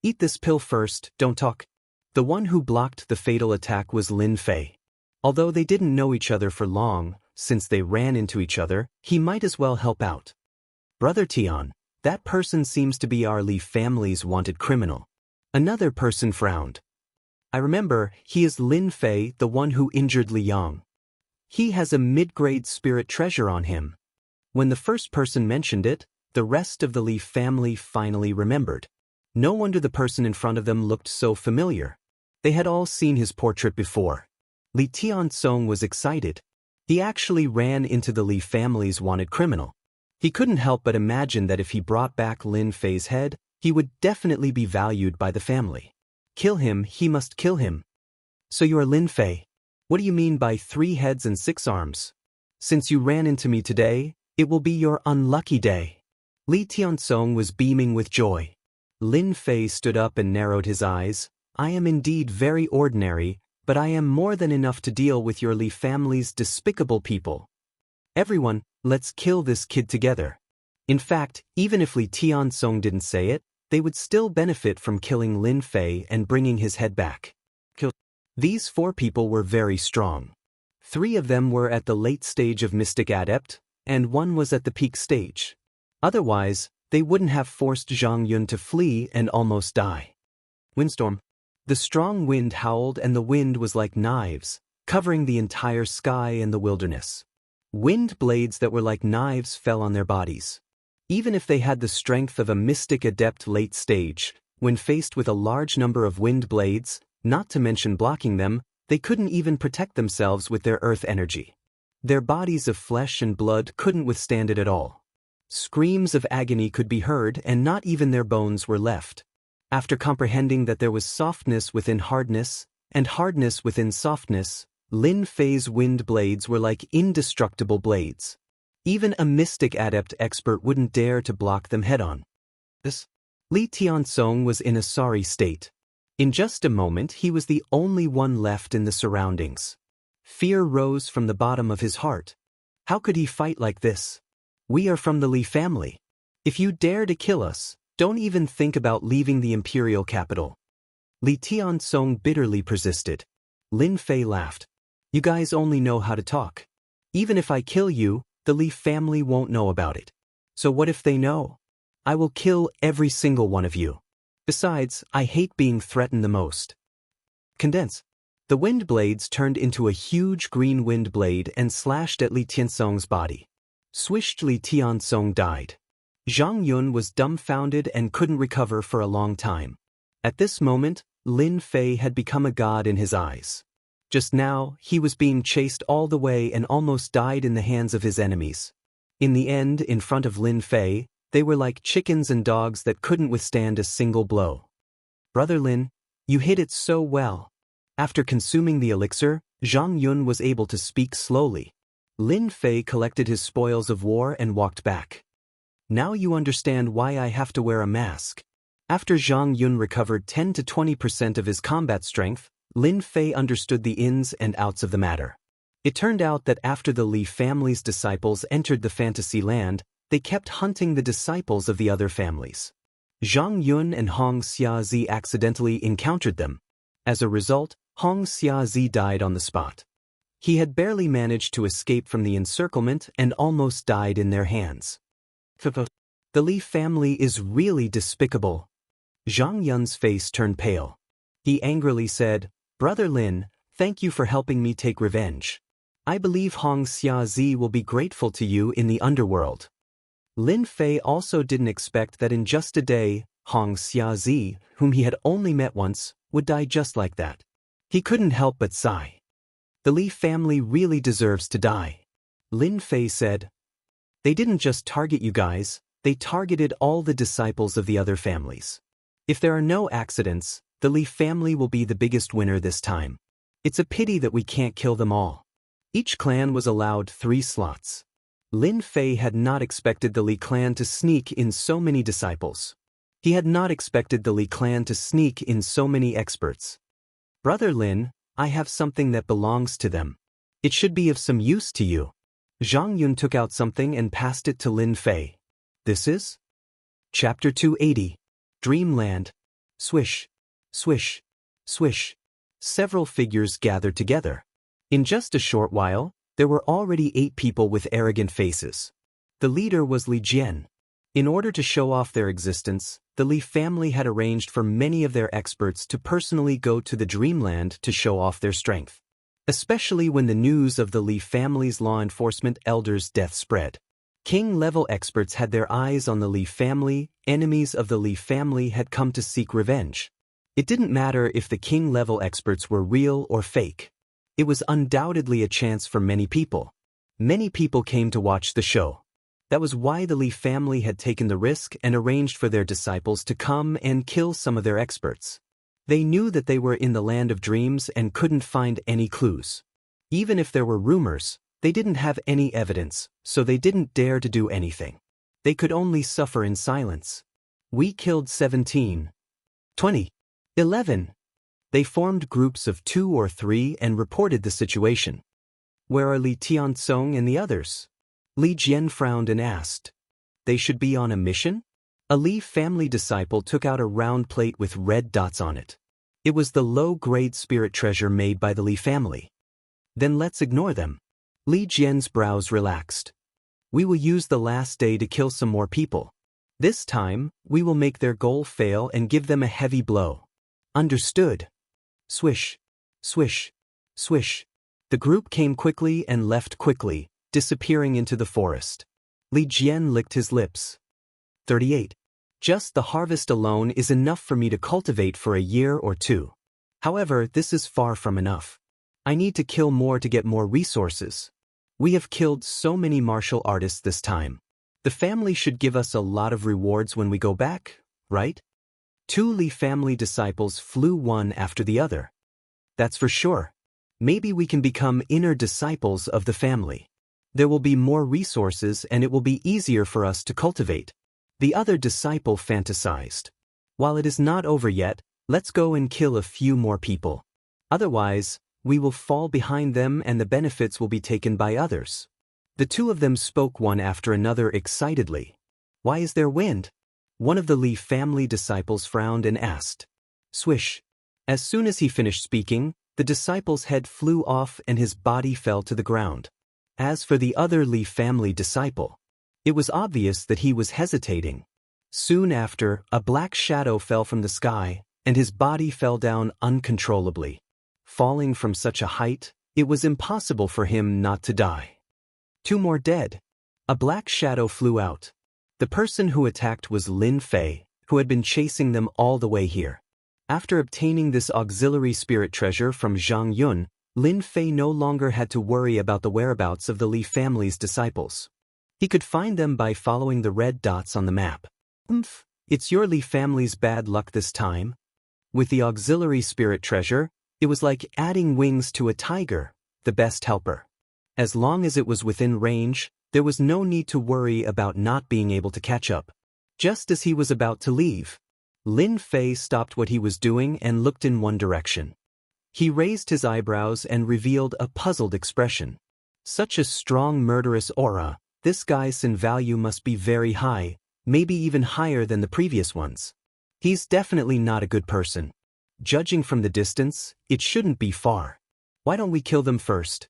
S1: Eat this pill first, don't talk. The one who blocked the fatal attack was Lin Fei. Although they didn't know each other for long, since they ran into each other, he might as well help out. Brother Tian, that person seems to be our Li family's wanted criminal. Another person frowned. I remember, he is Lin Fei, the one who injured Li Yang. He has a mid-grade spirit treasure on him. When the first person mentioned it, the rest of the Li family finally remembered. No wonder the person in front of them looked so familiar. They had all seen his portrait before. Li Tiansong was excited. He actually ran into the Li family's wanted criminal. He couldn't help but imagine that if he brought back Lin Fei's head, he would definitely be valued by the family. Kill him, he must kill him. So you are Lin Fei. What do you mean by 3 heads and 6 arms? Since you ran into me today, it will be your unlucky day. Li Tiansong was beaming with joy. Lin Fei stood up and narrowed his eyes. I am indeed very ordinary, but I am more than enough to deal with your Li family's despicable people. Everyone, let's kill this kid together. In fact, even if Li Tiansong didn't say it, they would still benefit from killing Lin Fei and bringing his head back. These 4 people were very strong. 3 of them were at the late stage of Mystic Adept, and 1 was at the peak stage. Otherwise, they wouldn't have forced Zhang Yun to flee and almost die. Windstorm. The strong wind howled and the wind was like knives, covering the entire sky and the wilderness. Wind blades that were like knives fell on their bodies. Even if they had the strength of a Mystic Adept late stage, when faced with a large number of wind blades, not to mention blocking them, they couldn't even protect themselves with their earth energy. Their bodies of flesh and blood couldn't withstand it at all. Screams of agony could be heard and not even their bones were left. After comprehending that there was softness within hardness, and hardness within softness, Lin Fei's wind blades were like indestructible blades. Even a Mystic Adept expert wouldn't dare to block them head-on. Li Tiansong was in a sorry state. In just a moment he was the only one left in the surroundings. Fear rose from the bottom of his heart. How could he fight like this? We are from the Li family. If you dare to kill us, don't even think about leaving the imperial capital. Li Tiansong bitterly persisted. Lin Fei laughed. You guys only know how to talk. Even if I kill you, the Li family won't know about it. So what if they know? I will kill every single one of you. Besides, I hate being threatened the most. Condense. The wind blades turned into a huge green wind blade and slashed at Li Tiansong's body. Swished, Li Tiansong died. Zhang Yun was dumbfounded and couldn't recover for a long time. At this moment, Lin Fei had become a god in his eyes. Just now, he was being chased all the way and almost died in the hands of his enemies. In the end, in front of Lin Fei, they were like chickens and dogs that couldn't withstand a single blow. Brother Lin, you hit it so well. After consuming the elixir, Zhang Yun was able to speak slowly. Lin Fei collected his spoils of war and walked back. Now you understand why I have to wear a mask. After Zhang Yun recovered 10 to 20% of his combat strength, Lin Fei understood the ins and outs of the matter. It turned out that after the Li family's disciples entered the fantasy land, they kept hunting the disciples of the other families. Zhang Yun and Hong Xiazi accidentally encountered them. As a result, Hong Xiazi died on the spot. He had barely managed to escape from the encirclement and almost died in their hands. The Li family is really despicable. Zhang Yun's face turned pale. He angrily said, Brother Lin, thank you for helping me take revenge. I believe Hong Xiazi will be grateful to you in the underworld. Lin Fei also didn't expect that in just a day, Hong Xiazi, whom he had only met once, would die just like that. He couldn't help but sigh. The Li family really deserves to die. Lin Fei said. They didn't just target you guys, they targeted all the disciples of the other families. If there are no accidents, the Li family will be the biggest winner this time. It's a pity that we can't kill them all. Each clan was allowed 3 slots. Lin Fei had not expected the Li clan to sneak in so many disciples. He had not expected the Li clan to sneak in so many experts. Brother Lin, I have something that belongs to them. It should be of some use to you. Zhang Yun took out something and passed it to Lin Fei. This is? Chapter 280. Dreamland. Swish, swish, swish. Several figures gathered together. In just a short while, there were already 8 people with arrogant faces. The leader was Li Jian. In order to show off their existence, the Li family had arranged for many of their experts to personally go to the Dreamland to show off their strength. Especially when the news of the Li family's law enforcement elder's death spread. King-level experts had their eyes on the Li family. Enemies of the Li family had come to seek revenge. It didn't matter if the king-level experts were real or fake. It was undoubtedly a chance for many people. Many people came to watch the show. That was why the Li family had taken the risk and arranged for their disciples to come and kill some of their experts. They knew that they were in the land of dreams and couldn't find any clues. Even if there were rumors, they didn't have any evidence, so they didn't dare to do anything. They could only suffer in silence. We killed 17. 20. 11. They formed groups of 2 or 3 and reported the situation. Where are Li Tianzong and the others? Li Jian frowned and asked. They should be on a mission? A Li family disciple took out a round plate with red dots on it. It was the low-grade spirit treasure made by the Li family. Then let's ignore them. Li Jian's brows relaxed. We will use the last day to kill some more people. This time, we will make their goal fail and give them a heavy blow. Understood. Swish, swish, swish. The group came quickly and left quickly, disappearing into the forest. Li Jian licked his lips. 38. Just the harvest alone is enough for me to cultivate for a year or 2. However, this is far from enough. I need to kill more to get more resources. We have killed so many martial artists this time. The family should give us a lot of rewards when we go back, right? 2 Li family disciples flew one after the other. That's for sure. Maybe we can become inner disciples of the family. There will be more resources and it will be easier for us to cultivate. The other disciple fantasized. While it is not over yet, let's go and kill a few more people. Otherwise, we will fall behind them and the benefits will be taken by others. The 2 of them spoke one after another excitedly. Why is there wind? One of the Li family disciples frowned and asked. Swish. As soon as he finished speaking, the disciple's head flew off and his body fell to the ground. As for the other Li family disciple, it was obvious that he was hesitating. Soon after, a black shadow fell from the sky, and his body fell down uncontrollably. Falling from such a height, it was impossible for him not to die. 2 more dead. A black shadow flew out. The person who attacked was Lin Fei, who had been chasing them all the way here. After obtaining this auxiliary spirit treasure from Zhang Yun, Lin Fei no longer had to worry about the whereabouts of the Li family's disciples. He could find them by following the red dots on the map. It's your Li family's bad luck this time. With the auxiliary spirit treasure, it was like adding wings to a tiger, the best helper. As long as it was within range, there was no need to worry about not being able to catch up. Just as he was about to leave, Lin Fei stopped what he was doing and looked in one direction. He raised his eyebrows and revealed a puzzled expression. Such a strong murderous aura, this guy's sin value must be very high, maybe even higher than the previous ones. He's definitely not a good person. Judging from the distance, it shouldn't be far. Why don't we kill them first?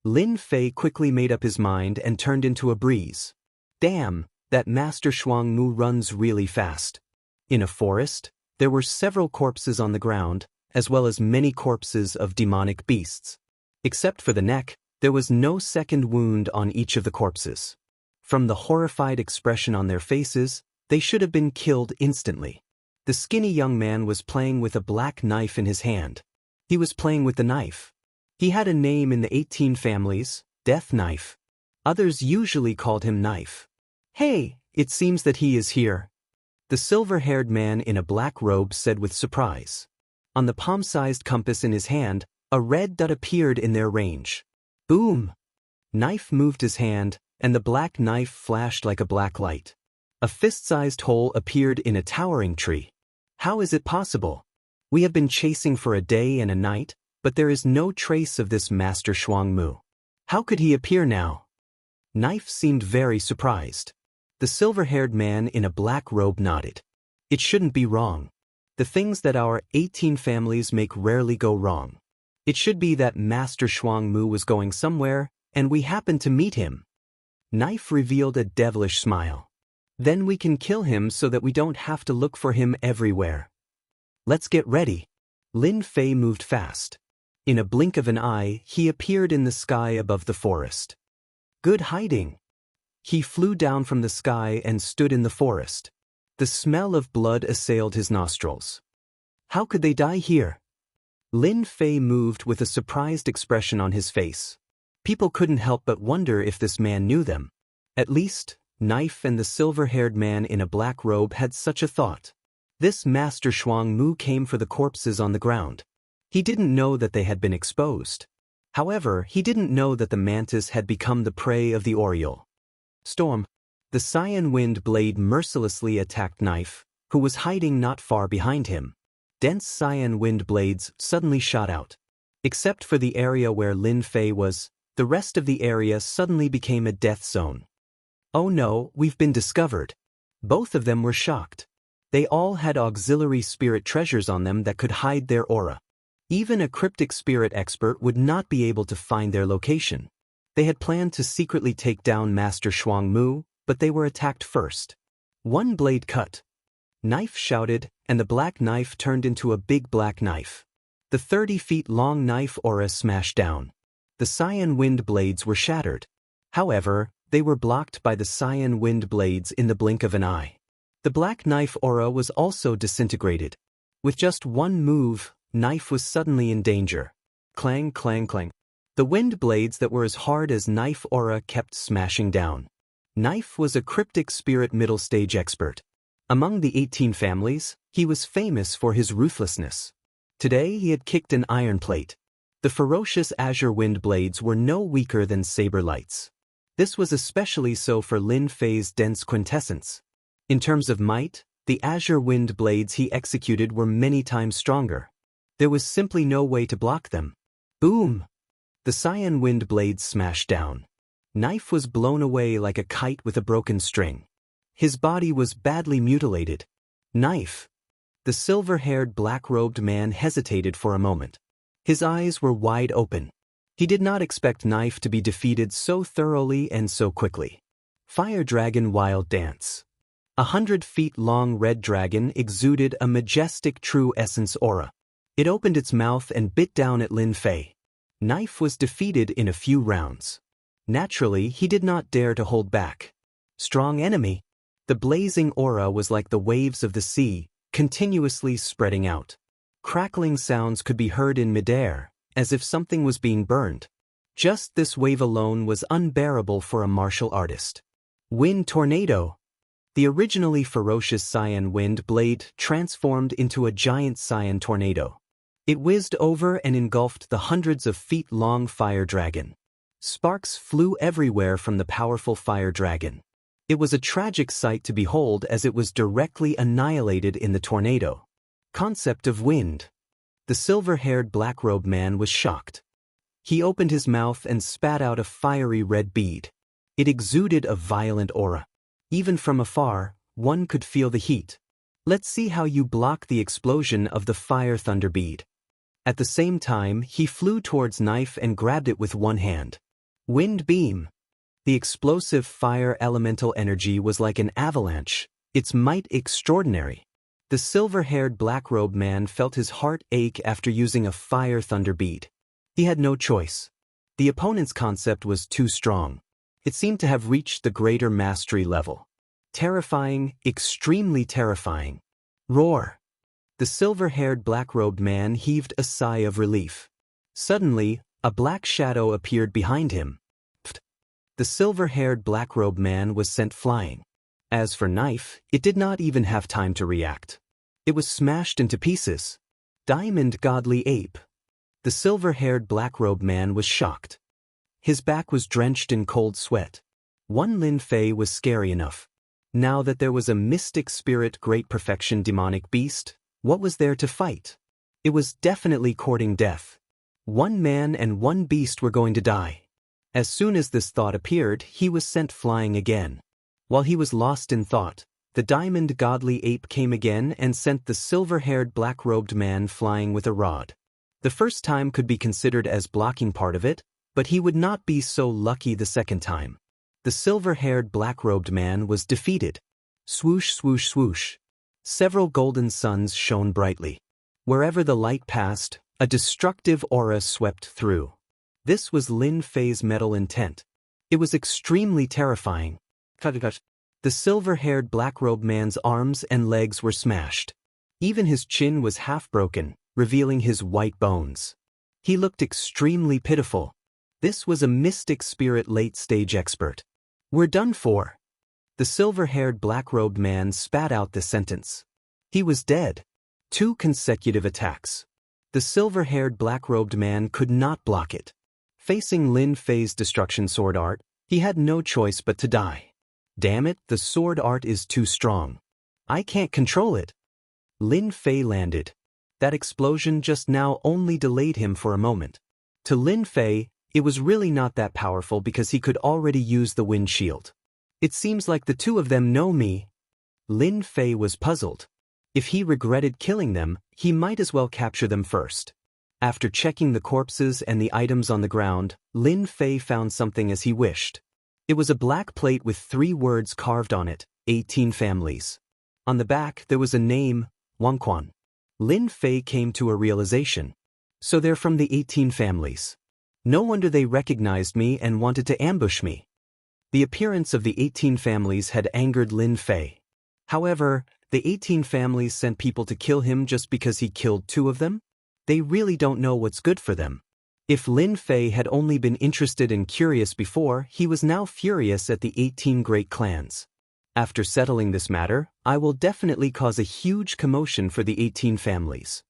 S1: Lin Fei quickly made up his mind and turned into a breeze. Damn, that Master Shuang Mu runs really fast. In a forest, there were several corpses on the ground, as well as many corpses of demonic beasts. Except for the neck, there was no second wound on each of the corpses. From the horrified expression on their faces, they should have been killed instantly. The skinny young man was playing with a black knife in his hand. He was playing with the knife. He had a name in the 18 families, Death Knife. Others usually called him Knife. Hey, it seems that he is here. The silver-haired man in a black robe said with surprise. On the palm-sized compass in his hand, a red dot appeared in their range. Boom! Knife moved his hand, and the black knife flashed like a black light. A fist-sized hole appeared in a towering tree. How is it possible? We have been chasing for a day and a night, but there is no trace of this Master Shuang Mu. How could he appear now? Knife seemed very surprised. The silver-haired man in a black robe nodded. It shouldn't be wrong. The things that our 18 families make rarely go wrong. It should be that Master Shuang Mu was going somewhere, and we happened to meet him. Knife revealed a devilish smile. Then we can kill him so that we don't have to look for him everywhere. Let's get ready. Lin Fei moved fast. In a blink of an eye, he appeared in the sky above the forest. Good hiding. He flew down from the sky and stood in the forest. The smell of blood assailed his nostrils. How could they die here? Lin Fei moved with a surprised expression on his face. People couldn't help but wonder if this man knew them. At least, Knife and the silver-haired man in a black robe had such a thought. This Master Shuang Mu came for the corpses on the ground. He didn't know that they had been exposed. However, he didn't know that the mantis had become the prey of the oriole. Storm. The cyan wind blade mercilessly attacked Knife, who was hiding not far behind him. Dense cyan wind blades suddenly shot out. Except for the area where Lin Fei was, the rest of the area suddenly became a death zone. Oh no, we've been discovered. Both of them were shocked. They all had auxiliary spirit treasures on them that could hide their aura. Even a cryptic spirit expert would not be able to find their location. They had planned to secretly take down Master Shuang Mu, but they were attacked first. One blade cut. Knife shouted, and the black knife turned into a big black knife. The 30-feet-long knife aura smashed down. The cyan wind blades were shattered. However, they were blocked by the cyan wind blades in the blink of an eye. The black knife aura was also disintegrated. With just one move, Knife was suddenly in danger. Clang, clang, clang. The wind blades that were as hard as Knife aura kept smashing down. Knife was a cryptic spirit middle stage expert. Among the 18 families, he was famous for his ruthlessness. Today he had kicked an iron plate. The ferocious azure wind blades were no weaker than saber lights. This was especially so for Lin Fei's dense quintessence. In terms of might, the azure wind blades he executed were many times stronger. There was simply no way to block them. Boom! The cyan wind blades smashed down. Knife was blown away like a kite with a broken string. His body was badly mutilated. Knife! The silver-haired black-robed man hesitated for a moment. His eyes were wide open. He did not expect Knife to be defeated so thoroughly and so quickly. Fire Dragon Wild Dance. 100-feet-long red dragon exuded a majestic true essence aura. It opened its mouth and bit down at Lin Fei. Knife was defeated in a few rounds. Naturally, he did not dare to hold back. Strong enemy. The blazing aura was like the waves of the sea, continuously spreading out. Crackling sounds could be heard in midair, as if something was being burned. Just this wave alone was unbearable for a martial artist. Wind Tornado. The originally ferocious cyan wind blade transformed into a giant cyan tornado. It whizzed over and engulfed the hundreds of feet-long fire dragon. Sparks flew everywhere from the powerful fire dragon. It was a tragic sight to behold as it was directly annihilated in the tornado. Concept of wind. The silver-haired black-robed man was shocked. He opened his mouth and spat out a fiery red bead. It exuded a violent aura. Even from afar, one could feel the heat. Let's see how you block the explosion of the fire thunder bead. At the same time, he flew towards Knife and grabbed it with one hand. Wind Beam. The explosive fire elemental energy was like an avalanche, its might extraordinary. The silver-haired black-robed man felt his heart ache after using a fire thunder bead. He had no choice. The opponent's concept was too strong. It seemed to have reached the greater mastery level. Terrifying, extremely terrifying. Roar! The silver-haired black-robed man heaved a sigh of relief. Suddenly, a black shadow appeared behind him. Pfft! The silver-haired black-robed man was sent flying. As for Knife, it did not even have time to react. It was smashed into pieces. Diamond Godly Ape. The silver-haired black-robed man was shocked. His back was drenched in cold sweat. One Lin Fei was scary enough. Now that there was a mystic spirit great perfection demonic beast, what was there to fight? It was definitely courting death. One man and one beast were going to die. As soon as this thought appeared, he was sent flying again. While he was lost in thought, the diamond godly ape came again and sent the silver-haired black-robed man flying with a rod. The first time could be considered as blocking part of it, but he would not be so lucky the second time. The silver-haired black-robed man was defeated. Swoosh, swoosh, swoosh. Several golden suns shone brightly. Wherever the light passed, a destructive aura swept through. This was Lin Fei's metal intent. It was extremely terrifying. The silver-haired black-robed man's arms and legs were smashed. Even his chin was half broken, revealing his white bones. He looked extremely pitiful. This was a mystic spirit late-stage expert. We're done for. The silver-haired black-robed man spat out the sentence. He was dead. 2 consecutive attacks. The silver-haired black-robed man could not block it. Facing Lin Fei's destruction sword art, he had no choice but to die. Damn it, the sword art is too strong. I can't control it. Lin Fei landed. That explosion just now only delayed him for a moment. To Lin Fei, it was really not that powerful because he could already use the wind shield. It seems like the two of them know me. Lin Fei was puzzled. If he regretted killing them, he might as well capture them first. After checking the corpses and the items on the ground, Lin Fei found something as he wished. It was a black plate with 3 words carved on it, 18 families. On the back there was a name, Wangquan. Lin Fei came to a realization. So they're from the 18 families. No wonder they recognized me and wanted to ambush me. The appearance of the 18 families had angered Lin Fei. However, the 18 families sent people to kill him just because he killed 2 of them? They really don't know what's good for them. If Lin Fei had only been interested and curious before, he was now furious at the 18 great clans. After settling this matter, I will definitely cause a huge commotion for the 18 families.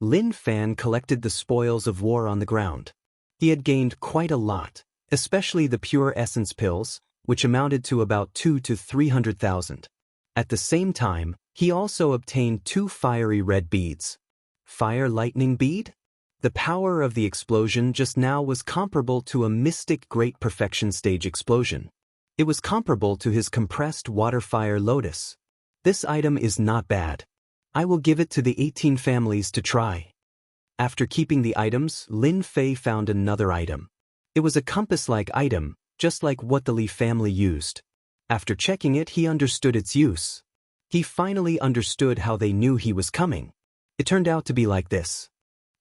S1: Lin Fan collected the spoils of war on the ground. He had gained quite a lot, especially the pure essence pills, which amounted to about 200,000 to 300,000. At the same time, he also obtained 2 fiery red beads. Fire lightning bead? The power of the explosion just now was comparable to a mystic great perfection stage explosion. It was comparable to his compressed water fire lotus. This item is not bad. I will give it to the 18 families to try. After keeping the items, Lin Fei found another item. It was a compass-like item, just like what the Li family used. After checking it, he understood its use. He finally understood how they knew he was coming. It turned out to be like this.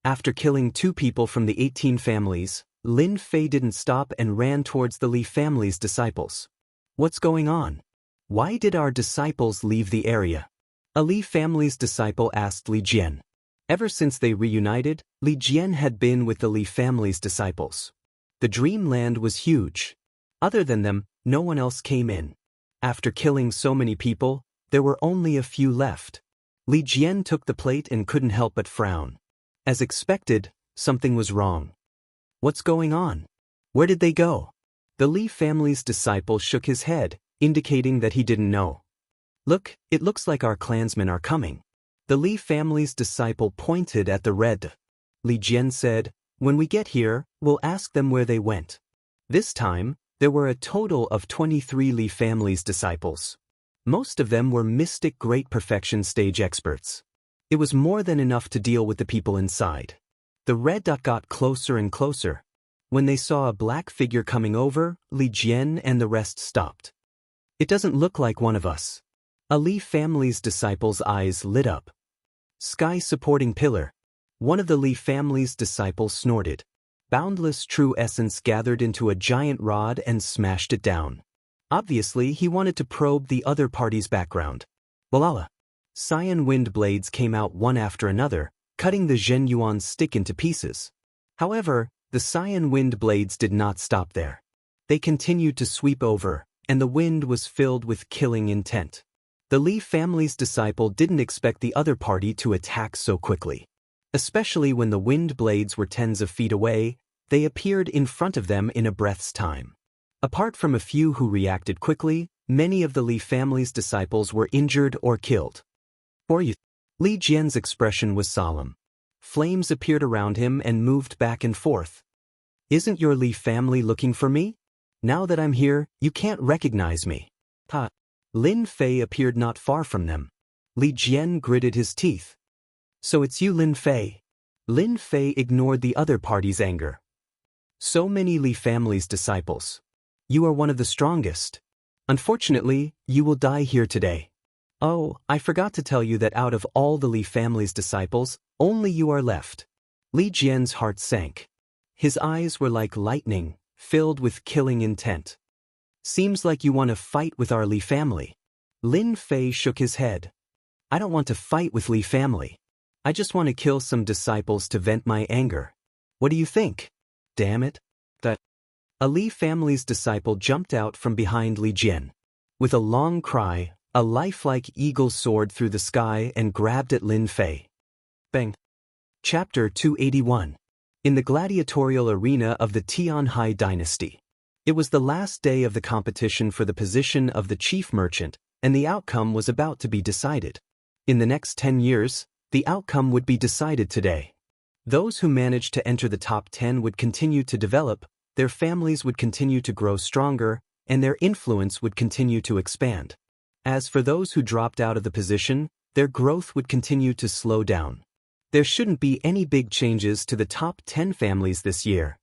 S1: After killing 2 people from the 18 families, Lin Fei didn't stop and ran towards the Li family's disciples. What's going on? Why did our disciples leave the area? A Li family's disciple asked Li Jian. Ever since they reunited, Li Jian had been with the Li family's disciples. The dreamland was huge. Other than them, no one else came in. After killing so many people, there were only a few left. Li Jian took the plate and couldn't help but frown. As expected, something was wrong. What's going on? Where did they go? The Li family's disciple shook his head, indicating that he didn't know. Look, it looks like our clansmen are coming. The Li family's disciple pointed at the red. Li Jian said, when we get here, we'll ask them where they went. This time, there were a total of 23 Li family's disciples. Most of them were mystic great perfection stage experts. It was more than enough to deal with the people inside. The red dot got closer and closer. When they saw a black figure coming over, Li Jian and the rest stopped. It doesn't look like one of us. A Li family's disciples' eyes lit up. Sky supporting pillar. One of the Li family's disciples snorted. Boundless true essence gathered into a giant rod and smashed it down. Obviously, he wanted to probe the other party's background. Walala. Cyan wind blades came out one after another, cutting the Zhen Yuan stick into pieces. However, the cyan wind blades did not stop there. They continued to sweep over, and the wind was filled with killing intent. The Li family's disciple didn't expect the other party to attack so quickly. Especially when the wind blades were tens of feet away, they appeared in front of them in a breath's time. Apart from a few who reacted quickly, many of the Li family's disciples were injured or killed. For you. Li Jian's expression was solemn. Flames appeared around him and moved back and forth. Isn't your Li family looking for me? Now that I'm here, you can't recognize me. Ha. Lin Fei appeared not far from them. Li Jian gritted his teeth. So it's you, Lin Fei. Lin Fei ignored the other party's anger. So many Li family's disciples. You are one of the strongest. Unfortunately, you will die here today. Oh, I forgot to tell you that out of all the Li family's disciples, only you are left. Li Jian's heart sank. His eyes were like lightning, filled with killing intent. Seems like you want to fight with our Li family. Lin Fei shook his head. I don't want to fight with Li family. I just want to kill some disciples to vent my anger. What do you think? Damn it. A Li family's disciple jumped out from behind Li Jian. With a long cry, a lifelike eagle soared through the sky and grabbed at Lin Fei. Bang. Chapter 281. In the gladiatorial arena of the Tianhai dynasty. It was the last day of the competition for the position of the chief merchant, and the outcome was about to be decided. In the next 10 years, the outcome would be decided today. Those who managed to enter the top 10 would continue to develop, their families would continue to grow stronger, and their influence would continue to expand. As for those who dropped out of the position, their growth would continue to slow down. There shouldn't be any big changes to the top 10 families this year.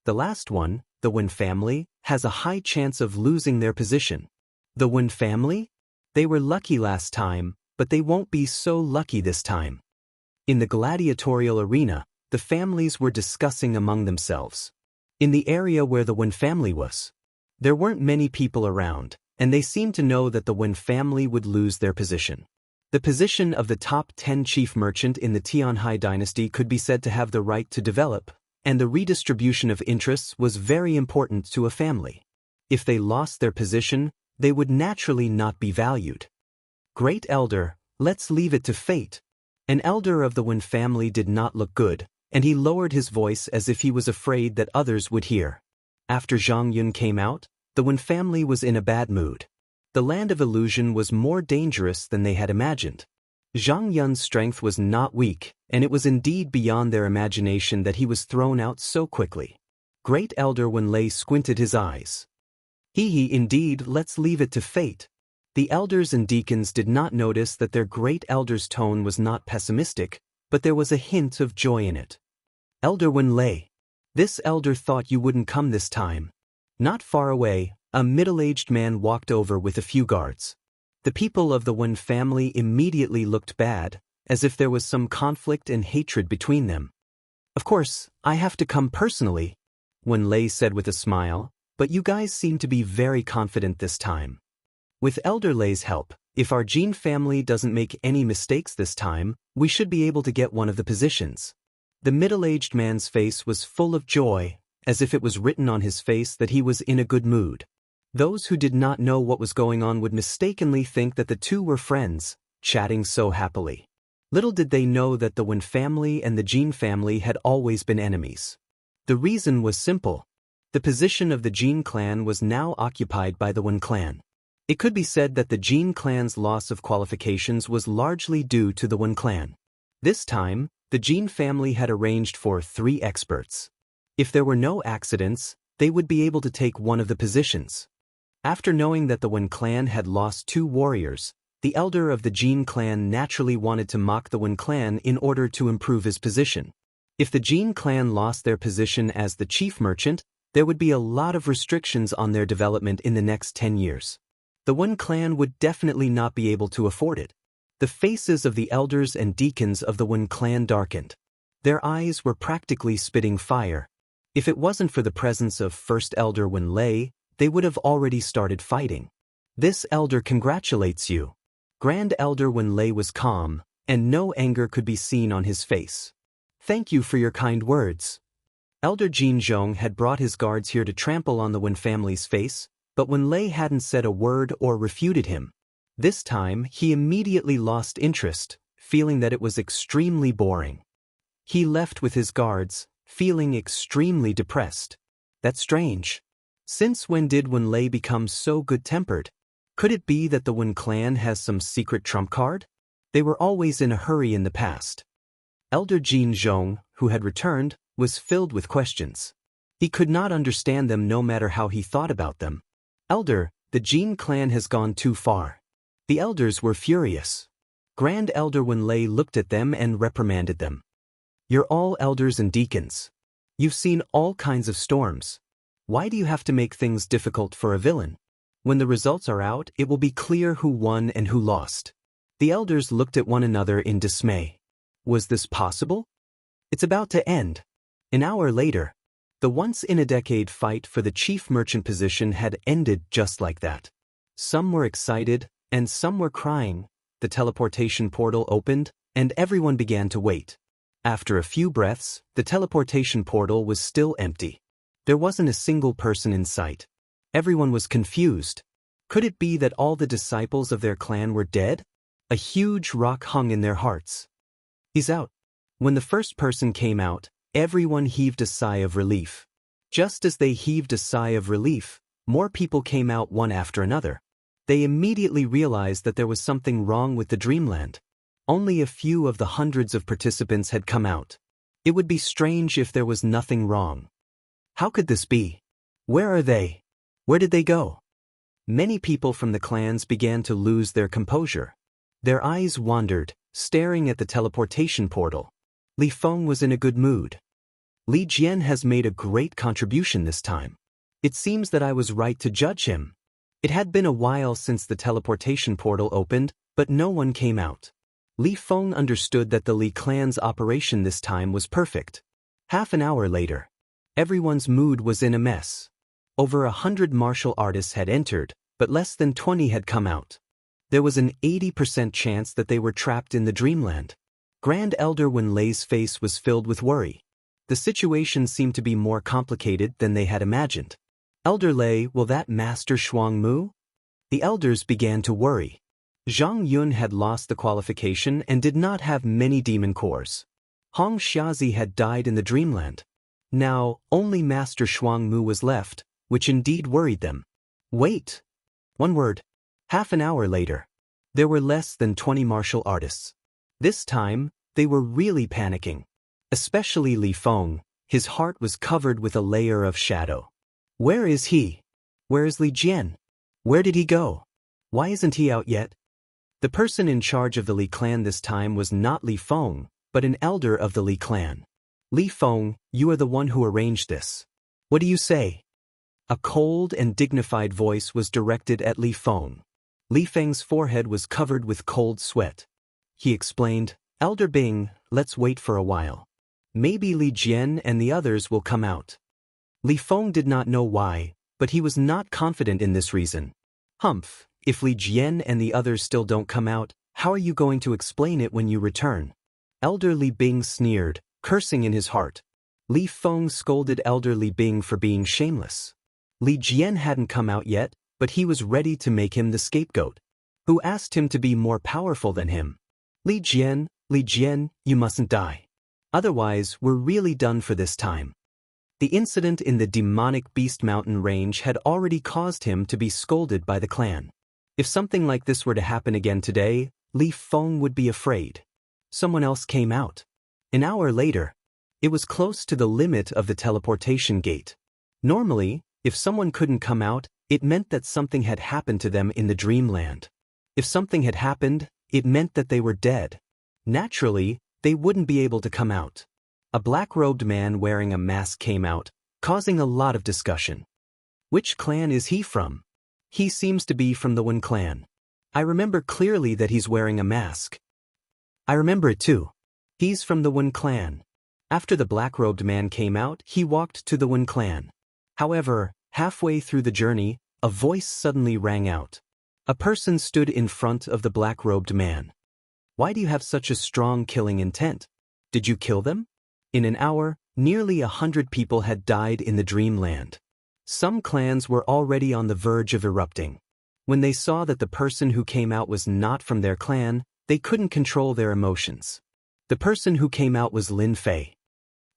S1: The last one, the Wen family, has a high chance of losing their position. The Wen family? They were lucky last time, but they won't be so lucky this time. In the gladiatorial arena, the families were discussing among themselves. In the area where the Wen family was, there weren't many people around, and they seemed to know that the Wen family would lose their position. The position of the top 10 chief merchant in the Tianhai dynasty could be said to have the right to develop, and the redistribution of interests was very important to a family. If they lost their position, they would naturally not be valued. Great elder, let's leave it to fate. An elder of the Wen family did not look good, and he lowered his voice as if he was afraid that others would hear. After Zhang Yun came out, the Wen family was in a bad mood. The land of illusion was more dangerous than they had imagined. Zhang Yun's strength was not weak, and it was indeed beyond their imagination that he was thrown out so quickly. Great Elder Wen Lei squinted his eyes. Indeed, let's leave it to fate. The elders and deacons did not notice that their great elder's tone was not pessimistic, but there was a hint of joy in it. Elder Wen Lei. This elder thought you wouldn't come this time. Not far away, a middle-aged man walked over with a few guards. The people of the Wen family immediately looked bad, as if there was some conflict and hatred between them. Of course, I have to come personally, Wen Lei said with a smile, but you guys seem to be very confident this time. With Elder Lei's help, if our Jin family doesn't make any mistakes this time, we should be able to get one of the positions. The middle-aged man's face was full of joy, as if it was written on his face that he was in a good mood. Those who did not know what was going on would mistakenly think that the two were friends, chatting so happily. Little did they know that the Wen family and the Jin family had always been enemies. The reason was simple. The position of the Jin clan was now occupied by the Wen clan. It could be said that the Jin clan's loss of qualifications was largely due to the Wen clan. This time, the Jin family had arranged for 3 experts. If there were no accidents, they would be able to take one of the positions. After knowing that the Wen clan had lost 2 warriors, the elder of the Jin clan naturally wanted to mock the Wen clan in order to improve his position. If the Jin clan lost their position as the chief merchant, there would be a lot of restrictions on their development in the next 10 years. The Wen clan would definitely not be able to afford it. The faces of the elders and deacons of the Wen clan darkened. Their eyes were practically spitting fire. If it wasn't for the presence of First Elder Wen Lei, they would have already started fighting. This elder congratulates you. Grand Elder Wen Lei was calm, and no anger could be seen on his face. Thank you for your kind words. Elder Jin Zhong had brought his guards here to trample on the Wen family's face, but Wen Lei hadn't said a word or refuted him. This time, he immediately lost interest, feeling that it was extremely boring. He left with his guards, feeling extremely depressed. That's strange. Since when did Wen Lei become so good-tempered? Could it be that the Wen clan has some secret trump card? They were always in a hurry in the past. Elder Jin Zhong, who had returned, was filled with questions. He could not understand them no matter how he thought about them. Elder, the Jin clan has gone too far. The elders were furious. Grand Elder Wen Lei looked at them and reprimanded them. You're all elders and deacons. You've seen all kinds of storms. Why do you have to make things difficult for a villain? When the results are out, it will be clear who won and who lost. The elders looked at one another in dismay. Was this possible? It's about to end. An hour later, the once-in-a-decade fight for the chief merchant position had ended just like that. Some were excited, and some were crying. The teleportation portal opened, and everyone began to wait. After a few breaths, the teleportation portal was still empty. There wasn't a single person in sight. Everyone was confused. Could it be that all the disciples of their clan were dead? A huge rock hung in their hearts. He's out. When the first person came out, everyone heaved a sigh of relief. Just as they heaved a sigh of relief, more people came out one after another. They immediately realized that there was something wrong with the dreamland. Only a few of the hundreds of participants had come out. It would be strange if there was nothing wrong. How could this be? Where are they? Where did they go? Many people from the clans began to lose their composure. Their eyes wandered, staring at the teleportation portal. Li Feng was in a good mood. Li Jian has made a great contribution this time. It seems that I was right to judge him. It had been a while since the teleportation portal opened, but no one came out. Li Feng understood that the Li clan's operation this time was perfect. Half an hour later, everyone's mood was in a mess. Over 100 martial artists had entered, but less than 20 had come out. There was an 80% chance that they were trapped in the dreamland. Grand Elder Wen Lei's face was filled with worry. The situation seemed to be more complicated than they had imagined. Elder Lei, will that Master Shuang Mu? The elders began to worry. Zhang Yun had lost the qualification and did not have many demon cores. Hong Xiazi had died in the dreamland. Now, only Master Shuang Mu was left, which indeed worried them. Wait! One word. Half an hour later, there were less than 20 martial artists. This time, they were really panicking. Especially Li Feng, his heart was covered with a layer of shadow. Where is he? Where is Li Jian? Where did he go? Why isn't he out yet? The person in charge of the Li clan this time was not Li Feng, but an elder of the Li clan. Li Feng, you are the one who arranged this. What do you say? A cold and dignified voice was directed at Li Feng. Li Feng's forehead was covered with cold sweat. He explained, Elder Bing, let's wait for a while. Maybe Li Jian and the others will come out. Li Feng did not know why, but he was not confident in this reason. Humph, if Li Jian and the others still don't come out, how are you going to explain it when you return? Elder Li Bing sneered, cursing in his heart. Li Feng scolded Elder Li Bing for being shameless. Li Jian hadn't come out yet, but he was ready to make him the scapegoat. Who asked him to be more powerful than him? Li Jian, you mustn't die. Otherwise, we're really done for this time. The incident in the demonic Beast Mountain range had already caused him to be scolded by the clan. If something like this were to happen again today, Li Feng would be afraid. Someone else came out. An hour later, it was close to the limit of the teleportation gate. Normally, if someone couldn't come out, it meant that something had happened to them in the dreamland. If something had happened, it meant that they were dead. Naturally, they wouldn't be able to come out. A black-robed man wearing a mask came out, causing a lot of discussion. Which clan is he from? He seems to be from the Wen clan. I remember clearly that he's wearing a mask. I remember it too. He's from the Wen clan. After the black-robed man came out, he walked to the Wen clan. However, halfway through the journey, a voice suddenly rang out. A person stood in front of the black-robed man. Why do you have such a strong killing intent? Did you kill them? In an hour, nearly 100 people had died in the dreamland. Some clans were already on the verge of erupting. When they saw that the person who came out was not from their clan, they couldn't control their emotions. The person who came out was Lin Fei.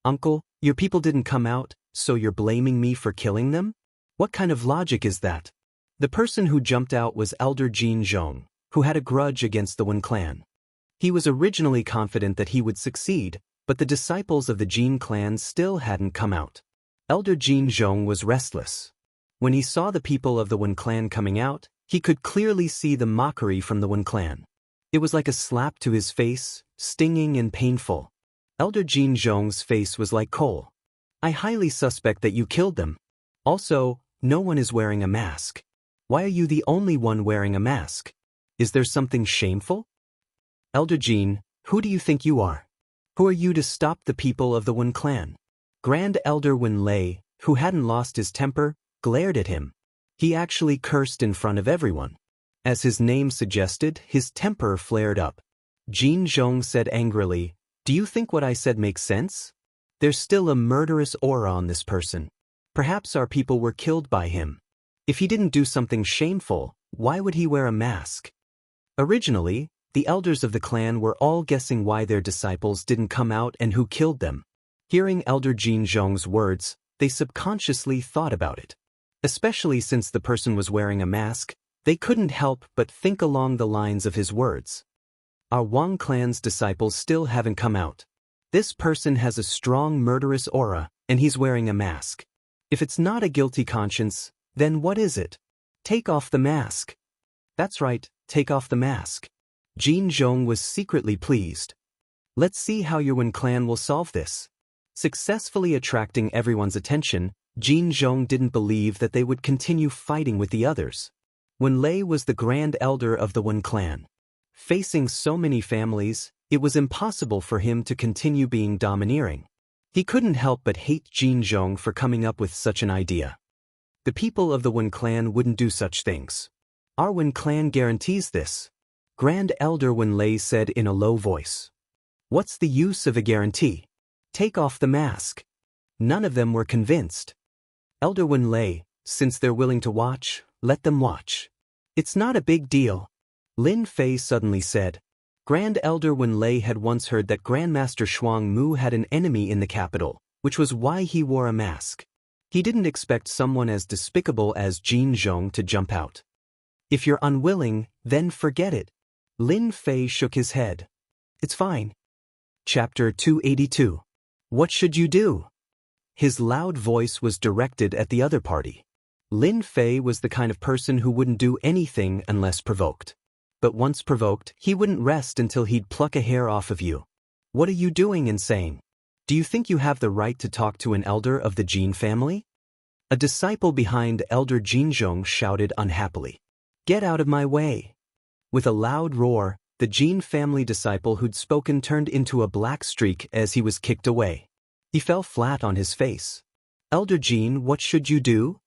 S1: Uncle, your people didn't come out, so you're blaming me for killing them? What kind of logic is that? The person who jumped out was Elder Jin Zhong, who had a grudge against the Wen clan. He was originally confident that he would succeed, but the disciples of the Jin clan still hadn't come out. Elder Jin Zhong was restless. When he saw the people of the Wen clan coming out, he could clearly see the mockery from the Wen clan. It was like a slap to his face, stinging and painful. Elder Jin Zhong's face was like coal. I highly suspect that you killed them. Also, no one is wearing a mask. Why are you the only one wearing a mask? Is there something shameful? Elder Jin, who do you think you are? Who are you to stop the people of the Wen clan? Grand Elder Wen Lei, who hadn't lost his temper, glared at him. He actually cursed in front of everyone. As his name suggested, his temper flared up. Jin Zhong said angrily, "Do you think what I said makes sense? There's still a murderous aura on this person. Perhaps our people were killed by him. If he didn't do something shameful, why would he wear a mask?" Originally, the elders of the clan were all guessing why their disciples didn't come out and who killed them. Hearing Elder Jin Zhong's words, they subconsciously thought about it. Especially since the person was wearing a mask, they couldn't help but think along the lines of his words. Our Wang clan's disciples still haven't come out. This person has a strong murderous aura, and he's wearing a mask. If it's not a guilty conscience, then what is it? Take off the mask. That's right, take off the mask. Jin Zhong was secretly pleased. Let's see how your Wen clan will solve this. Successfully attracting everyone's attention, Jin Zhong didn't believe that they would continue fighting with the others. Wen Lei was the grand elder of the Wen clan. Facing so many families, it was impossible for him to continue being domineering. He couldn't help but hate Jin Zhong for coming up with such an idea. The people of the Wen clan wouldn't do such things. Our Wen clan guarantees this. Grand Elder Wen Lei said in a low voice. What's the use of a guarantee? Take off the mask. None of them were convinced. Elder Wen Lei, since they're willing to watch, let them watch. It's not a big deal. Lin Fei suddenly said. Grand Elder Wen Lei had once heard that Grandmaster Shuang Mu had an enemy in the capital, which was why he wore a mask. He didn't expect someone as despicable as Jin Zhong to jump out. If you're unwilling, then forget it. Lin Fei shook his head. It's fine. Chapter 282. What should you do? His loud voice was directed at the other party. Lin Fei was the kind of person who wouldn't do anything unless provoked. But once provoked, he wouldn't rest until he'd pluck a hair off of you. What are you doing and saying? Do you think you have the right to talk to an elder of the Jin family? A disciple behind Elder Jin Zhong shouted unhappily. Get out of my way. With a loud roar, the Jin family disciple who'd spoken turned into a black streak as he was kicked away. He fell flat on his face. Elder Jin, what should you do?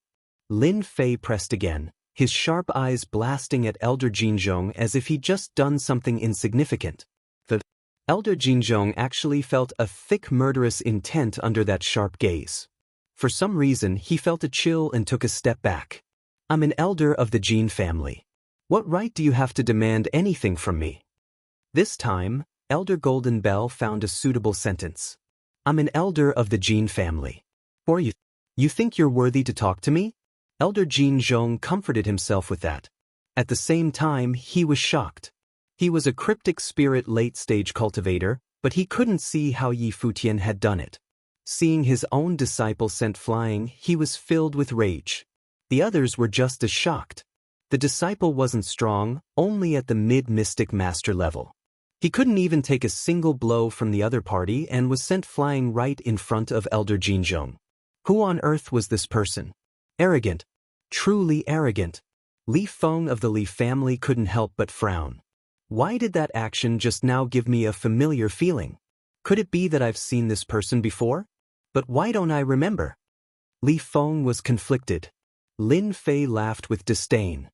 S1: Lin Fei pressed again, his sharp eyes blasting at Elder Jin Zhong as if he'd just done something insignificant. The Elder Jin Zhong actually felt a thick murderous intent under that sharp gaze. For some reason, he felt a chill and took a step back. I'm an elder of the Jin family. What right do you have to demand anything from me? This time, Elder Golden Bell found a suitable sentence. I'm an elder of the Jin family. Or you think you're worthy to talk to me? Elder Jin Zhong comforted himself with that. At the same time, he was shocked. He was a cryptic spirit late-stage cultivator, but he couldn't see how Yi Futian had done it. Seeing his own disciple sent flying, he was filled with rage. The others were just as shocked. The disciple wasn't strong, only at the mid-mystic master level. He couldn't even take a single blow from the other party and was sent flying right in front of Elder Jin Zhong. Who on earth was this person? Arrogant. Truly arrogant. Li Feng of the Li family couldn't help but frown. Why did that action just now give me a familiar feeling? Could it be that I've seen this person before? But why don't I remember? Li Feng was conflicted. Lin Fei laughed with disdain.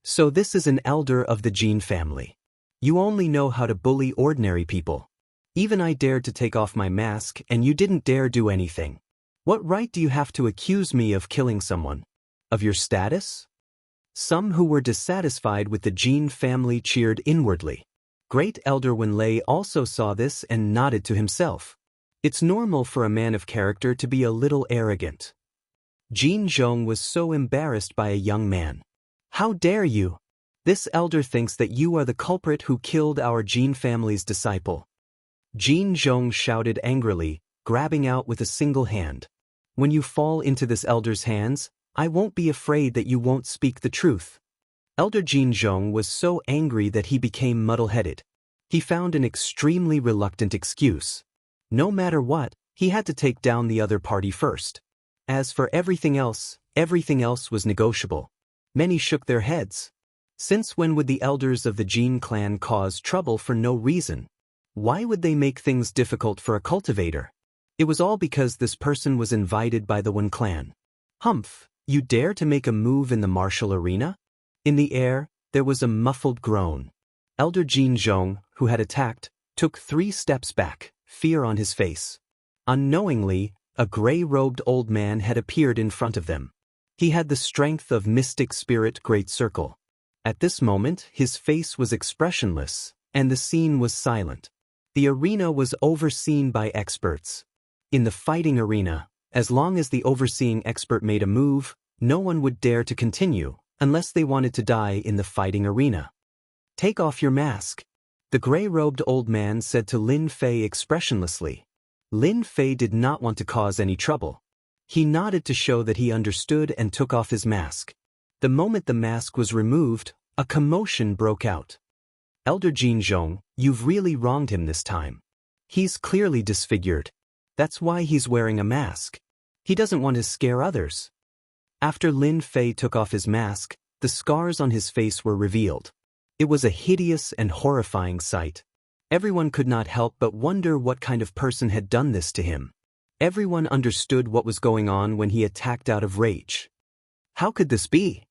S1: So this is an elder of the Jin family. You only know how to bully ordinary people. Even I dared to take off my mask and you didn't dare do anything. What right do you have to accuse me of killing someone? Of your status? Some who were dissatisfied with the Jin family cheered inwardly. Great Elder Wen Lei also saw this and nodded to himself. It's normal for a man of character to be a little arrogant. Jin Zhong was so embarrassed by a young man. How dare you? This elder thinks that you are the culprit who killed our Jin family's disciple. Jin Zhong shouted angrily, grabbing out with a single hand. When you fall into this elder's hands, I won't be afraid that you won't speak the truth. Elder Jin Zhong was so angry that he became muddle-headed. He found an extremely reluctant excuse. No matter what, he had to take down the other party first. As for everything else was negotiable. Many shook their heads. Since when would the elders of the Jin clan cause trouble for no reason? Why would they make things difficult for a cultivator? It was all because this person was invited by the Wen clan. Humph, you dare to make a move in the martial arena? In the air, there was a muffled groan. Elder Jin Zhong, who had attacked, took 3 steps back, fear on his face. Unknowingly, a gray-robed old man had appeared in front of them. He had the strength of mystic spirit Great Circle. At this moment, his face was expressionless, and the scene was silent. The arena was overseen by experts. In the fighting arena, as long as the overseeing expert made a move, no one would dare to continue, unless they wanted to die in the fighting arena. Take off your mask, the gray-robed old man said to Lin Fei expressionlessly. Lin Fei did not want to cause any trouble. He nodded to show that he understood and took off his mask. The moment the mask was removed, a commotion broke out. Elder Jin Zhong, you've really wronged him this time. He's clearly disfigured. That's why he's wearing a mask. He doesn't want to scare others. After Lin Fei took off his mask, the scars on his face were revealed. It was a hideous and horrifying sight. Everyone could not help but wonder what kind of person had done this to him. Everyone understood what was going on when he attacked out of rage. How could this be?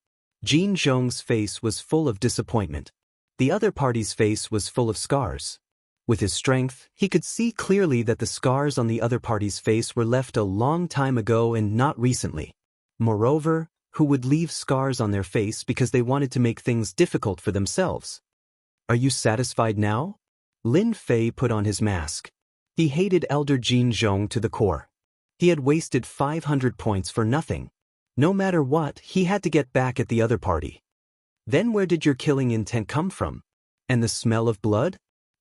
S1: Jin Zhong's face was full of disappointment. The other party's face was full of scars. With his strength, he could see clearly that the scars on the other party's face were left a long time ago and not recently. Moreover, who would leave scars on their face because they wanted to make things difficult for themselves? Are you satisfied now? Lin Fei put on his mask. He hated Elder Jin Zhong to the core. He had wasted 500 points for nothing. No matter what, he had to get back at the other party. Then where did your killing intent come from? And the smell of blood?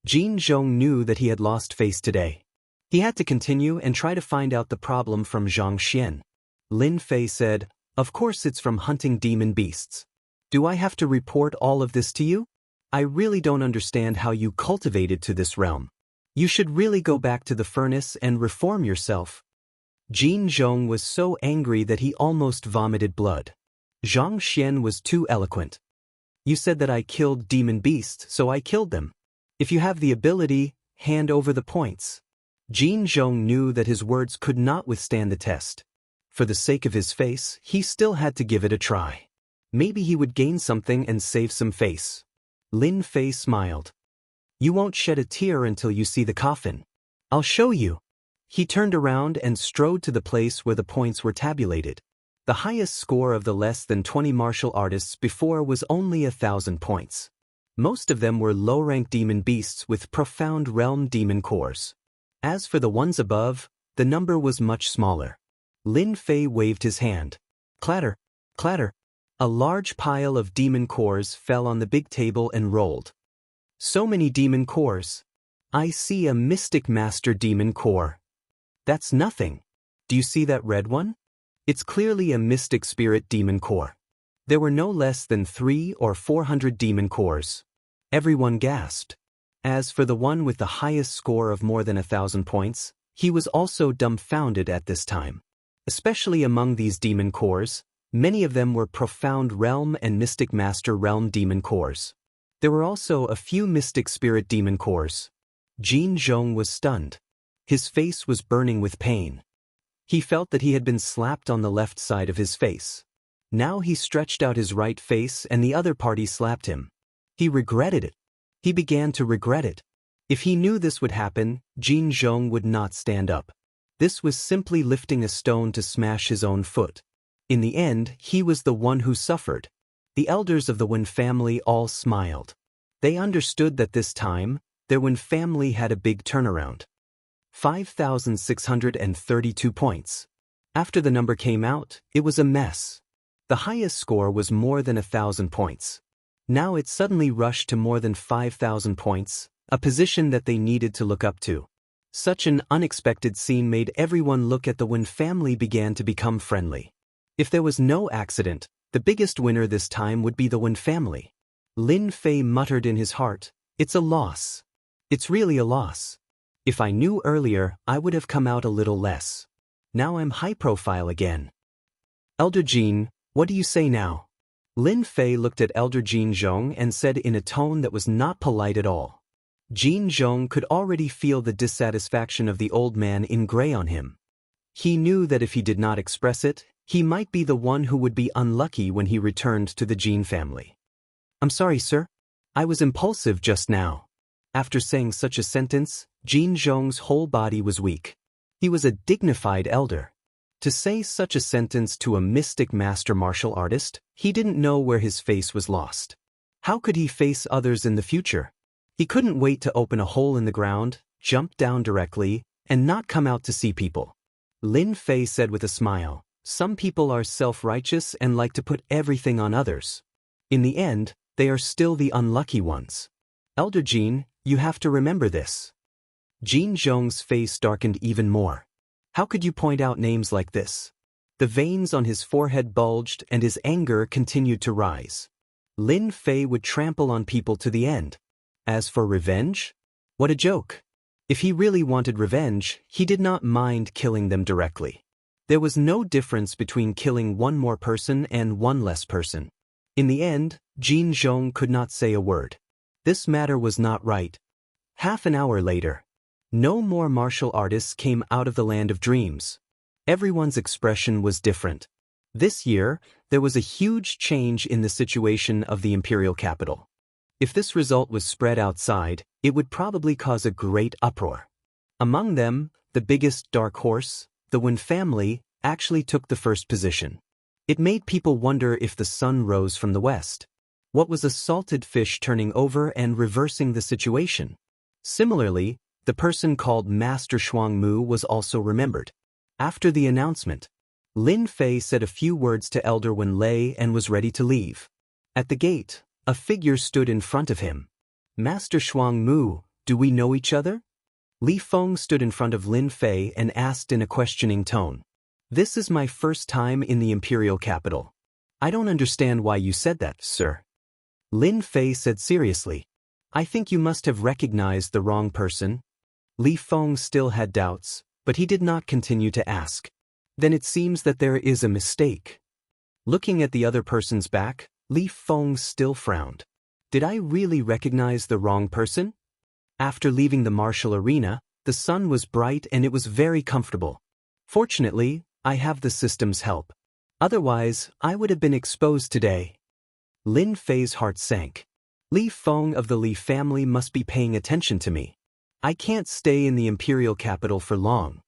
S1: Jin Zhong knew that he had lost face today. He had to continue and try to find out the problem from Zhang Xian. Lin Fei said, "Of course it's from hunting demon beasts. Do I have to report all of this to you? I really don't understand how you cultivated to this realm. You should really go back to the furnace and reform yourself." Jin Zhong was so angry that he almost vomited blood. Zhang Xian was too eloquent. You said that I killed demon beasts, so I killed them. If you have the ability, hand over the points. Jin Zhong knew that his words could not withstand the test. For the sake of his face, he still had to give it a try. Maybe he would gain something and save some face. Lin Fei smiled. You won't shed a tear until you see the coffin. I'll show you. He turned around and strode to the place where the points were tabulated. The highest score of the less than 20 martial artists before was only 1,000 points. Most of them were low-rank demon beasts with profound realm demon cores. As for the ones above, the number was much smaller. Lin Fei waved his hand. Clatter, clatter. A large pile of demon cores fell on the big table and rolled. So many demon cores. I see a mystic master demon core. That's nothing. Do you see that red one? It's clearly a mystic spirit demon core. There were no less than 300 or 400 demon cores. Everyone gasped. As for the one with the highest score of more than 1,000 points, he was also dumbfounded at this time. Especially among these demon cores, many of them were profound realm and mystic master realm demon cores. There were also a few mystic spirit demon cores. Jin Zhong was stunned. His face was burning with pain. He felt that he had been slapped on the left side of his face. Now he stretched out his right face and the other party slapped him. He regretted it. He began to regret it. If he knew this would happen, Jin Zhong would not stand up. This was simply lifting a stone to smash his own foot. In the end, he was the one who suffered. The elders of the Wen family all smiled. They understood that this time, their Wen family had a big turnaround. 5,632 points. After the number came out, it was a mess. The highest score was more than 1,000 points. Now it suddenly rushed to more than 5,000 points, a position that they needed to look up to. Such an unexpected scene made everyone look at the Wen family began to become friendly. If there was no accident, the biggest winner this time would be the Wen family. Lin Fei muttered in his heart, "It's a loss. It's really a loss." If I knew earlier, I would have come out a little less. Now I'm high profile again. Elder Jean, what do you say now? Lin Fei looked at Elder Jean Zhong and said in a tone that was not polite at all. Jean Zhong could already feel the dissatisfaction of the old man in gray on him. He knew that if he did not express it, he might be the one who would be unlucky when he returned to the Jean family. I'm sorry, sir. I was impulsive just now. After saying such a sentence, Jean Zhong's whole body was weak. He was a dignified elder. To say such a sentence to a mystic master martial artist, he didn't know where his face was lost. How could he face others in the future? He couldn't wait to open a hole in the ground, jump down directly, and not come out to see people. Lin Fei said with a smile, some people are self-righteous and like to put everything on others. In the end, they are still the unlucky ones. Elder Jean, you have to remember this. Jean Zhong's face darkened even more. How could you point out names like this? The veins on his forehead bulged and his anger continued to rise. Lin Fei would trample on people to the end. As for revenge? What a joke. If he really wanted revenge, he did not mind killing them directly. There was no difference between killing one more person and one less person. In the end, Jean Zhong could not say a word. This matter was not right. Half an hour later, no more martial artists came out of the land of dreams. Everyone's expression was different. This year, there was a huge change in the situation of the imperial capital. If this result was spread outside, it would probably cause a great uproar. Among them, the biggest dark horse, the Wen family, actually took the first position. It made people wonder if the sun rose from the west. What was a salted fish turning over and reversing the situation? Similarly, the person called Master Shuang Mu was also remembered. After the announcement, Lin Fei said a few words to Elder Wen Lei and was ready to leave. At the gate, a figure stood in front of him. Master Shuang Mu, do we know each other? Li Feng stood in front of Lin Fei and asked in a questioning tone. This is my first time in the imperial capital. I don't understand why you said that, sir. Lin Fei said seriously. I think you must have recognized the wrong person. Li Feng still had doubts, but he did not continue to ask. Then it seems that there is a mistake. Looking at the other person's back, Li Feng still frowned. Did I really recognize the wrong person? After leaving the martial arena, the sun was bright and it was very comfortable. Fortunately, I have the system's help. Otherwise, I would have been exposed today. Lin Fei's heart sank. Li Feng of the Li family must be paying attention to me. I can't stay in the imperial capital for long.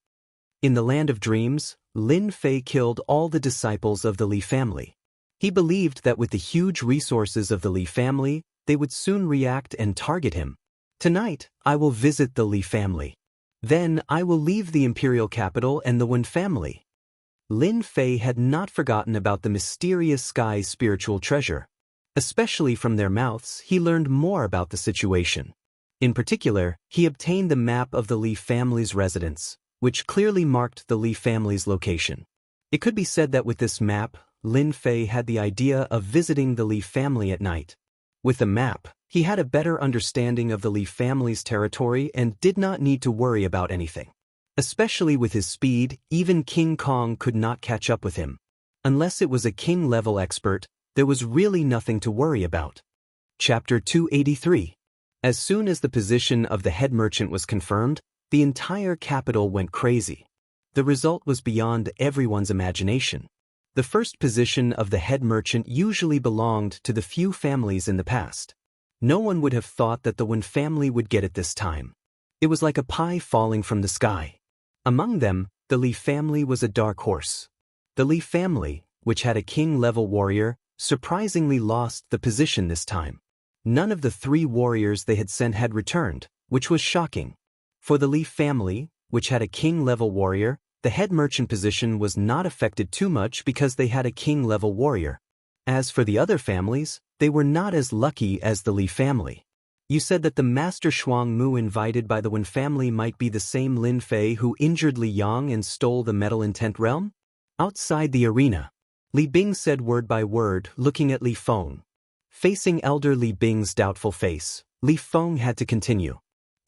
S1: In the land of dreams, Lin Fei killed all the disciples of the Li family. He believed that with the huge resources of the Li family, they would soon react and target him. Tonight, I will visit the Li family. Then I will leave the imperial capital and the Wen family. Lin Fei had not forgotten about the mysterious sky's spiritual treasure. Especially from their mouths, he learned more about the situation. In particular, he obtained the map of the Li family's residence, which clearly marked the Li family's location. It could be said that with this map, Lin Fei had the idea of visiting the Li family at night. With the map, he had a better understanding of the Li family's territory and did not need to worry about anything. Especially with his speed, even King Kong could not catch up with him. Unless it was a king-level expert, there was really nothing to worry about. Chapter 283. As soon as the position of the head merchant was confirmed, the entire capital went crazy. The result was beyond everyone's imagination. The first position of the head merchant usually belonged to the few families in the past. No one would have thought that the Wen family would get it this time. It was like a pie falling from the sky. Among them, the Li family was a dark horse. The Li family, which had a king-level warrior, surprisingly lost the position this time. None of the 3 warriors they had sent had returned, which was shocking. For the Li family, which had a king-level warrior, the head merchant position was not affected too much because they had a king-level warrior. As for the other families, they were not as lucky as the Li family. You said that the Master Shuang Mu invited by the Wen family might be the same Lin Fei who injured Li Yang and stole the metal intent realm? Outside the arena, Li Bing said word by word, looking at Li Feng. Facing Elder Li Bing's doubtful face, Li Feng had to continue.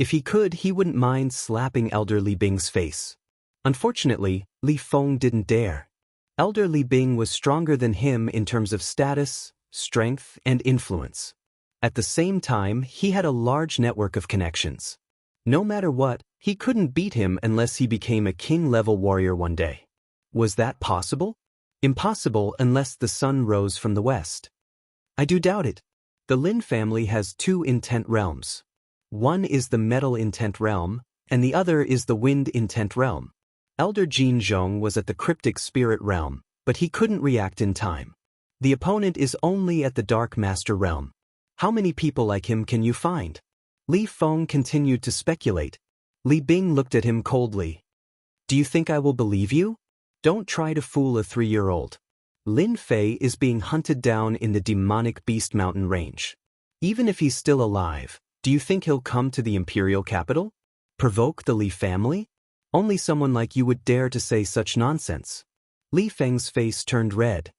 S1: If he could, he wouldn't mind slapping Elder Li Bing's face. Unfortunately, Li Feng didn't dare. Elder Li Bing was stronger than him in terms of status, strength, and influence. At the same time, he had a large network of connections. No matter what, he couldn't beat him unless he became a king-level warrior one day. Was that possible? Impossible unless the sun rose from the west. I do doubt it. The Lin family has two intent realms. One is the metal intent realm, and the other is the wind intent realm. Elder Jin Zhong was at the cryptic spirit realm, but he couldn't react in time. The opponent is only at the dark master realm. How many people like him can you find? Li Feng continued to speculate. Li Bing looked at him coldly. Do you think I will believe you? Don't try to fool a 3-year-old. Lin Fei is being hunted down in the demonic beast mountain range. Even if he's still alive, do you think he'll come to the imperial capital? Provoke the Li family? Only someone like you would dare to say such nonsense. Li Feng's face turned red.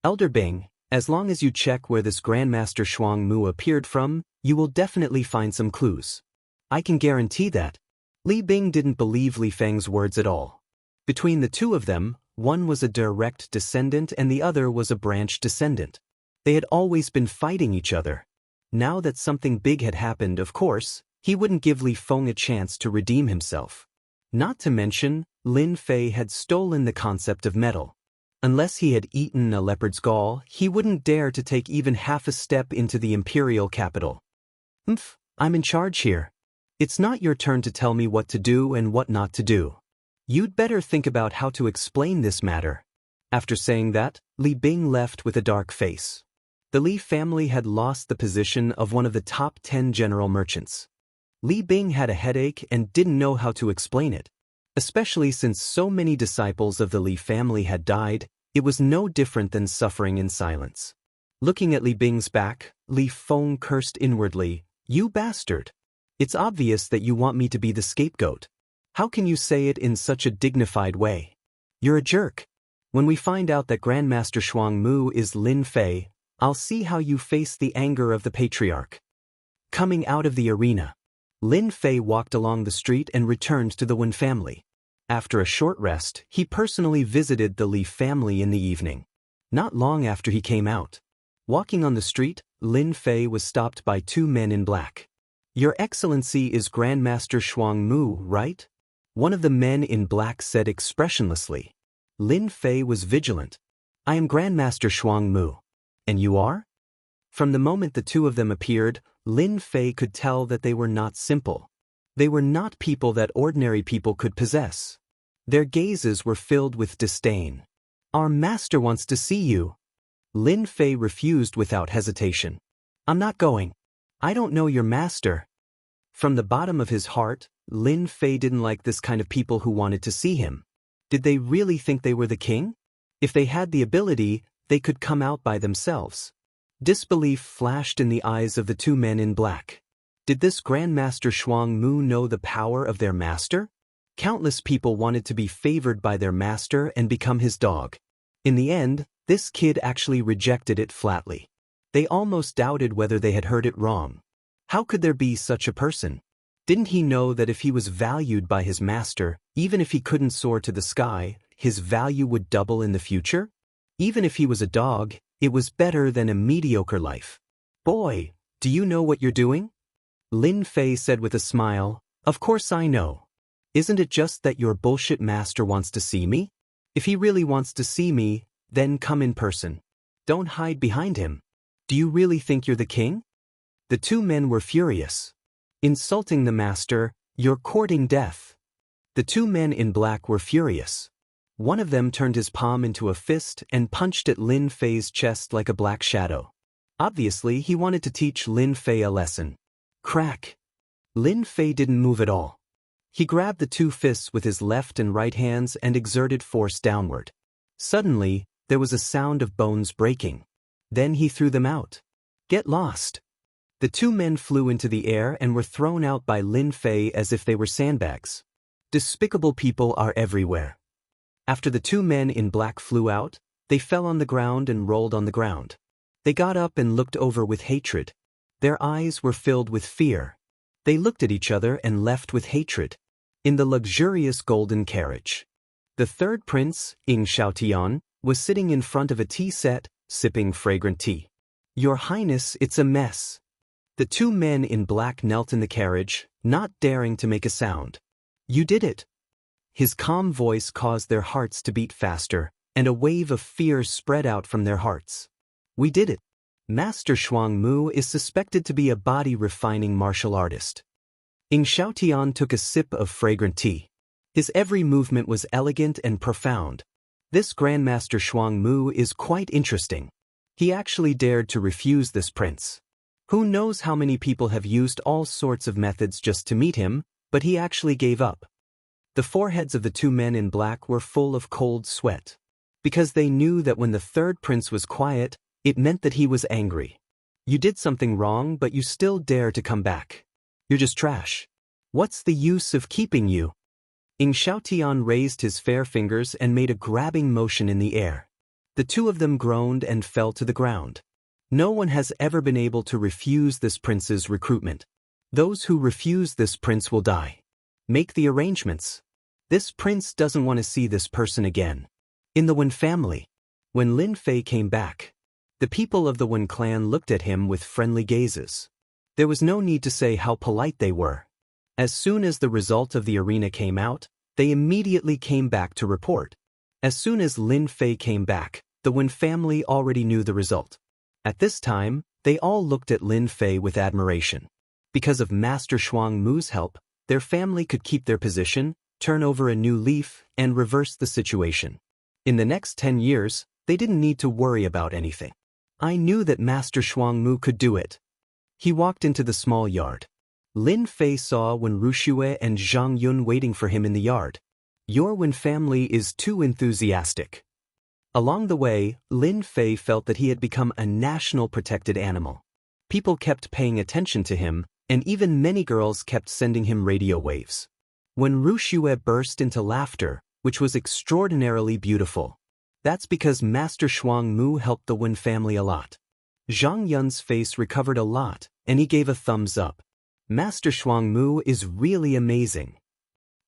S1: Elder Bing, as long as you check where this Grandmaster Shuang Mu appeared from, you will definitely find some clues. I can guarantee that. Li Bing didn't believe Li Feng's words at all. Between the two of them, one was a direct descendant and the other was a branch descendant. They had always been fighting each other. Now that something big had happened, of course, he wouldn't give Li Feng a chance to redeem himself. Not to mention, Lin Fei had stolen the concept of metal. Unless he had eaten a leopard's gall, he wouldn't dare to take even half a step into the imperial capital. I'm in charge here. It's not your turn to tell me what to do and what not to do. You'd better think about how to explain this matter. After saying that, Li Bing left with a dark face. The Li family had lost the position of one of the top 10 general merchants. Li Bing had a headache and didn't know how to explain it. Especially since so many disciples of the Li family had died, it was no different than suffering in silence. Looking at Li Bing's back, Li Feng cursed inwardly, "You bastard! It's obvious that you want me to be the scapegoat. How can you say it in such a dignified way? You're a jerk. When we find out that Grandmaster Shuang Mu is Lin Fei, I'll see how you face the anger of the patriarch." Coming out of the arena, Lin Fei walked along the street and returned to the Wen family. After a short rest, he personally visited the Li family in the evening. Not long after he came out. Walking on the street, Lin Fei was stopped by two men in black. "Your Excellency is Grandmaster Shuang Mu, right?" One of the men in black said expressionlessly. Lin Fei was vigilant. "I am Grandmaster Shuang Mu. And you are?" From the moment the two of them appeared, Lin Fei could tell that they were not simple. They were not people that ordinary people could possess. Their gazes were filled with disdain. "Our master wants to see you." Lin Fei refused without hesitation. "I'm not going. I don't know your master." From the bottom of his heart, Lin Fei didn't like this kind of people who wanted to see him. Did they really think they were the king? If they had the ability, they could come out by themselves. Disbelief flashed in the eyes of the two men in black. Did this Grandmaster Shuang Mu know the power of their master? Countless people wanted to be favored by their master and become his dog. In the end, this kid actually rejected it flatly. They almost doubted whether they had heard it wrong. How could there be such a person? Didn't he know that if he was valued by his master, even if he couldn't soar to the sky, his value would double in the future? Even if he was a dog, it was better than a mediocre life. "Boy, do you know what you're doing?" Lin Fei said with a smile, "Of course I know. Isn't it just that your bullshit master wants to see me? If he really wants to see me, then come in person. Don't hide behind him. Do you really think you're the king?" The two men were furious. Insulting the master, "You're courting death." The two men in black were furious. One of them turned his palm into a fist and punched at Lin Fei's chest like a black shadow. Obviously, he wanted to teach Lin Fei a lesson. Crack! Lin Fei didn't move at all. He grabbed the two fists with his left and right hands and exerted force downward. Suddenly, there was a sound of bones breaking. Then he threw them out. "Get lost!" The two men flew into the air and were thrown out by Lin Fei as if they were sandbags. Despicable people are everywhere. After the two men in black flew out, they fell on the ground and rolled on the ground. They got up and looked over with hatred. Their eyes were filled with fear. They looked at each other and left with hatred. In the luxurious golden carriage, the third prince, Ing Xiaotian, was sitting in front of a tea set, sipping fragrant tea. "Your Highness, it's a mess." The two men in black knelt in the carriage, not daring to make a sound. "You did it." His calm voice caused their hearts to beat faster, and a wave of fear spread out from their hearts. "We did it. Master Shuang Mu is suspected to be a body-refining martial artist." Ing Xiaotian took a sip of fragrant tea. His every movement was elegant and profound. This Grandmaster Shuang Mu is quite interesting. He actually dared to refuse this prince. Who knows how many people have used all sorts of methods just to meet him, but he actually gave up. The foreheads of the two men in black were full of cold sweat. Because they knew that when the third prince was quiet, it meant that he was angry. "You did something wrong, but you still dare to come back. You're just trash. What's the use of keeping you?" Ing Xiaotian raised his fair fingers and made a grabbing motion in the air. The two of them groaned and fell to the ground. No one has ever been able to refuse this prince's recruitment. Those who refuse this prince will die. Make the arrangements. This prince doesn't want to see this person again. In the Wen family, when Lin Fei came back, the people of the Wen clan looked at him with friendly gazes. There was no need to say how polite they were. As soon as the result of the arena came out, they immediately came back to report. As soon as Lin Fei came back, the Wen family already knew the result. At this time, they all looked at Lin Fei with admiration. Because of Master Shuang Mu's help, their family could keep their position, turn over a new leaf, and reverse the situation. In the next 10 years, they didn't need to worry about anything. "I knew that Master Shuang Mu could do it." He walked into the small yard. Lin Fei saw Wen Ruxue and Zhang Yun waiting for him in the yard. "Your Wen family is too enthusiastic." Along the way, Lin Fei felt that he had become a national protected animal. People kept paying attention to him, and even many girls kept sending him radio waves. Wen Ruxue burst into laughter, which was extraordinarily beautiful. That's because Master Shuang Mu helped the Wen family a lot. Zhang Yun's face recovered a lot, and he gave a thumbs up. "Master Shuang Mu is really amazing.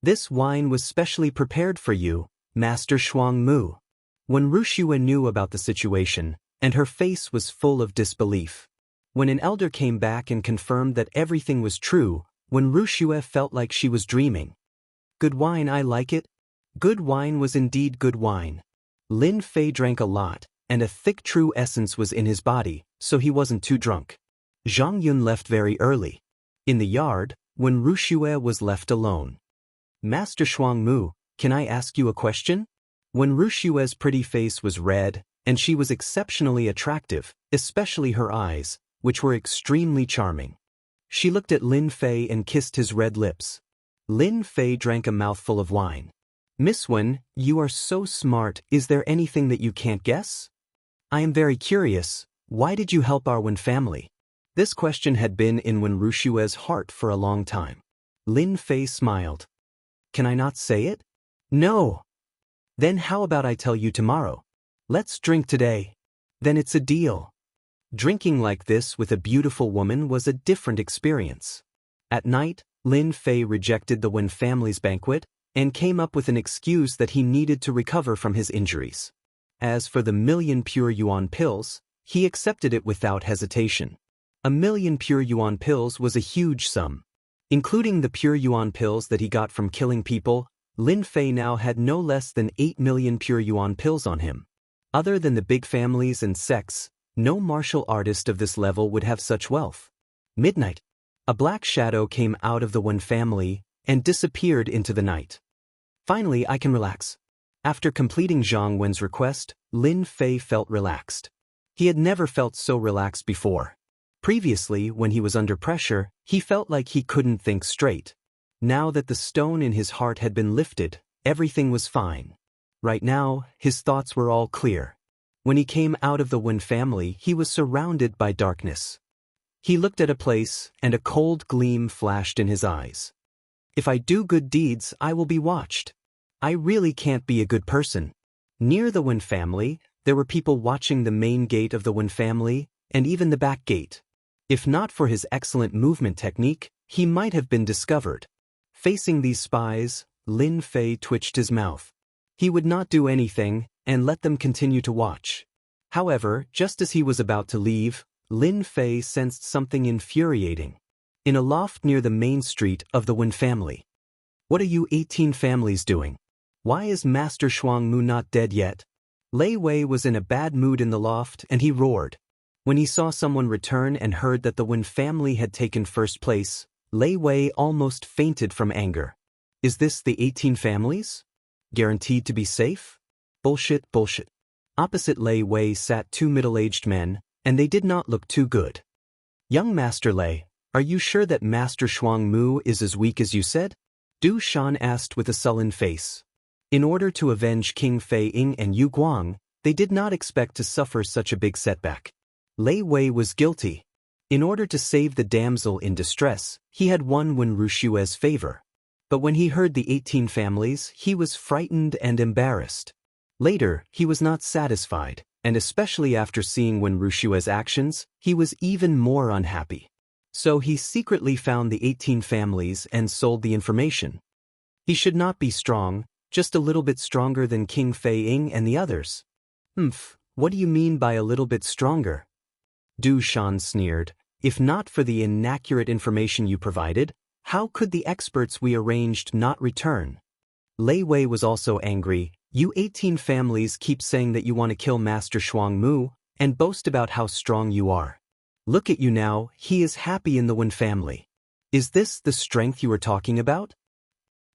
S1: This wine was specially prepared for you, Master Shuang Mu." When Ruxue knew about the situation, and her face was full of disbelief. When an elder came back and confirmed that everything was true, when Ruxue felt like she was dreaming. "Good wine, I like it." Good wine was indeed good wine. Lin Fei drank a lot, and a thick true essence was in his body, so he wasn't too drunk. Zhang Yun left very early. In the yard, when Ruxue was left alone. "Master Shuang Mu, can I ask you a question?" When Ruxue's pretty face was red, and she was exceptionally attractive, especially her eyes, which were extremely charming. She looked at Lin Fei and kissed his red lips. Lin Fei drank a mouthful of wine. "Miss Wen, you are so smart, is there anything that you can't guess?" "I am very curious, why did you help our Wen family?" This question had been in Wen Ruxue's heart for a long time. Lin Fei smiled. "Can I not say it?" "No." "Then how about I tell you tomorrow? Let's drink today." "Then it's a deal." Drinking like this with a beautiful woman was a different experience. At night, Lin Fei rejected the Wen family's banquet and came up with an excuse that he needed to recover from his injuries. As for the 1,000,000 pure yuan pills, he accepted it without hesitation. 1,000,000 pure yuan pills was a huge sum. Including the pure yuan pills that he got from killing people, Lin Fei now had no less than 8,000,000 pure yuan pills on him. Other than the big families and sects, no martial artist of this level would have such wealth. Midnight. A black shadow came out of the Wen family and disappeared into the night. "Finally, I can relax." After completing Zhang Wen's request, Lin Fei felt relaxed. He had never felt so relaxed before. Previously, when he was under pressure, he felt like he couldn't think straight. Now that the stone in his heart had been lifted, everything was fine. Right now, his thoughts were all clear. When he came out of the Wen family, he was surrounded by darkness. He looked at a place, and a cold gleam flashed in his eyes. "If I do good deeds, I will be watched. I really can't be a good person." Near the Wen family, there were people watching the main gate of the Wen family, and even the back gate. If not for his excellent movement technique, He might have been discovered. Facing these spies, Lin Fei twitched his mouth. He would not do anything and let them continue to watch. However, just as he was about to leave, Lin Fei sensed something infuriating. In a loft near the main street of the Wen family. What are you 18 families doing? Why is Master Shuang Mu not dead yet? Lei Wei was in a bad mood in the loft and he roared. When he saw someone return and heard that the Wen family had taken first place, Lei Wei almost fainted from anger. Is this the 18 families? Guaranteed to be safe? Bullshit, bullshit. Opposite Lei Wei sat two middle-aged men, and they did not look too good. Young Master Lei, are you sure that Master Shuang Mu is as weak as you said? Du Shan asked with a sullen face. In order to avenge King Fei Ying and Yu Guang, they did not expect to suffer such a big setback. Lei Wei was guilty. In order to save the damsel in distress, he had won Wen Rushue's favor. But when he heard the 18 families, he was frightened and embarrassed. Later, he was not satisfied, and especially after seeing Wen Rushue's actions, he was even more unhappy. So he secretly found the 18 families and sold the information. He should not be strong, just a little bit stronger than King Fei Ying and the others. What do you mean by a little bit stronger? Du Shan sneered. If not for the inaccurate information you provided, how could the experts we arranged not return? Lei Wei was also angry. You 18 families keep saying that you want to kill Master Shuang Mu and boast about how strong you are. Look at you now, he is happy in the Wen family. Is this the strength you are talking about?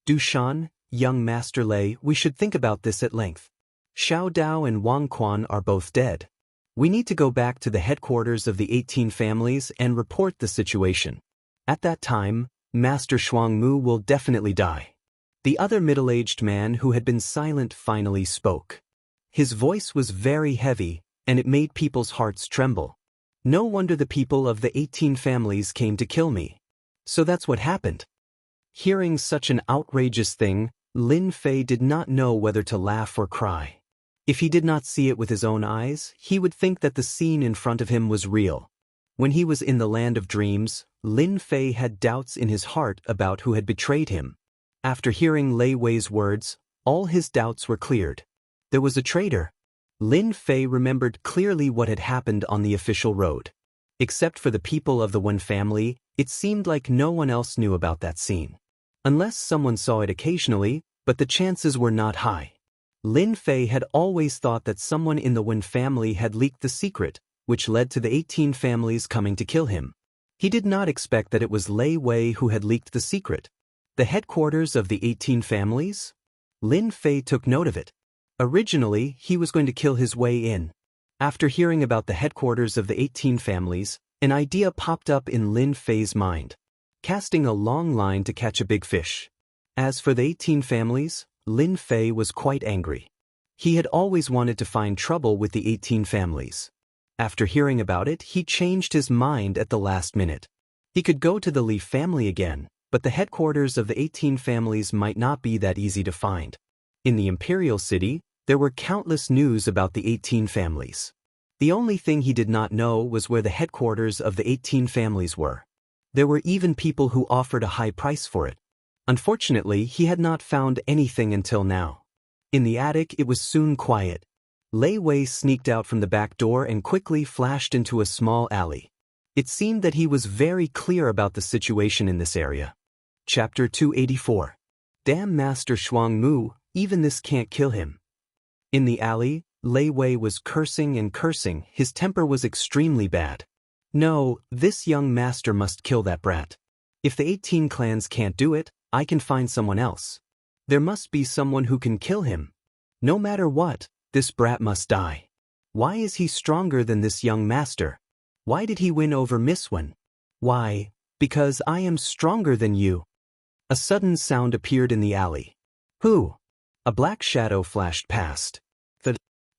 S1: Du Shan, young Master Lei, we should think about this at length. Xiao Dao and Wang Quan are both dead. We need to go back to the headquarters of the 18 families and report the situation. At that time, Master Shuang Mu will definitely die. The other middle-aged man who had been silent finally spoke. His voice was very heavy, and it made people's hearts tremble. No wonder the people of the 18 families came to kill me. So that's what happened. Hearing such an outrageous thing, Lin Fei did not know whether to laugh or cry. If he did not see it with his own eyes, he would think that the scene in front of him was real. When he was in the land of dreams, Lin Fei had doubts in his heart about who had betrayed him. After hearing Lei Wei's words, all his doubts were cleared. There was a traitor. Lin Fei remembered clearly what had happened on the official road. Except for the people of the Wen family, it seemed like no one else knew about that scene. Unless someone saw it occasionally, but the chances were not high. Lin Fei had always thought that someone in the Wen family had leaked the secret, which led to the 18 families coming to kill him. He did not expect that it was Lei Wei who had leaked the secret. The headquarters of the 18 families? Lin Fei took note of it. Originally, he was going to kill his way in. After hearing about the headquarters of the 18 families, an idea popped up in Lin Fei's mind. Casting a long line to catch a big fish. As for the 18 families, Lin Fei was quite angry. He had always wanted to find trouble with the 18 families. After hearing about it, he changed his mind at the last minute. He could go to the Li family again, but the headquarters of the 18 families might not be that easy to find. In the Imperial City, there were countless news about the 18 families. The only thing he did not know was where the headquarters of the 18 families were. There were even people who offered a high price for it. Unfortunately, he had not found anything until now. In the attic, it was soon quiet. Lei Wei sneaked out from the back door and quickly flashed into a small alley. It seemed that he was very clear about the situation in this area. Chapter 284. Damn Master Shuang Mu, even this can't kill him. In the alley, Lei Wei was cursing and cursing. His temper was extremely bad. No, this young master must kill that brat. If the 18 clans can't do it, I can find someone else. There must be someone who can kill him. No matter what, this brat must die. Why is he stronger than this young master? Why did he win over Miss Wen? Why? Because I am stronger than you. A sudden sound appeared in the alley. Who? A black shadow flashed past.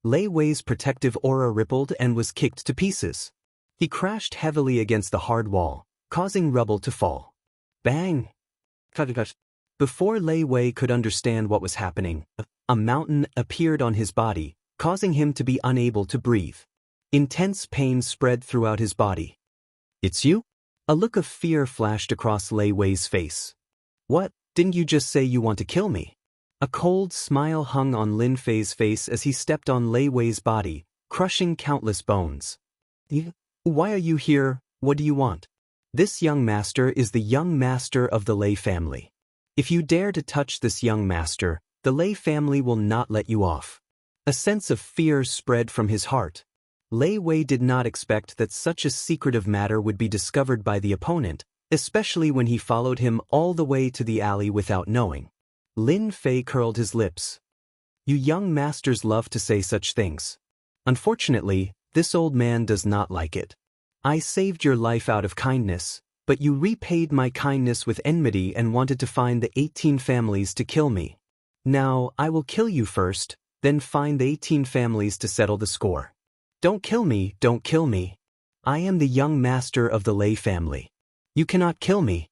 S1: Lei Wei's protective aura rippled and was kicked to pieces. He crashed heavily against the hard wall, causing rubble to fall. Bang! Before Lei Wei could understand what was happening, a mountain appeared on his body, causing him to be unable to breathe. Intense pain spread throughout his body. It's you? A look of fear flashed across Lei Wei's face. What, didn't you just say you want to kill me? A cold smile hung on Lin Fei's face as he stepped on Lei Wei's body, crushing countless bones. Why are you here? What do you want? This young master is the young master of the Lei family. If you dare to touch this young master, the Lei family will not let you off. A sense of fear spread from his heart. Lei Wei did not expect that such a secretive matter would be discovered by the opponent, especially when he followed him all the way to the alley without knowing. Lin Fei curled his lips. You young masters love to say such things. Unfortunately, this old man does not like it. I saved your life out of kindness, but you repaid my kindness with enmity and wanted to find the 18 families to kill me. Now, I will kill you first, then find the 18 families to settle the score. Don't kill me, don't kill me. I am the young master of the Lei family. You cannot kill me.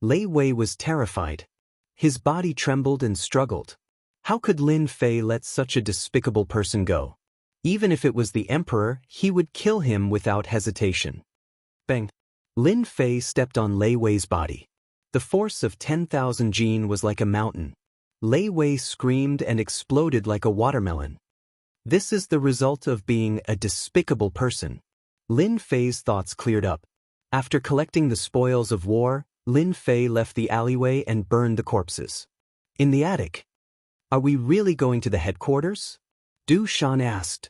S1: Lei Wei was terrified. His body trembled and struggled. How could Lin Fei let such a despicable person go? Even if it was the emperor, he would kill him without hesitation. Bang! Lin Fei stepped on Lei Wei's body. The force of 10,000 jin was like a mountain. Lei Wei screamed and exploded like a watermelon. This is the result of being a despicable person. Lin Fei's thoughts cleared up. After collecting the spoils of war, Lin Fei left the alleyway and burned the corpses. In the attic. Are we really going to the headquarters? Du Shan asked.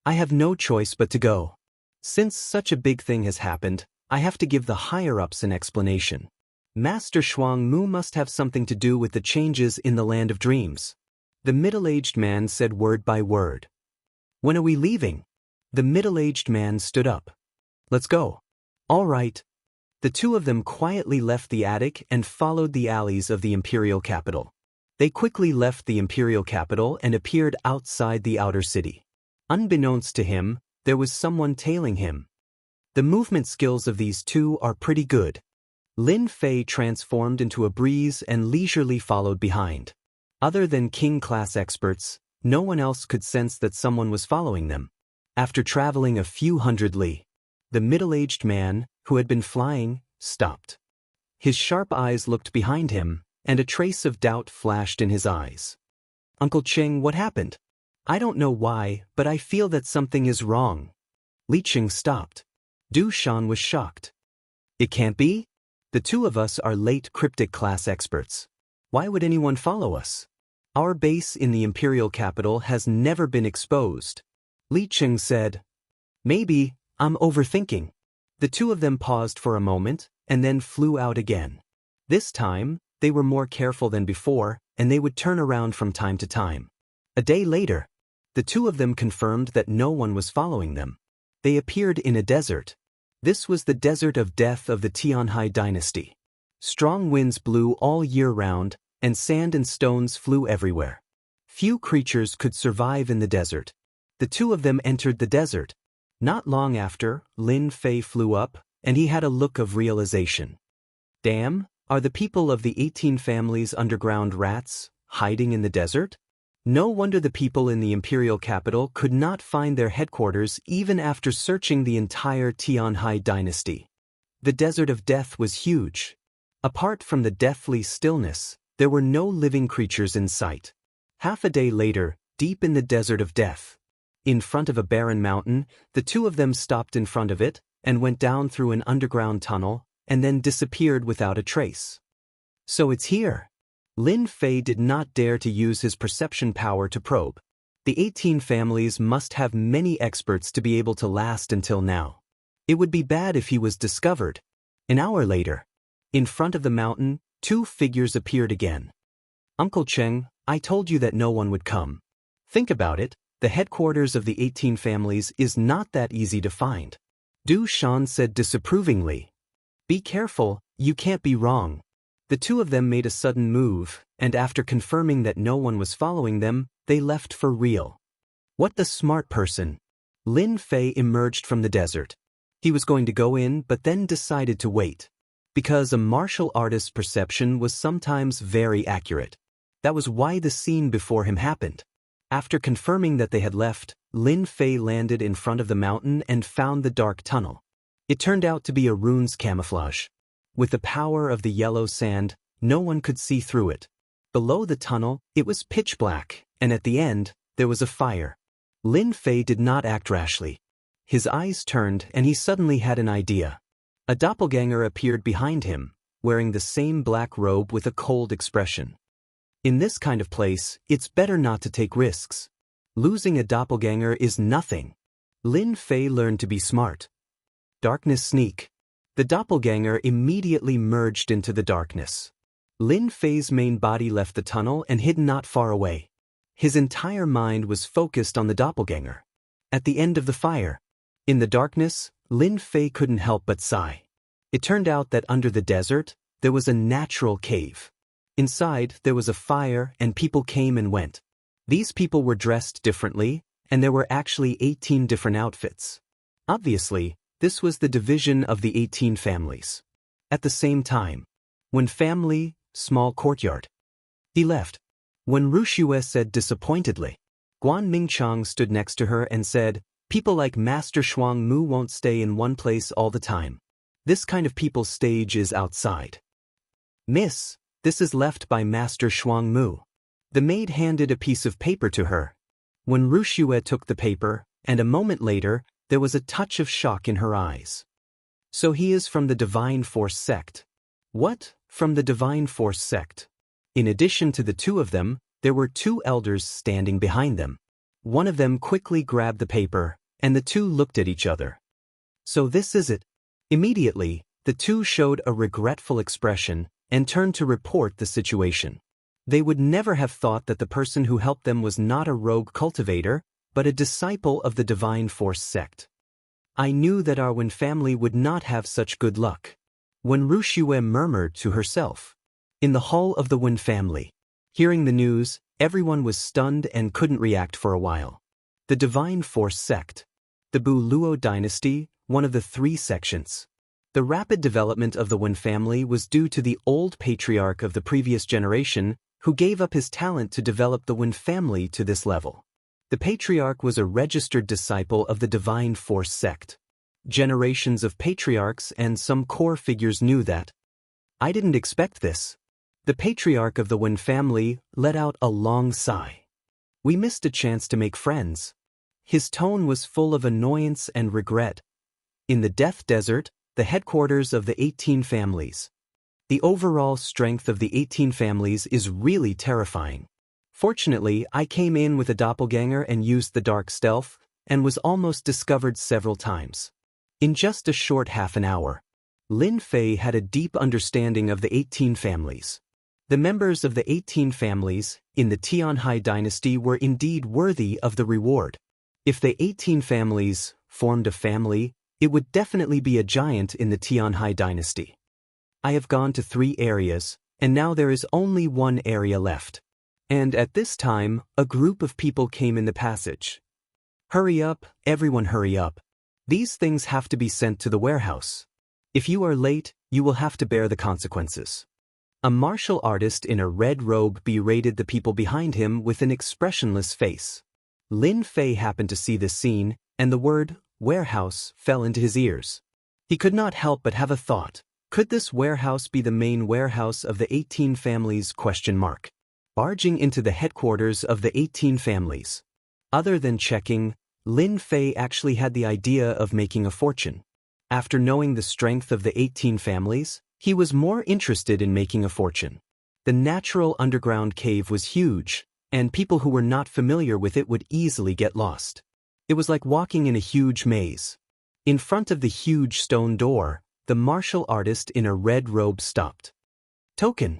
S1: I have no choice but to go. Since such a big thing has happened, I have to give the higher-ups an explanation. Master Shuang Mu must have something to do with the changes in the land of dreams. The middle-aged man said word by word. When are we leaving? The middle-aged man stood up. Let's go. All right. The two of them quietly left the attic and followed the alleys of the imperial capital. They quickly left the imperial capital and appeared outside the outer city. Unbeknownst to him, there was someone tailing him. The movement skills of these two are pretty good. Lin Fei transformed into a breeze and leisurely followed behind. Other than king-class experts, no one else could sense that someone was following them. After traveling a few hundred li, the middle-aged man, who had been flying, stopped. His sharp eyes looked behind him, and a trace of doubt flashed in his eyes. Uncle Cheng, what happened? I don't know why, but I feel that something is wrong. Li Cheng stopped. Du Shan was shocked. It can't be? The two of us are late cryptic class experts. Why would anyone follow us? Our base in the imperial capital has never been exposed. Li Cheng said. Maybe, I'm overthinking. The two of them paused for a moment, and then flew out again. This time, they were more careful than before, and they would turn around from time to time. A day later, the two of them confirmed that no one was following them. They appeared in a desert. This was the desert of death of the Tianhai dynasty. Strong winds blew all year round, and sand and stones flew everywhere. Few creatures could survive in the desert. The two of them entered the desert. Not long after, Lin Fei flew up, and he had a look of realization. Damn, are the people of the 18 families underground rats, hiding in the desert? No wonder the people in the imperial capital could not find their headquarters even after searching the entire Tianhai dynasty. The desert of death was huge. Apart from the deathly stillness, there were no living creatures in sight. Half a day later, deep in the desert of death, in front of a barren mountain, the two of them stopped in front of it and went down through an underground tunnel and then disappeared without a trace. So it's here. Lin Fei did not dare to use his perception power to probe. The 18 families must have many experts to be able to last until now. It would be bad if he was discovered. An hour later, in front of the mountain, two figures appeared again. Uncle Cheng, I told you that no one would come. Think about it, the headquarters of the 18 families is not that easy to find. Du Shan said disapprovingly. Be careful, you can't be wrong. The two of them made a sudden move, and after confirming that no one was following them, they left for real. What the smart person. Lin Fei emerged from the desert. He was going to go in but then decided to wait. Because a martial artist's perception was sometimes very accurate. That was why the scene before him happened. After confirming that they had left, Lin Fei landed in front of the mountain and found the dark tunnel. It turned out to be a rune's camouflage. With the power of the yellow sand, no one could see through it. Below the tunnel, it was pitch black, and at the end, there was a fire. Lin Fei did not act rashly. His eyes turned and he suddenly had an idea. A doppelganger appeared behind him, wearing the same black robe with a cold expression. In this kind of place, it's better not to take risks. Losing a doppelganger is nothing. Lin Fei learned to be smart. Darkness sneak. The doppelganger immediately merged into the darkness. Lin Fei's main body left the tunnel and hid not far away. His entire mind was focused on the doppelganger. At the end of the fire, in the darkness, Lin Fei couldn't help but sigh. It turned out that under the desert, there was a natural cave. Inside, there was a fire and people came and went. These people were dressed differently, and there were actually 18 different outfits. Obviously, this was the division of the 18 families. At the same time, when family, small courtyard. He left. When Rushue said disappointedly, Guan Mingchang stood next to her and said, "People like Master Shuang Mu won't stay in one place all the time. This kind of people's stage is outside. Miss, this is left by Master Shuang Mu." The maid handed a piece of paper to her. When Rushue took the paper, and a moment later, there was a touch of shock in her eyes. "So he is from the Divine Force sect." "What? From the Divine Force sect?" In addition to the two of them, there were two elders standing behind them. One of them quickly grabbed the paper, and the two looked at each other. "So this is it." Immediately, the two showed a regretful expression and turned to report the situation. They would never have thought that the person who helped them was not a rogue cultivator, but a disciple of the Divine Force sect. "I knew that our Wen family would not have such good luck." When Rushue murmured to herself. In the hall of the Wen family. Hearing the news, everyone was stunned and couldn't react for a while. The Divine Force sect. The Bu Luo dynasty, one of the three sections. The rapid development of the Wen family was due to the old patriarch of the previous generation, who gave up his talent to develop the Wen family to this level. The patriarch was a registered disciple of the Divine Force sect. Generations of patriarchs and some core figures knew that. "I didn't expect this." The patriarch of the Wen family let out a long sigh. "We missed a chance to make friends." His tone was full of annoyance and regret. In the Death Desert, the headquarters of the 18 families. The overall strength of the 18 families is really terrifying. Fortunately, I came in with a doppelganger and used the dark stealth, and was almost discovered several times. In just a short half an hour, Lin Fei had a deep understanding of the 18 families. The members of the 18 families in the Tianhai dynasty were indeed worthy of the reward. If the 18 families formed a family, it would definitely be a giant in the Tianhai dynasty. I have gone to 3 areas, and now there is only 1 area left. And at this time, a group of people came in the passage. "Hurry up, everyone hurry up. These things have to be sent to the warehouse. If you are late, you will have to bear the consequences." A martial artist in a red robe berated the people behind him with an expressionless face. Lin Fei happened to see this scene, and the word warehouse fell into his ears. He could not help but have a thought. Could this warehouse be the main warehouse of the 18 families? Barging into the headquarters of the 18 families. Other than checking, Lin Fei actually had the idea of making a fortune. After knowing the strength of the 18 families, he was more interested in making a fortune. The natural underground cave was huge, and people who were not familiar with it would easily get lost. It was like walking in a huge maze. In front of the huge stone door, the martial artist in a red robe stopped. "Token."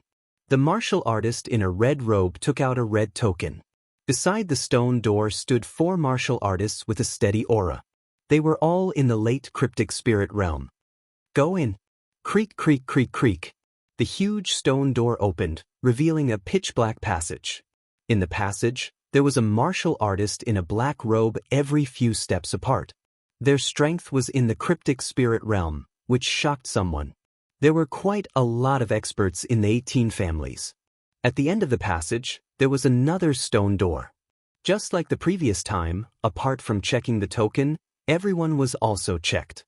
S1: The martial artist in a red robe took out a red token. Beside the stone door stood 4 martial artists with a steady aura. They were all in the late cryptic spirit realm. "Go in." Creak, creak, creak, creak. The huge stone door opened, revealing a pitch-black passage. In the passage, there was a martial artist in a black robe every few steps apart. Their strength was in the cryptic spirit realm, which shocked someone. There were quite a lot of experts in the 18 families. At the end of the passage, there was another stone door. Just like the previous time, apart from checking the token, everyone was also checked.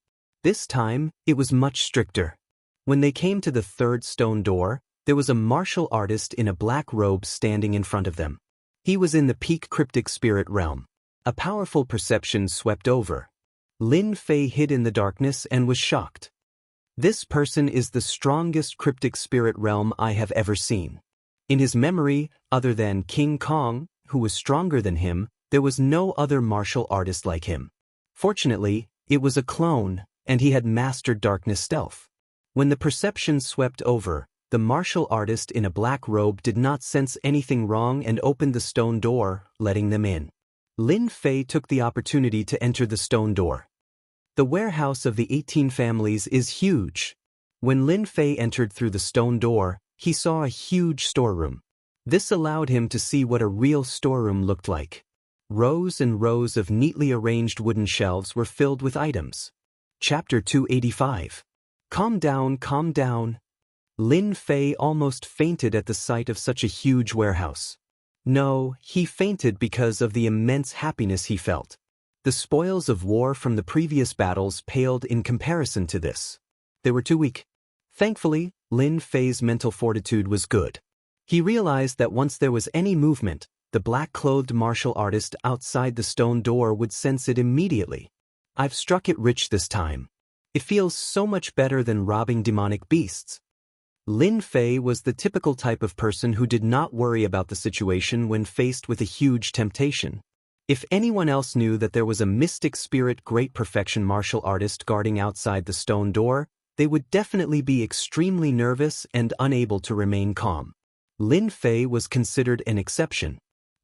S1: This time, it was much stricter. When they came to the third stone door, there was a martial artist in a black robe standing in front of them. He was in the peak cryptic spirit realm. A powerful perception swept over. Lin Fei hid in the darkness and was shocked. This person is the strongest cryptic spirit realm I have ever seen. In his memory, other than King Kong, who was stronger than him, there was no other martial artist like him. Fortunately, it was a clone, and he had mastered darkness stealth. When the perception swept over, the martial artist in a black robe did not sense anything wrong and opened the stone door, letting them in. Lin Fei took the opportunity to enter the stone door. The warehouse of the 18 families is huge. When Lin Fei entered through the stone door, he saw a huge storeroom. This allowed him to see what a real storeroom looked like. Rows and rows of neatly arranged wooden shelves were filled with items. Chapter 285. Calm down, calm down. Lin Fei almost fainted at the sight of such a huge warehouse. No, he fainted because of the immense happiness he felt. The spoils of war from the previous battles paled in comparison to this. They were too weak. Thankfully, Lin Fei's mental fortitude was good. He realized that once there was any movement, the black-clothed martial artist outside the stone door would sense it immediately. I've struck it rich this time. It feels so much better than robbing demonic beasts. Lin Fei was the typical type of person who did not worry about the situation when faced with a huge temptation. If anyone else knew that there was a mystic spirit great perfection martial artist guarding outside the stone door, they would definitely be extremely nervous and unable to remain calm. Lin Fei was considered an exception.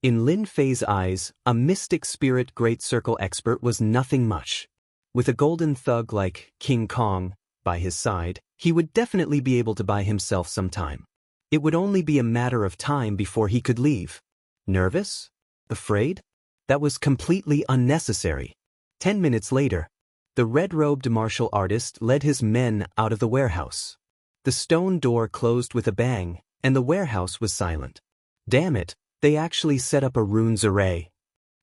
S1: In Lin Fei's eyes, a mystic spirit great circle expert was nothing much. With a golden thug like King Kong by his side, he would definitely be able to buy himself some time. It would only be a matter of time before he could leave. Nervous? Afraid? That was completely unnecessary. 10 minutes later, the red-robed martial artist led his men out of the warehouse. The stone door closed with a bang, and the warehouse was silent. Damn it, they actually set up a runes array.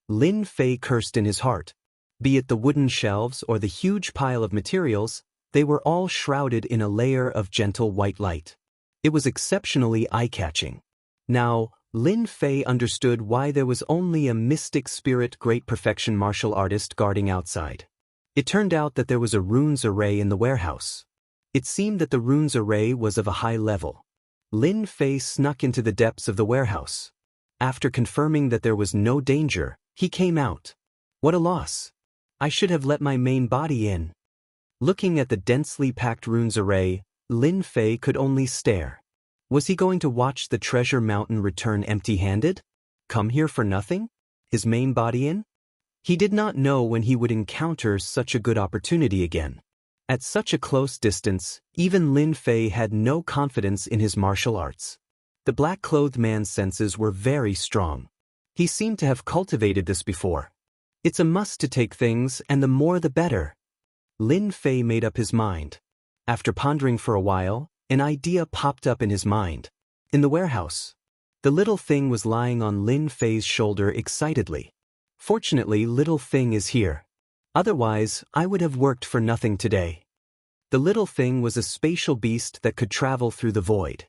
S1: Lin Fei cursed in his heart. Be it the wooden shelves or the huge pile of materials, they were all shrouded in a layer of gentle white light. It was exceptionally eye-catching. Now, Lin Fei understood why there was only a mystic spirit great perfection martial artist guarding outside. It turned out that there was a runes array in the warehouse. It seemed that the runes array was of a high level. Lin Fei snuck into the depths of the warehouse. After confirming that there was no danger, he came out. What a loss. I should have let my main body in. Looking at the densely packed runes array, Lin Fei could only stare. Was he going to watch the treasure mountain return empty-handed? Come here for nothing? His main body in? He did not know when he would encounter such a good opportunity again. At such a close distance, even Lin Fei had no confidence in his martial arts. The black-clothed man's senses were very strong. He seemed to have cultivated this before. It's a must to take things, and the more the better. Lin Fei made up his mind. After pondering for a while, an idea popped up in his mind. In the warehouse, the little thing was lying on Lin Fei's shoulder excitedly. Fortunately, little thing is here. Otherwise, I would have worked for nothing today. The little thing was a spatial beast that could travel through the void.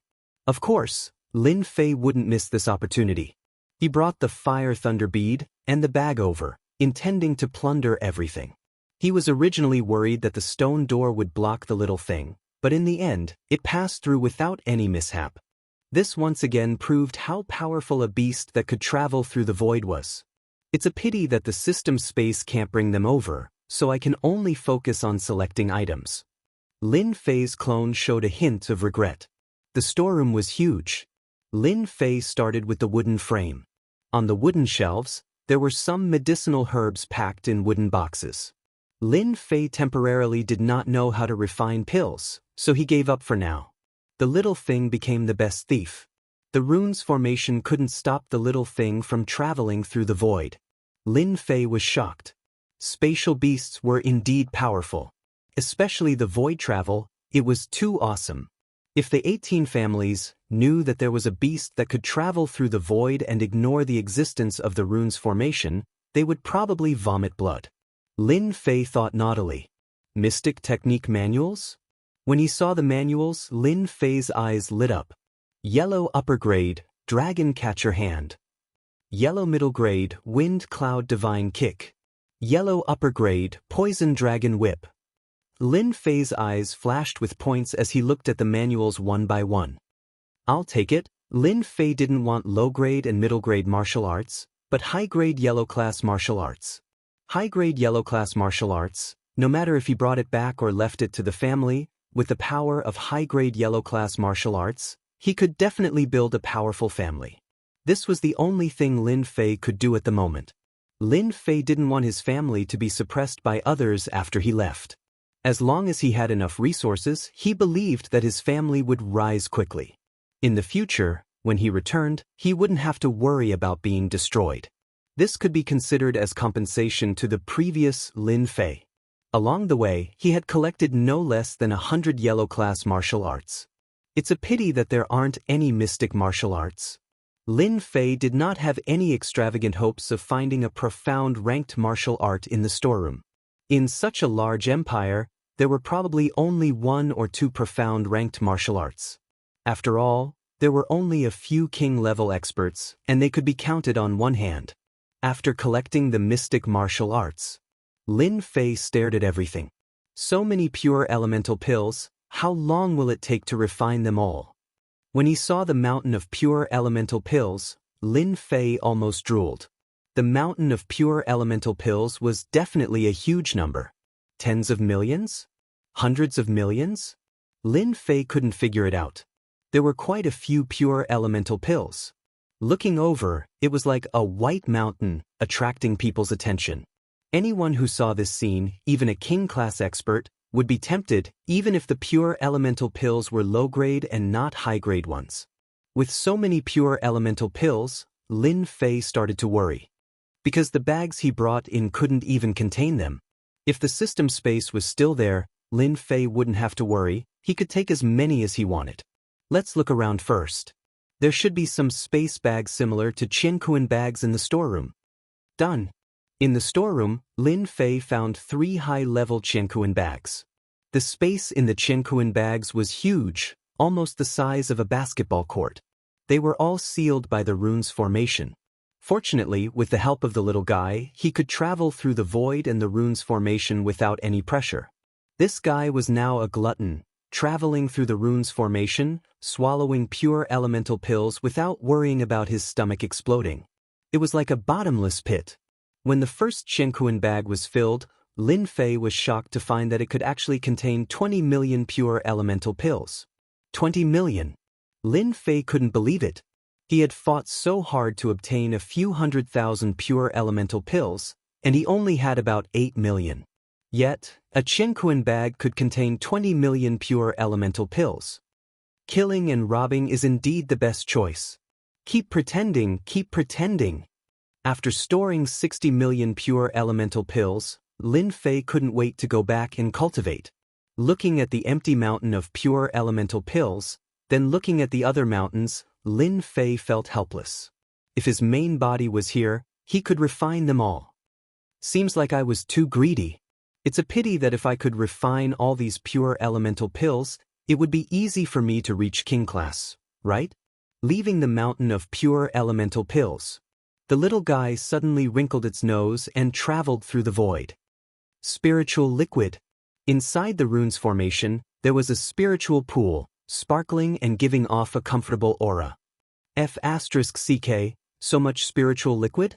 S1: Of course, Lin Fei wouldn't miss this opportunity. He brought the fire thunder bead and the bag over, intending to plunder everything. He was originally worried that the stone door would block the little thing, but in the end, it passed through without any mishap. This once again proved how powerful a beast that could travel through the void was. It's a pity that the system space can't bring them over, so I can only focus on selecting items. Lin Fei's clone showed a hint of regret. The storeroom was huge. Lin Fei started with the wooden frame. On the wooden shelves, there were some medicinal herbs packed in wooden boxes. Lin Fei temporarily did not know how to refine pills, so he gave up for now. The little thing became the best thief. The runes formation couldn't stop the little thing from traveling through the void. Lin Fei was shocked. Spatial beasts were indeed powerful. Especially the void travel, it was too awesome. If the 18 families knew that there was a beast that could travel through the void and ignore the existence of the runes formation, they would probably vomit blood. Lin Fei thought naughtily. Mystic technique manuals? When he saw the manuals, Lin Fei's eyes lit up. Yellow upper grade, Dragon Catcher Hand. Yellow middle grade, Wind Cloud Divine Kick. Yellow upper grade, Poison Dragon Whip. Lin Fei's eyes flashed with points as he looked at the manuals one by one. I'll take it. Lin Fei didn't want low-grade and middle-grade martial arts, but high-grade yellow-class martial arts. High-grade yellow-class martial arts, no matter if he brought it back or left it to the family, with the power of high-grade yellow-class martial arts, he could definitely build a powerful family. This was the only thing Lin Fei could do at the moment. Lin Fei didn't want his family to be suppressed by others after he left. As long as he had enough resources, he believed that his family would rise quickly. In the future, when he returned, he wouldn't have to worry about being destroyed. This could be considered as compensation to the previous Lin Fei. Along the way, he had collected no less than 100 yellow-class martial arts. It's a pity that there aren't any mystic martial arts. Lin Fei did not have any extravagant hopes of finding a profound ranked martial art in the storeroom. In such a large empire, there were probably only 1 or 2 profound ranked martial arts. After all, there were only a few king-level experts, and they could be counted on one hand. After collecting the mystic martial arts, Lin Fei stared at everything. So many pure elemental pills, how long will it take to refine them all? When he saw the mountain of pure elemental pills, Lin Fei almost drooled. The mountain of pure elemental pills was definitely a huge number. Tens of millions? Hundreds of millions? Lin Fei couldn't figure it out. There were quite a few pure elemental pills. Looking over, it was like a white mountain, attracting people's attention. Anyone who saw this scene, even a king-class expert, would be tempted, even if the pure elemental pills were low-grade and not high-grade ones. With so many pure elemental pills, Lin Fei started to worry. Because the bags he brought in couldn't even contain them. If the system space was still there, Lin Fei wouldn't have to worry, he could take as many as he wanted. Let's look around first. There should be some space bags similar to Qianquan bags in the storeroom. Done. In the storeroom, Lin Fei found 3 high-level Qianquan bags. The space in the Qianquan bags was huge, almost the size of a basketball court. They were all sealed by the runes formation. Fortunately, with the help of the little guy, he could travel through the void and the runes formation without any pressure. This guy was now a glutton, traveling through the runes formation, swallowing pure elemental pills without worrying about his stomach exploding. It was like a bottomless pit. When the first Qianquan bag was filled, Lin Fei was shocked to find that it could actually contain 20 million pure elemental pills. 20 million. Lin Fei couldn't believe it. He had fought so hard to obtain a few 100,000 pure elemental pills, and he only had about 8 million. Yet, a Qianquan bag could contain 20 million pure elemental pills. Killing and robbing is indeed the best choice. Keep pretending, keep pretending. After storing 60 million pure elemental pills, Lin Fei couldn't wait to go back and cultivate. Looking at the empty mountain of pure elemental pills, then looking at the other mountains, Lin Fei felt helpless. If his main body was here, he could refine them all. Seems like I was too greedy. It's a pity that if I could refine all these pure elemental pills, it would be easy for me to reach king class, right? Leaving the mountain of pure elemental pills, the little guy suddenly wrinkled its nose and traveled through the void. Spiritual liquid. Inside the runes formation, there was a spiritual pool, sparkling and giving off a comfortable aura. F***CK, so much spiritual liquid?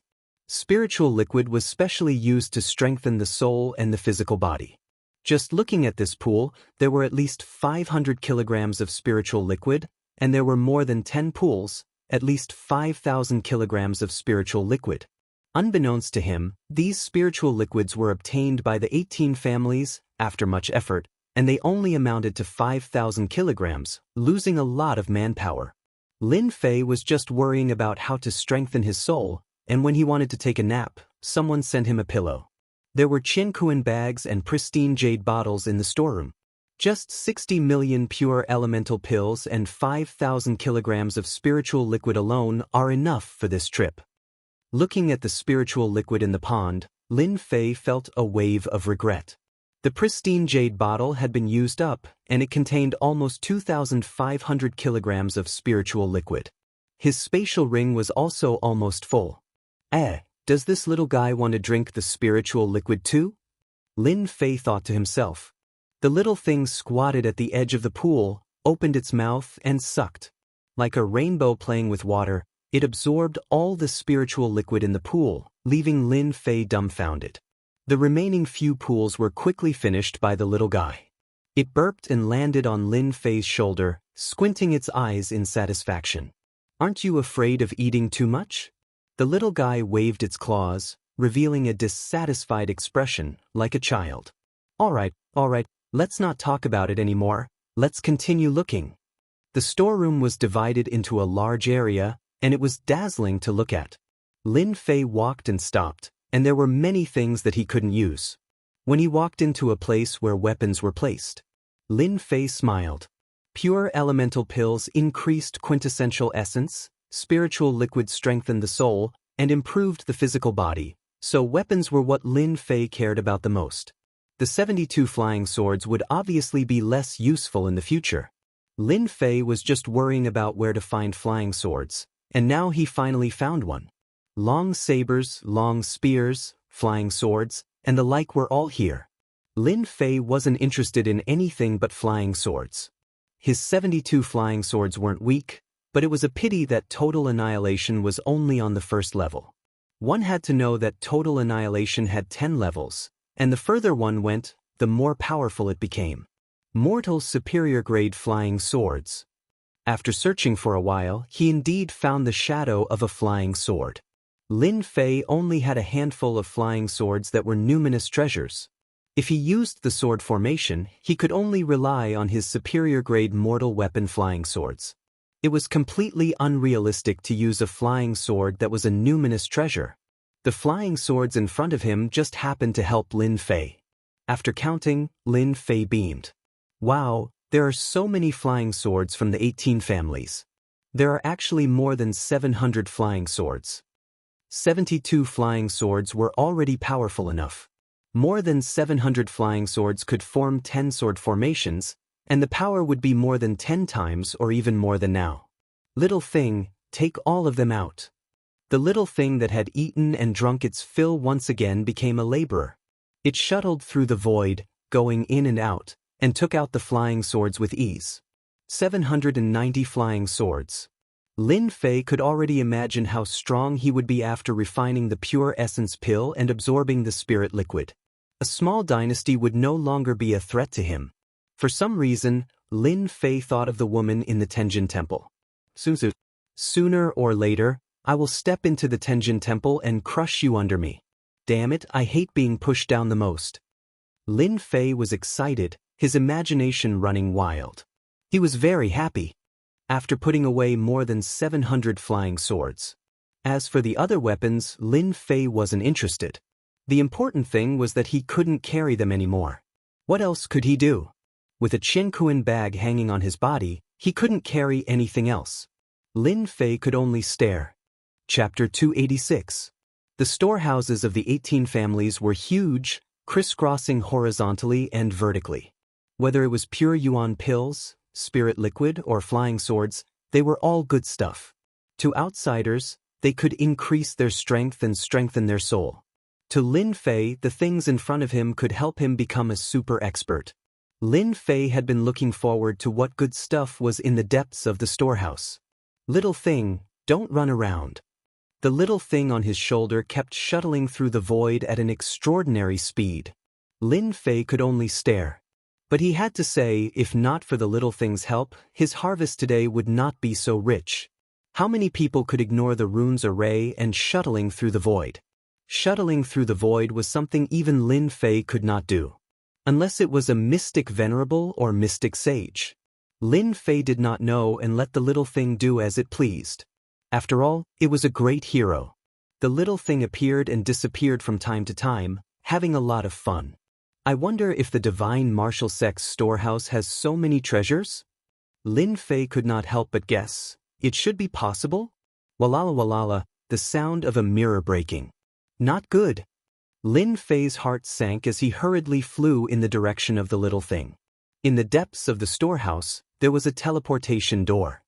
S1: Spiritual liquid was specially used to strengthen the soul and the physical body. Just looking at this pool, there were at least 500 kilograms of spiritual liquid, and there were more than 10 pools, at least 5,000 kilograms of spiritual liquid. Unbeknownst to him, these spiritual liquids were obtained by the 18 families, after much effort, and they only amounted to 5,000 kilograms, losing a lot of manpower. Lin Fei was just worrying about how to strengthen his soul, and when he wanted to take a nap, someone sent him a pillow. There were Qianquan bags and pristine jade bottles in the storeroom. Just 60 million pure elemental pills and 5,000 kilograms of spiritual liquid alone are enough for this trip. Looking at the spiritual liquid in the pond, Lin Fei felt a wave of regret. The pristine jade bottle had been used up, and it contained almost 2,500 kilograms of spiritual liquid. His spatial ring was also almost full. Does this little guy want to drink the spiritual liquid too? Lin Fei thought to himself. The little thing squatted at the edge of the pool, opened its mouth and sucked. Like a rainbow playing with water, it absorbed all the spiritual liquid in the pool, leaving Lin Fei dumbfounded. The remaining few pools were quickly finished by the little guy. It burped and landed on Lin Fei's shoulder, squinting its eyes in satisfaction. Aren't you afraid of eating too much? The little guy waved its claws, revealing a dissatisfied expression, like a child. All right, let's not talk about it anymore, let's continue looking. The storeroom was divided into a large area, and it was dazzling to look at. Lin Fei walked and stopped, and there were many things that he couldn't use. When he walked into a place where weapons were placed, Lin Fei smiled. Pure elemental pills increased quintessential essence, spiritual liquid strengthened the soul, and improved the physical body, so weapons were what Lin Fei cared about the most. The 72 flying swords would obviously be less useful in the future. Lin Fei was just worrying about where to find flying swords, and now he finally found one. Long sabers, long spears, flying swords, and the like were all here. Lin Fei wasn't interested in anything but flying swords. His 72 flying swords weren't weak, but it was a pity that total annihilation was only on the first level. One had to know that total annihilation had 10 levels, and the further one went, the more powerful it became. Mortal superior grade flying swords. After searching for a while, he indeed found the shadow of a flying sword. Lin Fei only had a handful of flying swords that were numinous treasures. If he used the sword formation, he could only rely on his superior grade mortal weapon flying swords. It was completely unrealistic to use a flying sword that was a numinous treasure. The flying swords in front of him just happened to help Lin Fei. After counting, Lin Fei beamed. Wow, there are so many flying swords from the 18 families. There are actually more than 700 flying swords. 72 flying swords were already powerful enough. More than 700 flying swords could form 10 sword formations, and the power would be more than 10 times or even more than now. Little thing, take all of them out. The little thing that had eaten and drunk its fill once again became a laborer. It shuttled through the void, going in and out, and took out the flying swords with ease. 790 flying swords. Lin Fei could already imagine how strong he would be after refining the pure essence pill and absorbing the spirit liquid. A small dynasty would no longer be a threat to him. For some reason, Lin Fei thought of the woman in the Tenjin Temple. Sooner or later, I will step into the Tenjin Temple and crush you under me. Damn it, I hate being pushed down the most. Lin Fei was excited, his imagination running wild. He was very happy. After putting away more than 700 flying swords. As for the other weapons, Lin Fei wasn't interested. The important thing was that he couldn't carry them anymore. What else could he do? With a Qianquan bag hanging on his body, he couldn't carry anything else. Lin Fei could only stare. Chapter 286. The storehouses of the 18 families were huge, crisscrossing horizontally and vertically. Whether it was pure yuan pills, spirit liquid, or flying swords, they were all good stuff. To outsiders, they could increase their strength and strengthen their soul. To Lin Fei, the things in front of him could help him become a super expert. Lin Fei had been looking forward to what good stuff was in the depths of the storehouse. Little thing, don't run around. The little thing on his shoulder kept shuttling through the void at an extraordinary speed. Lin Fei could only stare. But he had to say, if not for the little thing's help, his harvest today would not be so rich. How many people could ignore the rune's array and shuttling through the void? Shuttling through the void was something even Lin Fei could not do. Unless it was a mystic venerable or mystic sage. Lin Fei did not know and let the little thing do as it pleased. After all, it was a great hero. The little thing appeared and disappeared from time to time, having a lot of fun. I wonder if the divine martial sect's storehouse has so many treasures? Lin Fei could not help but guess. It should be possible? Walala walala, the sound of a mirror breaking. Not good. Lin Fei's heart sank as he hurriedly flew in the direction of the little thing. In the depths of the storehouse, there was a teleportation door.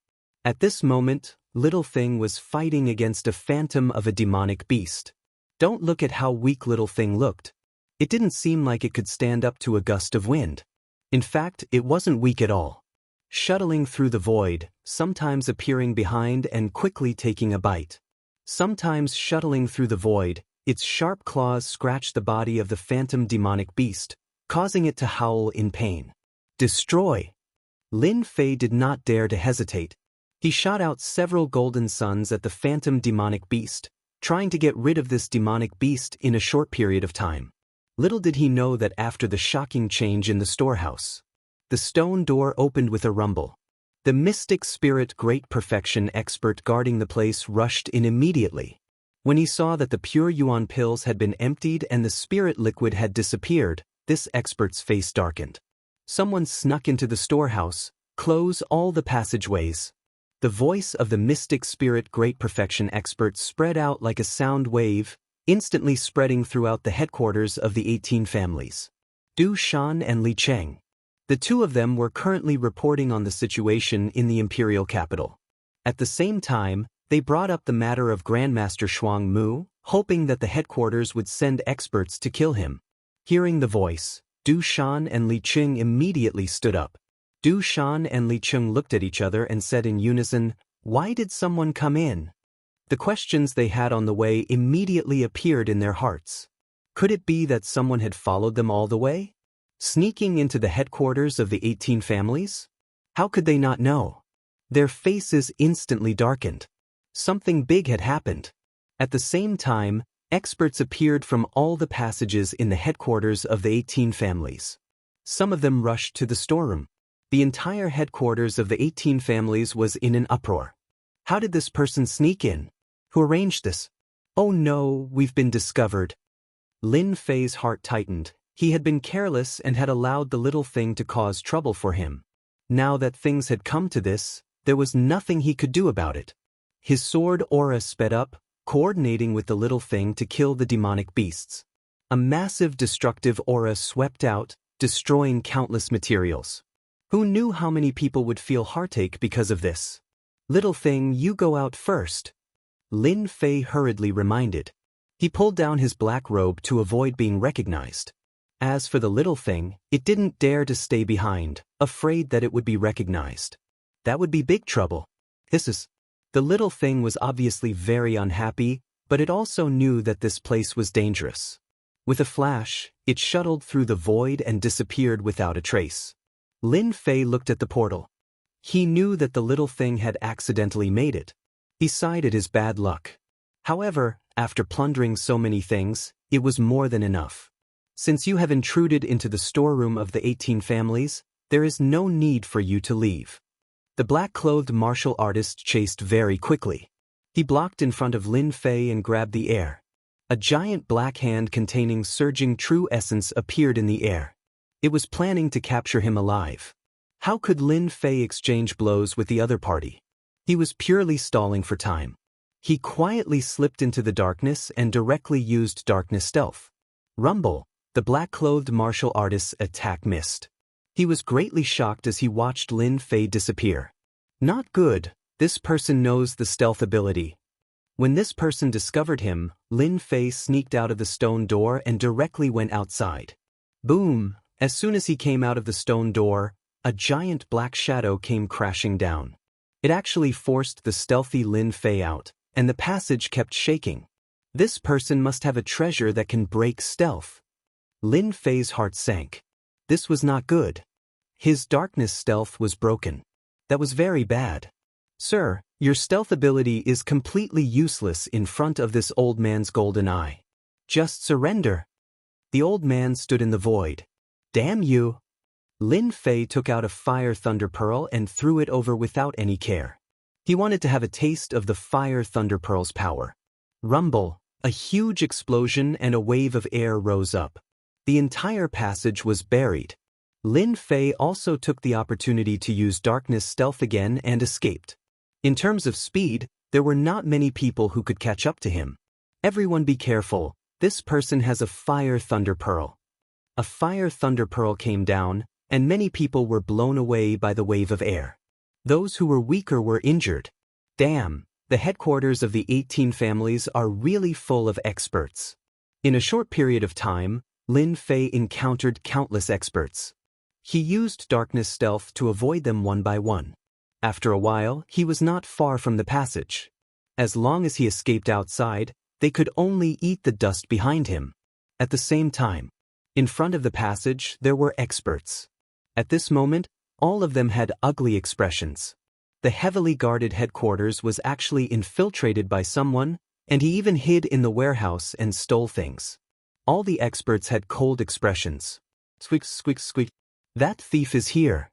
S1: At this moment, Little Thing was fighting against a phantom of a demonic beast. Don't look at how weak Little Thing looked. It didn't seem like it could stand up to a gust of wind. In fact, it wasn't weak at all. Shuttling through the void, sometimes appearing behind and quickly taking a bite. Sometimes shuttling through the void, its sharp claws scratched the body of the phantom demonic beast, causing it to howl in pain. Destroy! Lin Fei did not dare to hesitate. He shot out several golden suns at the phantom demonic beast, trying to get rid of this demonic beast in a short period of time. Little did he know that after the shocking change in the storehouse, the stone door opened with a rumble. The mystic spirit great perfection expert guarding the place rushed in immediately. When he saw that the pure yuan pills had been emptied and the spirit liquid had disappeared, this expert's face darkened. Someone snuck into the storehouse. Close all the passageways. The voice of the mystic spirit great perfection expert spread out like a sound wave, instantly spreading throughout the headquarters of the 18 families. Du Shan and Li Cheng. The two of them were currently reporting on the situation in the imperial capital. At the same time, they brought up the matter of Grandmaster Shuang Mu, hoping that the headquarters would send experts to kill him. Hearing the voice, Du Shan and Li Cheng immediately stood up. Du Shan and Li Cheng looked at each other and said in unison, "Why did someone come in?" The questions they had on the way immediately appeared in their hearts. Could it be that someone had followed them all the way? Sneaking into the headquarters of the 18 families? How could they not know? Their faces instantly darkened. Something big had happened. At the same time, experts appeared from all the passages in the headquarters of the 18 families. Some of them rushed to the storeroom. The entire headquarters of the 18 families was in an uproar. How did this person sneak in? Who arranged this? Oh no, we've been discovered. Lin Fei's heart tightened. He had been careless and had allowed the little thing to cause trouble for him. Now that things had come to this, there was nothing he could do about it. His sword aura sped up, coordinating with the little thing to kill the demonic beasts. A massive destructive aura swept out, destroying countless materials. Who knew how many people would feel heartache because of this? Little thing, you go out first. Lin Fei hurriedly reminded. He pulled down his black robe to avoid being recognized. As for the little thing, it didn't dare to stay behind, afraid that it would be recognized. That would be big trouble. The little thing was obviously very unhappy, but it also knew that this place was dangerous. With a flash, it shuttled through the void and disappeared without a trace. Lin Fei looked at the portal. He knew that the little thing had accidentally made it. He sighed at his bad luck. However, after plundering so many things, it was more than enough. Since you have intruded into the storeroom of the 18 families, there is no need for you to leave. The black-clothed martial artist chased very quickly. He blocked in front of Lin Fei and grabbed the air. A giant black hand containing surging true essence appeared in the air. It was planning to capture him alive. How could Lin Fei exchange blows with the other party? He was purely stalling for time. He quietly slipped into the darkness and directly used darkness stealth. Rumble, the black-clothed martial artist's attack missed. He was greatly shocked as he watched Lin Fei disappear. Not good, this person knows the stealth ability. When this person discovered him, Lin Fei sneaked out of the stone door and directly went outside. Boom! As soon as he came out of the stone door, a giant black shadow came crashing down. It actually forced the stealthy Lin Fei out, and the passage kept shaking. This person must have a treasure that can break stealth. Lin Fei's heart sank. This was not good. His darkness stealth was broken. That was very bad. Sir, your stealth ability is completely useless in front of this old man's golden eye. Just surrender. The old man stood in the void. Damn you! Lin Fei took out a fire thunder pearl and threw it over without any care. He wanted to have a taste of the fire thunder pearl's power. Rumble, a huge explosion and a wave of air rose up. The entire passage was buried. Lin Fei also took the opportunity to use darkness stealth again and escaped. In terms of speed, there were not many people who could catch up to him. Everyone be careful, This person has a fire thunder pearl. A fire thunder pearl came down, and many people were blown away by the wave of air. Those who were weaker were injured. Damn, the headquarters of the 18 families are really full of experts. In a short period of time, Lin Fei encountered countless experts. He used darkness stealth to avoid them one by one. After a while, he was not far from the passage. As long as he escaped outside, they could only eat the dust behind him. At the same time, in front of the passage, there were experts. At this moment, all of them had ugly expressions. The heavily guarded headquarters was actually infiltrated by someone, and he even hid in the warehouse and stole things. All the experts had cold expressions. Squeak, squeak, squeak. That thief is here.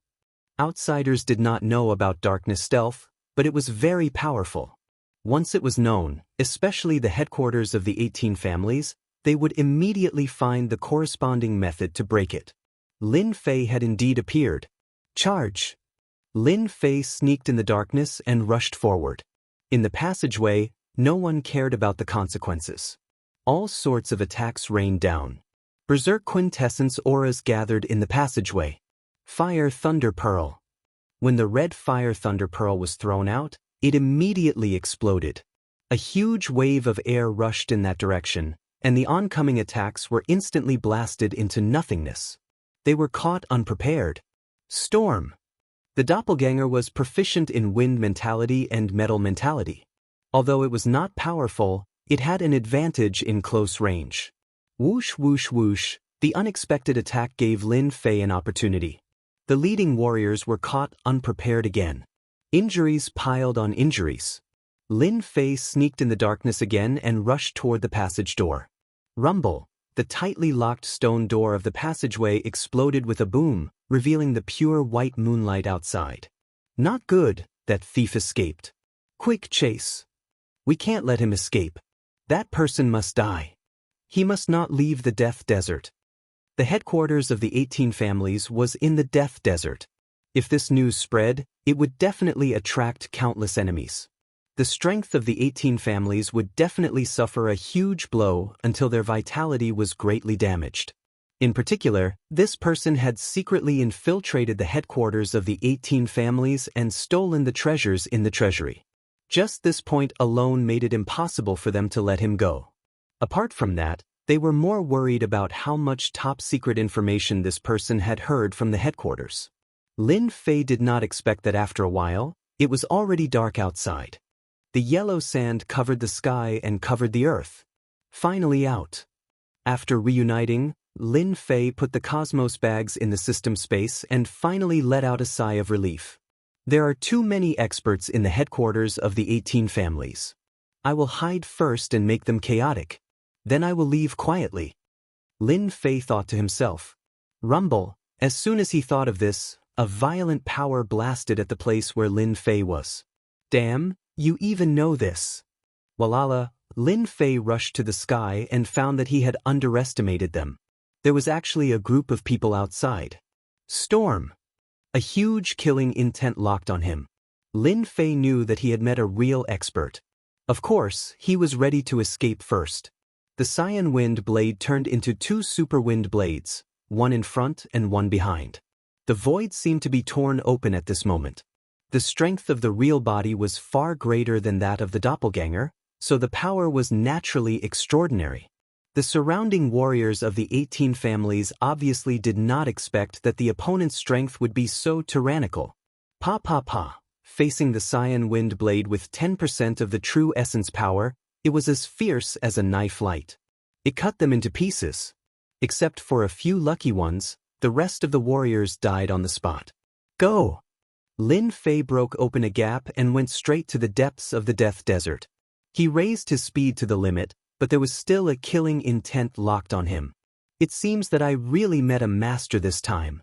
S1: Outsiders did not know about darkness stealth, but it was very powerful. Once it was known, especially the headquarters of the 18 families, they would immediately find the corresponding method to break it. Lin Fei had indeed appeared. Charge! Lin Fei sneaked in the darkness and rushed forward. In the passageway, no one cared about the consequences. All sorts of attacks rained down. Berserk quintessence auras gathered in the passageway. Fire Thunder Pearl. When the red Fire Thunder Pearl was thrown out, it immediately exploded. A huge wave of air rushed in that direction, and the oncoming attacks were instantly blasted into nothingness. They were caught unprepared. Storm. The doppelganger was proficient in wind mentality and metal mentality. Although it was not powerful, it had an advantage in close range. Whoosh whoosh whoosh, the unexpected attack gave Lin Fei an opportunity. The leading warriors were caught unprepared again. Injuries piled on injuries. Lin Fei sneaked in the darkness again and rushed toward the passage door. Rumble. The tightly locked stone door of the passageway exploded with a boom, revealing the pure white moonlight outside. Not good, that thief escaped. Quick chase. We can't let him escape. That person must die. He must not leave the Death Desert. The headquarters of the 18 families was in the Death Desert. If this news spread, it would definitely attract countless enemies. The strength of the 18 families would definitely suffer a huge blow until their vitality was greatly damaged. In particular, this person had secretly infiltrated the headquarters of the 18 families and stolen the treasures in the treasury. Just this point alone made it impossible for them to let him go. Apart from that, they were more worried about how much top-secret information this person had heard from the headquarters. Lin Fei did not expect that after a while, it was already dark outside. The yellow sand covered the sky and covered the earth. Finally out. After reuniting, Lin Fei put the cosmos bags in the system space and finally let out a sigh of relief. There are too many experts in the headquarters of the 18 families. I will hide first and make them chaotic. Then I will leave quietly. Lin Fei thought to himself. Rumble. As soon as he thought of this, a violent power blasted at the place where Lin Fei was. Damn, you even know this. Walala, Lin Fei rushed to the sky and found that he had underestimated them. There was actually a group of people outside. Storm. A huge killing intent locked on him. Lin Fei knew that he had met a real expert. Of course, he was ready to escape first. The Cyan Wind Blade turned into two Super Wind Blades, one in front and one behind. The void seemed to be torn open at this moment. The strength of the real body was far greater than that of the doppelganger, so the power was naturally extraordinary. The surrounding warriors of the 18 families obviously did not expect that the opponent's strength would be so tyrannical. Pa pa pa. Facing the Cyan Wind Blade with 10% of the true essence power, it was as fierce as a knife light. It cut them into pieces. Except for a few lucky ones, the rest of the warriors died on the spot. Go! Lin Fei broke open a gap and went straight to the depths of the Death Desert. He raised his speed to the limit, but there was still a killing intent locked on him. It seems that I really met a master this time.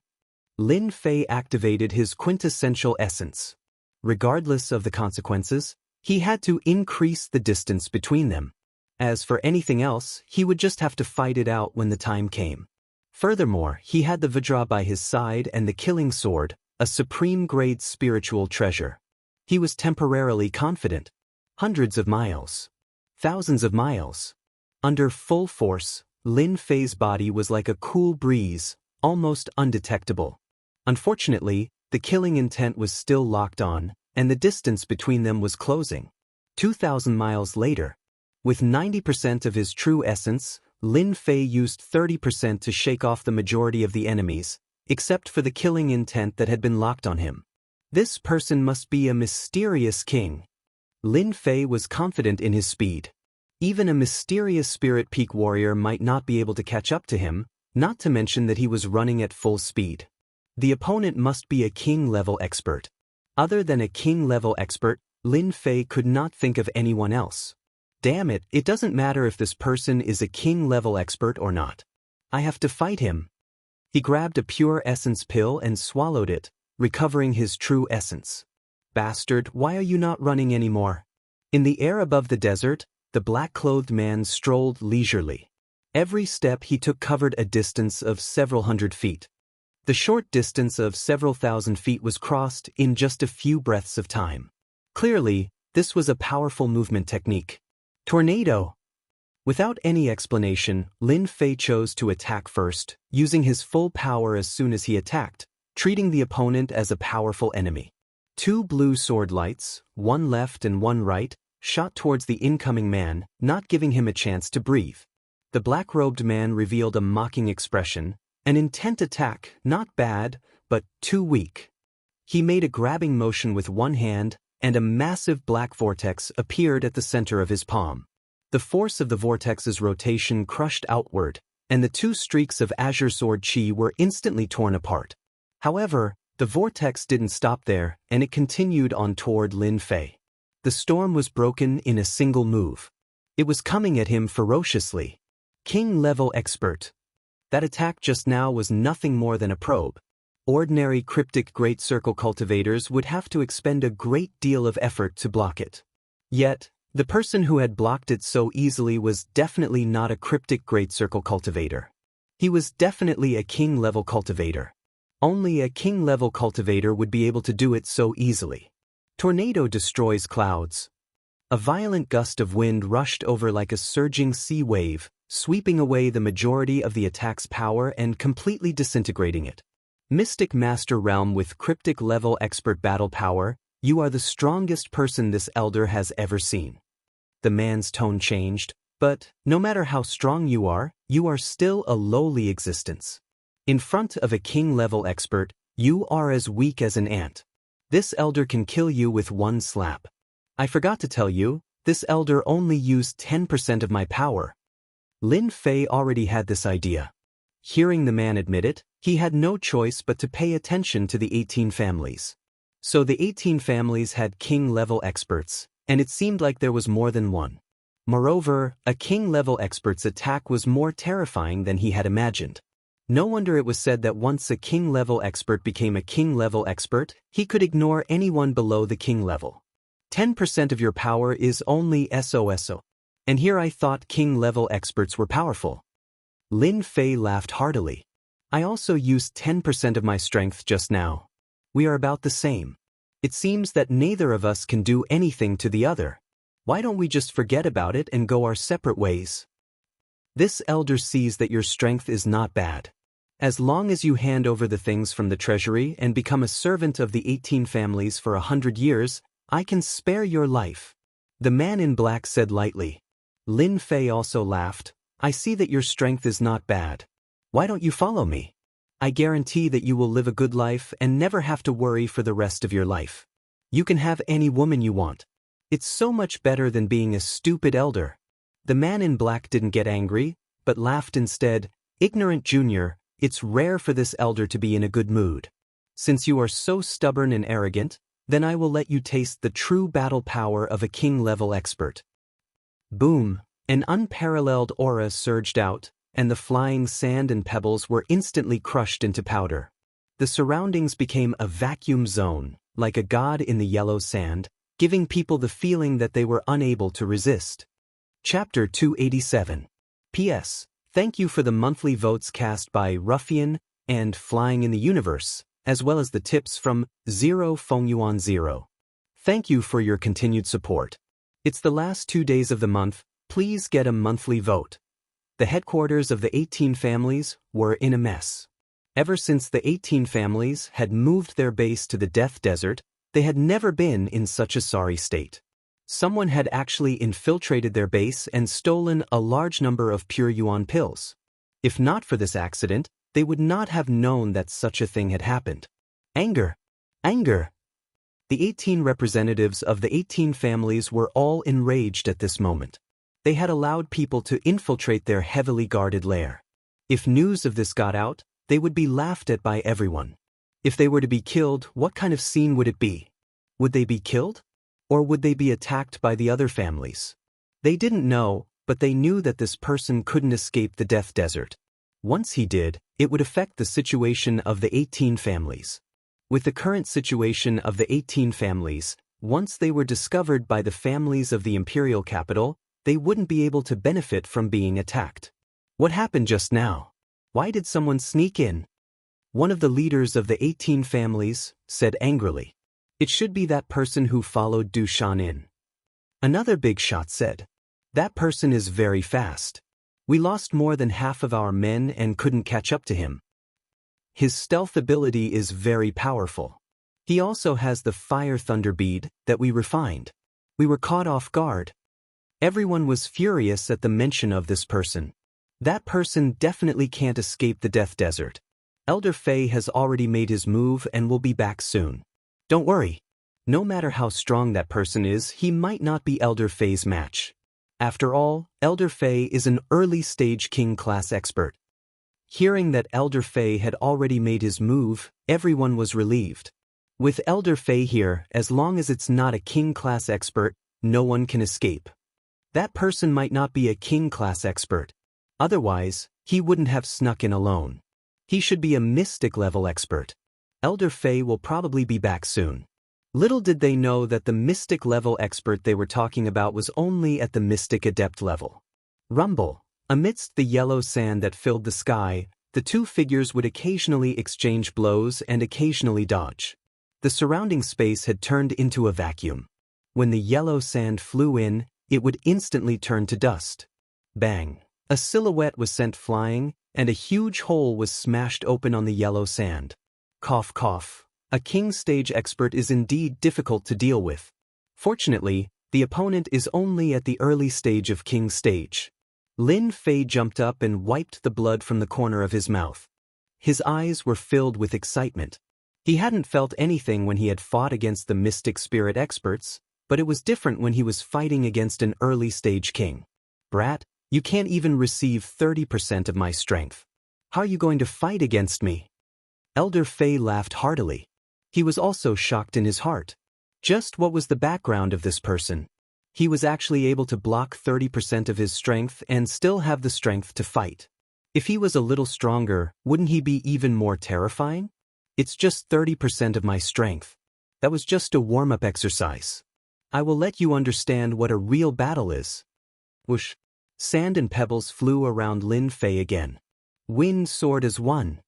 S1: Lin Fei activated his quintessential essence. Regardless of the consequences, he had to increase the distance between them. As for anything else, he would just have to fight it out when the time came. Furthermore, he had the Vajra by his side and the killing sword, a supreme-grade spiritual treasure. He was temporarily confident. Hundreds of miles. Thousands of miles. Under full force, Lin Fei's body was like a cool breeze, almost undetectable. Unfortunately, the killing intent was still locked on, and the distance between them was closing. 2,000 miles later. With 90% of his true essence, Lin Fei used 30% to shake off the majority of the enemies, except for the killing intent that had been locked on him. This person must be a mysterious king. Lin Fei was confident in his speed. Even a mysterious spirit peak warrior might not be able to catch up to him, not to mention that he was running at full speed. The opponent must be a king-level expert. Other than a king-level expert, Lin Fei could not think of anyone else. Damn it, it doesn't matter if this person is a king-level expert or not. I have to fight him. He grabbed a pure essence pill and swallowed it, recovering his true essence. Bastard, why are you not running anymore? In the air above the desert, the black-clothed man strolled leisurely. Every step he took covered a distance of several hundred feet. The short distance of several thousand feet was crossed in just a few breaths of time. Clearly, this was a powerful movement technique. Tornado! Without any explanation, Lin Fei chose to attack first, using his full power as soon as he attacked, treating the opponent as a powerful enemy. Two blue sword lights, one left and one right, shot towards the incoming man, not giving him a chance to breathe. The black-robed man revealed a mocking expression, an intent attack, not bad, but too weak. He made a grabbing motion with one hand, and a massive black vortex appeared at the center of his palm. The force of the vortex's rotation crushed outward, and the two streaks of azure sword chi were instantly torn apart. However, the vortex didn't stop there, and it continued on toward Lin Fei. The storm was broken in a single move. It was coming at him ferociously. King-level expert. That attack just now was nothing more than a probe. Ordinary cryptic great circle cultivators would have to expend a great deal of effort to block it. Yet, the person who had blocked it so easily was definitely not a cryptic great circle cultivator. He was definitely a king-level cultivator. Only a king-level cultivator would be able to do it so easily. Tornado destroys clouds. A violent gust of wind rushed over like a surging sea wave, sweeping away the majority of the attack's power and completely disintegrating it. Mystic Master Realm with cryptic level expert battle power, you are the strongest person this elder has ever seen. The man's tone changed, but no matter how strong you are still a lowly existence. In front of a king-level expert, you are as weak as an ant. This elder can kill you with one slap. I forgot to tell you, this elder only used 10% of my power. Lin Fei already had this idea. Hearing the man admit it, he had no choice but to pay attention to the 18 families. So the 18 families had king-level experts, and it seemed like there was more than one. Moreover, a king-level expert's attack was more terrifying than he had imagined. No wonder it was said that once a king-level expert became a king-level expert, he could ignore anyone below the king level. 10% of your power is only SOSO. And here I thought king-level experts were powerful. Lin Fei laughed heartily. I also used 10% of my strength just now. We are about the same. It seems that neither of us can do anything to the other. Why don't we just forget about it and go our separate ways? This elder sees that your strength is not bad. As long as you hand over the things from the treasury and become a servant of the 18 families for 100 years, I can spare your life. The man in black said lightly. Lin Fei also laughed. I see that your strength is not bad. Why don't you follow me? I guarantee that you will live a good life and never have to worry for the rest of your life. You can have any woman you want. It's so much better than being a stupid elder. The man in black didn't get angry, but laughed instead. Ignorant Junior, it's rare for this elder to be in a good mood. Since you are so stubborn and arrogant, then I will let you taste the true battle power of a king-level expert. Boom! An unparalleled aura surged out, and the flying sand and pebbles were instantly crushed into powder. The surroundings became a vacuum zone, like a god in the yellow sand, giving people the feeling that they were unable to resist. Chapter 287. P.S. Thank you for the monthly votes cast by Ruffian and Flying in the Universe, as well as the tips from 0 Fengyuan 0. Thank you for your continued support. It's the last 2 days of the month, Please get a monthly vote. The headquarters of the 18 families were in a mess. Ever since the 18 families had moved their base to the Death Desert, they had never been in such a sorry state. Someone had actually infiltrated their base and stolen a large number of pure yuan pills. If not for this accident, they would not have known that such a thing had happened. Anger! Anger! The 18 representatives of the 18 families were all enraged at this moment. They had allowed people to infiltrate their heavily guarded lair. If news of this got out, they would be laughed at by everyone. If they were to be killed, what kind of scene would it be? Would they be killed? Or would they be attacked by the other families? They didn't know, but they knew that this person couldn't escape the Death Desert. Once he did, it would affect the situation of the 18 families. With the current situation of the 18 families, once they were discovered by the families of the imperial capital, they wouldn't be able to benefit from being attacked. What happened just now? Why did someone sneak in? One of the leaders of the 18 families said angrily. It should be that person who followed Du Shan in. Another big shot said. That person is very fast. We lost more than half of our men and couldn't catch up to him. His stealth ability is very powerful. He also has the fire thunder bead that we refined. We were caught off guard. Everyone was furious at the mention of this person. That person definitely can't escape the Death Desert. Elder Fei has already made his move and will be back soon. Don't worry. No matter how strong that person is, he might not be Elder Fei's match. After all, Elder Fei is an early-stage king-class expert. Hearing that Elder Fei had already made his move, everyone was relieved. With Elder Fei here, as long as it's not a king-class expert, no one can escape. That person might not be a king-class expert. Otherwise, he wouldn't have snuck in alone. He should be a mystic-level expert. Elder Fei will probably be back soon. Little did they know that the mystic-level expert they were talking about was only at the mystic adept level. Rumble. Amidst the yellow sand that filled the sky, the two figures would occasionally exchange blows and occasionally dodge. The surrounding space had turned into a vacuum. When the yellow sand flew in, it would instantly turn to dust. Bang! A silhouette was sent flying, and a huge hole was smashed open on the yellow sand. Cough cough. A king stage expert is indeed difficult to deal with. Fortunately, the opponent is only at the early stage of king stage. Lin Fei jumped up and wiped the blood from the corner of his mouth. His eyes were filled with excitement. He hadn't felt anything when he had fought against the mystic spirit experts, but it was different when he was fighting against an early stage king. Brat, you can't even receive 30% of my strength. How are you going to fight against me? Elder Fei laughed heartily. He was also shocked in his heart. Just what was the background of this person? He was actually able to block 30% of his strength and still have the strength to fight. If he was a little stronger, wouldn't he be even more terrifying? It's just 30% of my strength. That was just a warm-up exercise. I will let you understand what a real battle is. Whoosh. Sand and pebbles flew around Lin Fei again. Wind soared as one.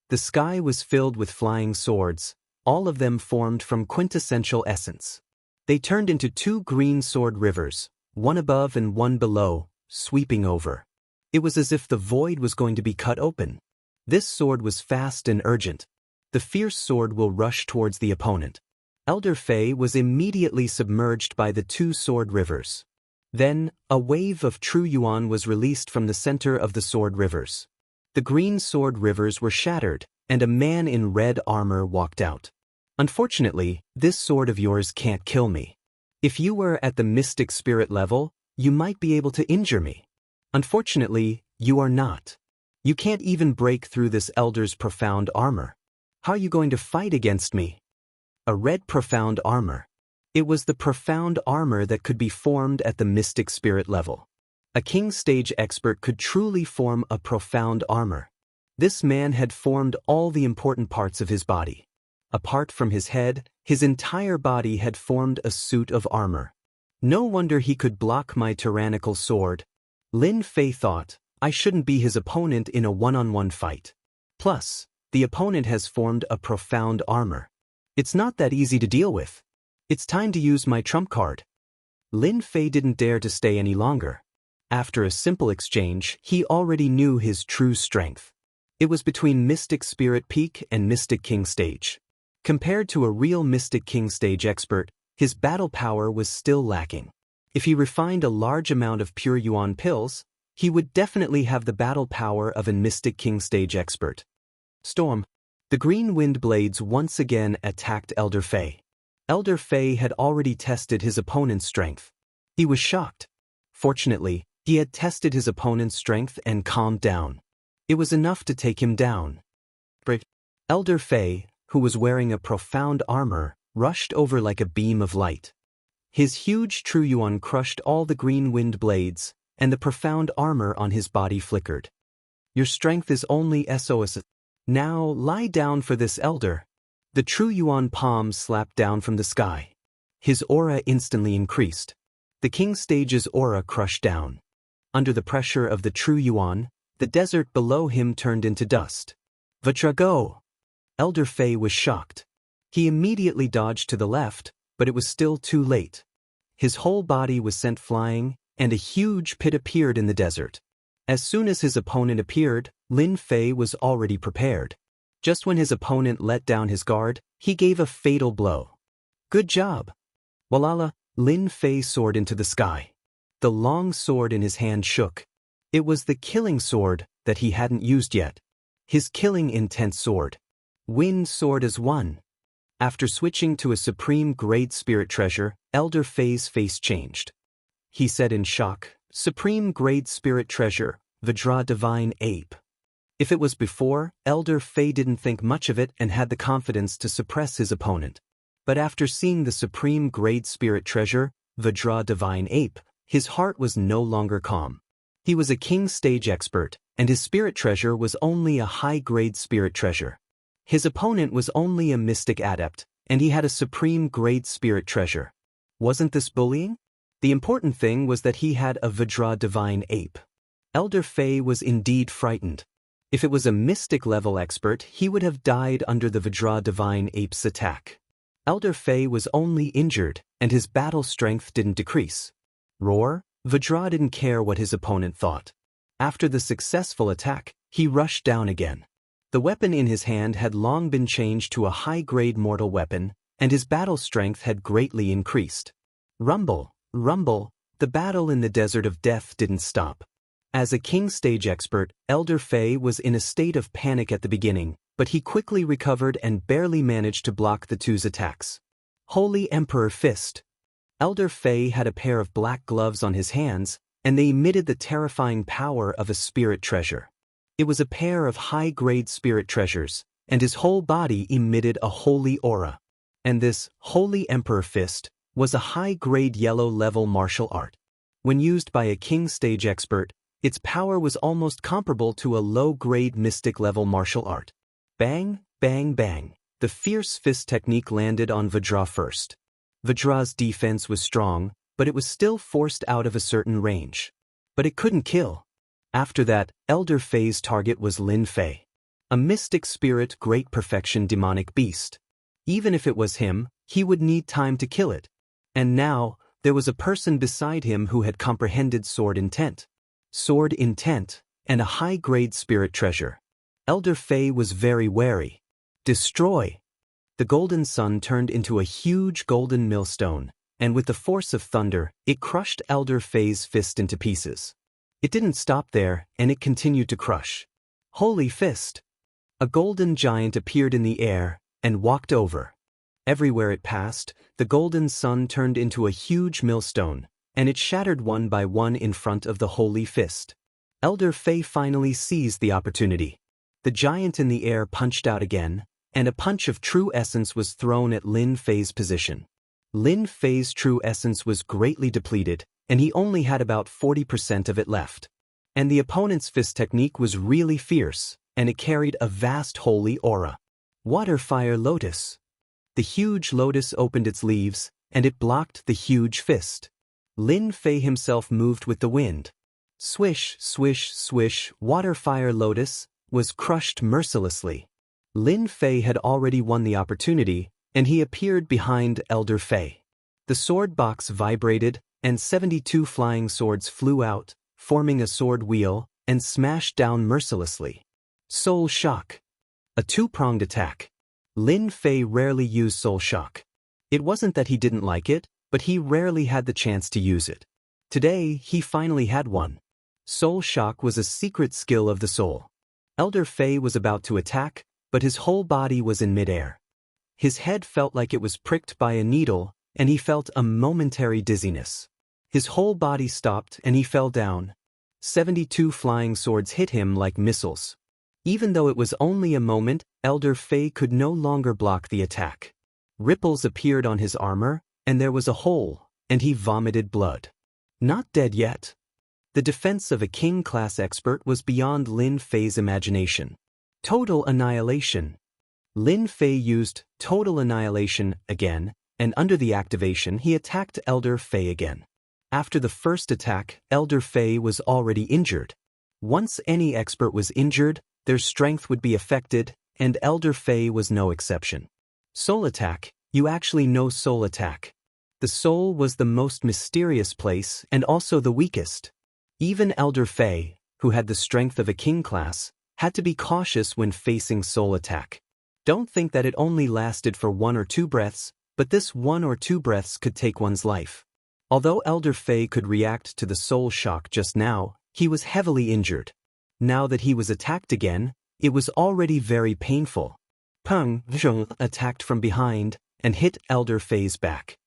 S1: The sky was filled with flying swords, all of them formed from quintessential essence. They turned into two green sword rivers, one above and one below, sweeping over. It was as if the void was going to be cut open. This sword was fast and urgent. The fierce sword will rush towards the opponent. Elder Fei was immediately submerged by the two sword rivers. Then, a wave of true yuan was released from the center of the sword rivers. The green sword rivers were shattered, and a man in red armor walked out. Unfortunately, this sword of yours can't kill me. If you were at the mystic spirit level, you might be able to injure me. Unfortunately, you are not. You can't even break through this elder's profound armor. How are you going to fight against me? A red profound armor. It was the profound armor that could be formed at the mystic spirit level. A king stage expert could truly form a profound armor. This man had formed all the important parts of his body. Apart from his head, his entire body had formed a suit of armor. No wonder he could block my tyrannical sword. Lin Fei thought, I shouldn't be his opponent in a one-on-one fight. Plus, the opponent has formed a profound armor. It's not that easy to deal with. It's time to use my trump card. Lin Fei didn't dare to stay any longer. After a simple exchange, he already knew his true strength. It was between Mystic Spirit Peak and Mystic King Stage. Compared to a real Mystic King Stage expert, his battle power was still lacking. If he refined a large amount of pure Yuan pills, he would definitely have the battle power of a Mystic King Stage expert. Storm. The green wind blades once again attacked Elder Fei. Elder Fei had already tested his opponent's strength. He was shocked. Fortunately, he had tested his opponent's strength and calmed down. It was enough to take him down. Elder Fei, who was wearing a profound armor, rushed over like a beam of light. His huge True Yuan crushed all the green wind blades, and the profound armor on his body flickered. Your strength is only SOS. Now lie down for this, Elder. The True Yuan palm slapped down from the sky. His aura instantly increased. The King Stage's aura crushed down. Under the pressure of the True Yuan, the desert below him turned into dust. Vatrago! Elder Fei was shocked. He immediately dodged to the left, but it was still too late. His whole body was sent flying, and a huge pit appeared in the desert. As soon as his opponent appeared, Lin Fei was already prepared. Just when his opponent let down his guard, he gave a fatal blow. Good job! Walala, Lin Fei soared into the sky. The long sword in his hand shook. It was the killing sword that he hadn't used yet. His killing intense sword. Wind sword as one. After switching to a supreme grade spirit treasure, Elder Fei's face changed. He said in shock, Supreme grade spirit treasure, Vajra Divine Ape. If it was before, Elder Fei didn't think much of it and had the confidence to suppress his opponent. But after seeing the supreme grade spirit treasure, Vajra Divine Ape, his heart was no longer calm. He was a King Stage expert, and his spirit treasure was only a high-grade spirit treasure. His opponent was only a mystic adept, and he had a supreme grade spirit treasure. Wasn't this bullying? The important thing was that he had a Vajra Divine Ape. Elder Fei was indeed frightened. If it was a mystic level expert, he would have died under the Vajra Divine Ape's attack. Elder Fei was only injured, and his battle strength didn't decrease. Roar, Vajra didn't care what his opponent thought. After the successful attack, he rushed down again. The weapon in his hand had long been changed to a high-grade mortal weapon, and his battle strength had greatly increased. Rumble, rumble, the battle in the desert of death didn't stop. As a King Stage expert, Elder Fei was in a state of panic at the beginning, but he quickly recovered and barely managed to block the two's attacks. Holy Emperor Fist. Elder Fei had a pair of black gloves on his hands, and they emitted the terrifying power of a spirit treasure. It was a pair of high-grade spirit treasures, and his whole body emitted a holy aura. And this Holy Emperor Fist was a high-grade yellow-level martial art. When used by a King Stage expert, its power was almost comparable to a low-grade mystic-level martial art. Bang, bang, bang. The fierce fist technique landed on Vajra first. Vajra's defense was strong, but it was still forced out of a certain range. But it couldn't kill. After that, Elder Fei's target was Lin Fei. A mystic spirit great perfection demonic beast. Even if it was him, he would need time to kill it. And now, there was a person beside him who had comprehended sword intent. Sword intent, and a high-grade spirit treasure. Elder Fei was very wary. Destroy! The golden sun turned into a huge golden millstone, and with the force of thunder, it crushed Elder Fei's fist into pieces. It didn't stop there, and it continued to crush. Holy Fist! A golden giant appeared in the air, and walked over. Everywhere it passed, the golden sun turned into a huge millstone, and it shattered one by one in front of the Holy Fist. Elder Fei finally seized the opportunity. The giant in the air punched out again, and a punch of true essence was thrown at Lin Fei's position. Lin Fei's true essence was greatly depleted, and he only had about 40% of it left. And the opponent's fist technique was really fierce, and it carried a vast holy aura. Water Fire Lotus. The huge lotus opened its leaves, and it blocked the huge fist. Lin Fei himself moved with the wind. Swish, swish, swish, Water Fire Lotus was crushed mercilessly. Lin Fei had already won the opportunity, and he appeared behind Elder Fei. The sword box vibrated, and 72 flying swords flew out, forming a sword wheel, and smashed down mercilessly. Soul Shock. A two-pronged attack. Lin Fei rarely used Soul Shock. It wasn't that he didn't like it, but he rarely had the chance to use it. Today, he finally had one. Soul Shock was a secret skill of the soul. Elder Fei was about to attack, but his whole body was in midair. His head felt like it was pricked by a needle, and he felt a momentary dizziness. His whole body stopped and he fell down. 72 flying swords hit him like missiles. Even though it was only a moment, Elder Fei could no longer block the attack. Ripples appeared on his armor, and there was a hole, and he vomited blood. Not dead yet. The defense of a king-class expert was beyond Lin Fei's imagination. Total annihilation. Lin Fei used total annihilation again, and under the activation he attacked Elder Fei again. After the first attack, Elder Fei was already injured. Once any expert was injured, their strength would be affected, and Elder Fei was no exception. Soul Attack. You actually know Soul Attack. The soul was the most mysterious place and also the weakest. Even Elder Fei, who had the strength of a king class, had to be cautious when facing Soul Attack. Don't think that it only lasted for 1 or 2 breaths, but this 1 or 2 breaths could take one's life. Although Elder Fei could react to the Soul Shock just now, he was heavily injured. Now that he was attacked again, it was already very painful. Peng Zheng attacked from behind and hit Elder Fei's back.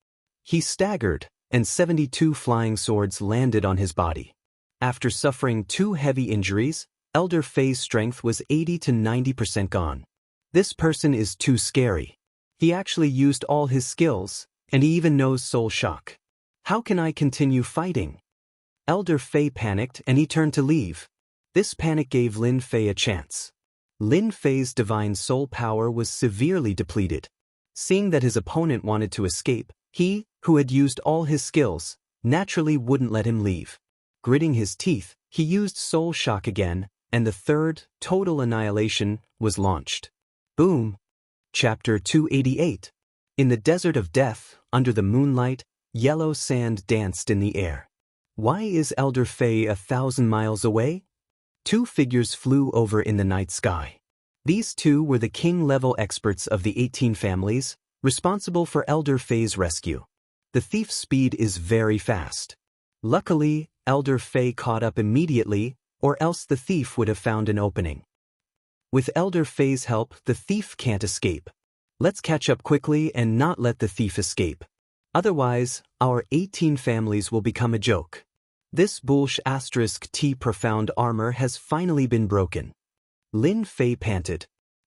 S1: He staggered, and 72 flying swords landed on his body. After suffering 2 heavy injuries, Elder Fei's strength was 80 to 90% gone. This person is too scary. He actually used all his skills, and he even knows Soul Shock. How can I continue fighting? Elder Fei panicked and he turned to leave. This panic gave Lin Fei a chance. Lin Fei's divine soul power was severely depleted. Seeing that his opponent wanted to escape, he, who had used all his skills, naturally wouldn't let him leave. Gritting his teeth, he used Soul Shock again, and the third, Total Annihilation, was launched. Boom! Chapter 288. In the desert of death, under the moonlight, yellow sand danced in the air. Why is Elder Fei 1,000 miles away? 2 figures flew over in the night sky. These 2 were the king-level experts of the 18 families, responsible for Elder Fei's rescue. The thief's speed is very fast. Luckily, Elder Fei caught up immediately, or else the thief would have found an opening. With Elder Fei's help, the thief can't escape. Let's catch up quickly and not let the thief escape. Otherwise, our 18 families will become a joke. This *T profound armor has finally been broken. Lin Fei panted.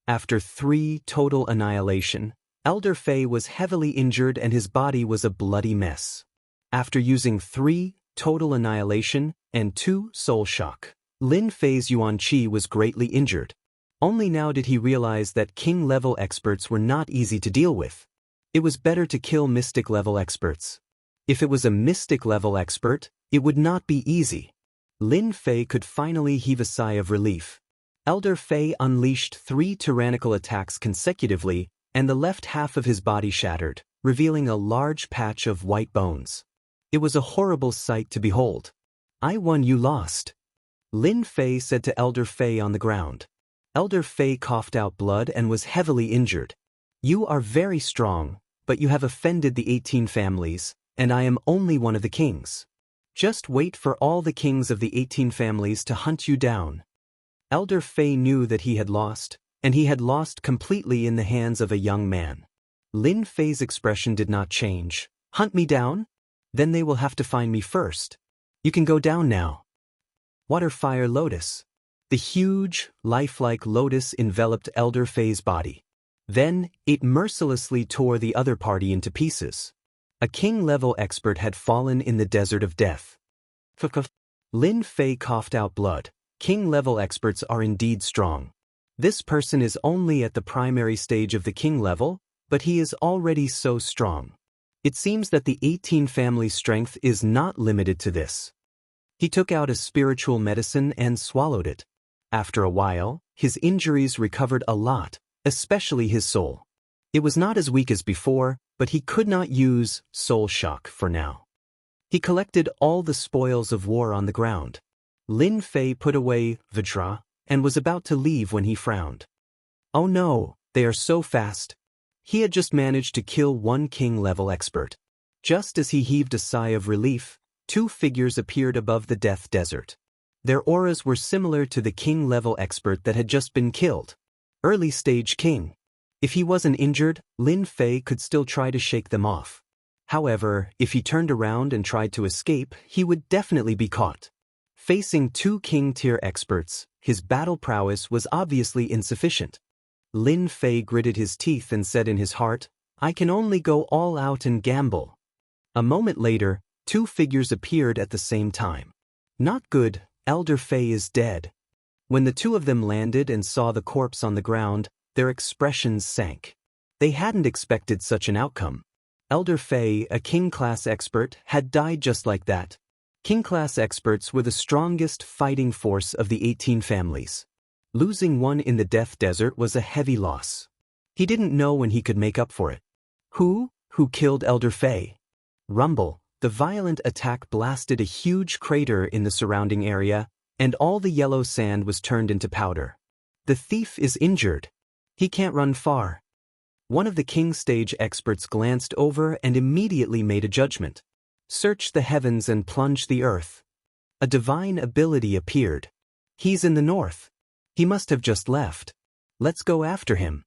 S1: After 3 total annihilation, Elder Fei was heavily injured and his body was a bloody mess. After using 3 total annihilation and 2 soul shock, Lin Fei's Yuan Qi was greatly injured. Only now did he realize that king-level experts were not easy to deal with. It was better to kill mystic-level experts. If it was a mystic-level expert, it would not be easy. Lin Fei could finally heave a sigh of relief. Elder Fei unleashed 3 tyrannical attacks consecutively, and the left half of his body shattered, revealing a large patch of white bones. It was a horrible sight to behold. I won, you lost. Lin Fei said to Elder Fei on the ground. Elder Fei coughed out blood and was heavily injured. You are very strong, but you have offended the 18 families, and I am only one of the kings. Just wait for all the kings of the 18 families to hunt you down. Elder Fei knew that he had lost, and he had lost completely in the hands of a young man. Lin Fei's expression did not change. Hunt me down? Then they will have to find me first. You can go down now. Water Fire Lotus. The huge, lifelike lotus enveloped Elder Fei's body. Then, it mercilessly tore the other party into pieces. A king-level expert had fallen in the desert of death. Lin Fei coughed out blood. King-level experts are indeed strong. This person is only at the primary stage of the king level, but he is already so strong. It seems that the 18 family strength is not limited to this. He took out a spiritual medicine and swallowed it. After a while, his injuries recovered a lot, especially his soul. It was not as weak as before, but he could not use soul shock for now. He collected all the spoils of war on the ground. Lin Fei put away Vajra and was about to leave when he frowned. Oh no, they are so fast. He had just managed to kill one king-level expert. Just as he heaved a sigh of relief, two figures appeared above the death desert. Their auras were similar to the king-level expert that had just been killed. Early-stage king. If he wasn't injured, Lin Fei could still try to shake them off. However, if he turned around and tried to escape, he would definitely be caught. Facing two king-tier experts, his battle prowess was obviously insufficient. Lin Fei gritted his teeth and said in his heart, I can only go all out and gamble. A moment later, two figures appeared at the same time. Not good, Elder Fei is dead. When the two of them landed and saw the corpse on the ground, their expressions sank. They hadn't expected such an outcome. Elder Fei, a king-class expert, had died just like that. King-class experts were the strongest fighting force of the 18 families. Losing one in the death desert was a heavy loss. He didn't know when he could make up for it. Who killed Elder Fei? Rumble. The violent attack blasted a huge crater in the surrounding area, and all the yellow sand was turned into powder. The thief is injured. He can't run far. One of the king stage experts glanced over and immediately made a judgment. Search the heavens and plunge the earth. A divine ability appeared. He's in the north. He must have just left. Let's go after him.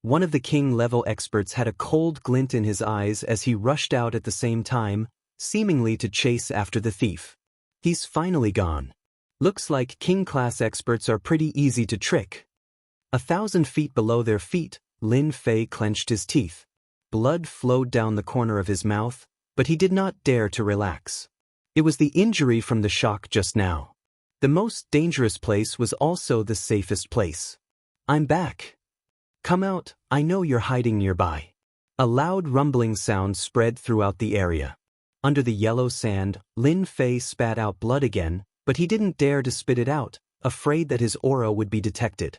S1: One of the king-level experts had a cold glint in his eyes as he rushed out at the same time, seemingly to chase after the thief. He's finally gone. Looks like king-class experts are pretty easy to trick. 1,000 feet below their feet, Lin Fei clenched his teeth. Blood flowed down the corner of his mouth, but he did not dare to relax. It was the injury from the shock just now. The most dangerous place was also the safest place. I'm back. Come out, I know you're hiding nearby. A loud rumbling sound spread throughout the area. Under the yellow sand, Lin Fei spat out blood again, but he didn't dare to spit it out, afraid that his aura would be detected.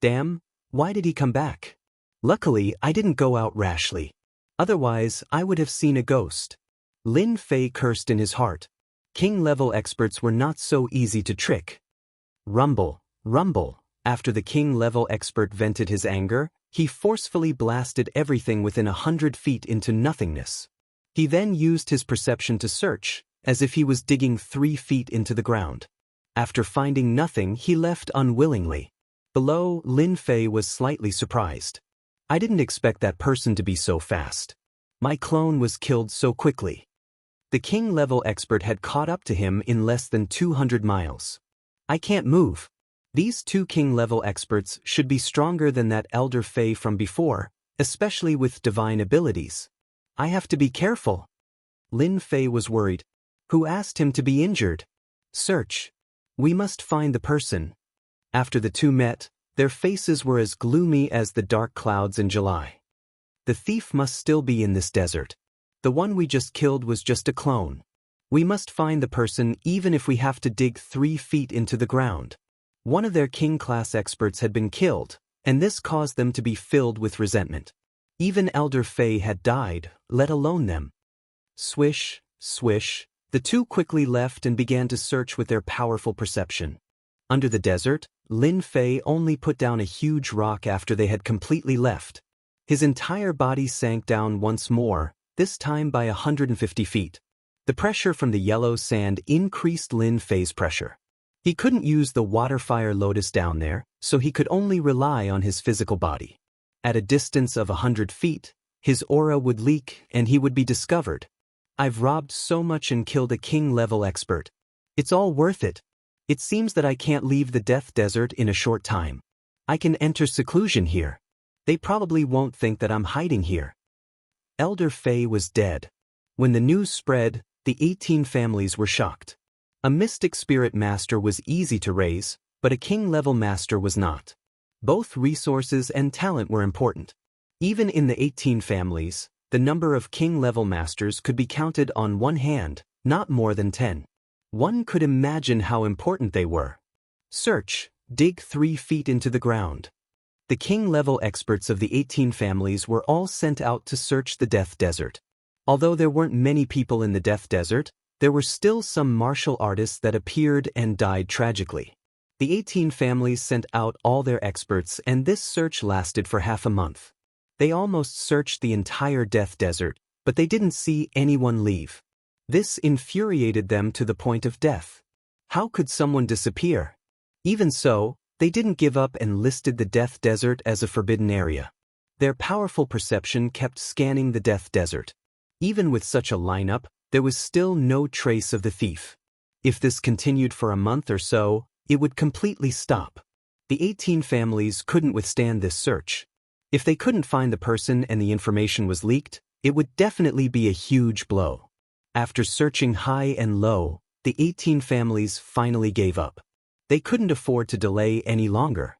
S1: Damn, why did he come back? Luckily, I didn't go out rashly. Otherwise, I would have seen a ghost. Lin Fei cursed in his heart. King-level experts were not so easy to trick. Rumble, rumble. After the king-level expert vented his anger, he forcefully blasted everything within 100 feet into nothingness. He then used his perception to search, as if he was digging 3 feet into the ground. After finding nothing, he left unwillingly. Below, Lin Fei was slightly surprised. I didn't expect that person to be so fast. My clone was killed so quickly. The king-level expert had caught up to him in less than 200 miles. I can't move. These two king-level experts should be stronger than that Elder Fei from before, especially with divine abilities. I have to be careful. Lin Fei was worried. Who asked him to be injured? Search. We must find the person. After the two met, their faces were as gloomy as the dark clouds in July. The thief must still be in this desert. The one we just killed was just a clone. We must find the person even if we have to dig 3 feet into the ground. One of their king-class experts had been killed, and this caused them to be filled with resentment. Even Elder Fei had died, let alone them. Swish, swish, the two quickly left and began to search with their powerful perception. Under the desert, Lin Fei only put down a huge rock after they had completely left. His entire body sank down once more, this time by 150 feet. The pressure from the yellow sand increased Lin Fei's pressure. He couldn't use the water-fire lotus down there, so he could only rely on his physical body. At a distance of 100 feet, his aura would leak and he would be discovered. I've robbed so much and killed a king-level expert. It's all worth it. It seems that I can't leave the death desert in a short time. I can enter seclusion here. They probably won't think that I'm hiding here. Elder Fei was dead. When the news spread, the 18 families were shocked. A mystic spirit master was easy to raise, but a king-level master was not. Both resources and talent were important. Even in the 18 families, the number of king-level masters could be counted on one hand, not more than 10. One could imagine how important they were. Search, dig 3 feet into the ground. The king-level experts of the 18 families were all sent out to search the Death Desert. Although there weren't many people in the Death Desert, there were still some martial artists that appeared and died tragically. The 18 families sent out all their experts, and this search lasted for half a month. They almost searched the entire Death Desert, but they didn't see anyone leave. This infuriated them to the point of death. How could someone disappear? Even so, they didn't give up and listed the Death Desert as a forbidden area. Their powerful perception kept scanning the Death Desert. Even with such a lineup, there was still no trace of the thief. If this continued for a month or so, it would completely stop. The 18 families couldn't withstand this search. If they couldn't find the person and the information was leaked, it would definitely be a huge blow. After searching high and low, the 18 families finally gave up. They couldn't afford to delay any longer.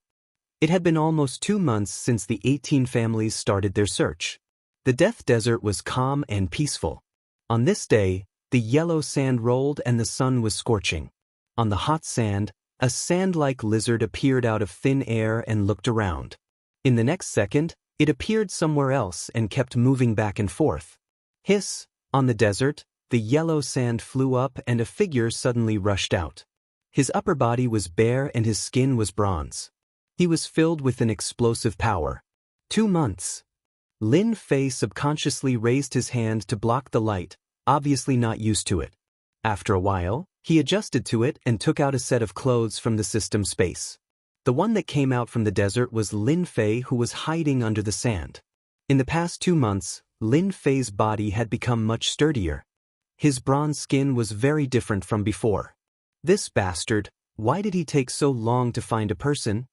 S1: It had been almost 2 months since the 18 families started their search. The Death Desert was calm and peaceful. On this day, the yellow sand rolled and the sun was scorching. On the hot sand, a sand-like lizard appeared out of thin air and looked around. In the next second, it appeared somewhere else and kept moving back and forth. Hiss! On the desert, the yellow sand flew up and a figure suddenly rushed out. His upper body was bare and his skin was bronze. He was filled with an explosive power. 2 months. Lin Fei subconsciously raised his hand to block the light, obviously not used to it. After a while, he adjusted to it and took out a set of clothes from the system space. The one that came out from the desert was Lin Fei, who was hiding under the sand. In the past 2 months, Lin Fei's body had become much sturdier. His bronze skin was very different from before. This bastard, why did he take so long to find a person?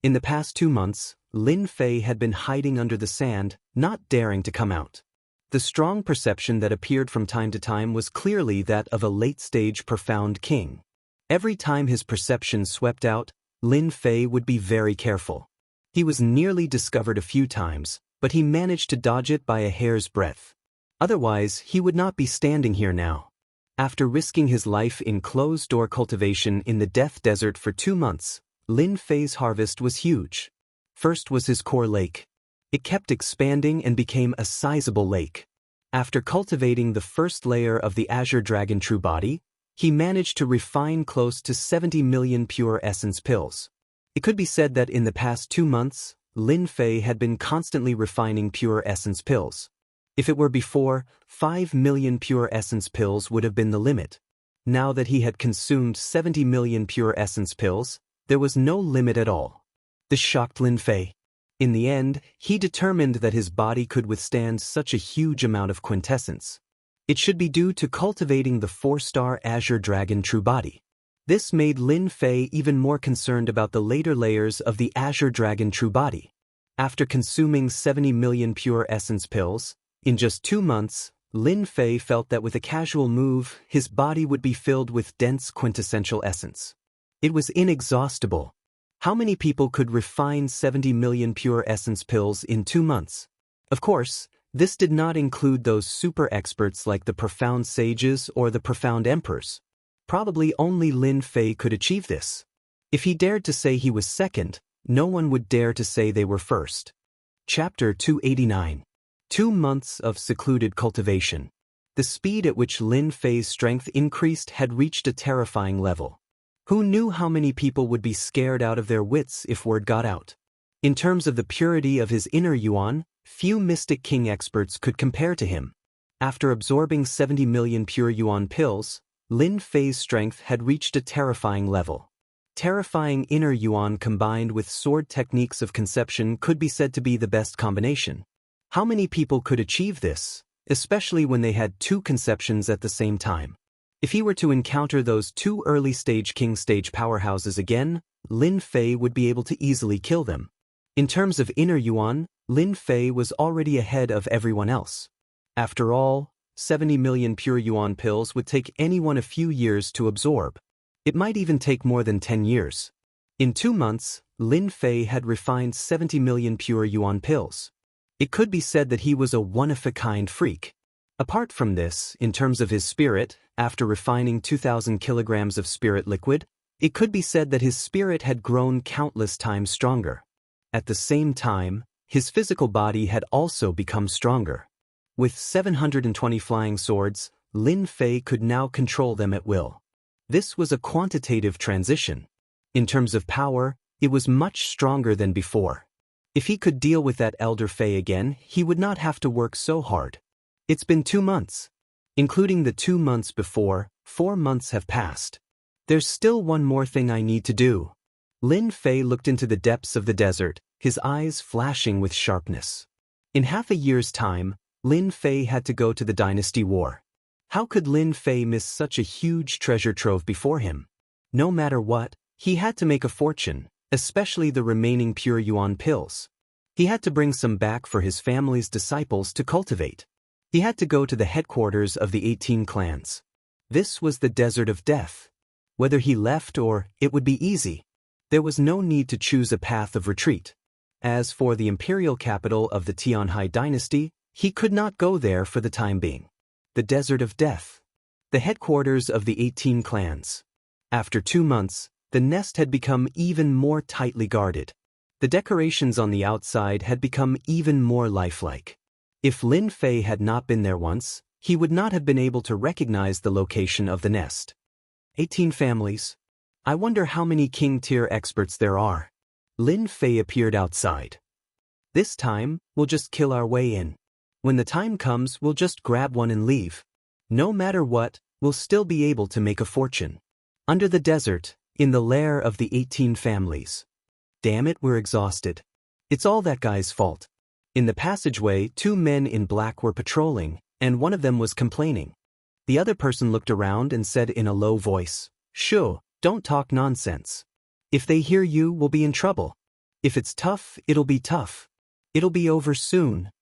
S1: In the past 2 months, Lin Fei had been hiding under the sand, not daring to come out. The strong perception that appeared from time to time was clearly that of a late-stage profound king. Every time his perception swept out, Lin Fei would be very careful. He was nearly discovered a few times, but he managed to dodge it by a hair's breadth. Otherwise, he would not be standing here now. After risking his life in closed-door cultivation in the Death Desert for 2 months, Lin Fei's harvest was huge. First was his core lake. It kept expanding and became a sizable lake. After cultivating the first layer of the Azure Dragon True Body, he managed to refine close to 70 million pure essence pills. It could be said that in the past 2 months, Lin Fei had been constantly refining pure essence pills. If it were before, 5 million pure essence pills would have been the limit. Now that he had consumed 70 million pure essence pills, there was no limit at all. This shocked Lin Fei. In the end, he determined that his body could withstand such a huge amount of quintessence. It should be due to cultivating the 4-star Azure Dragon True Body. This made Lin Fei even more concerned about the later layers of the Azure Dragon True Body. After consuming 70 million pure essence pills, in just 2 months, Lin Fei felt that with a casual move, his body would be filled with dense quintessential essence. It was inexhaustible. How many people could refine 70 million pure essence pills in 2 months? Of course, this did not include those super experts like the profound sages or the profound emperors. Probably only Lin Fei could achieve this. If he dared to say he was second, no one would dare to say they were first. Chapter 289. 2 months of secluded cultivation. The speed at which Lin Fei's strength increased had reached a terrifying level. Who knew how many people would be scared out of their wits if word got out? In terms of the purity of his inner yuan, few Mystic King experts could compare to him. After absorbing 70 million pure yuan pills, Lin Fei's strength had reached a terrifying level. Terrifying inner yuan combined with sword techniques of conception could be said to be the best combination. How many people could achieve this, especially when they had 2 conceptions at the same time? If he were to encounter those 2 early-stage king stage powerhouses again, Lin Fei would be able to easily kill them. In terms of inner yuan, Lin Fei was already ahead of everyone else. After all, 70 million pure yuan pills would take anyone a few years to absorb. It might even take more than 10 years. In 2 months, Lin Fei had refined 70 million pure yuan pills. It could be said that he was a one-of-a-kind freak. Apart from this, in terms of his spirit, after refining 2,000 kilograms of spirit liquid, it could be said that his spirit had grown countless times stronger. At the same time, his physical body had also become stronger. With 720 flying swords, Lin Fei could now control them at will. This was a quantitative transition. In terms of power, it was much stronger than before. If he could deal with that Elder Fei again, he would not have to work so hard. It's been 2 months. Including the 2 months before, 4 months have passed. There's still one more thing I need to do. Lin Fei looked into the depths of the desert, his eyes flashing with sharpness. In half a year's time, Lin Fei had to go to the dynasty war. How could Lin Fei miss such a huge treasure trove before him? No matter what, he had to make a fortune, especially the remaining pure yuan pills. He had to bring some back for his family's disciples to cultivate. He had to go to the headquarters of the 18 clans. This was the desert of death. Whether he left or it would be easy. There was no need to choose a path of retreat. As for the imperial capital of the Tianhai dynasty, he could not go there for the time being. The desert of death. The headquarters of the 18 clans. After 2 months, the nest had become even more tightly guarded. The decorations on the outside had become even more lifelike. If Lin Fei had not been there once, he would not have been able to recognize the location of the nest. 18 families. I wonder how many king-tier experts there are. Lin Fei appeared outside. This time, we'll just kill our way in. When the time comes, we'll just grab one and leave. No matter what, we'll still be able to make a fortune. Under the desert, in the lair of the 18 families. Damn it, we're exhausted. It's all that guy's fault. In the passageway, 2 men in black were patrolling, and one of them was complaining. The other person looked around and said in a low voice, "Shoo, don't talk nonsense. If they hear you, we'll be in trouble. If it's tough, it'll be tough. It'll be over soon."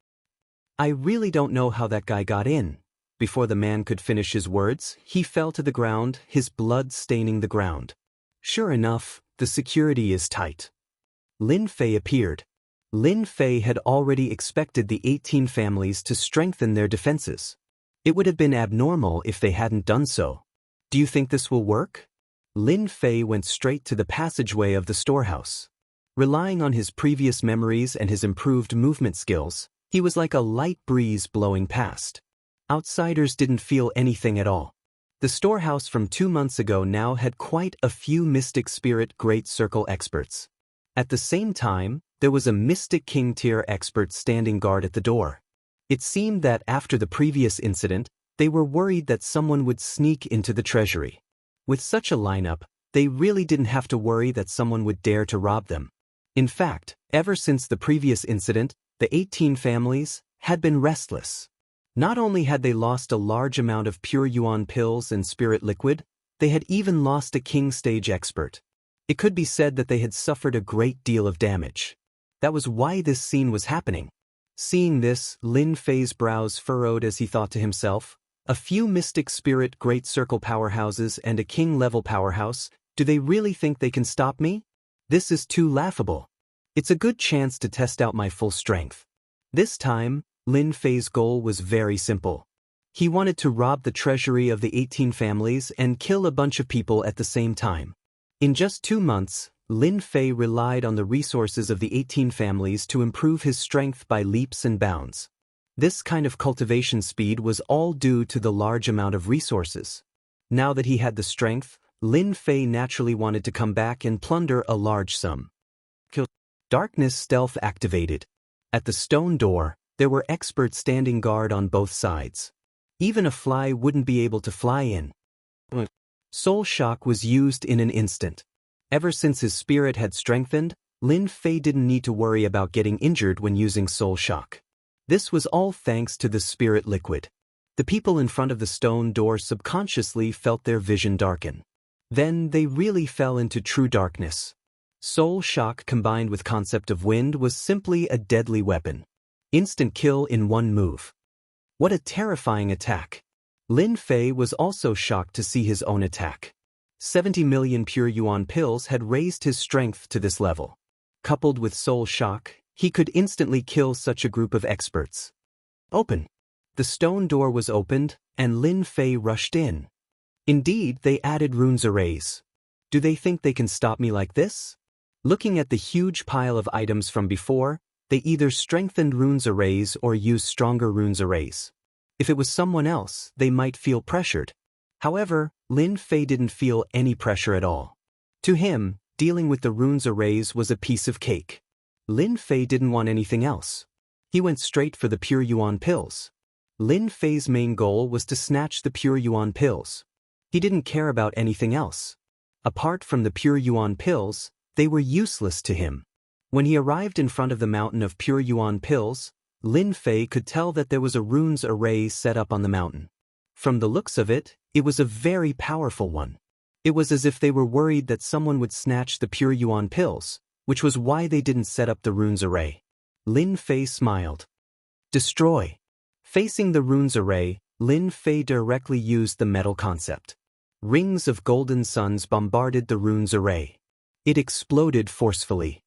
S1: I really don't know how that guy got in. Before the man could finish his words, he fell to the ground, his blood staining the ground. Sure enough, the security is tight. Lin Fei appeared. Lin Fei had already expected the 18 families to strengthen their defenses. It would have been abnormal if they hadn't done so. Do you think this will work? Lin Fei went straight to the passageway of the storehouse. Relying on his previous memories and his improved movement skills, he was like a light breeze blowing past. Outsiders didn't feel anything at all. The storehouse from 2 months ago now had quite a few mystic spirit great circle experts. At the same time, there was a mystic king-tier expert standing guard at the door. It seemed that after the previous incident, they were worried that someone would sneak into the treasury. With such a lineup, they really didn't have to worry that someone would dare to rob them. In fact, ever since the previous incident, the 18 families had been restless. Not only had they lost a large amount of pure yuan pills and spirit liquid, they had even lost a king stage expert. It could be said that they had suffered a great deal of damage. That was why this scene was happening. Seeing this, Lin Fei's brows furrowed as he thought to himself, a few mystic spirit great circle powerhouses and a king-level powerhouse, do they really think they can stop me? This is too laughable. It's a good chance to test out my full strength. This time, Lin Fei's goal was very simple. He wanted to rob the treasury of the 18 families and kill a bunch of people at the same time. In just 2 months, Lin Fei relied on the resources of the 18 families to improve his strength by leaps and bounds. This kind of cultivation speed was all due to the large amount of resources. Now that he had the strength, Lin Fei naturally wanted to come back and plunder a large sum. Darkness stealth activated. At the stone door, there were experts standing guard on both sides. Even a fly wouldn't be able to fly in. Soul Shock was used in an instant. Ever since his spirit had strengthened, Lin Fei didn't need to worry about getting injured when using Soul Shock. This was all thanks to the spirit liquid. The people in front of the stone door subconsciously felt their vision darken. Then they really fell into true darkness. Soul Shock combined with concept of wind was simply a deadly weapon. Instant kill in one move. What a terrifying attack. Lin Fei was also shocked to see his own attack. 70 million pure yuan pills had raised his strength to this level. Coupled with Soul Shock, he could instantly kill such a group of experts. Open. The stone door was opened, and Lin Fei rushed in. Indeed, they added runes arrays. Do they think they can stop me like this? Looking at the huge pile of items from before, they either strengthened runes arrays or used stronger runes arrays. If it was someone else, they might feel pressured. However, Lin Fei didn't feel any pressure at all. To him, dealing with the runes arrays was a piece of cake. Lin Fei didn't want anything else. He went straight for the pure yuan pills. Lin Fei's main goal was to snatch the pure yuan pills. He didn't care about anything else. Apart from the pure yuan pills, they were useless to him. When he arrived in front of the mountain of pure yuan pills, Lin Fei could tell that there was a runes array set up on the mountain. From the looks of it, it was a very powerful one. It was as if they were worried that someone would snatch the pure yuan pills, which was why they didn't set up the runes array. Lin Fei smiled. Destroy. Facing the runes array, Lin Fei directly used the metal concept. Rings of golden suns bombarded the runes array. It exploded forcefully.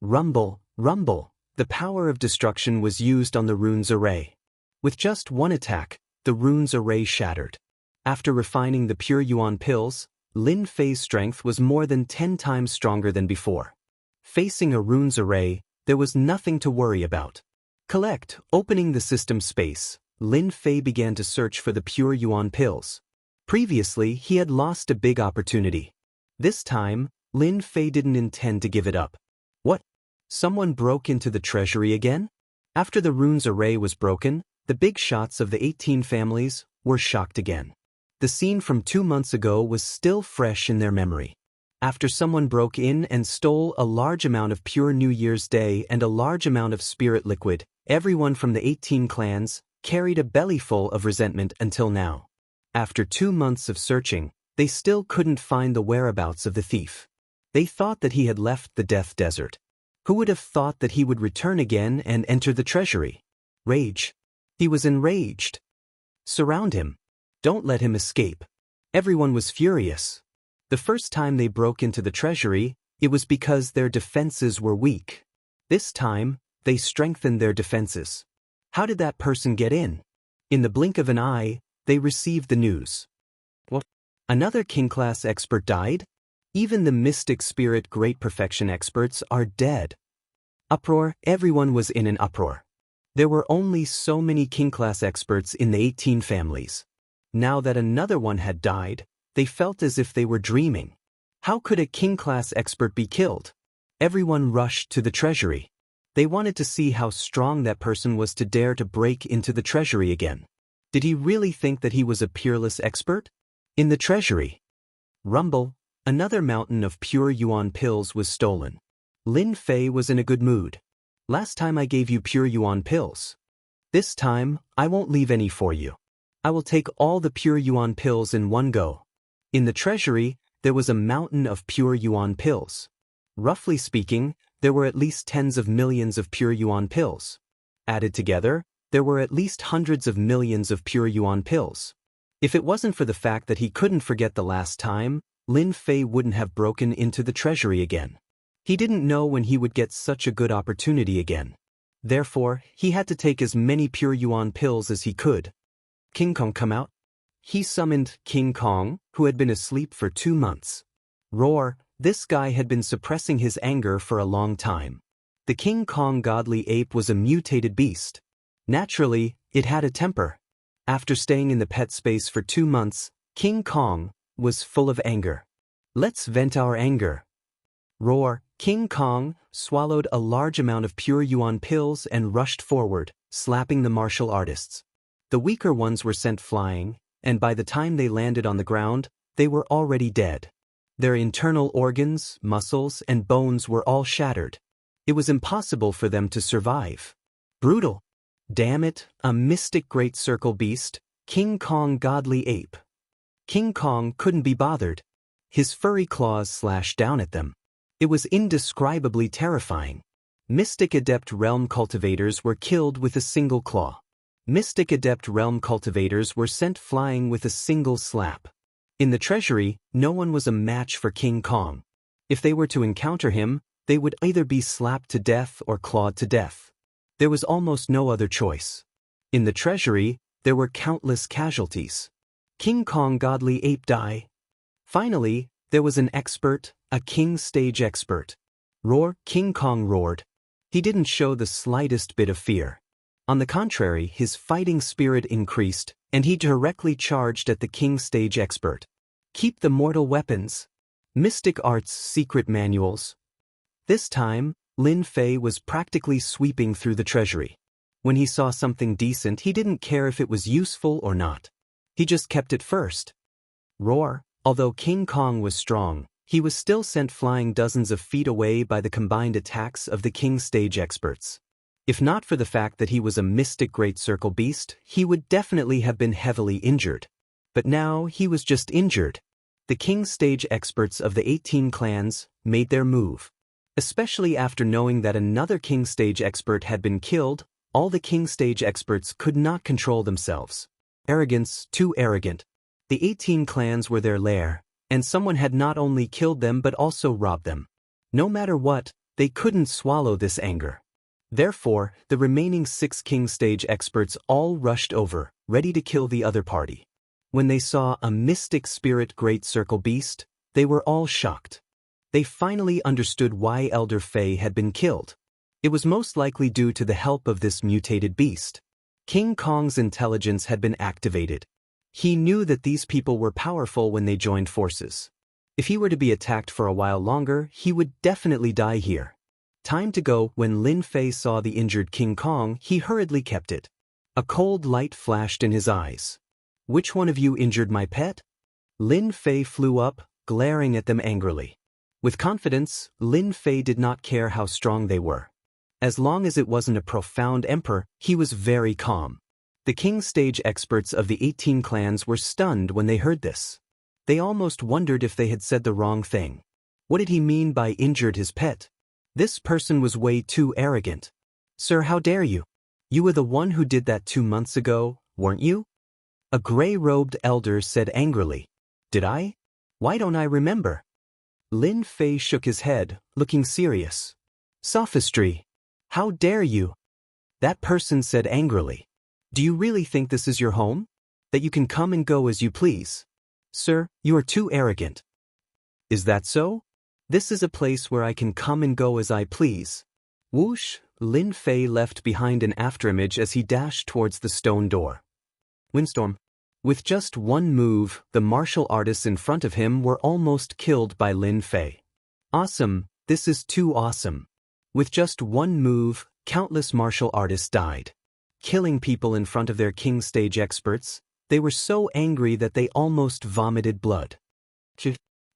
S1: Rumble, rumble, the power of destruction was used on the runes array. With just one attack, the runes array shattered. After refining the pure yuan pills, Lin Fei's strength was more than 10 times stronger than before. Facing a runes array, there was nothing to worry about. Opening the system space, Lin Fei began to search for the pure yuan pills. Previously, he had lost a big opportunity. This time, Lin Fei didn't intend to give it up. What? Someone broke into the treasury again? After the runes array was broken, the big shots of the 18 families were shocked again. The scene from 2 months ago was still fresh in their memory. After someone broke in and stole a large amount of pure New Year's Day and a large amount of spirit liquid, everyone from the 18 clans carried a bellyful of resentment until now. After 2 months of searching, they still couldn't find the whereabouts of the thief. They thought that he had left the Death Desert. Who would have thought that he would return again and enter the treasury? Rage. He was enraged. Surround him. Don't let him escape. Everyone was furious. The first time they broke into the treasury, it was because their defenses were weak. This time, they strengthened their defenses. How did that person get in? In the blink of an eye, they received the news. What? Another king-class expert died? Even the mystic spirit great perfection experts are dead. Uproar, everyone was in an uproar. There were only so many king-class experts in the 18 families. Now that another one had died, they felt as if they were dreaming. How could a king-class expert be killed? Everyone rushed to the treasury. They wanted to see how strong that person was to dare to break into the treasury again. Did he really think that he was a peerless expert? In the treasury. Rumble, another mountain of pure yuan pills was stolen. Lin Fei was in a good mood. Last time I gave you pure yuan pills. This time, I won't leave any for you. I will take all the pure yuan pills in one go. In the treasury, there was a mountain of pure yuan pills. Roughly speaking, there were at least tens of millions of pure yuan pills. Added together, there were at least hundreds of millions of pure yuan pills. If it wasn't for the fact that he couldn't forget the last time, Lin Fei wouldn't have broken into the treasury again. He didn't know when he would get such a good opportunity again. Therefore, he had to take as many pure yuan pills as he could. King Kong, come out. He summoned King Kong, who had been asleep for 2 months. Roar, this guy had been suppressing his anger for a long time. The King Kong godly ape was a mutated beast. Naturally, it had a temper. After staying in the pet space for 2 months, King Kong was full of anger. Let's vent our anger. Roar, King Kong swallowed a large amount of pure yuan pills and rushed forward, slapping the martial artists. The weaker ones were sent flying, and by the time they landed on the ground, they were already dead. Their internal organs, muscles, and bones were all shattered. It was impossible for them to survive. Brutal. Damn it, a mystic great circle beast, King Kong godly ape. King Kong couldn't be bothered. His furry claws slashed down at them. It was indescribably terrifying. Mystic Adept Realm cultivators were killed with a single claw. Mystic Adept Realm cultivators were sent flying with a single slap. In the treasury, no one was a match for King Kong. If they were to encounter him, they would either be slapped to death or clawed to death. There was almost no other choice. In the treasury, there were countless casualties. King Kong godly ape die. Finally, there was an expert, a king stage expert. Roar, King Kong roared. He didn't show the slightest bit of fear. On the contrary, his fighting spirit increased, and he directly charged at the king stage expert. Keep the mortal weapons. Mystic Arts Secret Manuals. This time, Lin Fei was practically sweeping through the treasury. When he saw something decent, he didn't care if it was useful or not. He just kept it first. Roar. Although King Kong was strong, he was still sent flying dozens of feet away by the combined attacks of the king stage experts. If not for the fact that he was a mystic great circle beast, he would definitely have been heavily injured. But now he was just injured. The king stage experts of the 18 clans made their move. Especially after knowing that another king stage expert had been killed, all the king stage experts could not control themselves. Arrogance, too arrogant. The 18 clans were their lair, and someone had not only killed them but also robbed them. No matter what, they couldn't swallow this anger. Therefore, the remaining 6 king stage experts all rushed over, ready to kill the other party. When they saw a mystic spirit great circle beast, they were all shocked. They finally understood why Elder Fei had been killed. It was most likely due to the help of this mutated beast. King Kong's intelligence had been activated. He knew that these people were powerful when they joined forces. If he were to be attacked for a while longer, he would definitely die here. Time to go. When Lin Fei saw the injured King Kong, he hurriedly kept it. A cold light flashed in his eyes. Which one of you injured my pet? Lin Fei flew up, glaring at them angrily. With confidence, Lin Fei did not care how strong they were. As long as it wasn't a profound emperor, he was very calm. The king stage experts of the 18 clans were stunned when they heard this. They almost wondered if they had said the wrong thing. What did he mean by injured his pet? This person was way too arrogant. Sir, how dare you? You were the one who did that 2 months ago, weren't you? A gray-robed elder said angrily. Did I? Why don't I remember? Lin Fei shook his head, looking serious. Sophistry. How dare you? That person said angrily. Do you really think this is your home? That you can come and go as you please? Sir, you are too arrogant. Is that so? This is a place where I can come and go as I please. Whoosh, Lin Fei left behind an afterimage as he dashed towards the stone door. Windstorm. With just one move, the martial artists in front of him were almost killed by Lin Fei. Awesome, this is too awesome. With just one move, countless martial artists died. Killing people in front of their king stage experts, they were so angry that they almost vomited blood.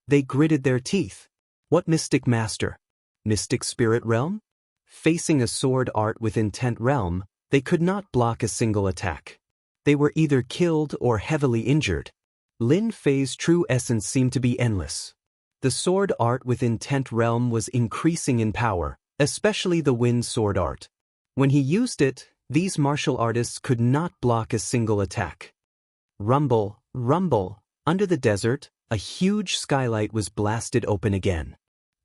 S1: They gritted their teeth. What mystic master? Mystic spirit realm? Facing a sword art with intent realm, they could not block a single attack. They were either killed or heavily injured. Lin Fei's true essence seemed to be endless. The sword art with intent realm was increasing in power, especially the wind sword art. When he used it, these martial artists could not block a single attack. Rumble, rumble, under the desert, a huge skylight was blasted open again.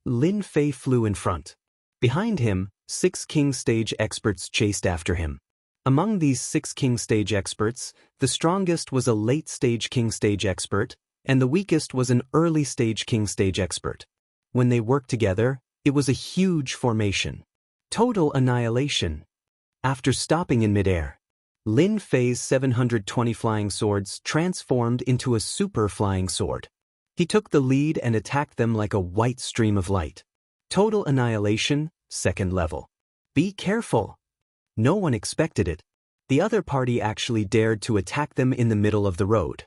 S1: Lin Fei flew in front. Behind him, 6 king stage experts chased after him. Among these 6 king stage experts, the strongest was a late stage king stage expert, and the weakest was an early stage king stage expert. When they worked together, it was a huge formation. Total annihilation. After stopping in midair, Lin Fei's 720 flying swords transformed into a super flying sword. He took the lead and attacked them like a white stream of light. Total annihilation, 2nd level. Be careful. No one expected it. The other party actually dared to attack them in the middle of the road.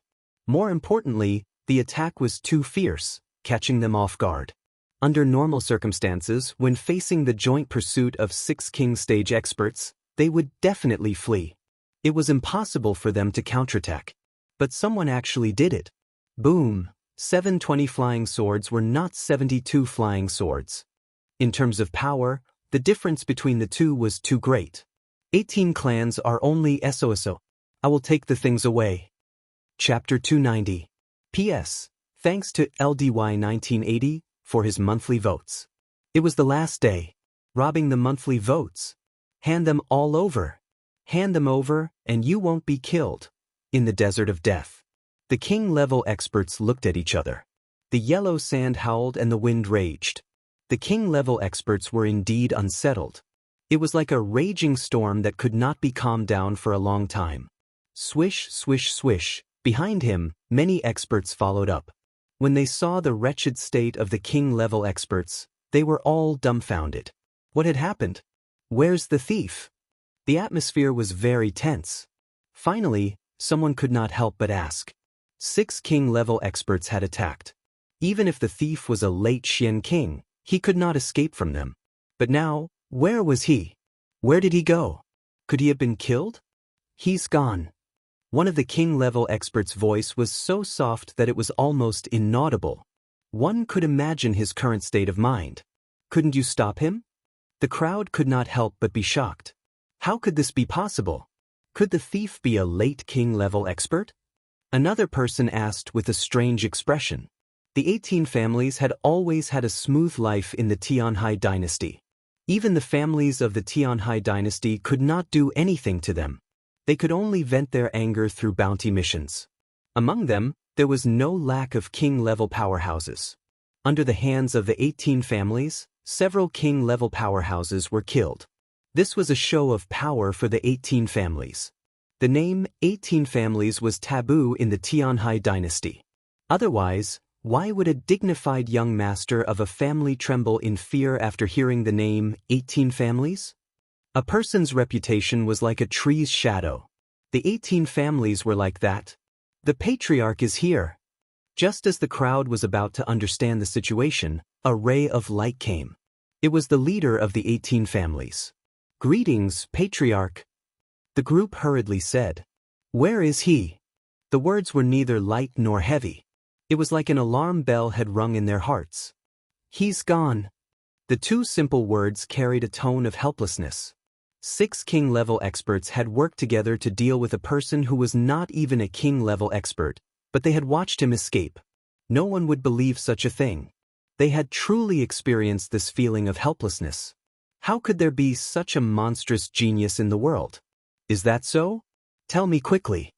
S1: More importantly, the attack was too fierce, catching them off guard. Under normal circumstances, when facing the joint pursuit of 6 king stage experts, they would definitely flee. It was impossible for them to counterattack. But someone actually did it. Boom! 720 flying swords were not 72 flying swords. In terms of power, the difference between the two was too great. 18 clans are only SOSO. I will take the things away. Chapter 290. P.S. Thanks to LDY1980 for his monthly votes. It was the last day. Robbing the monthly votes. Hand them all over. Hand them over, and you won't be killed. In the desert of death. The king-level experts looked at each other. The yellow sand howled and the wind raged. The king-level experts were indeed unsettled. It was like a raging storm that could not be calmed down for a long time. Swish, swish, swish. Behind him, many experts followed up. When they saw the wretched state of the king-level experts, they were all dumbfounded. What had happened? Where's the thief? The atmosphere was very tense. Finally, someone could not help but ask. 6 king-level experts had attacked. Even if the thief was a late Xian king, he could not escape from them. But now, where was he? Where did he go? Could he have been killed? He's gone. One of the king-level experts' voice was so soft that it was almost inaudible. One could imagine his current state of mind. Couldn't you stop him? The crowd could not help but be shocked. How could this be possible? Could the thief be a late king-level expert? Another person asked with a strange expression. The 18 families had always had a smooth life in the Tianhai dynasty. Even the families of the Tianhai dynasty could not do anything to them. They could only vent their anger through bounty missions. Among them, there was no lack of king-level powerhouses. Under the hands of the 18 families, several king-level powerhouses were killed. This was a show of power for the 18 families. The name 18 families was taboo in the Tianhai dynasty. Otherwise, why would a dignified young master of a family tremble in fear after hearing the name 18 families? A person's reputation was like a tree's shadow. The 18 families were like that. The patriarch is here. Just as the crowd was about to understand the situation, a ray of light came. It was the leader of the 18 families. Greetings, patriarch. The group hurriedly said. Where is he? The words were neither light nor heavy. It was like an alarm bell had rung in their hearts. He's gone. The 2 simple words carried a tone of helplessness. 6 king-level experts had worked together to deal with a person who was not even a king-level expert, but they had watched him escape. No one would believe such a thing. They had truly experienced this feeling of helplessness. How could there be such a monstrous genius in the world? Is that so? Tell me quickly.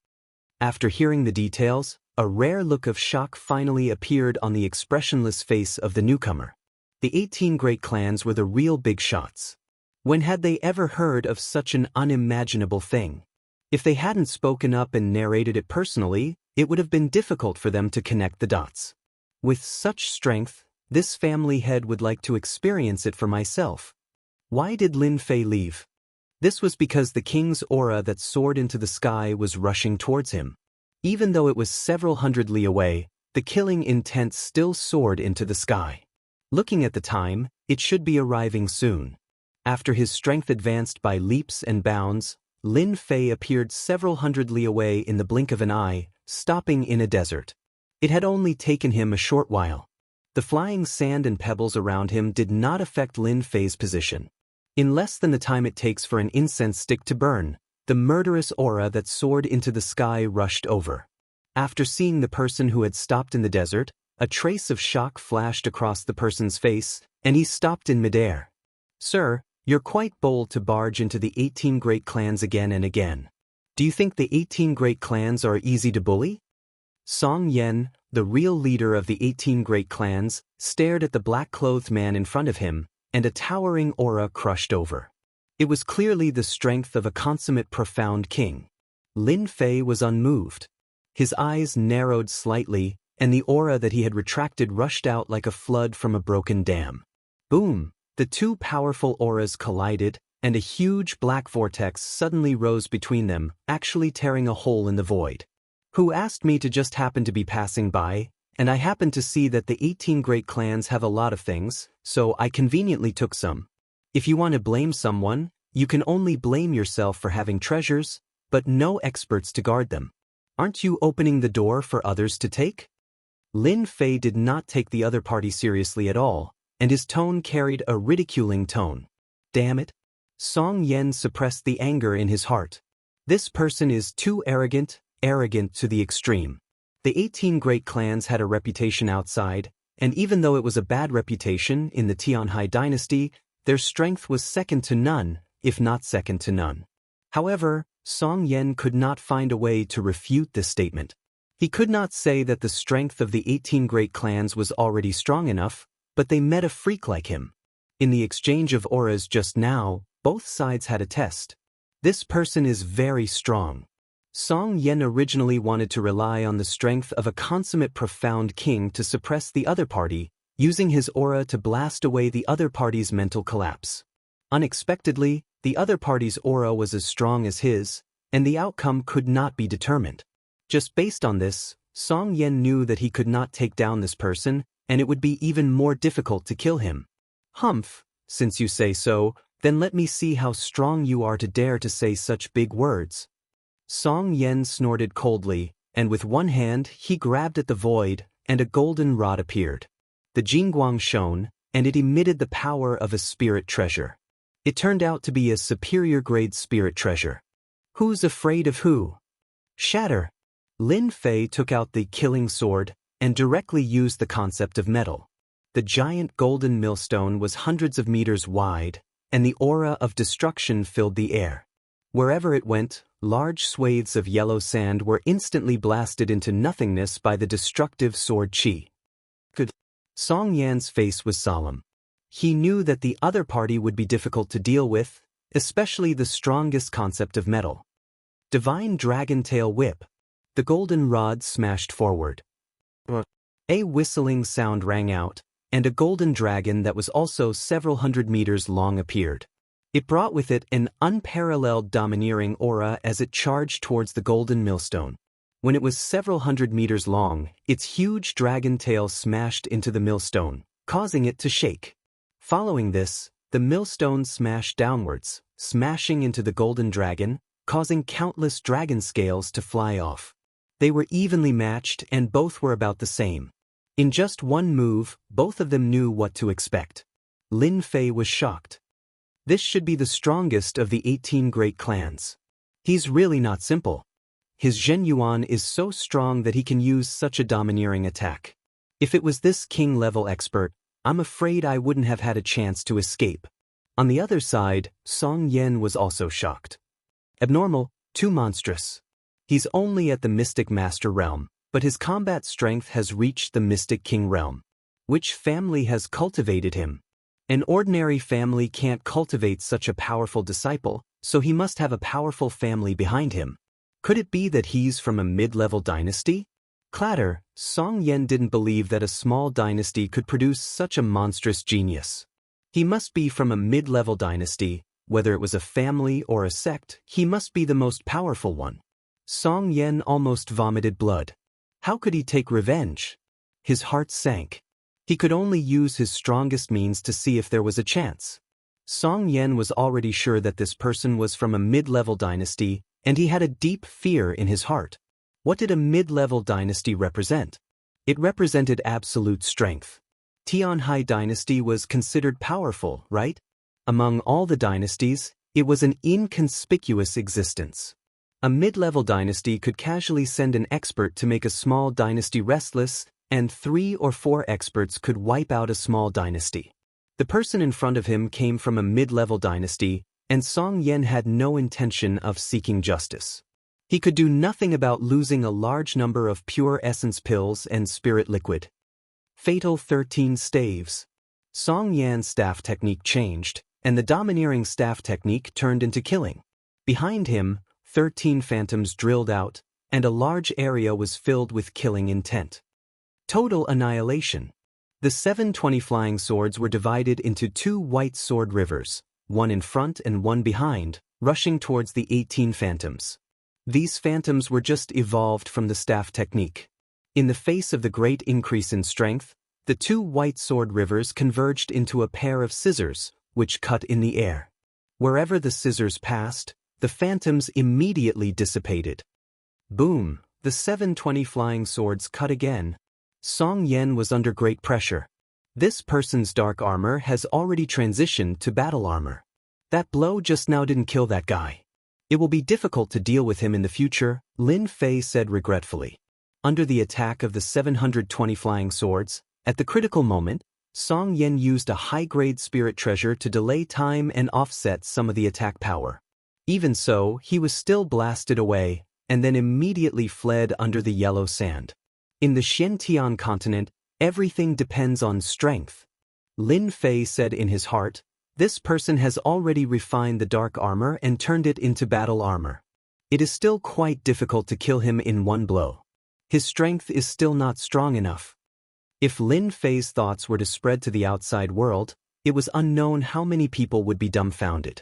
S1: After hearing the details, a rare look of shock finally appeared on the expressionless face of the newcomer. The 18 great clans were the real big shots. When had they ever heard of such an unimaginable thing? If they hadn't spoken up and narrated it personally, it would have been difficult for them to connect the dots. With such strength, this family head would like to experience it for myself. Why did Lin Fei leave? This was because the king's aura that soared into the sky was rushing towards him. Even though it was several hundred li away, the killing intent still soared into the sky. Looking at the time, it should be arriving soon. After his strength advanced by leaps and bounds, Lin Fei appeared several hundred li away in the blink of an eye, stopping in a desert. It had only taken him a short while. The flying sand and pebbles around him did not affect Lin Fei's position. In less than the time it takes for an incense stick to burn, the murderous aura that soared into the sky rushed over. After seeing the person who had stopped in the desert, a trace of shock flashed across the person's face, and he stopped in midair. Sir, you're quite bold to barge into the 18 great clans again and again. Do you think the 18 great clans are easy to bully? Song Yen, the real leader of the 18 great clans, stared at the black-clothed man in front of him, and a towering aura crushed over. It was clearly the strength of a consummate profound king. Lin Fei was unmoved. His eyes narrowed slightly, and the aura that he had retracted rushed out like a flood from a broken dam. Boom! The 2 powerful auras collided, and a huge black vortex suddenly rose between them, actually tearing a hole in the void. Who asked me to just happen to be passing by, and I happened to see that the 18 great clans have a lot of things, so I conveniently took some. If you want to blame someone, you can only blame yourself for having treasures, but no experts to guard them. Aren't you opening the door for others to take? Lin Fei did not take the other party seriously at all, and his tone carried a ridiculing tone. Damn it! Song Yen suppressed the anger in his heart. This person is too arrogant to the extreme. The 18 great clans had a reputation outside, and even though it was a bad reputation in the Tianhai dynasty, their strength was second to none, if not second to none. However, Song Yen could not find a way to refute this statement. He could not say that the strength of the 18 great clans was already strong enough, but they met a freak like him. In the exchange of auras just now, both sides had a test. This person is very strong. Song Yen originally wanted to rely on the strength of a consummate profound king to suppress the other party, using his aura to blast away the other party's mental collapse. Unexpectedly, the other party's aura was as strong as his, and the outcome could not be determined. Just based on this, Song Yen knew that he could not take down this person, and it would be even more difficult to kill him. Humph, since you say so, then let me see how strong you are to dare to say such big words. Song Yen snorted coldly, and with one hand he grabbed at the void, and a golden rod appeared. The Jingguang shone, and it emitted the power of a spirit treasure. It turned out to be a superior-grade spirit treasure. Who's afraid of who? Shatter! Lin Fei took out the killing sword, and directly used the concept of metal. The giant golden millstone was hundreds of meters wide, and the aura of destruction filled the air. Wherever it went, large swathes of yellow sand were instantly blasted into nothingness by the destructive sword qi. Good. Song Yan's face was solemn. He knew that the other party would be difficult to deal with, especially the strongest concept of metal. Divine Dragon Tail Whip. The golden rod smashed forward. A whistling sound rang out, and a golden dragon that was also several hundred meters long appeared. It brought with it an unparalleled domineering aura as it charged towards the golden millstone. When it was several hundred meters long, its huge dragon tail smashed into the millstone, causing it to shake. Following this, the millstone smashed downwards, smashing into the golden dragon, causing countless dragon scales to fly off. They were evenly matched and both were about the same. In just one move, both of them knew what to expect. Lin Fei was shocked. This should be the strongest of the 18 great clans. He's really not simple. His Zhen Yuan is so strong that he can use such a domineering attack. If it was this king-level expert, I'm afraid I wouldn't have had a chance to escape. On the other side, Song Yen was also shocked. Abnormal, too monstrous. He's only at the Mystic Master realm, but his combat strength has reached the Mystic King realm. Which family has cultivated him? An ordinary family can't cultivate such a powerful disciple, so he must have a powerful family behind him. Could it be that he's from a mid-level dynasty? Clatter, Song Yen didn't believe that a small dynasty could produce such a monstrous genius. He must be from a mid-level dynasty, whether it was a family or a sect, he must be the most powerful one. Song Yen almost vomited blood. How could he take revenge? His heart sank. He could only use his strongest means to see if there was a chance. Song Yen was already sure that this person was from a mid-level dynasty, and he had a deep fear in his heart. What did a mid-level dynasty represent? It represented absolute strength. Tianhai dynasty was considered powerful, right? Among all the dynasties, it was an inconspicuous existence. A mid-level dynasty could casually send an expert to make a small dynasty restless, and 3 or 4 experts could wipe out a small dynasty. The person in front of him came from a mid-level dynasty, and Song Yen had no intention of seeking justice. He could do nothing about losing a large number of pure essence pills and spirit liquid. Fatal 13 staves. Song Yan's staff technique changed, and the domineering staff technique turned into killing. Behind him, 13 phantoms drilled out, and a large area was filled with killing intent. Total annihilation. The 720 flying swords were divided into 2 white sword rivers, one in front and one behind, rushing towards the 18 phantoms. These phantoms were just evolved from the staff technique. In the face of the great increase in strength, the 2 white sword rivers converged into a pair of scissors, which cut in the air. Wherever the scissors passed, the phantoms immediately dissipated. Boom! The 720 flying swords cut again. Song Yen was under great pressure. This person's dark armor has already transitioned to battle armor. That blow just now didn't kill that guy. It will be difficult to deal with him in the future, Lin Fei said regretfully. Under the attack of the 720 flying swords, at the critical moment, Song Yen used a high-grade spirit treasure to delay time and offset some of the attack power. Even so, he was still blasted away, and then immediately fled under the yellow sand. In the Xiantian continent, everything depends on strength. Lin Fei said in his heart, This person has already refined the dark armor and turned it into battle armor. It is still quite difficult to kill him in one blow. His strength is still not strong enough. If Lin Fei's thoughts were to spread to the outside world, it was unknown how many people would be dumbfounded.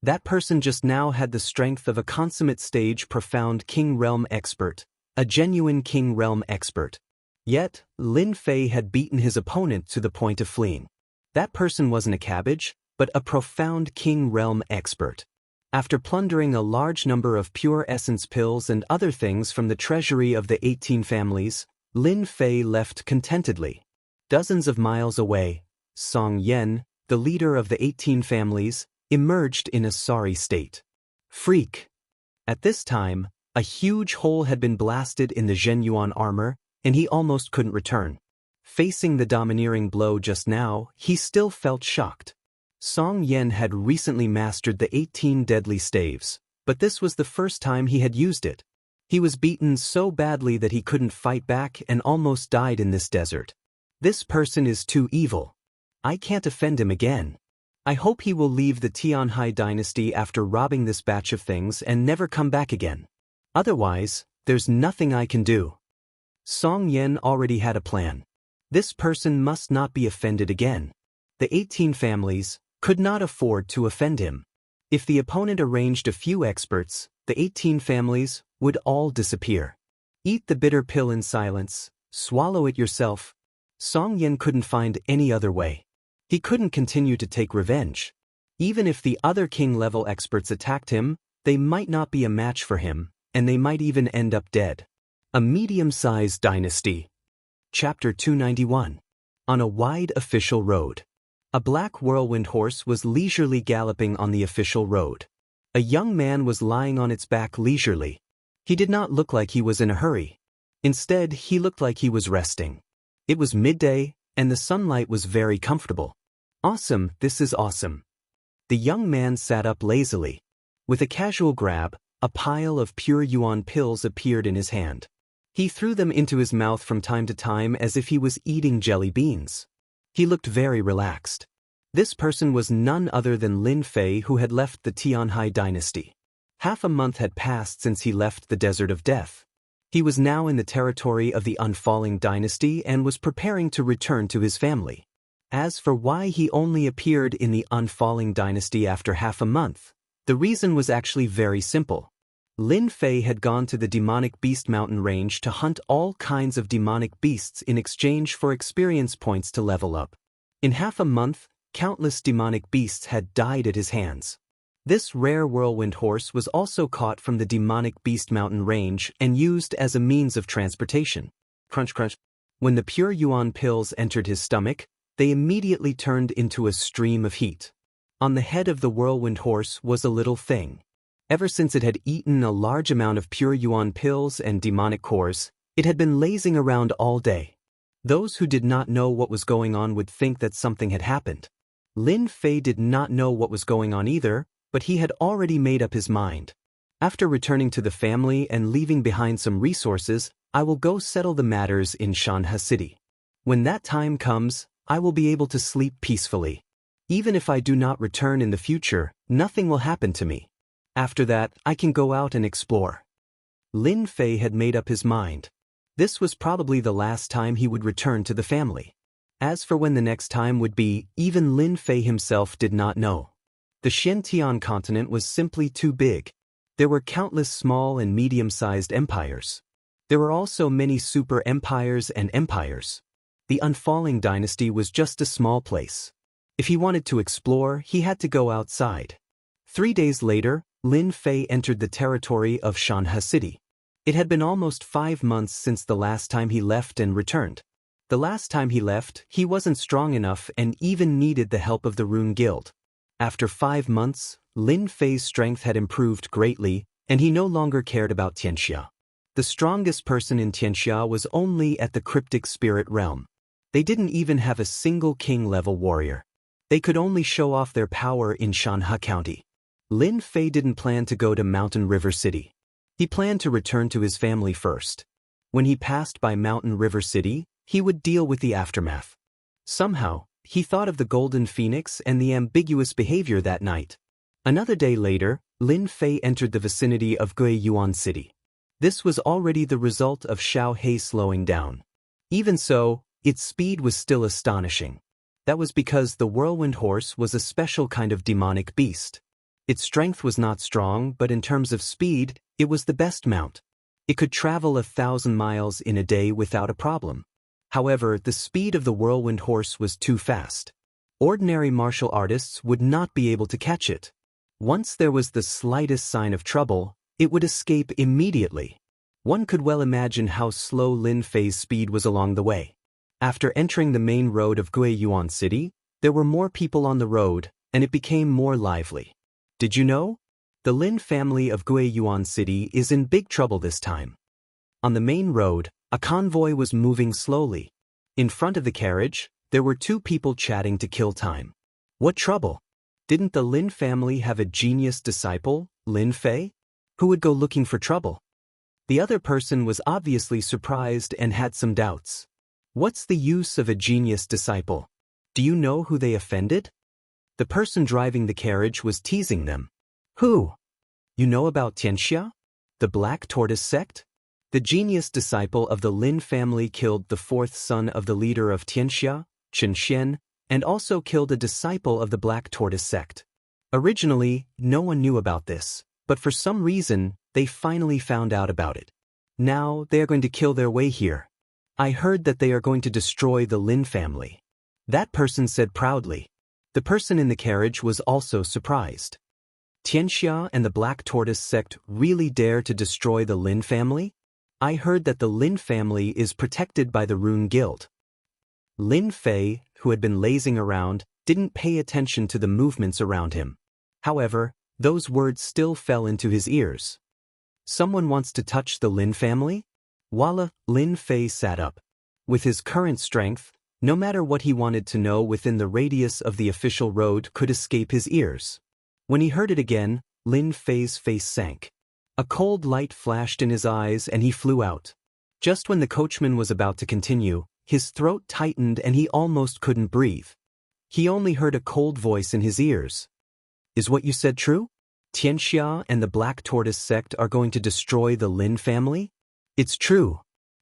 S1: That person just now had the strength of a consummate stage profound King Realm expert, a genuine King Realm expert. Yet, Lin Fei had beaten his opponent to the point of fleeing. That person wasn't a cabbage, but a profound King Realm expert. After plundering a large number of pure essence pills and other things from the treasury of the 18 families, Lin Fei left contentedly. Dozens of miles away, Song Yan, the leader of the 18 families, emerged in a sorry state. Freak! At this time, a huge hole had been blasted in the Zhenyuan armor, and he almost couldn't return. Facing the domineering blow just now, he still felt shocked. Song Yan had recently mastered the 18 deadly staves, but this was the first time he had used it. He was beaten so badly that he couldn't fight back and almost died in this desert. This person is too evil. I can't offend him again. I hope he will leave the Tianhai dynasty after robbing this batch of things and never come back again. Otherwise, there's nothing I can do. Song Yan already had a plan. This person must not be offended again. The 18 families could not afford to offend him. If the opponent arranged a few experts, the 18 families would all disappear. Eat the bitter pill in silence, swallow it yourself. Song Yan couldn't find any other way. He couldn't continue to take revenge. Even if the other king-level experts attacked him, they might not be a match for him, and they might even end up dead. A medium-sized dynasty. Chapter 291. On a wide official road. A black whirlwind horse was leisurely galloping on the official road. A young man was lying on its back leisurely. He did not look like he was in a hurry. Instead, he looked like he was resting. It was midday, and the sunlight was very comfortable. Awesome, this is awesome. The young man sat up lazily. With a casual grab, a pile of pure yuan pills appeared in his hand. He threw them into his mouth from time to time as if he was eating jelly beans. He looked very relaxed. This person was none other than Lin Fei, who had left the Tianhai dynasty. Half a month had passed since he left the Desert of Death. He was now in the territory of the Unfalling dynasty and was preparing to return to his family. As for why he only appeared in the Unfalling dynasty after half a month, the reason was actually very simple. Lin Fei had gone to the demonic beast mountain range to hunt all kinds of demonic beasts in exchange for experience points to level up. In half a month, countless demonic beasts had died at his hands. This rare whirlwind horse was also caught from the demonic beast mountain range and used as a means of transportation. Crunch crunch. When the pure yuan pills entered his stomach, they immediately turned into a stream of heat. On the head of the whirlwind horse was a little thing. Ever since it had eaten a large amount of pure yuan pills and demonic cores, it had been lazing around all day. Those who did not know what was going on would think that something had happened. Lin Fei did not know what was going on either, but he had already made up his mind. After returning to the family and leaving behind some resources, I will go settle the matters in Shanha City. When that time comes, I will be able to sleep peacefully. Even if I do not return in the future, nothing will happen to me. After that, I can go out and explore. Lin Fei had made up his mind. This was probably the last time he would return to the family. As for when the next time would be, even Lin Fei himself did not know. The Xintian continent was simply too big. There were countless small and medium-sized empires. There were also many super empires and empires. The Unfalling dynasty was just a small place. If he wanted to explore, he had to go outside. 3 days later, Lin Fei entered the territory of Shanha City. It had been almost 5 months since the last time he left and returned. The last time he left, he wasn't strong enough and even needed the help of the Rune Guild. After 5 months, Lin Fei's strength had improved greatly, and he no longer cared about Tianxia. The strongest person in Tianxia was only at the cryptic spirit realm. They didn't even have a single king-level warrior. They could only show off their power in Shanha County. Lin Fei didn't plan to go to Mountain River City. He planned to return to his family first. When he passed by Mountain River City, he would deal with the aftermath. Somehow, he thought of the golden phoenix and the ambiguous behavior that night. Another day later, Lin Fei entered the vicinity of Guiyuan City. This was already the result of Xiao He slowing down. Even so, its speed was still astonishing. That was because the whirlwind horse was a special kind of demonic beast. Its strength was not strong, but in terms of speed, it was the best mount. It could travel 1,000 miles in a day without a problem. However, the speed of the whirlwind horse was too fast. Ordinary martial artists would not be able to catch it. Once there was the slightest sign of trouble, it would escape immediately. One could well imagine how slow Lin Fei's speed was along the way. After entering the main road of Guiyuan City, there were more people on the road, and it became more lively. Did you know? The Lin family of Guiyuan City is in big trouble this time. On the main road, a convoy was moving slowly. In front of the carriage, there were two people chatting to kill time. What trouble? Didn't the Lin family have a genius disciple, Lin Fei, who would go looking for trouble? The other person was obviously surprised and had some doubts. What's the use of a genius disciple? Do you know who they offended? The person driving the carriage was teasing them. Who? You know about Tianxia? The Black Tortoise sect? The genius disciple of the Lin family killed the fourth son of the leader of Tianxia, Chen Xian, and also killed a disciple of the Black Tortoise sect. Originally, no one knew about this, but for some reason, they finally found out about it. Now, they are going to kill their way here. I heard that they are going to destroy the Lin family. That person said proudly. The person in the carriage was also surprised. Tianxia and the Black Tortoise sect really dare to destroy the Lin family? I heard that the Lin family is protected by the Rune Guild. Lin Fei, who had been lazing around, didn't pay attention to the movements around him. However, those words still fell into his ears. Someone wants to touch the Lin family? Voila, Lin Fei sat up. With his current strength, no matter what he wanted to know within the radius of the official road could escape his ears. When he heard it again, Lin Fei's face sank. A cold light flashed in his eyes and he flew out. Just when the coachman was about to continue, his throat tightened and he almost couldn't breathe. He only heard a cold voice in his ears. Is what you said true? Tianxia and the Black Tortoise sect are going to destroy the Lin family? It's true.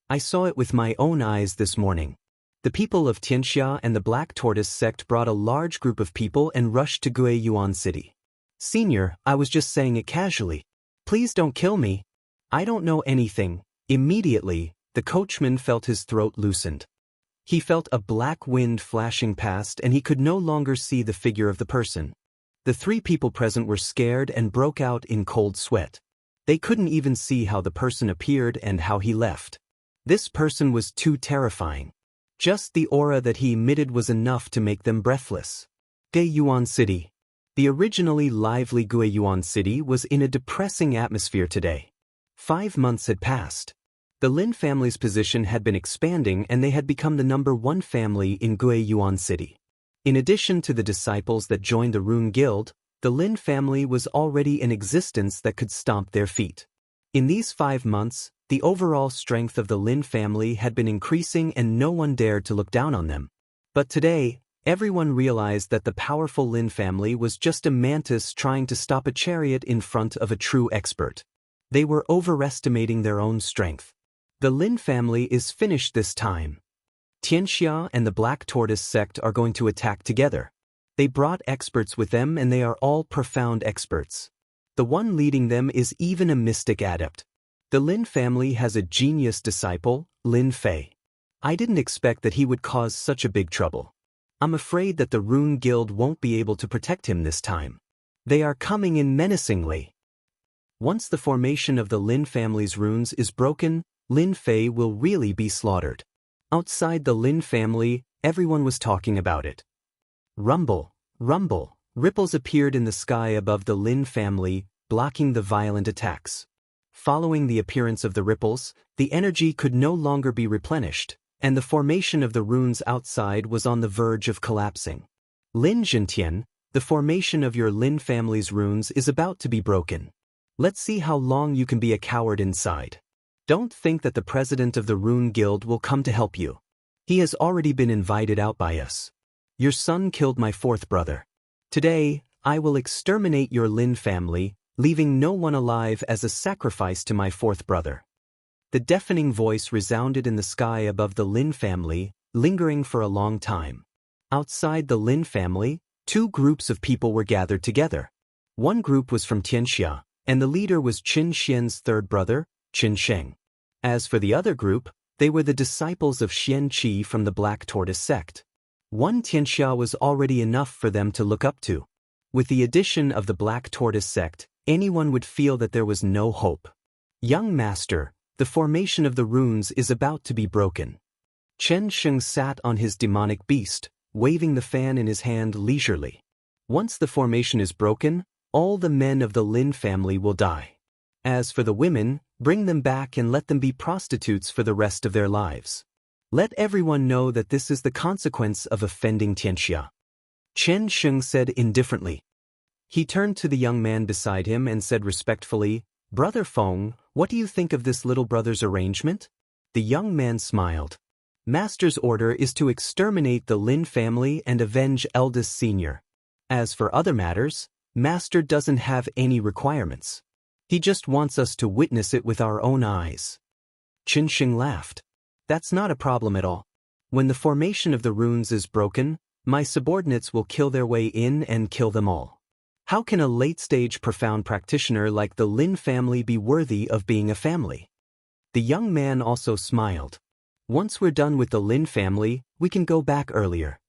S1: I saw it with my own eyes this morning. The people of Tianxia and the Black Tortoise sect brought a large group of people and rushed to Guiyuan City. Senior, I was just saying it casually. Please don't kill me. I don't know anything. Immediately, the coachman felt his throat loosened. He felt a black wind flashing past and he could no longer see the figure of the person. The three people present were scared and broke out in cold sweat. They couldn't even see how the person appeared and how he left. This person was too terrifying. Just the aura that he emitted was enough to make them breathless. Guiyuan City. The originally lively Guiyuan City was in a depressing atmosphere today. 5 months had passed. The Lin family's position had been expanding and they had become the #1 family in Guiyuan City. In addition to the disciples that joined the Rune Guild, the Lin family was already in existence that could stomp their feet. In these 5 months, the overall strength of the Lin family had been increasing and no one dared to look down on them. But today, everyone realized that the powerful Lin family was just a mantis trying to stop a chariot in front of a true expert. They were overestimating their own strength. The Lin family is finished this time. Tianxia and the Black Tortoise sect are going to attack together. They brought experts with them and they are all profound experts. The one leading them is even a mystic adept. The Lin family has a genius disciple, Lin Fei. I didn't expect that he would cause such a big trouble. I'm afraid that the Rune Guild won't be able to protect him this time. They are coming in menacingly. Once the formation of the Lin family's runes is broken, Lin Fei will really be slaughtered. Outside the Lin family, everyone was talking about it. Rumble, rumble, ripples appeared in the sky above the Lin family, blocking the violent attacks. Following the appearance of the ripples, the energy could no longer be replenished, and the formation of the runes outside was on the verge of collapsing. Lin Zhentian, the formation of your Lin family's runes is about to be broken. Let's see how long you can be a coward inside. Don't think that the president of the Rune Guild will come to help you. He has already been invited out by us. Your son killed my fourth brother. Today, I will exterminate your Lin family, leaving no one alive as a sacrifice to my fourth brother. The deafening voice resounded in the sky above the Lin family, lingering for a long time. Outside the Lin family, two groups of people were gathered together. One group was from Tianxia, and the leader was Qin Xian's third brother, Qin Sheng. As for the other group, they were the disciples of Xian Qi from the Black Tortoise sect. One Tianxia was already enough for them to look up to. With the addition of the Black Tortoise sect, anyone would feel that there was no hope. Young master, the formation of the runes is about to be broken. Chen Sheng sat on his demonic beast, waving the fan in his hand leisurely. Once the formation is broken, all the men of the Lin family will die. As for the women, bring them back and let them be prostitutes for the rest of their lives. Let everyone know that this is the consequence of offending Tianxia. Chen Sheng said indifferently. He turned to the young man beside him and said respectfully, "Brother Feng, what do you think of this little brother's arrangement?" The young man smiled. Master's order is to exterminate the Lin family and avenge eldest senior. As for other matters, Master doesn't have any requirements. He just wants us to witness it with our own eyes. Qin Sheng laughed. That's not a problem at all. When the formation of the runes is broken, my subordinates will kill their way in and kill them all. How can a late-stage profound practitioner like the Lin family be worthy of being a family? The young man also smiled. Once we're done with the Lin family, we can go back earlier.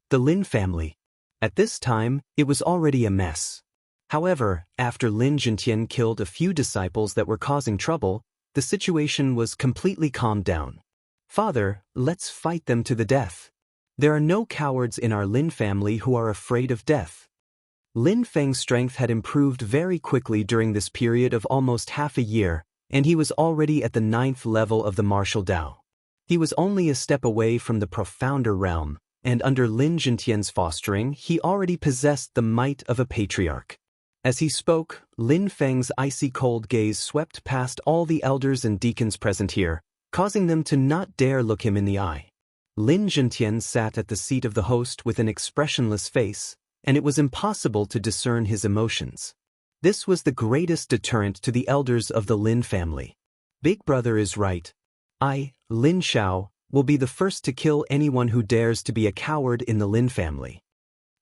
S1: The Lin family. At this time, it was already a mess. However, after Lin Zhentian killed a few disciples that were causing trouble, the situation was completely calmed down. Father, let's fight them to the death. There are no cowards in our Lin family who are afraid of death. Lin Feng's strength had improved very quickly during this period of almost half a year, and he was already at the 9th level of the martial Dao. He was only a step away from the profounder realm, and under Lin Zhentian's fostering, he already possessed the might of a patriarch. As he spoke, Lin Feng's icy cold gaze swept past all the elders and deacons present here, causing them to not dare look him in the eye. Lin Zhentian sat at the seat of the host with an expressionless face, and it was impossible to discern his emotions. This was the greatest deterrent to the elders of the Lin family. Big brother is right. I, Lin Xiao, will be the first to kill anyone who dares to be a coward in the Lin family.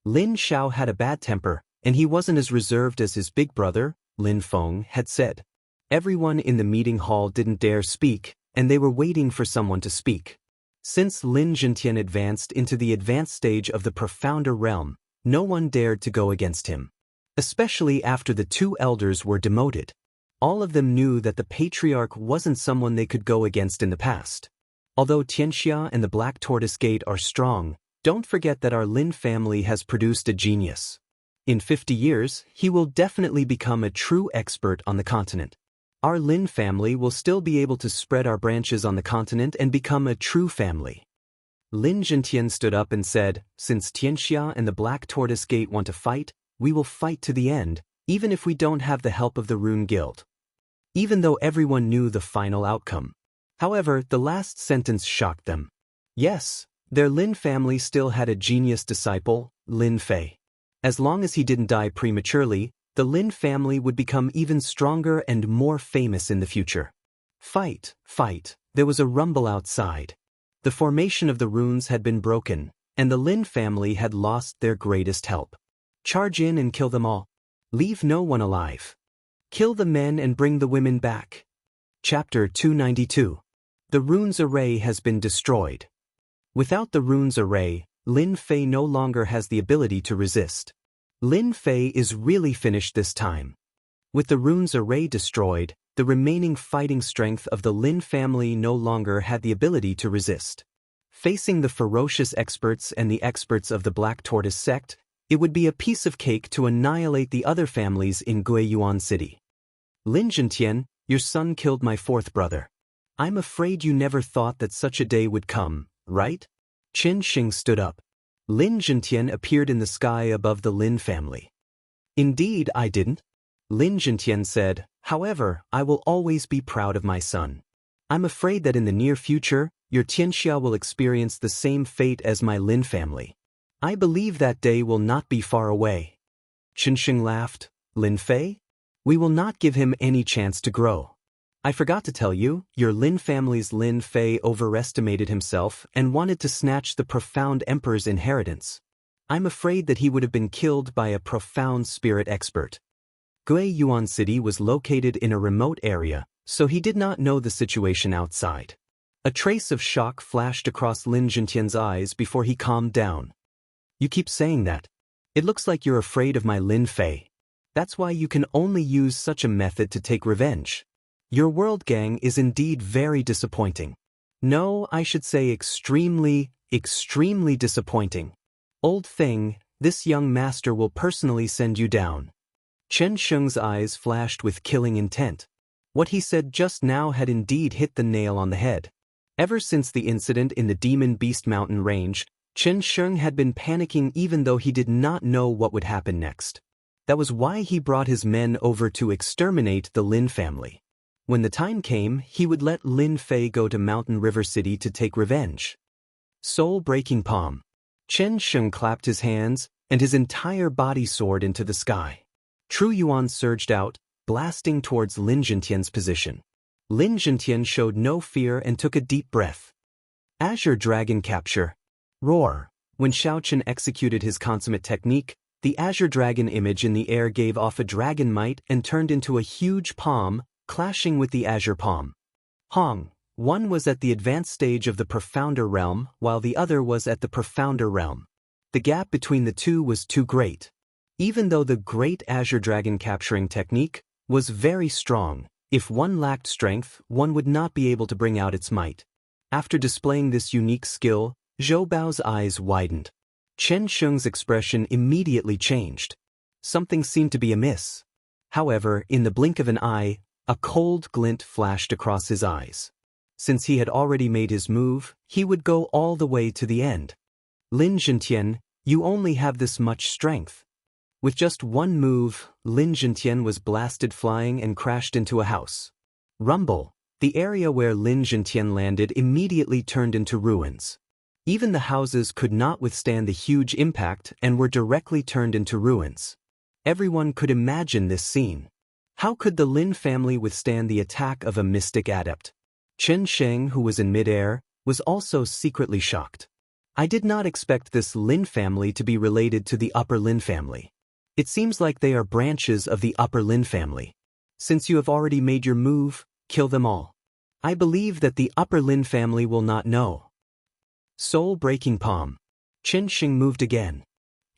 S1: Lin Xiao had a bad temper, and he wasn't as reserved as his big brother, Lin Feng, had said. Everyone in the meeting hall didn't dare speak, and they were waiting for someone to speak. Since Lin Zhentian advanced into the advanced stage of the profounder realm, no one dared to go against him. Especially after the two elders were demoted. All of them knew that the patriarch wasn't someone they could go against in the past. Although Tianxia and the Black Tortoise Gate are strong, don't forget that our Lin family has produced a genius. In 50 years, he will definitely become a true expert on the continent. Our Lin family will still be able to spread our branches on the continent and become a true family. Lin Zhentian stood up and said, "Since Tianxia and the Black Tortoise Gate want to fight, we will fight to the end, even if we don't have the help of the Rune Guild." Even though everyone knew the final outcome. However, the last sentence shocked them. Yes, their Lin family still had a genius disciple, Lin Fei. As long as he didn't die prematurely, the Lin family would become even stronger and more famous in the future. Fight, fight, there was a rumble outside. The formation of the runes had been broken, and the Lin family had lost their greatest help. Charge in and kill them all. Leave no one alive. Kill the men and bring the women back. Chapter 292. The runes array has been destroyed. Without the runes array, Lin Fei no longer has the ability to resist. Lin Fei is really finished this time. With the runes array destroyed, the remaining fighting strength of the Lin family no longer had the ability to resist. Facing the ferocious experts and the experts of the Black Tortoise sect, it would be a piece of cake to annihilate the other families in Guiyuan City. Lin Zhentian, your son killed my fourth brother. I'm afraid you never thought that such a day would come, right? Qin Sheng stood up. Lin Zhentian appeared in the sky above the Lin family. Indeed, I didn't. Lin Zhentian said, however, I will always be proud of my son. I'm afraid that in the near future, your Tianxia will experience the same fate as my Lin family. I believe that day will not be far away. Chen Sheng laughed. Lin Fei? We will not give him any chance to grow. I forgot to tell you, your Lin family's Lin Fei overestimated himself and wanted to snatch the profound emperor's inheritance. I'm afraid that he would have been killed by a profound spirit expert. Gui Yuan City was located in a remote area, so he did not know the situation outside. A trace of shock flashed across Lin Jintian's eyes before he calmed down. You keep saying that. It looks like you're afraid of my Lin Fei. That's why you can only use such a method to take revenge. Your world gang is indeed very disappointing. No, I should say extremely disappointing. Old thing, this young master will personally send you down. Chen Sheng's eyes flashed with killing intent. What he said just now had indeed hit the nail on the head. Ever since the incident in the Demon Beast Mountain range, Chen Sheng had been panicking even though he did not know what would happen next. That was why he brought his men over to exterminate the Lin family. When the time came, he would let Lin Fei go to Mountain River City to take revenge. Soul-breaking palm. Chen Sheng clapped his hands, and his entire body soared into the sky. True Yuan surged out, blasting towards Lin Jintian's position. Lin Jintian showed no fear and took a deep breath. Azure Dragon Capture. Roar. When Xiao Chen executed his consummate technique, the Azure Dragon image in the air gave off a dragon might and turned into a huge palm, clashing with the Azure Palm. Hong. One was at the advanced stage of the Profounder Realm, while the other was at the Profounder Realm. The gap between the two was too great. Even though the great Azure Dragon capturing technique was very strong, if one lacked strength, one would not be able to bring out its might. After displaying this unique skill, Zhou Bao's eyes widened. Chen Sheng's expression immediately changed. Something seemed to be amiss. However, in the blink of an eye, a cold glint flashed across his eyes. Since he had already made his move, he would go all the way to the end. Lin Jintian, you only have this much strength. With just one move, Lin Jintian was blasted flying and crashed into a house. Rumble. The area where Lin Jintian landed immediately turned into ruins. Even the houses could not withstand the huge impact and were directly turned into ruins. Everyone could imagine this scene. How could the Lin family withstand the attack of a mystic adept? Chen Sheng, who was in midair, was also secretly shocked. I did not expect this Lin family to be related to the Upper Lin family. It seems like they are branches of the Upper Lin family. Since you have already made your move, kill them all. I believe that the Upper Lin family will not know. Soul-breaking palm. Chen Sheng moved again.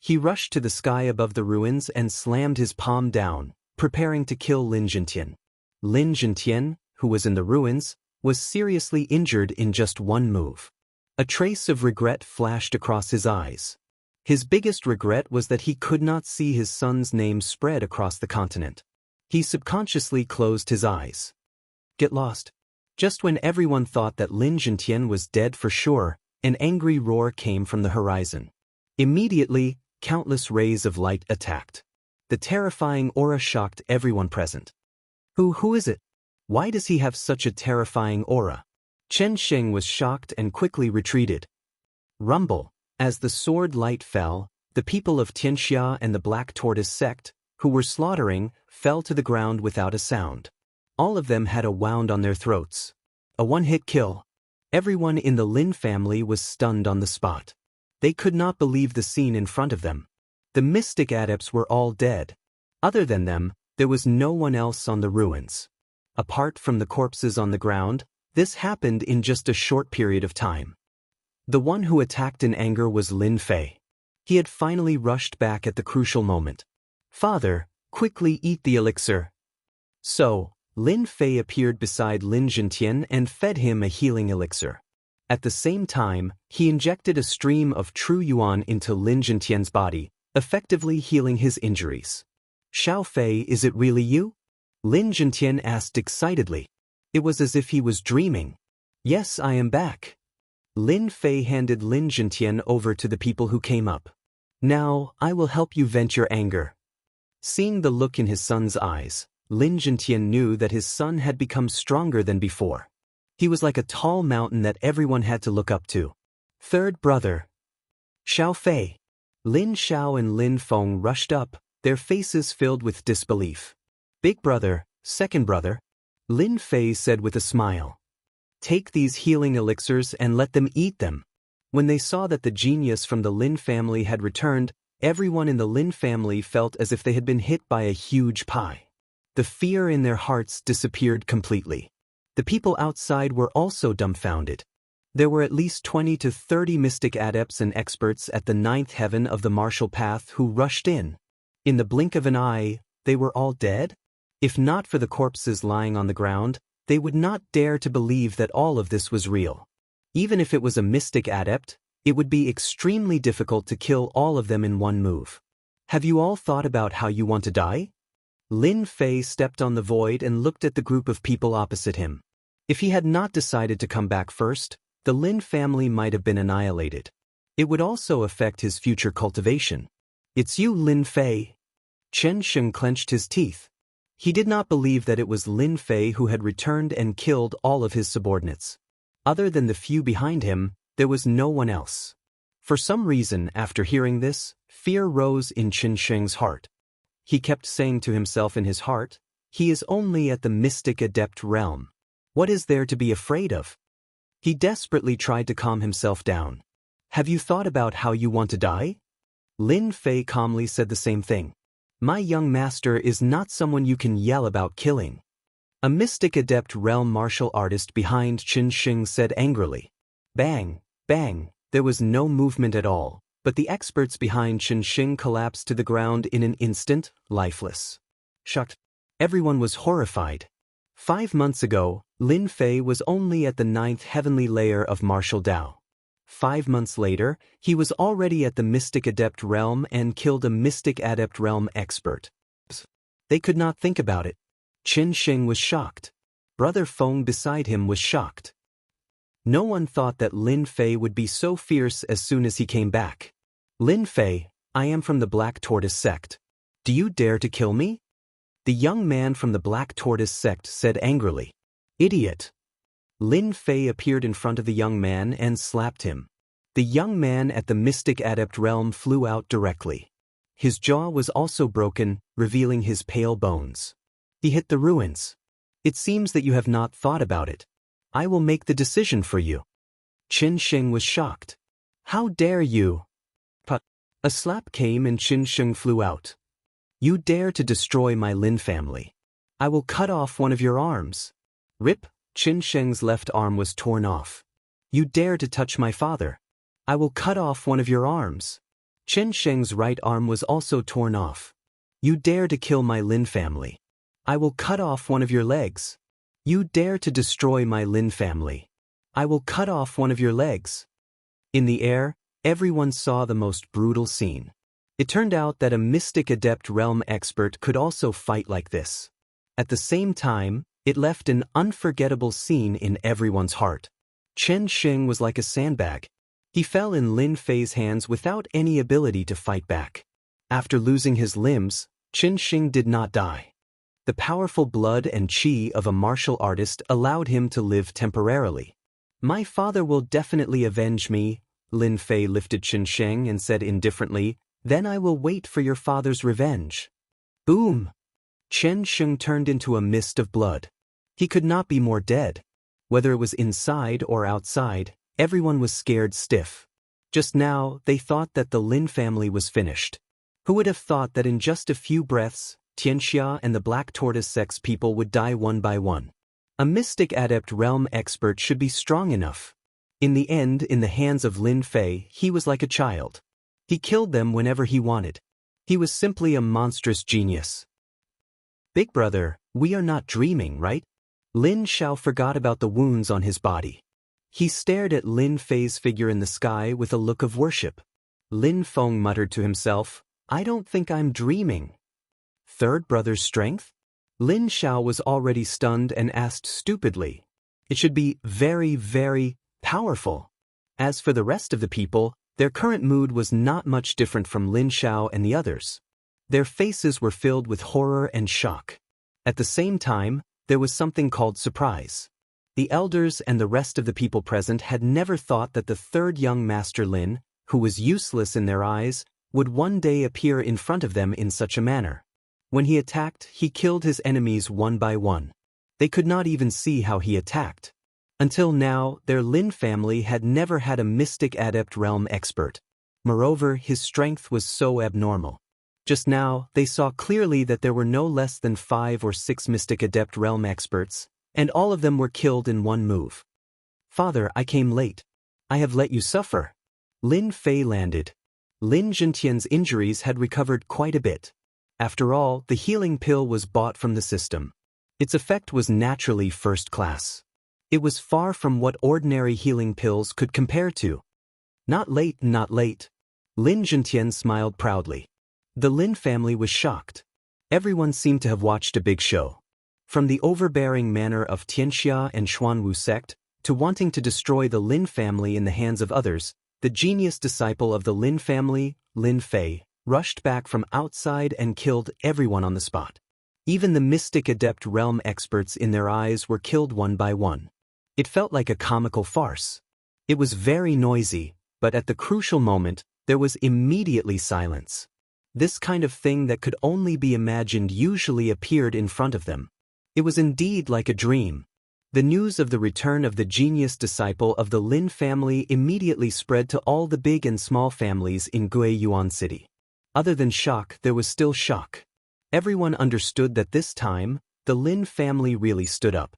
S1: He rushed to the sky above the ruins and slammed his palm down, preparing to kill Lin Jintian. Lin Jintian, who was in the ruins, was seriously injured in just one move. A trace of regret flashed across his eyes. His biggest regret was that he could not see his son's name spread across the continent. He subconsciously closed his eyes. Get lost. Just when everyone thought that Lin Jintian was dead for sure, an angry roar came from the horizon. Immediately, countless rays of light attacked. The terrifying aura shocked everyone present. Who is it? Why does he have such a terrifying aura? Chen Sheng was shocked and quickly retreated. Rumble. As the sword light fell, the people of Tianxia and the Black Tortoise sect, who were slaughtering, fell to the ground without a sound. All of them had a wound on their throats. A one-hit kill. Everyone in the Lin family was stunned on the spot. They could not believe the scene in front of them. The mystic adepts were all dead. Other than them, there was no one else on the ruins. Apart from the corpses on the ground, this happened in just a short period of time. The one who attacked in anger was Lin Fei. He had finally rushed back at the crucial moment. Father, quickly eat the elixir. So, Lin Fei appeared beside Lin Jintian and fed him a healing elixir. At the same time, he injected a stream of true yuan into Lin Jintian's body, effectively healing his injuries. Xiao Fei, is it really you? Lin Jintian asked excitedly. It was as if he was dreaming. Yes, I am back. Lin Fei handed Lin Jintian over to the people who came up. Now, I will help you vent your anger. Seeing the look in his son's eyes, Lin Jintian knew that his son had become stronger than before. He was like a tall mountain that everyone had to look up to. Third brother. Xiao Fei. Lin Xiao and Lin Feng rushed up, their faces filled with disbelief. Big brother, second brother, Lin Fei said with a smile. Take these healing elixirs and let them eat them. When they saw that the genius from the Lin family had returned, everyone in the Lin family felt as if they had been hit by a huge pie. The fear in their hearts disappeared completely. The people outside were also dumbfounded. There were at least 20 to 30 mystic adepts and experts at the ninth heaven of the martial path who rushed in. In the blink of an eye, they were all dead? If not for the corpses lying on the ground, they would not dare to believe that all of this was real. Even if it was a mystic adept, it would be extremely difficult to kill all of them in one move. Have you all thought about how you want to die? Lin Fei stepped on the void and looked at the group of people opposite him. If he had not decided to come back first, the Lin family might have been annihilated. It would also affect his future cultivation. It's you, Lin Fei. Chen Sheng clenched his teeth. He did not believe that it was Lin Fei who had returned and killed all of his subordinates. Other than the few behind him, there was no one else. For some reason, after hearing this, fear rose in Chen Sheng's heart. He kept saying to himself in his heart, he is only at the mystic adept realm. What is there to be afraid of? He desperately tried to calm himself down. Have you thought about how you want to die? Lin Fei calmly said the same thing. My young master is not someone you can yell about killing. A mystic adept realm martial artist behind Chen Sheng said angrily. Bang, bang, there was no movement at all, but the experts behind Chen Sheng collapsed to the ground in an instant, lifeless. Shocked. Everyone was horrified. 5 months ago, Lin Fei was only at the 9th heavenly layer of martial Dao. 5 months later, he was already at the Mystic Adept realm and killed a Mystic Adept realm expert. They could not think about it. Chen Sheng was shocked. Brother Feng beside him was shocked. No one thought that Lin Fei would be so fierce as soon as he came back. Lin Fei, I am from the Black Tortoise sect. Do you dare to kill me? The young man from the Black Tortoise sect said angrily. Idiot. Lin Fei appeared in front of the young man and slapped him. The young man at the Mystic Adept realm flew out directly. His jaw was also broken, revealing his pale bones. He hit the ruins. It seems that you have not thought about it. I will make the decision for you. Chen Sheng was shocked. How dare you? A slap came and Chen Sheng flew out. You dare to destroy my Lin family. I will cut off one of your arms. Rip, Chen Sheng's left arm was torn off. You dare to touch my father. I will cut off one of your arms. Chen Sheng's right arm was also torn off. You dare to kill my Lin family. I will cut off one of your legs. You dare to destroy my Lin family. I will cut off one of your legs. In the air, everyone saw the most brutal scene. It turned out that a Mystic Adept realm expert could also fight like this. At the same time, it left an unforgettable scene in everyone's heart. Chen Sheng was like a sandbag. He fell in Lin Fei's hands without any ability to fight back. After losing his limbs, Chen Sheng did not die. The powerful blood and qi of a martial artist allowed him to live temporarily. My father will definitely avenge me, Lin Fei lifted Chen Sheng and said indifferently, then I will wait for your father's revenge. Boom! Chen Sheng turned into a mist of blood. He could not be more dead. Whether it was inside or outside, everyone was scared stiff. Just now, they thought that the Lin family was finished. Who would have thought that in just a few breaths, Tianxia and the Black Tortoise sex people would die one by one? A Mystic Adept realm expert should be strong enough. In the end, in the hands of Lin Fei, he was like a child. He killed them whenever he wanted. He was simply a monstrous genius. Big brother, we are not dreaming, right? Lin Xiao forgot about the wounds on his body. He stared at Lin Fei's figure in the sky with a look of worship. Lin Feng muttered to himself, I don't think I'm dreaming. Third brother's strength? Lin Xiao was already stunned and asked stupidly. It should be very, very powerful. As for the rest of the people, their current mood was not much different from Lin Xiao and the others. Their faces were filled with horror and shock. At the same time, there was something called surprise. The elders and the rest of the people present had never thought that the third young Master Lin, who was useless in their eyes, would one day appear in front of them in such a manner. When he attacked, he killed his enemies one by one. They could not even see how he attacked. Until now, their Lin family had never had a mystic adept realm expert. Moreover, his strength was so abnormal. Just now, they saw clearly that there were no less than 5 or 6 mystic adept realm experts, and all of them were killed in one move. "Father, I came late. I have let you suffer." Lin Fei landed. Lin Zhentian's injuries had recovered quite a bit. After all, the healing pill was bought from the system. Its effect was naturally first class. It was far from what ordinary healing pills could compare to. "Not late, not late." Lin Zhentian smiled proudly. The Lin family was shocked. Everyone seemed to have watched a big show. From the overbearing manner of Tianxia and Xuanwu sect, to wanting to destroy the Lin family in the hands of others, the genius disciple of the Lin family, Lin Fei, rushed back from outside and killed everyone on the spot. Even the mystic adept realm experts in their eyes were killed one by one. It felt like a comical farce. It was very noisy, but at the crucial moment, there was immediately silence. This kind of thing that could only be imagined usually appeared in front of them. It was indeed like a dream. The news of the return of the genius disciple of the Lin family immediately spread to all the big and small families in Guiyuan City. Other than shock, there was still shock. Everyone understood that this time, the Lin family really stood up.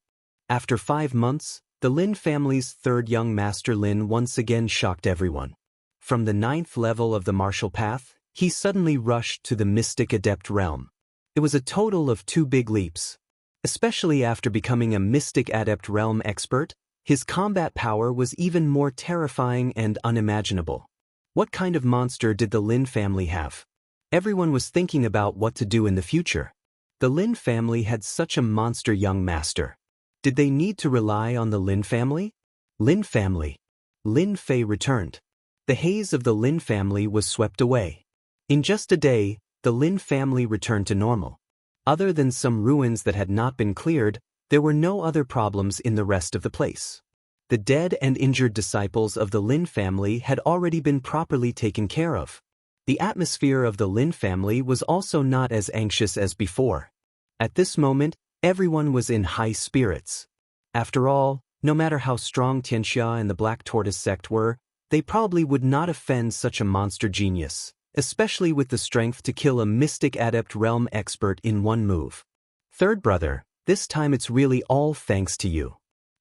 S1: After 5 months, the Lin family's third young master Lin once again shocked everyone. From the 9th level of the martial path, he suddenly rushed to the mystic adept realm. It was a total of 2 big leaps. Especially after becoming a mystic adept realm expert, his combat power was even more terrifying and unimaginable. What kind of monster did the Lin family have? Everyone was thinking about what to do in the future. The Lin family had such a monster young master. Did they need to rely on the Lin family? Lin family. Lin Fei returned. The haze of the Lin family was swept away. In just a day, the Lin family returned to normal. Other than some ruins that had not been cleared, there were no other problems in the rest of the place. The dead and injured disciples of the Lin family had already been properly taken care of. The atmosphere of the Lin family was also not as anxious as before. At this moment, everyone was in high spirits. After all, no matter how strong Tianxia and the Black Tortoise sect were, they probably would not offend such a monster genius, especially with the strength to kill a mystic adept realm expert in one move. "Third brother, this time it's really all thanks to you."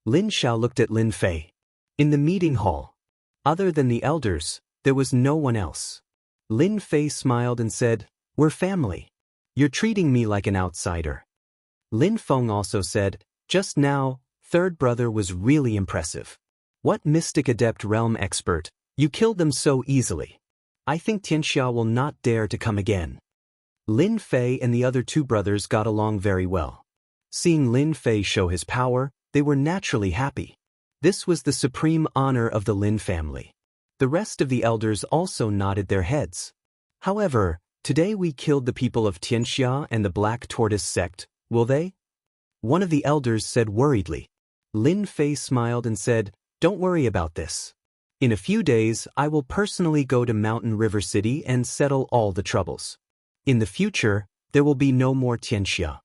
S1: Lin Xiao looked at Lin Fei. In the meeting hall, other than the elders, there was no one else. Lin Fei smiled and said, "We're family. You're treating me like an outsider." Lin Feng also said, "Just now, third brother was really impressive. What mystic adept realm expert, you killed them so easily. I think Tianxia will not dare to come again." Lin Fei and the other 2 brothers got along very well. Seeing Lin Fei show his power, they were naturally happy. This was the supreme honor of the Lin family. The rest of the elders also nodded their heads. "However, today we killed the people of Tianxia and the Black Tortoise sect, will they?" One of the elders said worriedly. Lin Fei smiled and said, "Don't worry about this. In a few days, I will personally go to Mountain River City and settle all the troubles. In the future, there will be no more Tianxia."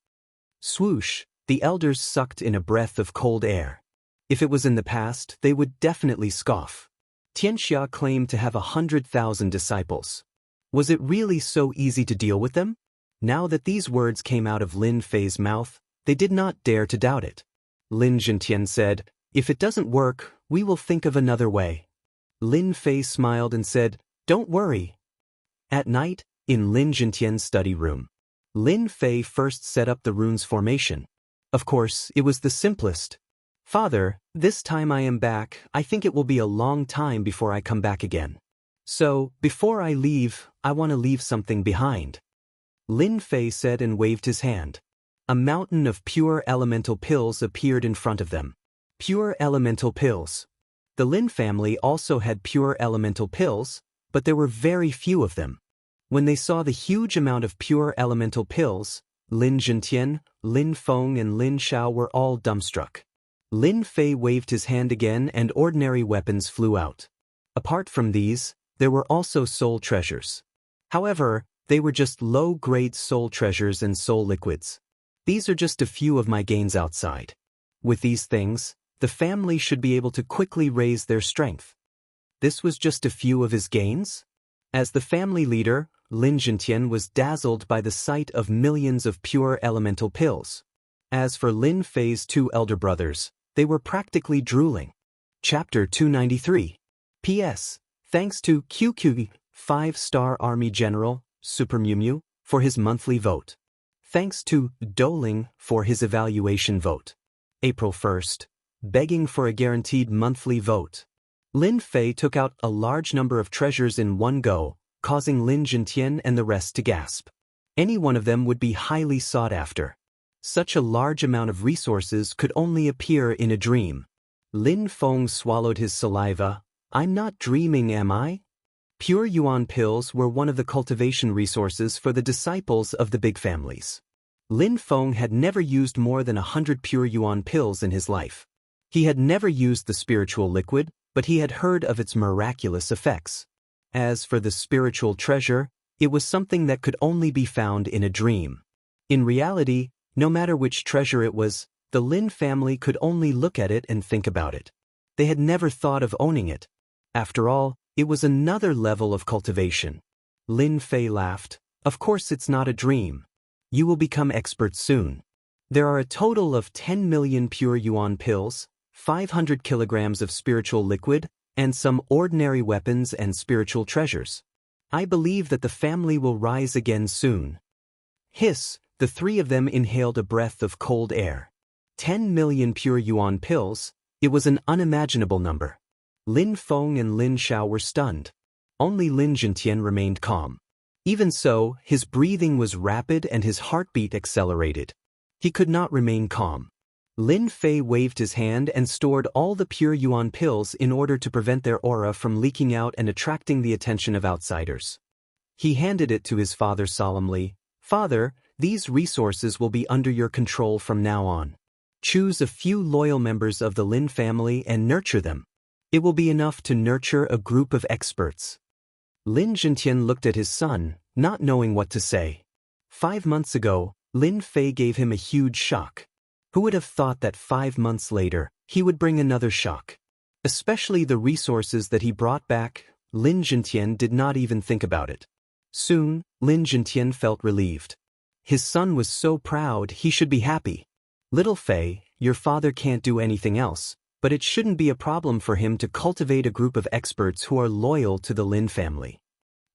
S1: Swoosh, the elders sucked in a breath of cold air. If it was in the past, they would definitely scoff. Tianxia claimed to have 100,000 disciples. Was it really so easy to deal with them? Now that these words came out of Lin Fei's mouth, they did not dare to doubt it. Lin Zhentian said, "If it doesn't work, we will think of another way." Lin Fei smiled and said, "Don't worry." At night, in Lin Zhentian's study room, Lin Fei first set up the runes formation. Of course, it was the simplest. "Father, this time I am back, I think it will be a long time before I come back again. So, before I leave, I want to leave something behind." Lin Fei said and waved his hand. A mountain of pure elemental pills appeared in front of them. Pure elemental pills. The Lin family also had pure elemental pills, but there were very few of them. When they saw the huge amount of pure elemental pills, Lin Zhentian, Lin Feng and Lin Xiao were all dumbstruck. Lin Fei waved his hand again and ordinary weapons flew out. Apart from these, there were also soul treasures. However, they were just low-grade soul treasures and soul liquids. These are just a few of my gains outside. With these things, the family should be able to quickly raise their strength. This was just a few of his gains? As the family leader, Lin Zhentian was dazzled by the sight of millions of pure elemental pills. As for Lin Fei's two elder brothers, they were practically drooling. Chapter 293. P.S. Thanks to QQ, 5-star Army General, Super Mew Mew, for his monthly vote. Thanks to Doling for his evaluation vote. April 1st. Begging for a guaranteed monthly vote. Lin Fei took out a large number of treasures in one go, causing Lin Zhentian and the rest to gasp. Any one of them would be highly sought after. Such a large amount of resources could only appear in a dream. Lin Feng swallowed his saliva. I'm not dreaming, am I? Pure Yuan pills were one of the cultivation resources for the disciples of the big families. Lin Feng had never used more than 100 pure Yuan pills in his life. He had never used the spiritual liquid, but he had heard of its miraculous effects. As for the spiritual treasure, it was something that could only be found in a dream. In reality, no matter which treasure it was, the Lin family could only look at it and think about it. They had never thought of owning it. After all, it was another level of cultivation. Lin Fei laughed. Of course it's not a dream. You will become expert soon. There are a total of 10 million pure Yuan pills, 500 kilograms of spiritual liquid, and some ordinary weapons and spiritual treasures. I believe that the family will rise again soon. Hiss, the three of them inhaled a breath of cold air. 10 million pure Yuan pills, it was an unimaginable number. Lin Feng and Lin Xiao were stunned. Only Lin Zhentian remained calm. Even so, his breathing was rapid and his heartbeat accelerated. He could not remain calm. Lin Fei waved his hand and stored all the pure Yuan pills in order to prevent their aura from leaking out and attracting the attention of outsiders. He handed it to his father solemnly. Father, these resources will be under your control from now on. Choose a few loyal members of the Lin family and nurture them. It will be enough to nurture a group of experts. Lin Zhentian looked at his son, not knowing what to say. 5 months ago, Lin Fei gave him a huge shock. Who would have thought that 5 months later, he would bring another shock? Especially the resources that he brought back, Lin Zhentian did not even think about it. Soon, Lin Zhentian felt relieved. His son was so proud he should be happy. Little Fei, your father can't do anything else, but it shouldn't be a problem for him to cultivate a group of experts who are loyal to the Lin family.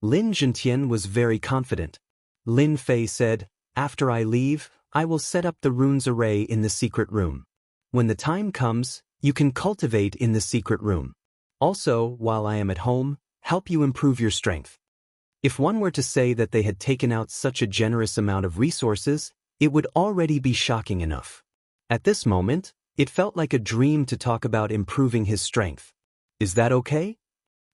S1: Lin Zhentian was very confident. Lin Fei said, after I leave, I will set up the runes array in the secret room. When the time comes, you can cultivate in the secret room. Also, while I am at home, help you improve your strength. If one were to say that they had taken out such a generous amount of resources, it would already be shocking enough. At this moment, it felt like a dream to talk about improving his strength. Is that okay?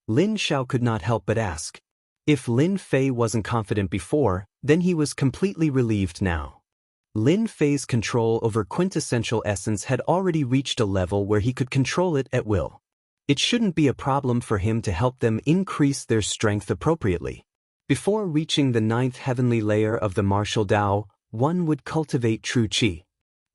S1: Lin Xiao could not help but ask. If Lin Fei wasn't confident before, then he was completely relieved now. Lin Fei's control over quintessential essence had already reached a level where he could control it at will. It shouldn't be a problem for him to help them increase their strength appropriately. Before reaching the 9th heavenly layer of the martial Tao, one would cultivate true qi.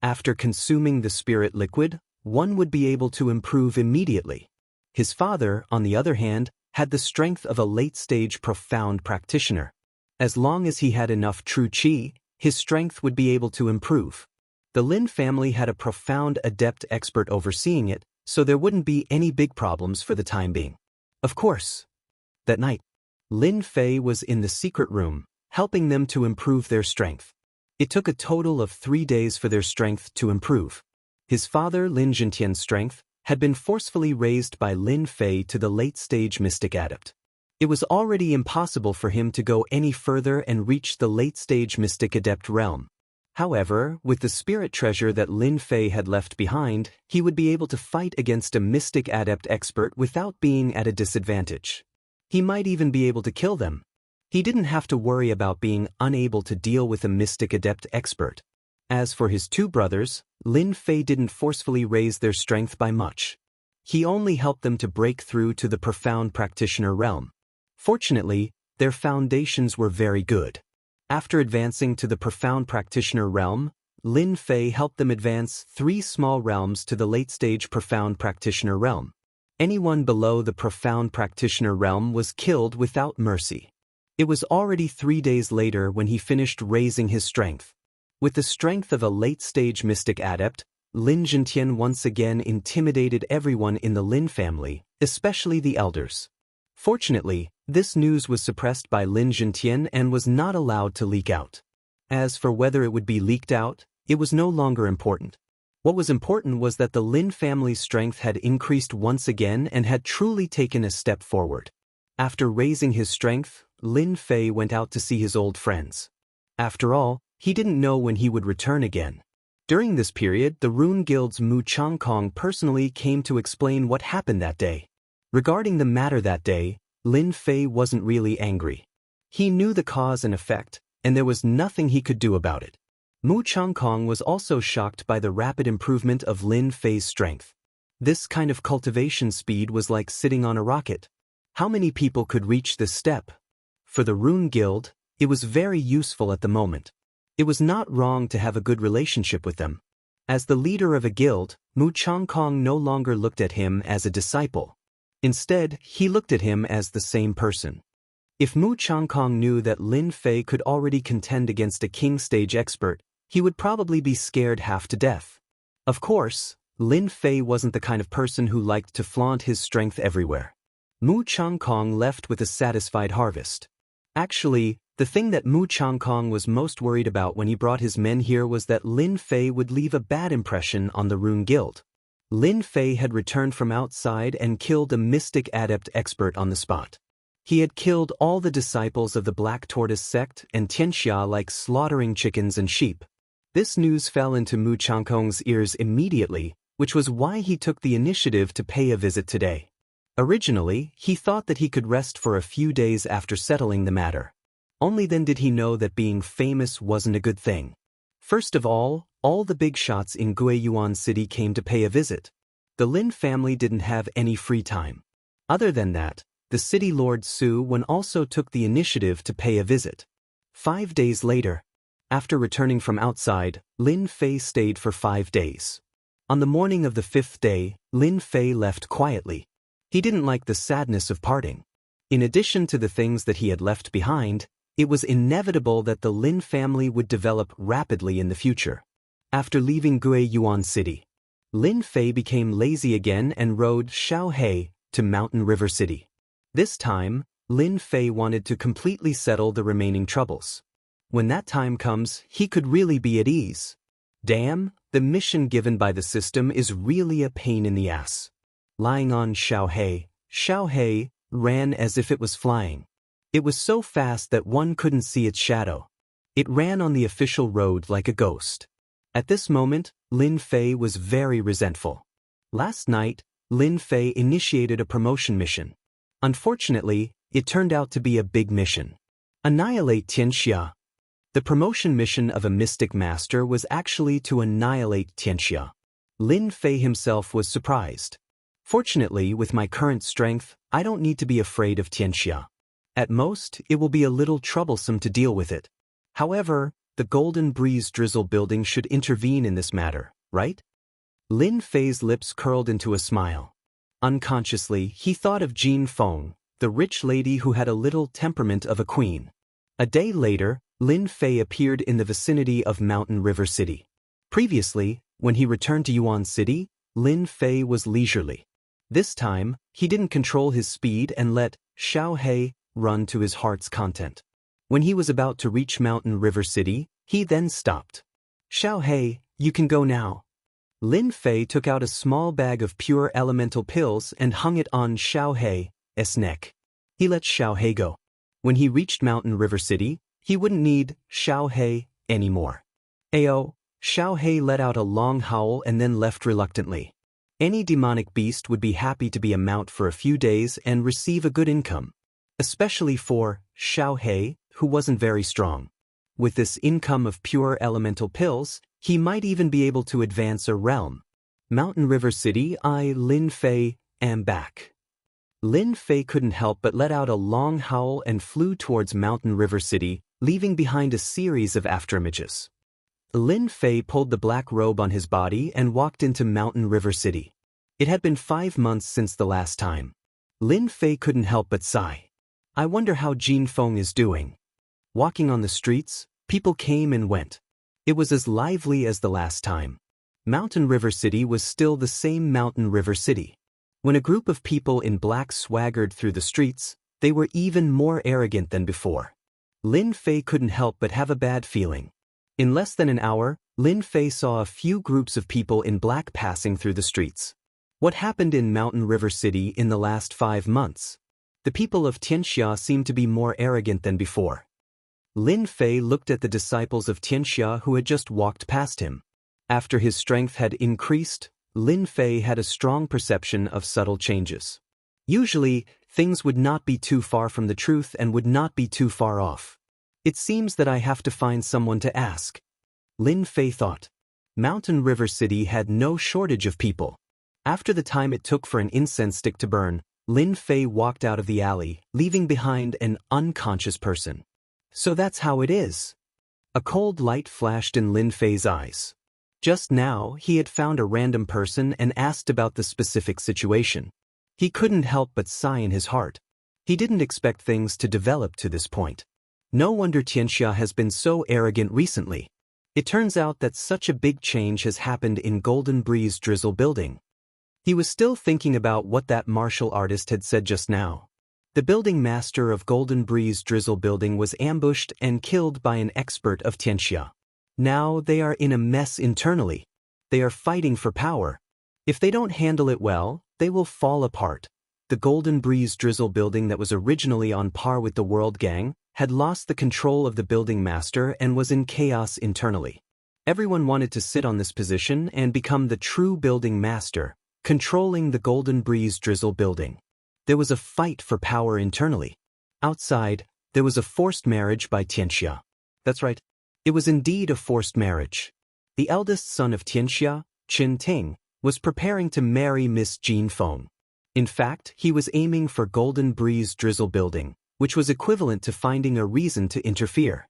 S1: After consuming the spirit liquid, one would be able to improve immediately. His father, on the other hand, had the strength of a late-stage profound practitioner. As long as he had enough true qi, his strength would be able to improve. The Lin family had a profound adept expert overseeing it, so there wouldn't be any big problems for the time being. Of course. That night, Lin Fei was in the secret room, helping them to improve their strength. It took a total of 3 days for their strength to improve. His father, Lin Zhentian's strength, had been forcefully raised by Lin Fei to the late-stage mystic adept. It was already impossible for him to go any further and reach the late-stage mystic adept realm. However, with the spirit treasure that Lin Fei had left behind, he would be able to fight against a mystic adept expert without being at a disadvantage. He might even be able to kill them. He didn't have to worry about being unable to deal with a mystic adept expert. As for his two brothers, Lin Fei didn't forcefully raise their strength by much. He only helped them to break through to the profound practitioner realm. Fortunately, their foundations were very good. After advancing to the profound practitioner realm, Lin Fei helped them advance 3 small realms to the late-stage profound practitioner realm. Anyone below the profound practitioner realm was killed without mercy. It was already 3 days later when he finished raising his strength. With the strength of a late-stage mystic adept, Lin Zhentian once again intimidated everyone in the Lin family, especially the elders. Fortunately, this news was suppressed by Lin Zhentian and was not allowed to leak out. As for whether it would be leaked out, it was no longer important. What was important was that the Lin family's strength had increased once again and had truly taken a step forward. After raising his strength, Lin Fei went out to see his old friends. After all, he didn't know when he would return again. During this period, the Rune Guild's Mu Changkong personally came to explain what happened that day. Regarding the matter that day, Lin Fei wasn't really angry. He knew the cause and effect, and there was nothing he could do about it. Mu Changkong was also shocked by the rapid improvement of Lin Fei's strength. This kind of cultivation speed was like sitting on a rocket. How many people could reach this step? For the Rune Guild, it was very useful at the moment. It was not wrong to have a good relationship with them. As the leader of a guild, Mu Changkong no longer looked at him as a disciple. Instead, he looked at him as the same person. If Mu Changkong knew that Lin Fei could already contend against a king stage expert, he would probably be scared half to death. Of course, Lin Fei wasn't the kind of person who liked to flaunt his strength everywhere. Mu Changkong left with a satisfied harvest. Actually, the thing that Mu Changkong was most worried about when he brought his men here was that Lin Fei would leave a bad impression on the Rune Guild. Lin Fei had returned from outside and killed a mystic adept expert on the spot. He had killed all the disciples of the Black Tortoise sect and Tianxia like slaughtering chickens and sheep. This news fell into Mu Changkong's ears immediately, which was why he took the initiative to pay a visit today. Originally, he thought that he could rest for a few days after settling the matter. Only then did he know that being famous wasn't a good thing. First of all the big shots in Guiyuan City came to pay a visit. The Lin family didn't have any free time. Other than that, the city lord Su Wen also took the initiative to pay a visit. 5 days later, after returning from outside, Lin Fei stayed for 5 days. On the morning of the 5th day, Lin Fei left quietly. He didn't like the sadness of parting. In addition to the things that he had left behind, it was inevitable that the Lin family would develop rapidly in the future. After leaving Guiyuan City, Lin Fei became lazy again and rode Shaohei to Mountain River City. This time, Lin Fei wanted to completely settle the remaining troubles. When that time comes, he could really be at ease. Damn, the mission given by the system is really a pain in the ass. Lying on Shaohei ran as if it was flying. It was so fast that one couldn't see its shadow. It ran on the official road like a ghost. At this moment, Lin Fei was very resentful. Last night, Lin Fei initiated a promotion mission. Unfortunately, it turned out to be a big mission. Annihilate Tianxia. The promotion mission of a mystic master was actually to annihilate Tianxia. Lin Fei himself was surprised. Fortunately, with my current strength, I don't need to be afraid of Tianxia. At most, it will be a little troublesome to deal with it. However, the Golden Breeze Drizzle building should intervene in this matter, right? Lin Fei's lips curled into a smile. Unconsciously, he thought of Jin Feng, the rich lady who had a little temperament of a queen. A day later, Lin Fei appeared in the vicinity of Mountain River City. Previously, when he returned to Yuan City, Lin Fei was leisurely. This time, he didn't control his speed and let Shaohei run to his heart's content. When he was about to reach Mountain River City, he then stopped. Shaohei, you can go now. Lin Fei took out a small bag of pure elemental pills and hung it on Shaohei's neck. He let Shaohei go. When he reached Mountain River City, he wouldn't need Shaohei anymore. Ayo, Shaohei let out a long howl and then left reluctantly. Any demonic beast would be happy to be a mount for a few days and receive a good income. Especially for Shaohei, who wasn't very strong. With this income of pure elemental pills, he might even be able to advance a realm. Mountain River City, Lin Fei, am back. Lin Fei couldn't help but let out a long howl and flew towards Mountain River City, leaving behind a series of afterimages. Lin Fei pulled the black robe on his body and walked into Mountain River City. It had been 5 months since the last time. Lin Fei couldn't help but sigh. I wonder how Jin Feng is doing. Walking on the streets, people came and went. It was as lively as the last time. Mountain River City was still the same Mountain River City. When a group of people in black swaggered through the streets, they were even more arrogant than before. Lin Fei couldn't help but have a bad feeling. In less than an hour, Lin Fei saw a few groups of people in black passing through the streets. What happened in Mountain River City in the last 5 months? The people of Tianxia seemed to be more arrogant than before. Lin Fei looked at the disciples of Tianxia who had just walked past him. After his strength had increased, Lin Fei had a strong perception of subtle changes. Usually, things would not be too far from the truth and would not be too far off. It seems that I have to find someone to ask. Lin Fei thought. Mountain River City had no shortage of people. After the time it took for an incense stick to burn, Lin Fei walked out of the alley, leaving behind an unconscious person. So that's how it is. A cold light flashed in Lin Fei's eyes. Just now, he had found a random person and asked about the specific situation. He couldn't help but sigh in his heart. He didn't expect things to develop to this point. No wonder Tianxia has been so arrogant recently. It turns out that such a big change has happened in Golden Breeze Drizzle Building. He was still thinking about what that martial artist had said just now. The building master of Golden Breeze Drizzle Building was ambushed and killed by an expert of Tianxia. Now they are in a mess internally. They are fighting for power. If they don't handle it well, they will fall apart. The Golden Breeze Drizzle Building that was originally on par with the World Gang had lost the control of the building master and was in chaos internally. Everyone wanted to sit on this position and become the true building master, controlling the Golden Breeze Drizzle Building. There was a fight for power internally. Outside, there was a forced marriage by Tianxia. That's right. It was indeed a forced marriage. The eldest son of Tianxia, Qin Ting, was preparing to marry Miss Jin Feng. In fact, he was aiming for Golden Breeze Drizzle Building, which was equivalent to finding a reason to interfere.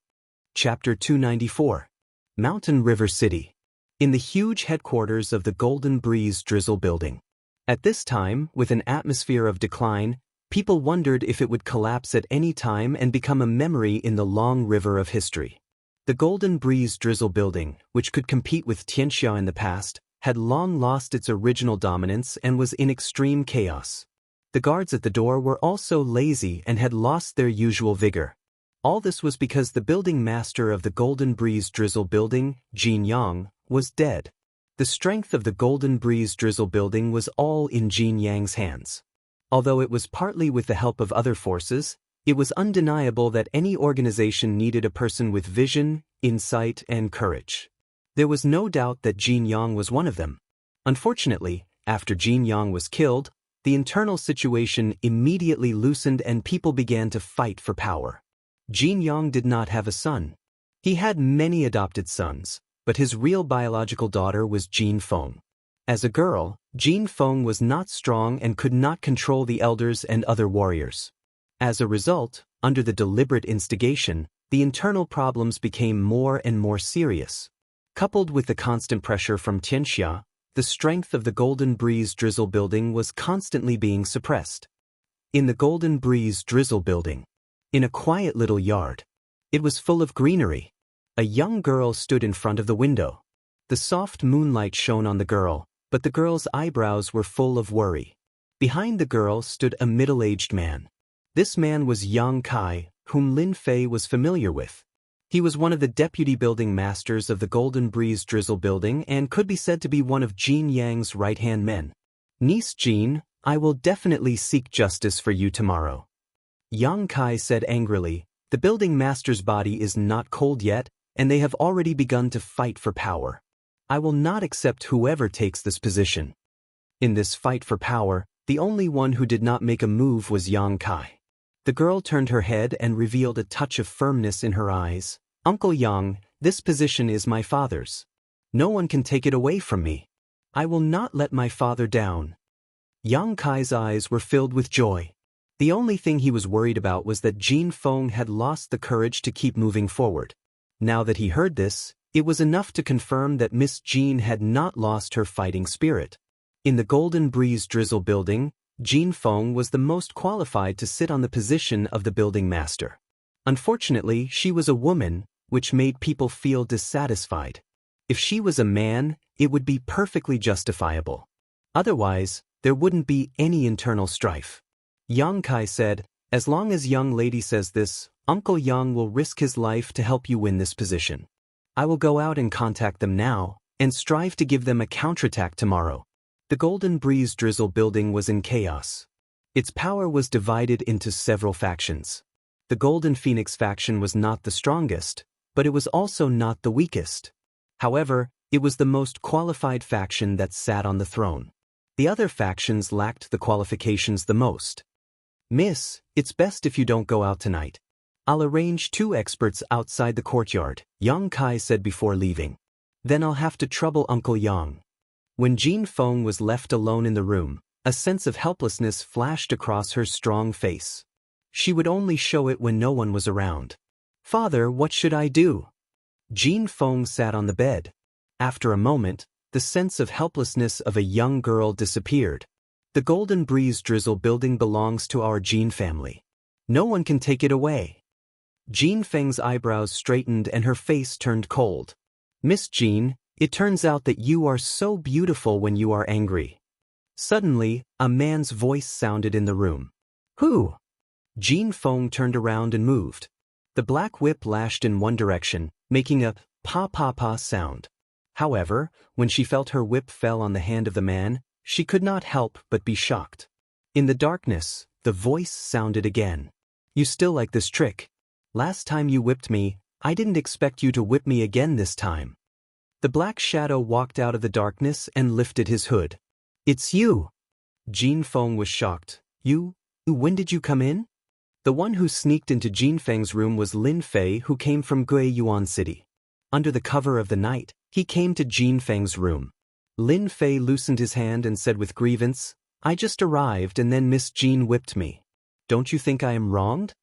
S1: Chapter 294. Mountain River City. In the huge headquarters of the Golden Breeze Drizzle Building. At this time, with an atmosphere of decline, people wondered if it would collapse at any time and become a memory in the long river of history. The Golden Breeze Drizzle Building, which could compete with Tianxia in the past, had long lost its original dominance and was in extreme chaos. The guards at the door were also lazy and had lost their usual vigor. All this was because the building master of the Golden Breeze Drizzle Building, Jin Yang, was dead. The strength of the Golden Breeze Drizzle Building was all in Jin Yang's hands. Although it was partly with the help of other forces, it was undeniable that any organization needed a person with vision, insight, and courage. There was no doubt that Jin Yang was one of them. Unfortunately, after Jin Yang was killed, the internal situation immediately loosened and people began to fight for power. Jin Yang did not have a son. He had many adopted sons, but his real biological daughter was Jin Feng. As a girl, Jin Feng was not strong and could not control the elders and other warriors. As a result, under the deliberate instigation, the internal problems became more and more serious. Coupled with the constant pressure from Tianxia, the strength of the Golden Breeze Drizzle Building was constantly being suppressed. In the Golden Breeze Drizzle Building, in a quiet little yard, it was full of greenery. A young girl stood in front of the window. The soft moonlight shone on the girl, but the girl's eyebrows were full of worry. Behind the girl stood a middle-aged man. This man was Yang Kai, whom Lin Fei was familiar with. He was one of the deputy building masters of the Golden Breeze Drizzle Building and could be said to be one of Jin Yang's right-hand men. Niece Jin, I will definitely seek justice for you tomorrow. Yang Kai said angrily, the building master's body is not cold yet, and they have already begun to fight for power. I will not accept whoever takes this position. In this fight for power, the only one who did not make a move was Yang Kai. The girl turned her head and revealed a touch of firmness in her eyes. Uncle Yang, this position is my father's. No one can take it away from me. I will not let my father down. Yang Kai's eyes were filled with joy. The only thing he was worried about was that Jin Feng had lost the courage to keep moving forward. Now that he heard this, it was enough to confirm that Miss Jean had not lost her fighting spirit. In the Golden Breeze Drizzle building, Jin Feng was the most qualified to sit on the position of the building master. Unfortunately, she was a woman, which made people feel dissatisfied. If she was a man, it would be perfectly justifiable. Otherwise, there wouldn't be any internal strife. Yang Kai said, "As long as young lady says this, Uncle Yang will risk his life to help you win this position. I will go out and contact them now, and strive to give them a counterattack tomorrow." The Golden Breeze Drizzle building was in chaos. Its power was divided into several factions. The Golden Phoenix faction was not the strongest, but it was also not the weakest. However, it was the most qualified faction that sat on the throne. The other factions lacked the qualifications the most. "Miss, it's best if you don't go out tonight. I'll arrange 2 experts outside the courtyard," Yang Kai said before leaving. "Then I'll have to trouble Uncle Yang." When Jin Feng was left alone in the room, a sense of helplessness flashed across her strong face. She would only show it when no one was around. "Father, what should I do?" Jin Feng sat on the bed. After a moment, the sense of helplessness of a young girl disappeared. "The Golden Breeze Drizzle building belongs to our Jin family. No one can take it away." Jin Feng's eyebrows straightened and her face turned cold. "Miss Jin, it turns out that you are so beautiful when you are angry." Suddenly, a man's voice sounded in the room. "Who?" Jin Feng turned around and moved. The black whip lashed in one direction, making a pa-pa-pa sound. However, when she felt her whip fell on the hand of the man, she could not help but be shocked. In the darkness, the voice sounded again. "You still like this trick? Last time you whipped me, I didn't expect you to whip me again this time." The black shadow walked out of the darkness and lifted his hood. "It's you!" Jin Feng was shocked. You? When did you come in?" The one who sneaked into Jin Feng's room was Lin Fei, who came from Guiyuan City. Under the cover of the night, he came to Jin Feng's room. Lin Fei loosened his hand and said with grievance, "I just arrived and then Miss Jean whipped me. Don't you think I am wronged?"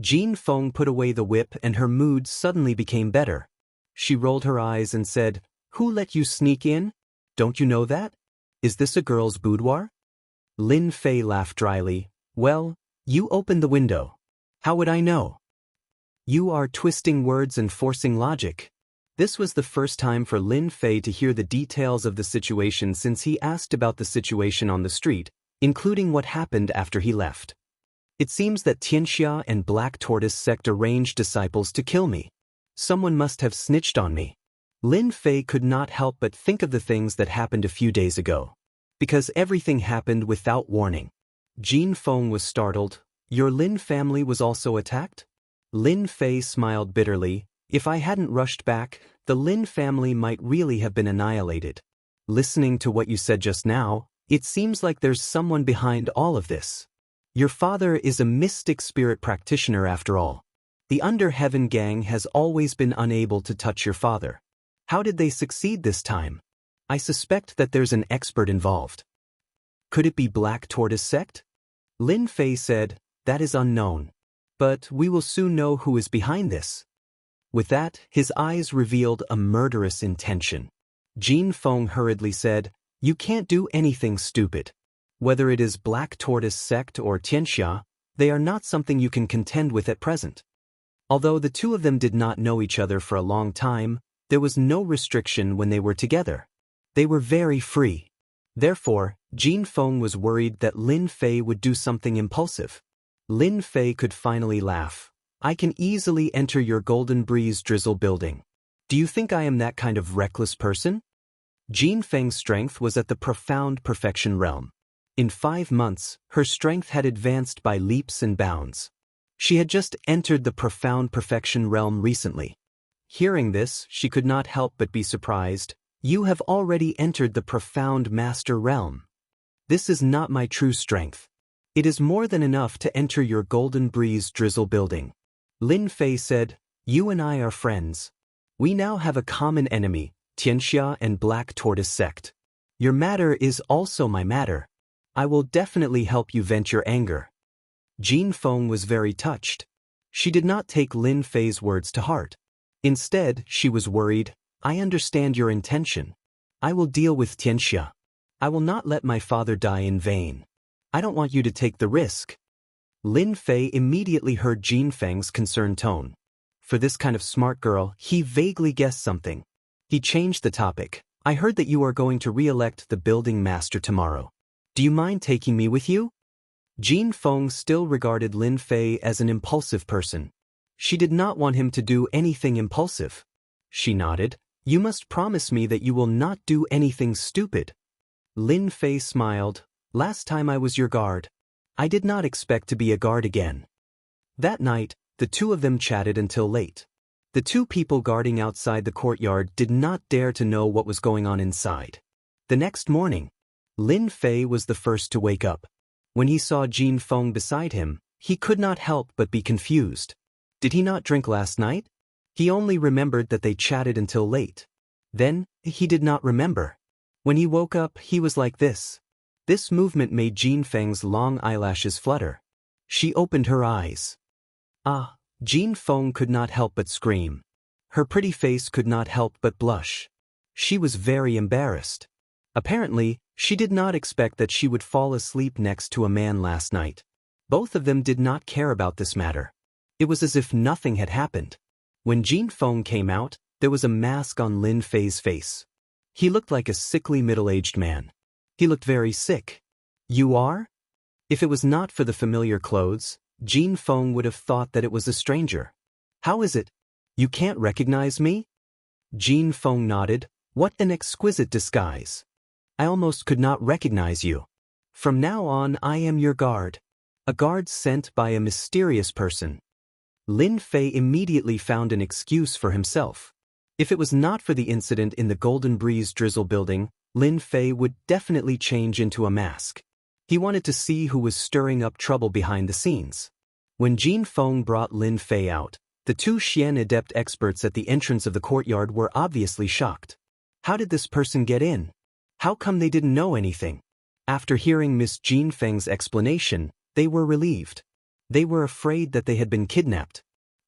S1: Jin Feng put away the whip and her mood suddenly became better. She rolled her eyes and said, "Who let you sneak in? Don't you know that? Is this a girl's boudoir?" Lin Fei laughed dryly. "Well, you opened the window. How would I know?" "You are twisting words and forcing logic." This was the first time for Lin Fei to hear the details of the situation since he asked about the situation on the street, including what happened after he left. "It seems that Tianxia and Black Tortoise sect arranged disciples to kill me. Someone must have snitched on me." Lin Fei could not help but think of the things that happened a few days ago. Because everything happened without warning. Jin Feng was startled. "Your Lin family was also attacked?" Lin Fei smiled bitterly. "If I hadn't rushed back, the Lin family might really have been annihilated. Listening to what you said just now, it seems like there's someone behind all of this. Your father is a mystic spirit practitioner after all. The Under Heaven gang has always been unable to touch your father. How did they succeed this time? I suspect that there's an expert involved." "Could it be Black Tortoise sect?" Lin Fei said, "That is unknown. But we will soon know who is behind this." With that, his eyes revealed a murderous intention. Jin Feng hurriedly said, "You can't do anything stupid. Whether it is Black Tortoise sect or Tianxia, they are not something you can contend with at present." Although the two of them did not know each other for a long time, there was no restriction when they were together. They were very free. Therefore, Jin Feng was worried that Lin Fei would do something impulsive. Lin Fei could finally laugh. "I can easily enter your Golden Breeze Drizzle building. Do you think I am that kind of reckless person?" Jin Feng's strength was at the profound perfection realm. In 5 months, her strength had advanced by leaps and bounds. She had just entered the profound perfection realm recently. Hearing this, she could not help but be surprised. "You have already entered the profound master realm. This is not my true strength. It is more than enough to enter your Golden Breeze Drizzle building." Lin Fei said, "You and I are friends. We now have a common enemy, Tianxia and Black Tortoise sect. Your matter is also my matter. I will definitely help you vent your anger. Jin Feng was very touched. She did not take Lin Fei's words to heart. Instead, she was worried. I understand your intention. I will deal with Tianxia. I will not let my father die in vain. I don't want you to take the risk. Lin Fei immediately heard Jin Feng's concerned tone. For this kind of smart girl, he vaguely guessed something. He changed the topic. I heard that you are going to re-elect the building master tomorrow. Do you mind taking me with you? Jin Feng still regarded Lin Fei as an impulsive person. She did not want him to do anything impulsive. She nodded. You must promise me that you will not do anything stupid. Lin Fei smiled. Last time I was your guard. I did not expect to be a guard again. That night, the two of them chatted until late. The two people guarding outside the courtyard did not dare to know what was going on inside. The next morning, Lin Fei was the first to wake up. When he saw Jin Feng beside him, he could not help but be confused. Did he not drink last night? He only remembered that they chatted until late. Then, he did not remember. When he woke up, he was like this. This movement made Jin Feng's long eyelashes flutter. She opened her eyes. Ah, Jin Feng could not help but scream. Her pretty face could not help but blush. She was very embarrassed. Apparently, she did not expect that she would fall asleep next to a man last night. Both of them did not care about this matter. It was as if nothing had happened. When Jin Feng came out, there was a mask on Lin Fei's face. He looked like a sickly middle-aged man. He looked very sick. You are? If it was not for the familiar clothes, Jin Feng would have thought that it was a stranger. How is it? You can't recognize me? Jin Feng nodded. What an exquisite disguise. I almost could not recognize you. From now on, I am your guard. A guard sent by a mysterious person. Lin Fei immediately found an excuse for himself. If it was not for the incident in the Golden Breeze Drizzle building, Lin Fei would definitely change into a mask. He wanted to see who was stirring up trouble behind the scenes. When Jin Feng brought Lin Fei out, the two Xian adept experts at the entrance of the courtyard were obviously shocked. How did this person get in? How come they didn't know anything? After hearing Miss Jin Feng's explanation, they were relieved. They were afraid that they had been kidnapped.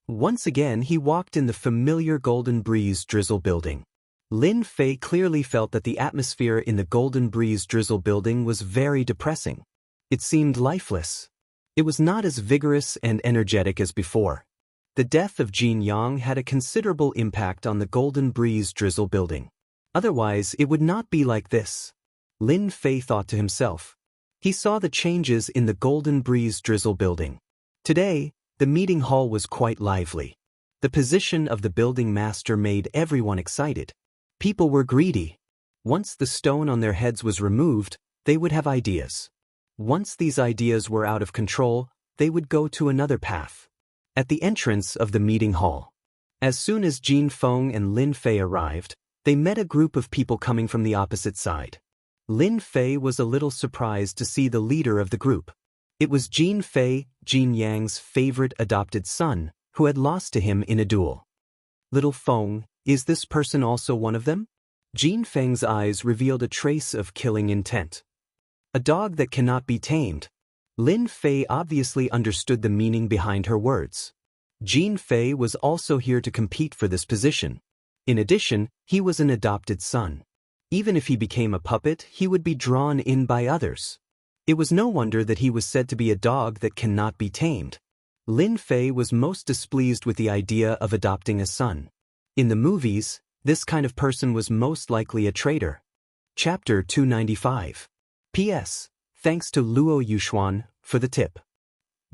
S1: Once again, he walked in the familiar Golden Breeze Drizzle building. Lin Fei clearly felt that the atmosphere in the Golden Breeze Drizzle building was very depressing. It seemed lifeless. It was not as vigorous and energetic as before. The death of Jin Yang had a considerable impact on the Golden Breeze Drizzle building. Otherwise, it would not be like this. Lin Fei thought to himself. He saw the changes in the Golden Breeze Drizzle building. Today, the meeting hall was quite lively. The position of the building master made everyone excited. People were greedy. Once the stone on their heads was removed, they would have ideas. Once these ideas were out of control, they would go to another path. At the entrance of the meeting hall. As soon as Jin Feng and Lin Fei arrived, they met a group of people coming from the opposite side. Lin Fei was a little surprised to see the leader of the group. It was Jin Fei, Jin Yang's favorite adopted son, who had lost to him in a duel. Little Feng, is this person also one of them? Jin Feng's eyes revealed a trace of killing intent. A dog that cannot be tamed. Lin Fei obviously understood the meaning behind her words. Jin Fei was also here to compete for this position. In addition, he was an adopted son. Even if he became a puppet, he would be drawn in by others. It was no wonder that he was said to be a dog that cannot be tamed. Lin Fei was most displeased with the idea of adopting a son. In the movies, this kind of person was most likely a traitor. Chapter 295. P.S. Thanks to Luo Yuxuan for the tip.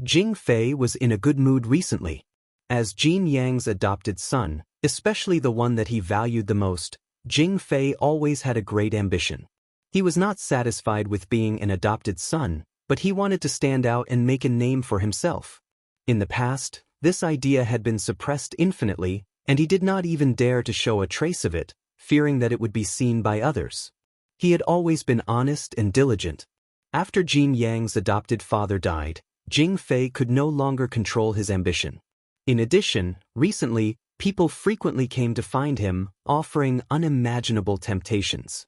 S1: Jing Fei was in a good mood recently. As Jin Yang's adopted son, especially the one that he valued the most, Jing Fei always had a great ambition. He was not satisfied with being an adopted son, but he wanted to stand out and make a name for himself. In the past, this idea had been suppressed infinitely, and he did not even dare to show a trace of it, fearing that it would be seen by others. He had always been honest and diligent. After Jin Yang's adopted father died, Jing Fei could no longer control his ambition. In addition, recently, people frequently came to find him, offering unimaginable temptations.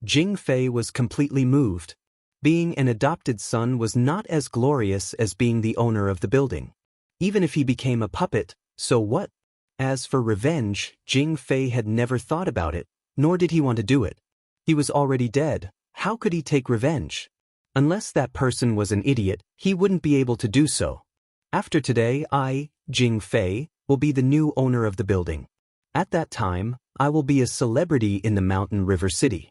S1: Jing Fei was completely moved. Being an adopted son was not as glorious as being the owner of the building. Even if he became a puppet, so what? As for revenge, Jing Fei had never thought about it, nor did he want to do it. He was already dead. How could he take revenge? Unless that person was an idiot, he wouldn't be able to do so. After today, I, Jing Fei, will be the new owner of the building. At that time, I will be a celebrity in the Mountain River City.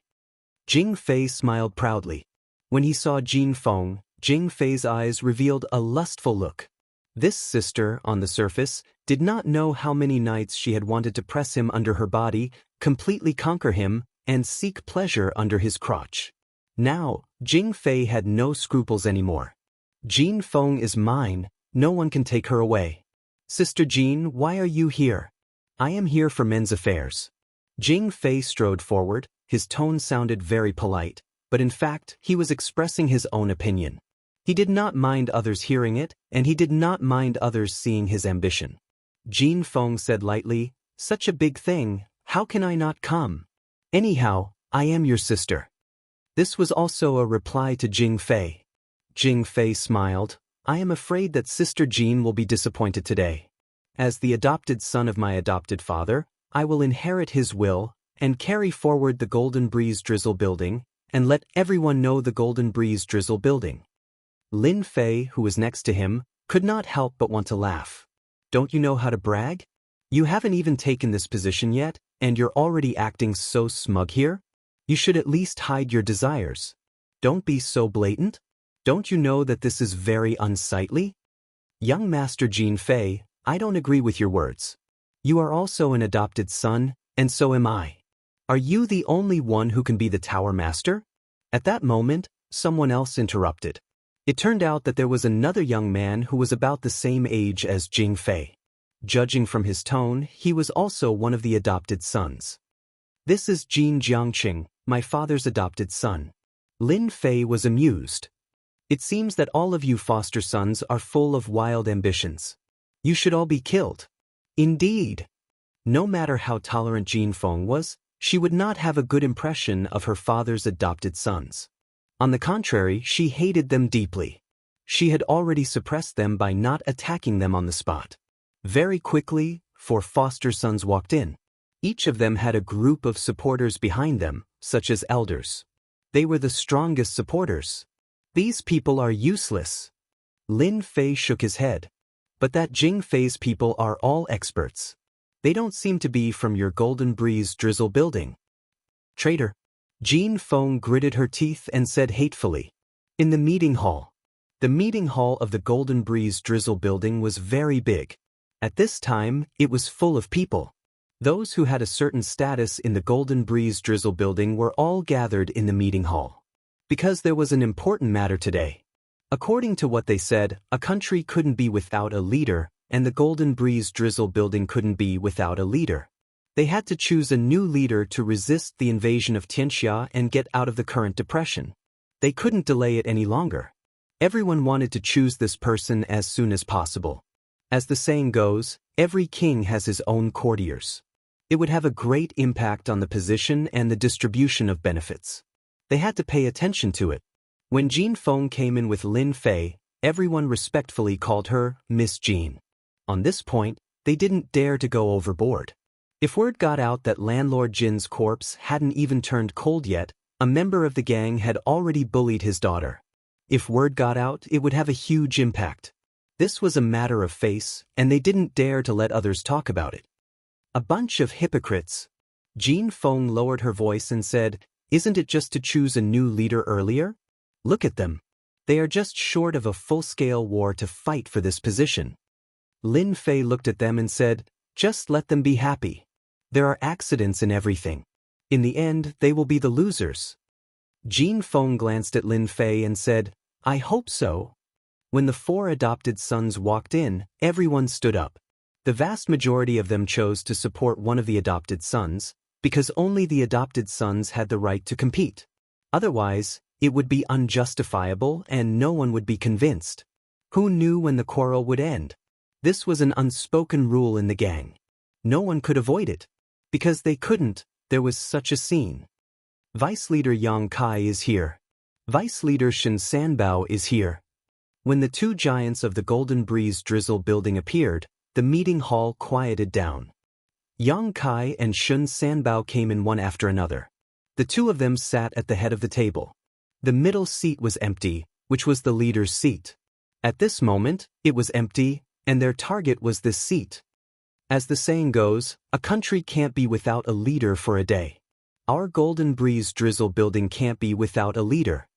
S1: Jing Fei smiled proudly. When he saw Jin Feng, Jing Fei's eyes revealed a lustful look. This sister, on the surface, did not know how many nights she had wanted to press him under her body, completely conquer him, and seek pleasure under his crotch. Now, Jing Fei had no scruples anymore. Jin Feng is mine, no one can take her away. Sister Jin, why are you here? I am here for men's affairs. Jing Fei strode forward, his tone sounded very polite, but in fact, he was expressing his own opinion. He did not mind others hearing it, and he did not mind others seeing his ambition. Jin Feng said lightly, "Such a big thing, how can I not come? Anyhow, I am your sister." This was also a reply to Jing Fei. Jing Fei smiled. "I am afraid that Sister Jin will be disappointed today. As the adopted son of my adopted father, I will inherit his will, and carry forward the Golden Breeze Drizzle building, and let everyone know the Golden Breeze Drizzle building." Lin Fei, who was next to him, could not help but want to laugh. "Don't you know how to brag? You haven't even taken this position yet, and you're already acting so smug here? You should at least hide your desires. Don't be so blatant. Don't you know that this is very unsightly?" "Young Master Jin Fei, I don't agree with your words. You are also an adopted son, and so am I. Are you the only one who can be the Tower Master?" At that moment, someone else interrupted. It turned out that there was another young man who was about the same age as Jing Fei. Judging from his tone, he was also one of the adopted sons. "This is Jin Jiangqing, my father's adopted son." Lin Fei was amused. "It seems that all of you foster sons are full of wild ambitions. You should all be killed." Indeed. No matter how tolerant Jin Feng was, she would not have a good impression of her father's adopted sons. On the contrary, she hated them deeply. She had already suppressed them by not attacking them on the spot. Very quickly, 4 foster sons walked in. Each of them had a group of supporters behind them, such as elders. They were the strongest supporters. "These people are useless." Lin Fei shook his head. "But that Jing Fei's people are all experts. They don't seem to be from your Golden Breeze Drizzle building." "Traitor." Jin Feng gritted her teeth and said hatefully. In the meeting hall. The meeting hall of the Golden Breeze Drizzle building was very big. At this time, it was full of people. Those who had a certain status in the Golden Breeze Drizzle building were all gathered in the meeting hall. Because there was an important matter today. According to what they said, a country couldn't be without a leader, and the Golden Breeze Drizzle building couldn't be without a leader. They had to choose a new leader to resist the invasion of Tianxia and get out of the current depression. They couldn't delay it any longer. Everyone wanted to choose this person as soon as possible. As the saying goes, every king has his own courtiers. It would have a great impact on the position and the distribution of benefits. They had to pay attention to it. When Jin Feng came in with Lin Fei, everyone respectfully called her Miss Jin. On this point, they didn't dare to go overboard. If word got out that landlord Jin's corpse hadn't even turned cold yet, a member of the gang had already bullied his daughter. If word got out, it would have a huge impact. This was a matter of face, and they didn't dare to let others talk about it. "A bunch of hypocrites." Jin Feng lowered her voice and said, "Isn't it just to choose a new leader earlier? Look at them. They are just short of a full-scale war to fight for this position." Lin Fei looked at them and said, "Just let them be happy. There are accidents in everything. In the end, they will be the losers." Jin Feng glanced at Lin Fei and said, "I hope so." When the 4 adopted sons walked in, everyone stood up. The vast majority of them chose to support one of the adopted sons, because only the adopted sons had the right to compete. Otherwise, it would be unjustifiable and no one would be convinced. Who knew when the quarrel would end? This was an unspoken rule in the gang. No one could avoid it. Because they couldn't, there was such a scene. "Vice Leader Yang Kai is here." Vice Leader Shin Sanbao is here. When the two giants of the Golden Breeze Drizzle building appeared, the meeting hall quieted down. Yang Kai and Shun Sanbao came in one after another. The two of them sat at the head of the table. The middle seat was empty, which was the leader's seat. At this moment, it was empty, and their target was this seat. As the saying goes, a country can't be without a leader for a day. Our Golden Breeze Drizzle building can't be without a leader.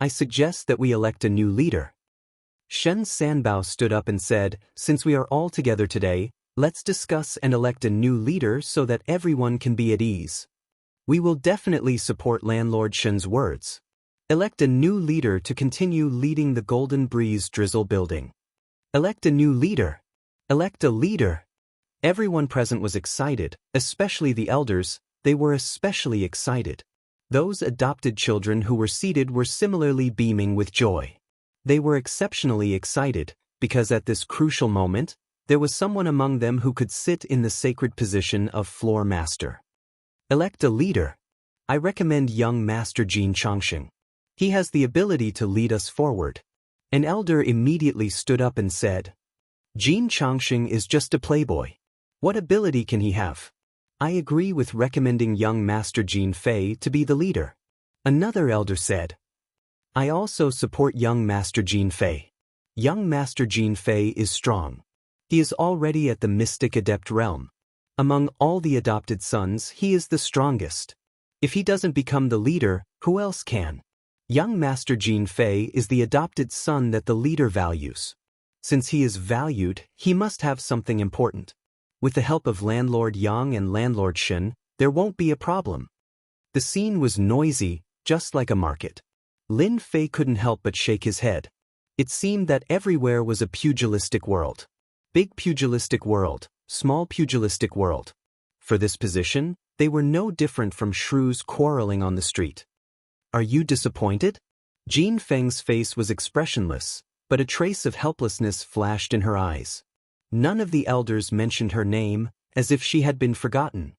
S1: I suggest that we elect a new leader. Shen Sanbao stood up and said, since we are all together today, let's discuss and elect a new leader so that everyone can be at ease. We will definitely support Landlord Shen's words. Elect a new leader to continue leading the Golden Breeze Drizzle building. Elect a new leader. Elect a leader. Everyone present was excited, especially the elders. They were especially excited. Those adopted children who were seated were similarly beaming with joy. They were exceptionally excited, because at this crucial moment, there was someone among them who could sit in the sacred position of floor master. Elect a leader. I recommend young Master Jin Chongsheng. He has the ability to lead us forward. An elder immediately stood up and said, Jin Chongsheng is just a playboy. What ability can he have? I agree with recommending young Master Jin Fei to be the leader. Another elder said, I also support young Master Jin Fei. Young Master Jin Fei is strong. He is already at the Mystic Adept realm. Among all the adopted sons, he is the strongest. If he doesn't become the leader, who else can? Young Master Jin Fei is the adopted son that the leader values. Since he is valued, he must have something important. With the help of Landlord Yang and Landlord Shin, there won't be a problem. The scene was noisy, just like a market. Lin Fei couldn't help but shake his head. It seemed that everywhere was a pugilistic world. Big pugilistic world, small pugilistic world. For this position, they were no different from shrews quarreling on the street. Are you disappointed? Jin Feng's face was expressionless, but a trace of helplessness flashed in her eyes. None of the elders mentioned her name, as if she had been forgotten.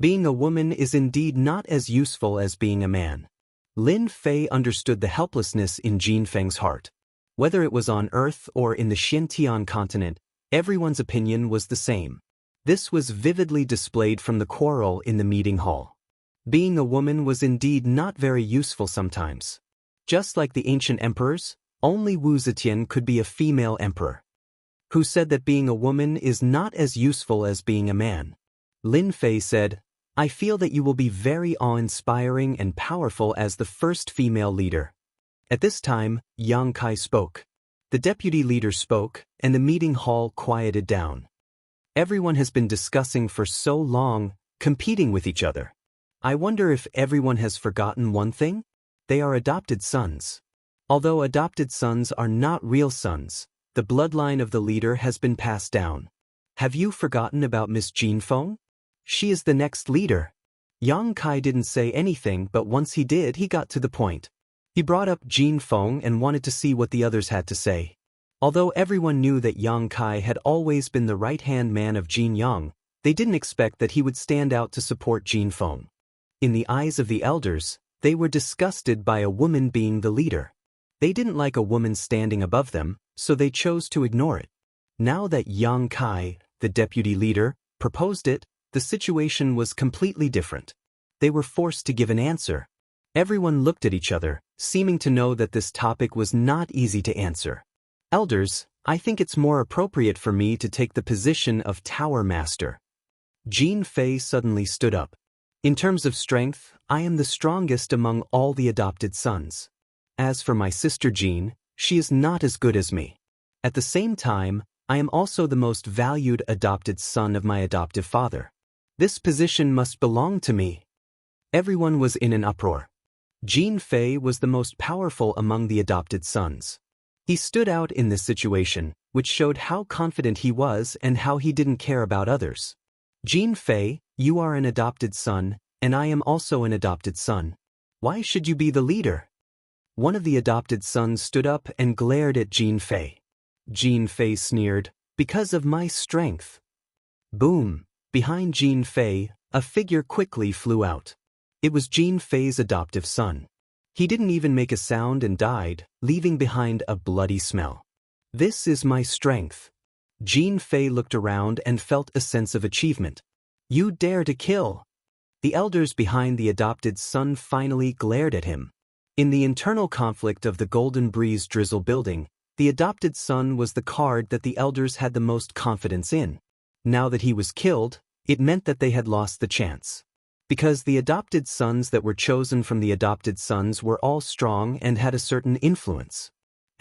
S1: Being a woman is indeed not as useful as being a man. Lin Fei understood the helplessness in Jin Feng's heart. Whether it was on Earth or in the Xintian continent, everyone's opinion was the same. This was vividly displayed from the quarrel in the meeting hall. Being a woman was indeed not very useful sometimes. Just like the ancient emperors, only Wu Zetian could be a female emperor. Who said that being a woman is not as useful as being a man? Lin Fei said, I feel that you will be very awe-inspiring and powerful as the first female leader. At this time, Yang Kai spoke. The deputy leader spoke, and the meeting hall quieted down. Everyone has been discussing for so long, competing with each other. I wonder if everyone has forgotten one thing? They are adopted sons. Although adopted sons are not real sons, the bloodline of the leader has been passed down. Have you forgotten about Miss Jin Feng? She is the next leader. Yang Kai didn't say anything, but once he did, he got to the point. He brought up Jin Feng and wanted to see what the others had to say. Although everyone knew that Yang Kai had always been the right-hand man of Jin Yang, they didn't expect that he would stand out to support Jin Feng. In the eyes of the elders, they were disgusted by a woman being the leader. They didn't like a woman standing above them, so they chose to ignore it. Now that Yang Kai, the deputy leader, proposed it, the situation was completely different. They were forced to give an answer. Everyone looked at each other, seeming to know that this topic was not easy to answer. Elders, I think it's more appropriate for me to take the position of Tower Master. Jin Fei suddenly stood up. In terms of strength, I am the strongest among all the adopted sons. As for my sister Jin, she is not as good as me. At the same time, I am also the most valued adopted son of my adoptive father. This position must belong to me. Everyone was in an uproar. Jin Fei was the most powerful among the adopted sons. He stood out in this situation, which showed how confident he was and how he didn't care about others. Jin Fei, you are an adopted son, and I am also an adopted son. Why should you be the leader? One of the adopted sons stood up and glared at Jin Fei. Jin Fei sneered, because of my strength. Boom! Behind Jin Fei, a figure quickly flew out. It was Jin Fei's adoptive son. He didn't even make a sound and died, leaving behind a bloody smell. This is my strength. Jean Fei looked around and felt a sense of achievement. You dare to kill! The elders behind the adopted son finally glared at him. In the internal conflict of the Golden Breeze Drizzle building, the adopted son was the card that the elders had the most confidence in. Now that he was killed, it meant that they had lost the chance. Because the adopted sons that were chosen from the adopted sons were all strong and had a certain influence.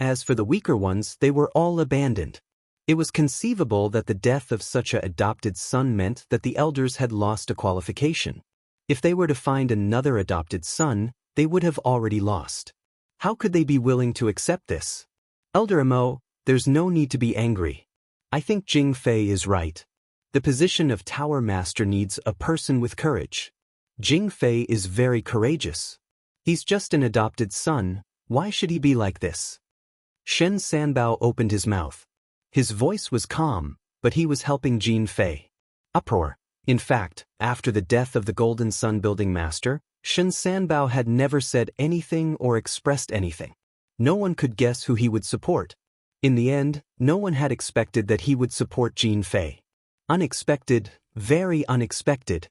S1: As for the weaker ones, they were all abandoned. It was conceivable that the death of such an adopted son meant that the elders had lost a qualification. If they were to find another adopted son, they would have already lost. How could they be willing to accept this? Elder Mo, there's no need to be angry. I think Jing Fei is right. The position of Tower Master needs a person with courage. Jing Fei is very courageous. He's just an adopted son, why should he be like this? Shen Sanbao opened his mouth. His voice was calm, but he was helping Jing Fei. Uproar. In fact, after the death of the Golden Sun Building Master, Shen Sanbao had never said anything or expressed anything. No one could guess who he would support. In the end, no one had expected that he would support Jing Fei. Unexpected, very unexpected.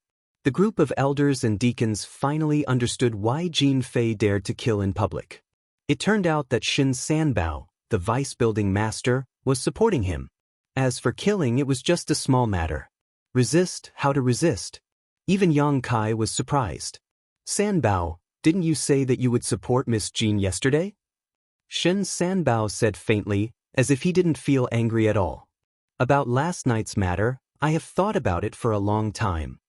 S1: The group of elders and deacons finally understood why Jing Fei dared to kill in public. It turned out that Shen Sanbao, the vice building master, was supporting him. As for killing, it was just a small matter. Resist, how to resist? Even Yang Kai was surprised. Sanbao, didn't you say that you would support Miss Jean yesterday? Shen Sanbao said faintly, as if he didn't feel angry at all. About last night's matter, I have thought about it for a long time.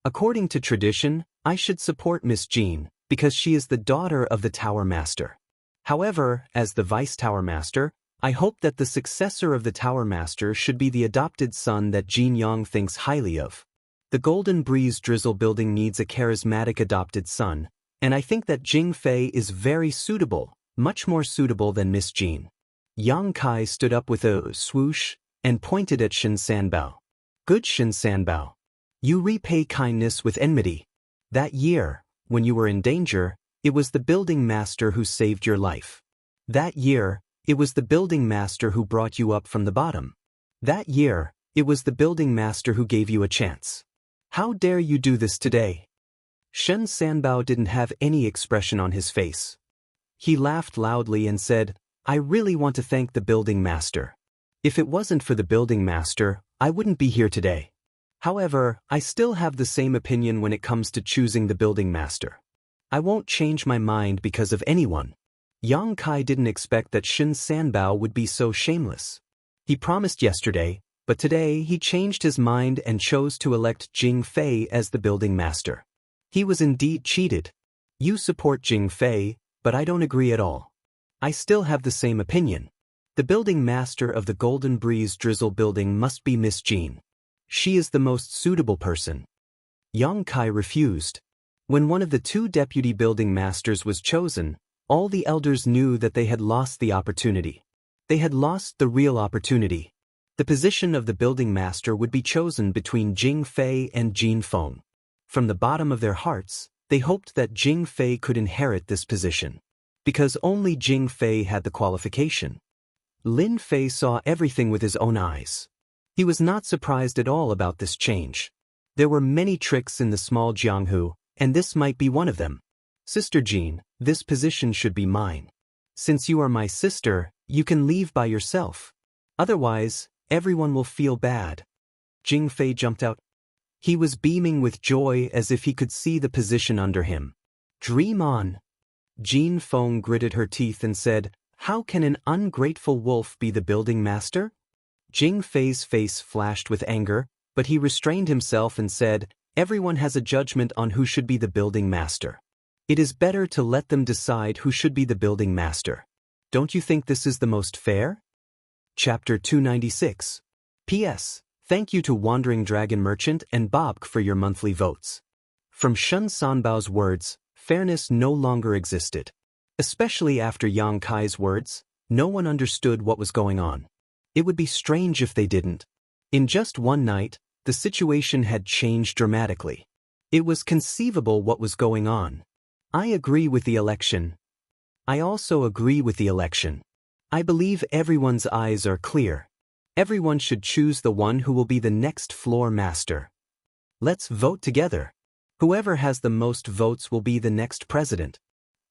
S1: According to tradition, I should support Miss Jean, because she is the daughter of the Tower Master. However, as the Vice Tower Master, I hope that the successor of the Tower Master should be the adopted son that Jin Yang thinks highly of. The Golden Breeze Drizzle building needs a charismatic adopted son, and I think that Jing Fei is very suitable, much more suitable than Miss Jean. Yang Kai stood up with a swoosh and pointed at Shen Sanbao. Good Shen Sanbao. You repay kindness with enmity. That year, when you were in danger, it was the building master who saved your life. That year, it was the building master who brought you up from the bottom. That year, it was the building master who gave you a chance. How dare you do this today? Shen Sanbao didn't have any expression on his face. He laughed loudly and said, I really want to thank the building master. If it wasn't for the building master, I wouldn't be here today. However, I still have the same opinion when it comes to choosing the building master. I won't change my mind because of anyone. Yang Kai didn't expect that Shen Sanbao would be so shameless. He promised yesterday, but today he changed his mind and chose to elect Jing Fei as the building master. He was indeed cheated. You support Jing Fei, but I don't agree at all. I still have the same opinion. The building master of the Golden Breeze Drizzle building must be Miss Jean. She is the most suitable person. Yang Kai refused. When one of the two deputy building masters was chosen, all the elders knew that they had lost the opportunity. They had lost the real opportunity. The position of the building master would be chosen between Jing Fei and Jin Feng. From the bottom of their hearts, they hoped that Jing Fei could inherit this position. Because only Jing Fei had the qualification. Lin Fei saw everything with his own eyes. He was not surprised at all about this change. There were many tricks in the small Jianghu, and this might be one of them. Sister Jean, this position should be mine. Since you are my sister, you can leave by yourself. Otherwise, everyone will feel bad. Jing Fei jumped out. He was beaming with joy as if he could see the position under him. Dream on. Jin Feng gritted her teeth and said, How can an ungrateful wolf be the building master? Jing Fei's face flashed with anger, but he restrained himself and said, Everyone has a judgment on who should be the building master. It is better to let them decide who should be the building master. Don't you think this is the most fair? Chapter 296. P.S. Thank you to Wandering Dragon Merchant and Bobk for your monthly votes. From Shen Sanbao's words, fairness no longer existed. Especially after Yang Kai's words, no one understood what was going on. It would be strange if they didn't. In just one night, the situation had changed dramatically. It was conceivable what was going on. I agree with the election, I also agree with the election. I believe everyone's eyes are clear. Everyone should choose the one who will be the next floor master. Let's vote together. Whoever has the most votes will be the next president.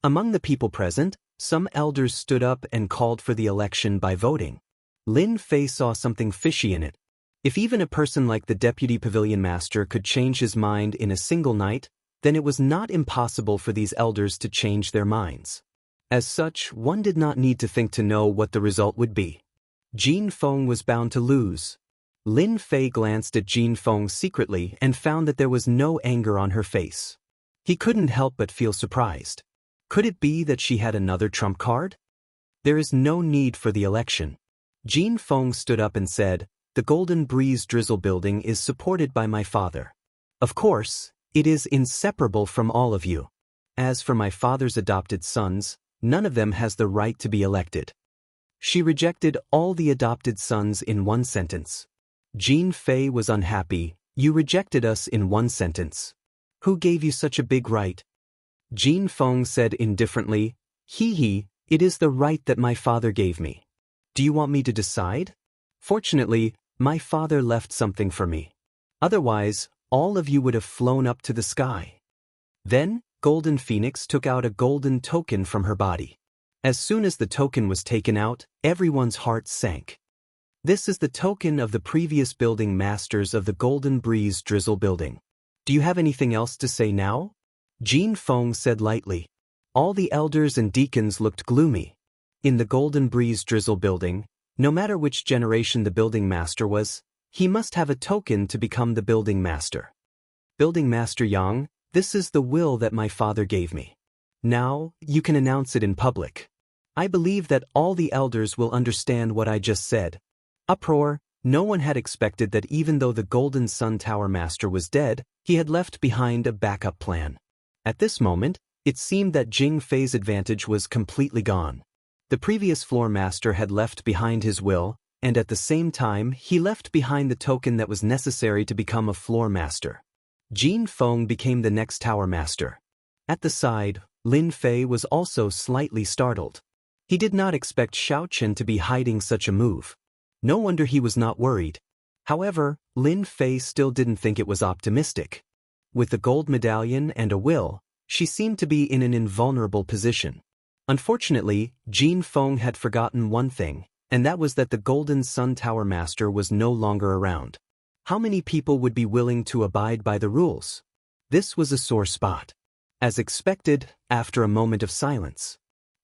S1: Among the people present, some elders stood up and called for the election by voting. Lin Fei saw something fishy in it. If even a person like the deputy pavilion master could change his mind in a single night, then it was not impossible for these elders to change their minds. As such, one did not need to think to know what the result would be. Jin Feng was bound to lose. Lin Fei glanced at Jin Feng secretly and found that there was no anger on her face. He couldn't help but feel surprised. Could it be that she had another trump card? There is no need for the election. Jin Feng stood up and said, "The Golden Breeze Drizzle building is supported by my father. Of course, it is inseparable from all of you. As for my father's adopted sons, none of them has the right to be elected." She rejected all the adopted sons in one sentence. Jin Fei was unhappy. "You rejected us in one sentence. Who gave you such a big right?" Jin Feng said indifferently, "It is the right that my father gave me. Do you want me to decide? Fortunately, my father left something for me. Otherwise, all of you would have flown up to the sky." Then, Golden Phoenix took out a golden token from her body. As soon as the token was taken out, everyone's heart sank. This is the token of the previous building masters of the Golden Breeze Drizzle building. Do you have anything else to say now? Jin Feng said lightly. All the elders and deacons looked gloomy. In the Golden Breeze Drizzle building, no matter which generation the building master was, he must have a token to become the building master. Building Master Yang, this is the will that my father gave me. Now, you can announce it in public. I believe that all the elders will understand what I just said. Uproar. No one had expected that even though the Golden Sun Tower Master was dead, he had left behind a backup plan. At this moment, it seemed that Jing Fei's advantage was completely gone. The previous floor master had left behind his will, and at the same time, he left behind the token that was necessary to become a floor master. Jin Feng became the next tower master. At the side, Lin Fei was also slightly startled. He did not expect Xiao Chen to be hiding such a move. No wonder he was not worried. However, Lin Fei still didn't think it was optimistic. With the gold medallion and a will, she seemed to be in an invulnerable position. Unfortunately, Jin Feng had forgotten one thing, and that was that the Golden Sun Tower Master was no longer around. How many people would be willing to abide by the rules? This was a sore spot. As expected, after a moment of silence,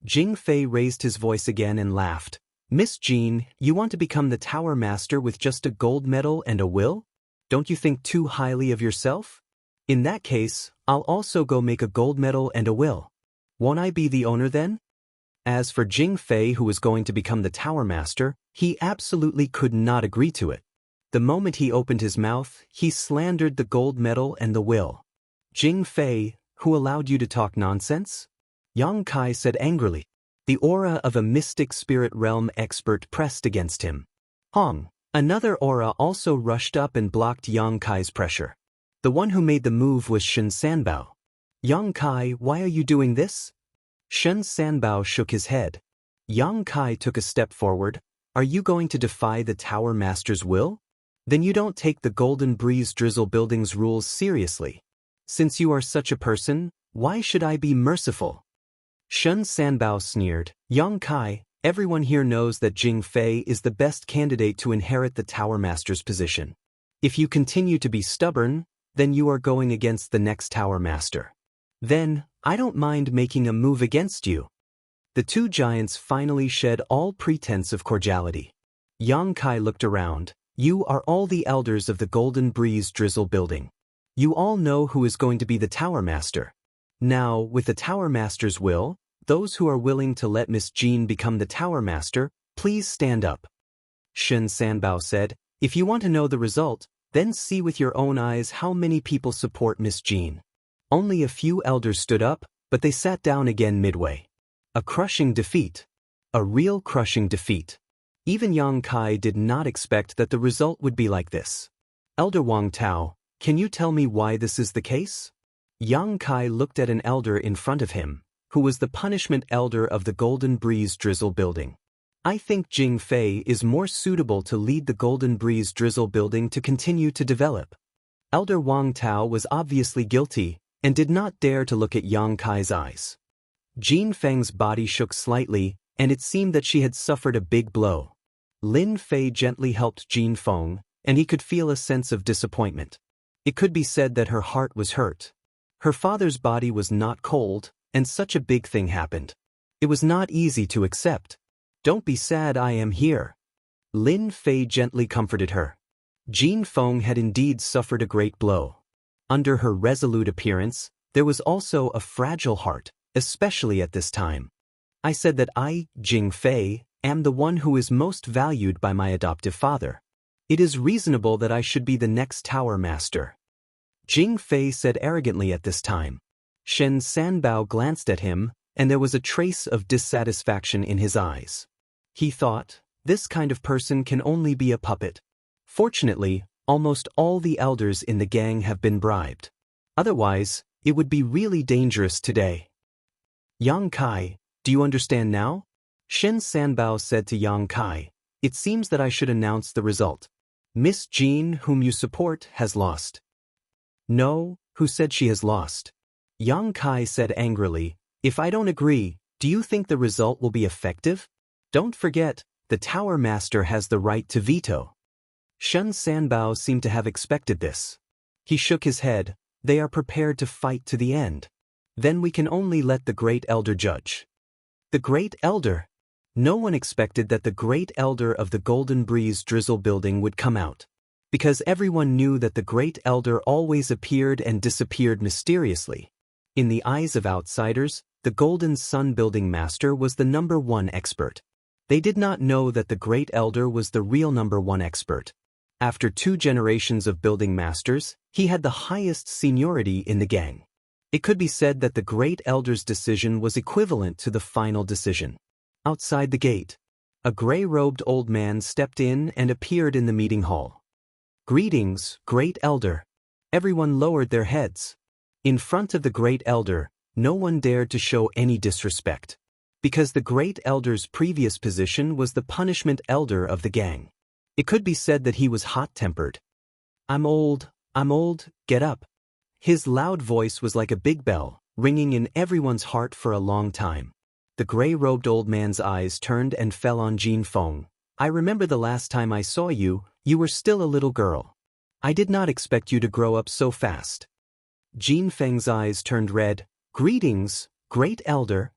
S1: Jing Fei raised his voice again and laughed. "Miss Jean, you want to become the Tower Master with just a gold medal and a will? Don't you think too highly of yourself? In that case, I'll also go make a gold medal and a will. Won't I be the owner then?" As for Jing Fei, who was going to become the Tower Master, he absolutely could not agree to it. The moment he opened his mouth, he slandered the gold medal and the will. "Jing Fei, who allowed you to talk nonsense?" Yang Kai said angrily. The aura of a mystic spirit realm expert pressed against him. Hong, another aura also rushed up and blocked Yang Kai's pressure. The one who made the move was Shen Sanbao. "Yang Kai, why are you doing this?" Shen Sanbao shook his head. Yang Kai took a step forward. "Are you going to defy the Tower Master's will? Then you don't take the Golden Breeze Drizzle building's rules seriously. Since you are such a person, why should I be merciful?" Shen Sanbao sneered. "Yang Kai, everyone here knows that Jing Fei is the best candidate to inherit the Tower Master's position. If you continue to be stubborn, then you are going against the next Tower Master. Then, I don't mind making a move against you." The two giants finally shed all pretense of cordiality. Yang Kai looked around. "You are all the elders of the Golden Breeze Drizzle building. You all know who is going to be the Tower Master. Now, with the Tower Master's will, those who are willing to let Miss Jean become the Tower Master, please stand up." Shen Sanbao said, "If you want to know the result, then see with your own eyes how many people support Miss Jean." Only a few elders stood up, but they sat down again midway. A crushing defeat. A real crushing defeat. Even Yang Kai did not expect that the result would be like this. "Elder Wang Tao, can you tell me why this is the case?" Yang Kai looked at an elder in front of him, who was the punishment elder of the Golden Breeze Drizzle Building. I think Jing Fei is more suitable to lead the Golden Breeze Drizzle Building to continue to develop. Elder Wang Tao was obviously guilty and did not dare to look at Yang Kai's eyes. Jin Feng's body shook slightly, and it seemed that she had suffered a big blow. Lin Fei gently helped Jin Feng, and he could feel a sense of disappointment. It could be said that her heart was hurt. Her father's body was not cold, and such a big thing happened. It was not easy to accept. "Don't be sad, I am here." Lin Fei gently comforted her. Jin Feng had indeed suffered a great blow. Under her resolute appearance, there was also a fragile heart, especially at this time. I said that I, Jing Fei, am the one who is most valued by my adoptive father. It is reasonable that I should be the next tower master. Jing Fei said arrogantly at this time. Shen Sanbao glanced at him, and there was a trace of dissatisfaction in his eyes. He thought, this kind of person can only be a puppet. Fortunately, almost all the elders in the gang have been bribed. Otherwise, it would be really dangerous today. Yang Kai, do you understand now? Shen Sanbao said to Yang Kai, it seems that I should announce the result. Miss Jean, whom you support, has lost. No, who said she has lost? Yang Kai said angrily, if I don't agree, do you think the result will be effective? Don't forget, the Tower Master has the right to veto. Shen Sanbao seemed to have expected this. He shook his head, they are prepared to fight to the end. Then we can only let the Great Elder judge. The Great Elder? No one expected that the Great Elder of the Golden Breeze Drizzle Building would come out. Because everyone knew that the Great Elder always appeared and disappeared mysteriously. In the eyes of outsiders, the Golden Sun Building Master was the #1 expert. They did not know that the Great Elder was the real #1 expert. After 2 generations of building masters, he had the highest seniority in the gang. It could be said that the Great Elder's decision was equivalent to the final decision. Outside the gate, a gray-robed old man stepped in and appeared in the meeting hall. Greetings, Great Elder. Everyone lowered their heads. In front of the Great Elder, no one dared to show any disrespect. Because the Great Elder's previous position was the punishment elder of the gang. It could be said that he was hot-tempered. I'm old, get up. His loud voice was like a big bell, ringing in everyone's heart for a long time. The gray-robed old man's eyes turned and fell on Jin Feng. I remember the last time I saw you, you were still a little girl. I did not expect you to grow up so fast. Jin Feng's eyes turned red. Greetings, Great Elder.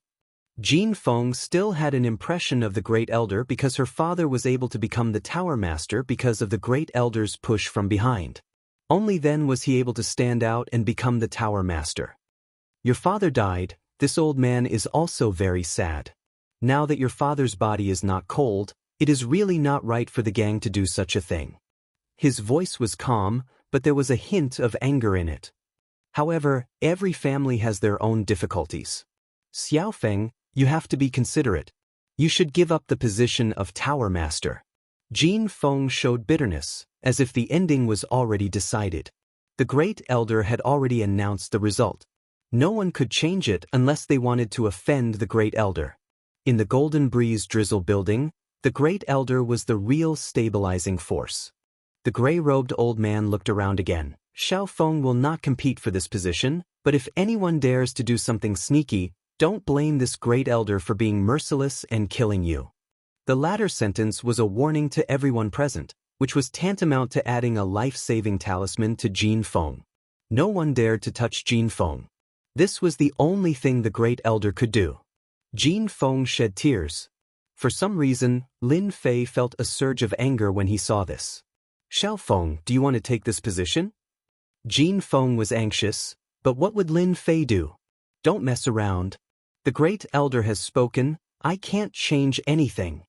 S1: Jin Feng still had an impression of the Great Elder because her father was able to become the Tower Master because of the Great Elder's push from behind. Only then was he able to stand out and become the Tower Master. Your father died. This old man is also very sad. Now that your father's body is not cold, it is really not right for the gang to do such a thing. His voice was calm, but there was a hint of anger in it. However, every family has their own difficulties. Xiaofeng, you have to be considerate. You should give up the position of Tower Master. Jin Feng showed bitterness, as if the ending was already decided. The Great Elder had already announced the result. No one could change it unless they wanted to offend the Great Elder. In the Golden Breeze Drizzle Building, the Great Elder was the real stabilizing force. The gray-robed old man looked around again. Xiaofeng will not compete for this position, but if anyone dares to do something sneaky, don't blame this Great Elder for being merciless and killing you. The latter sentence was a warning to everyone present, which was tantamount to adding a life-saving talisman to Jin Feng. No one dared to touch Jin Feng. This was the only thing the Great Elder could do. Jin Feng shed tears. For some reason, Lin Fei felt a surge of anger when he saw this. Xiaofeng, do you want to take this position? Jin Feng was anxious, but what would Lin Fei do? Don't mess around. The Great Elder has spoken, I can't change anything.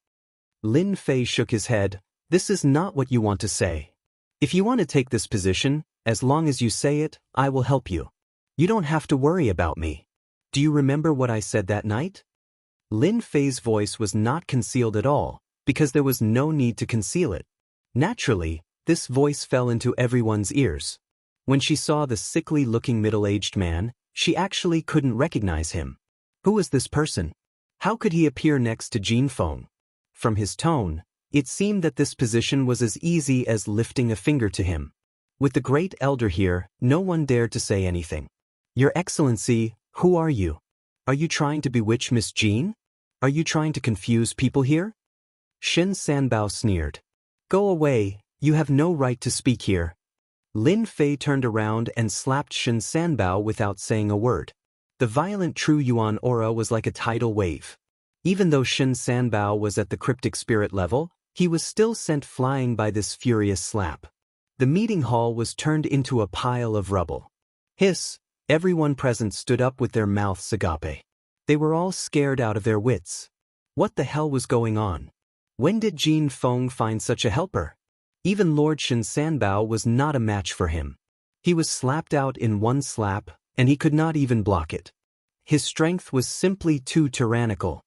S1: Lin Fei shook his head. This is not what you want to say. If you want to take this position, as long as you say it, I will help you. You don't have to worry about me. Do you remember what I said that night? Lin Fei's voice was not concealed at all, because there was no need to conceal it. Naturally, this voice fell into everyone's ears. When she saw the sickly-looking middle-aged man, she actually couldn't recognize him. Who was this person? How could he appear next to Jin Feng? From his tone, it seemed that this position was as easy as lifting a finger to him. With the great elder here, no one dared to say anything. Your Excellency, who are you? Are you trying to bewitch Miss Jean? Are you trying to confuse people here? Shin Sanbao sneered. Go away, you have no right to speak here. Lin Fei turned around and slapped Shin Sanbao without saying a word. The violent True Yuan aura was like a tidal wave. Even though Shin Sanbao was at the cryptic spirit level, he was still sent flying by this furious slap. The meeting hall was turned into a pile of rubble. Hiss! Everyone present stood up with their mouths agape. They were all scared out of their wits. What the hell was going on? When did Jin Feng find such a helper? Even Lord Shin Sanbao was not a match for him. He was slapped out in one slap, and he could not even block it. His strength was simply too tyrannical.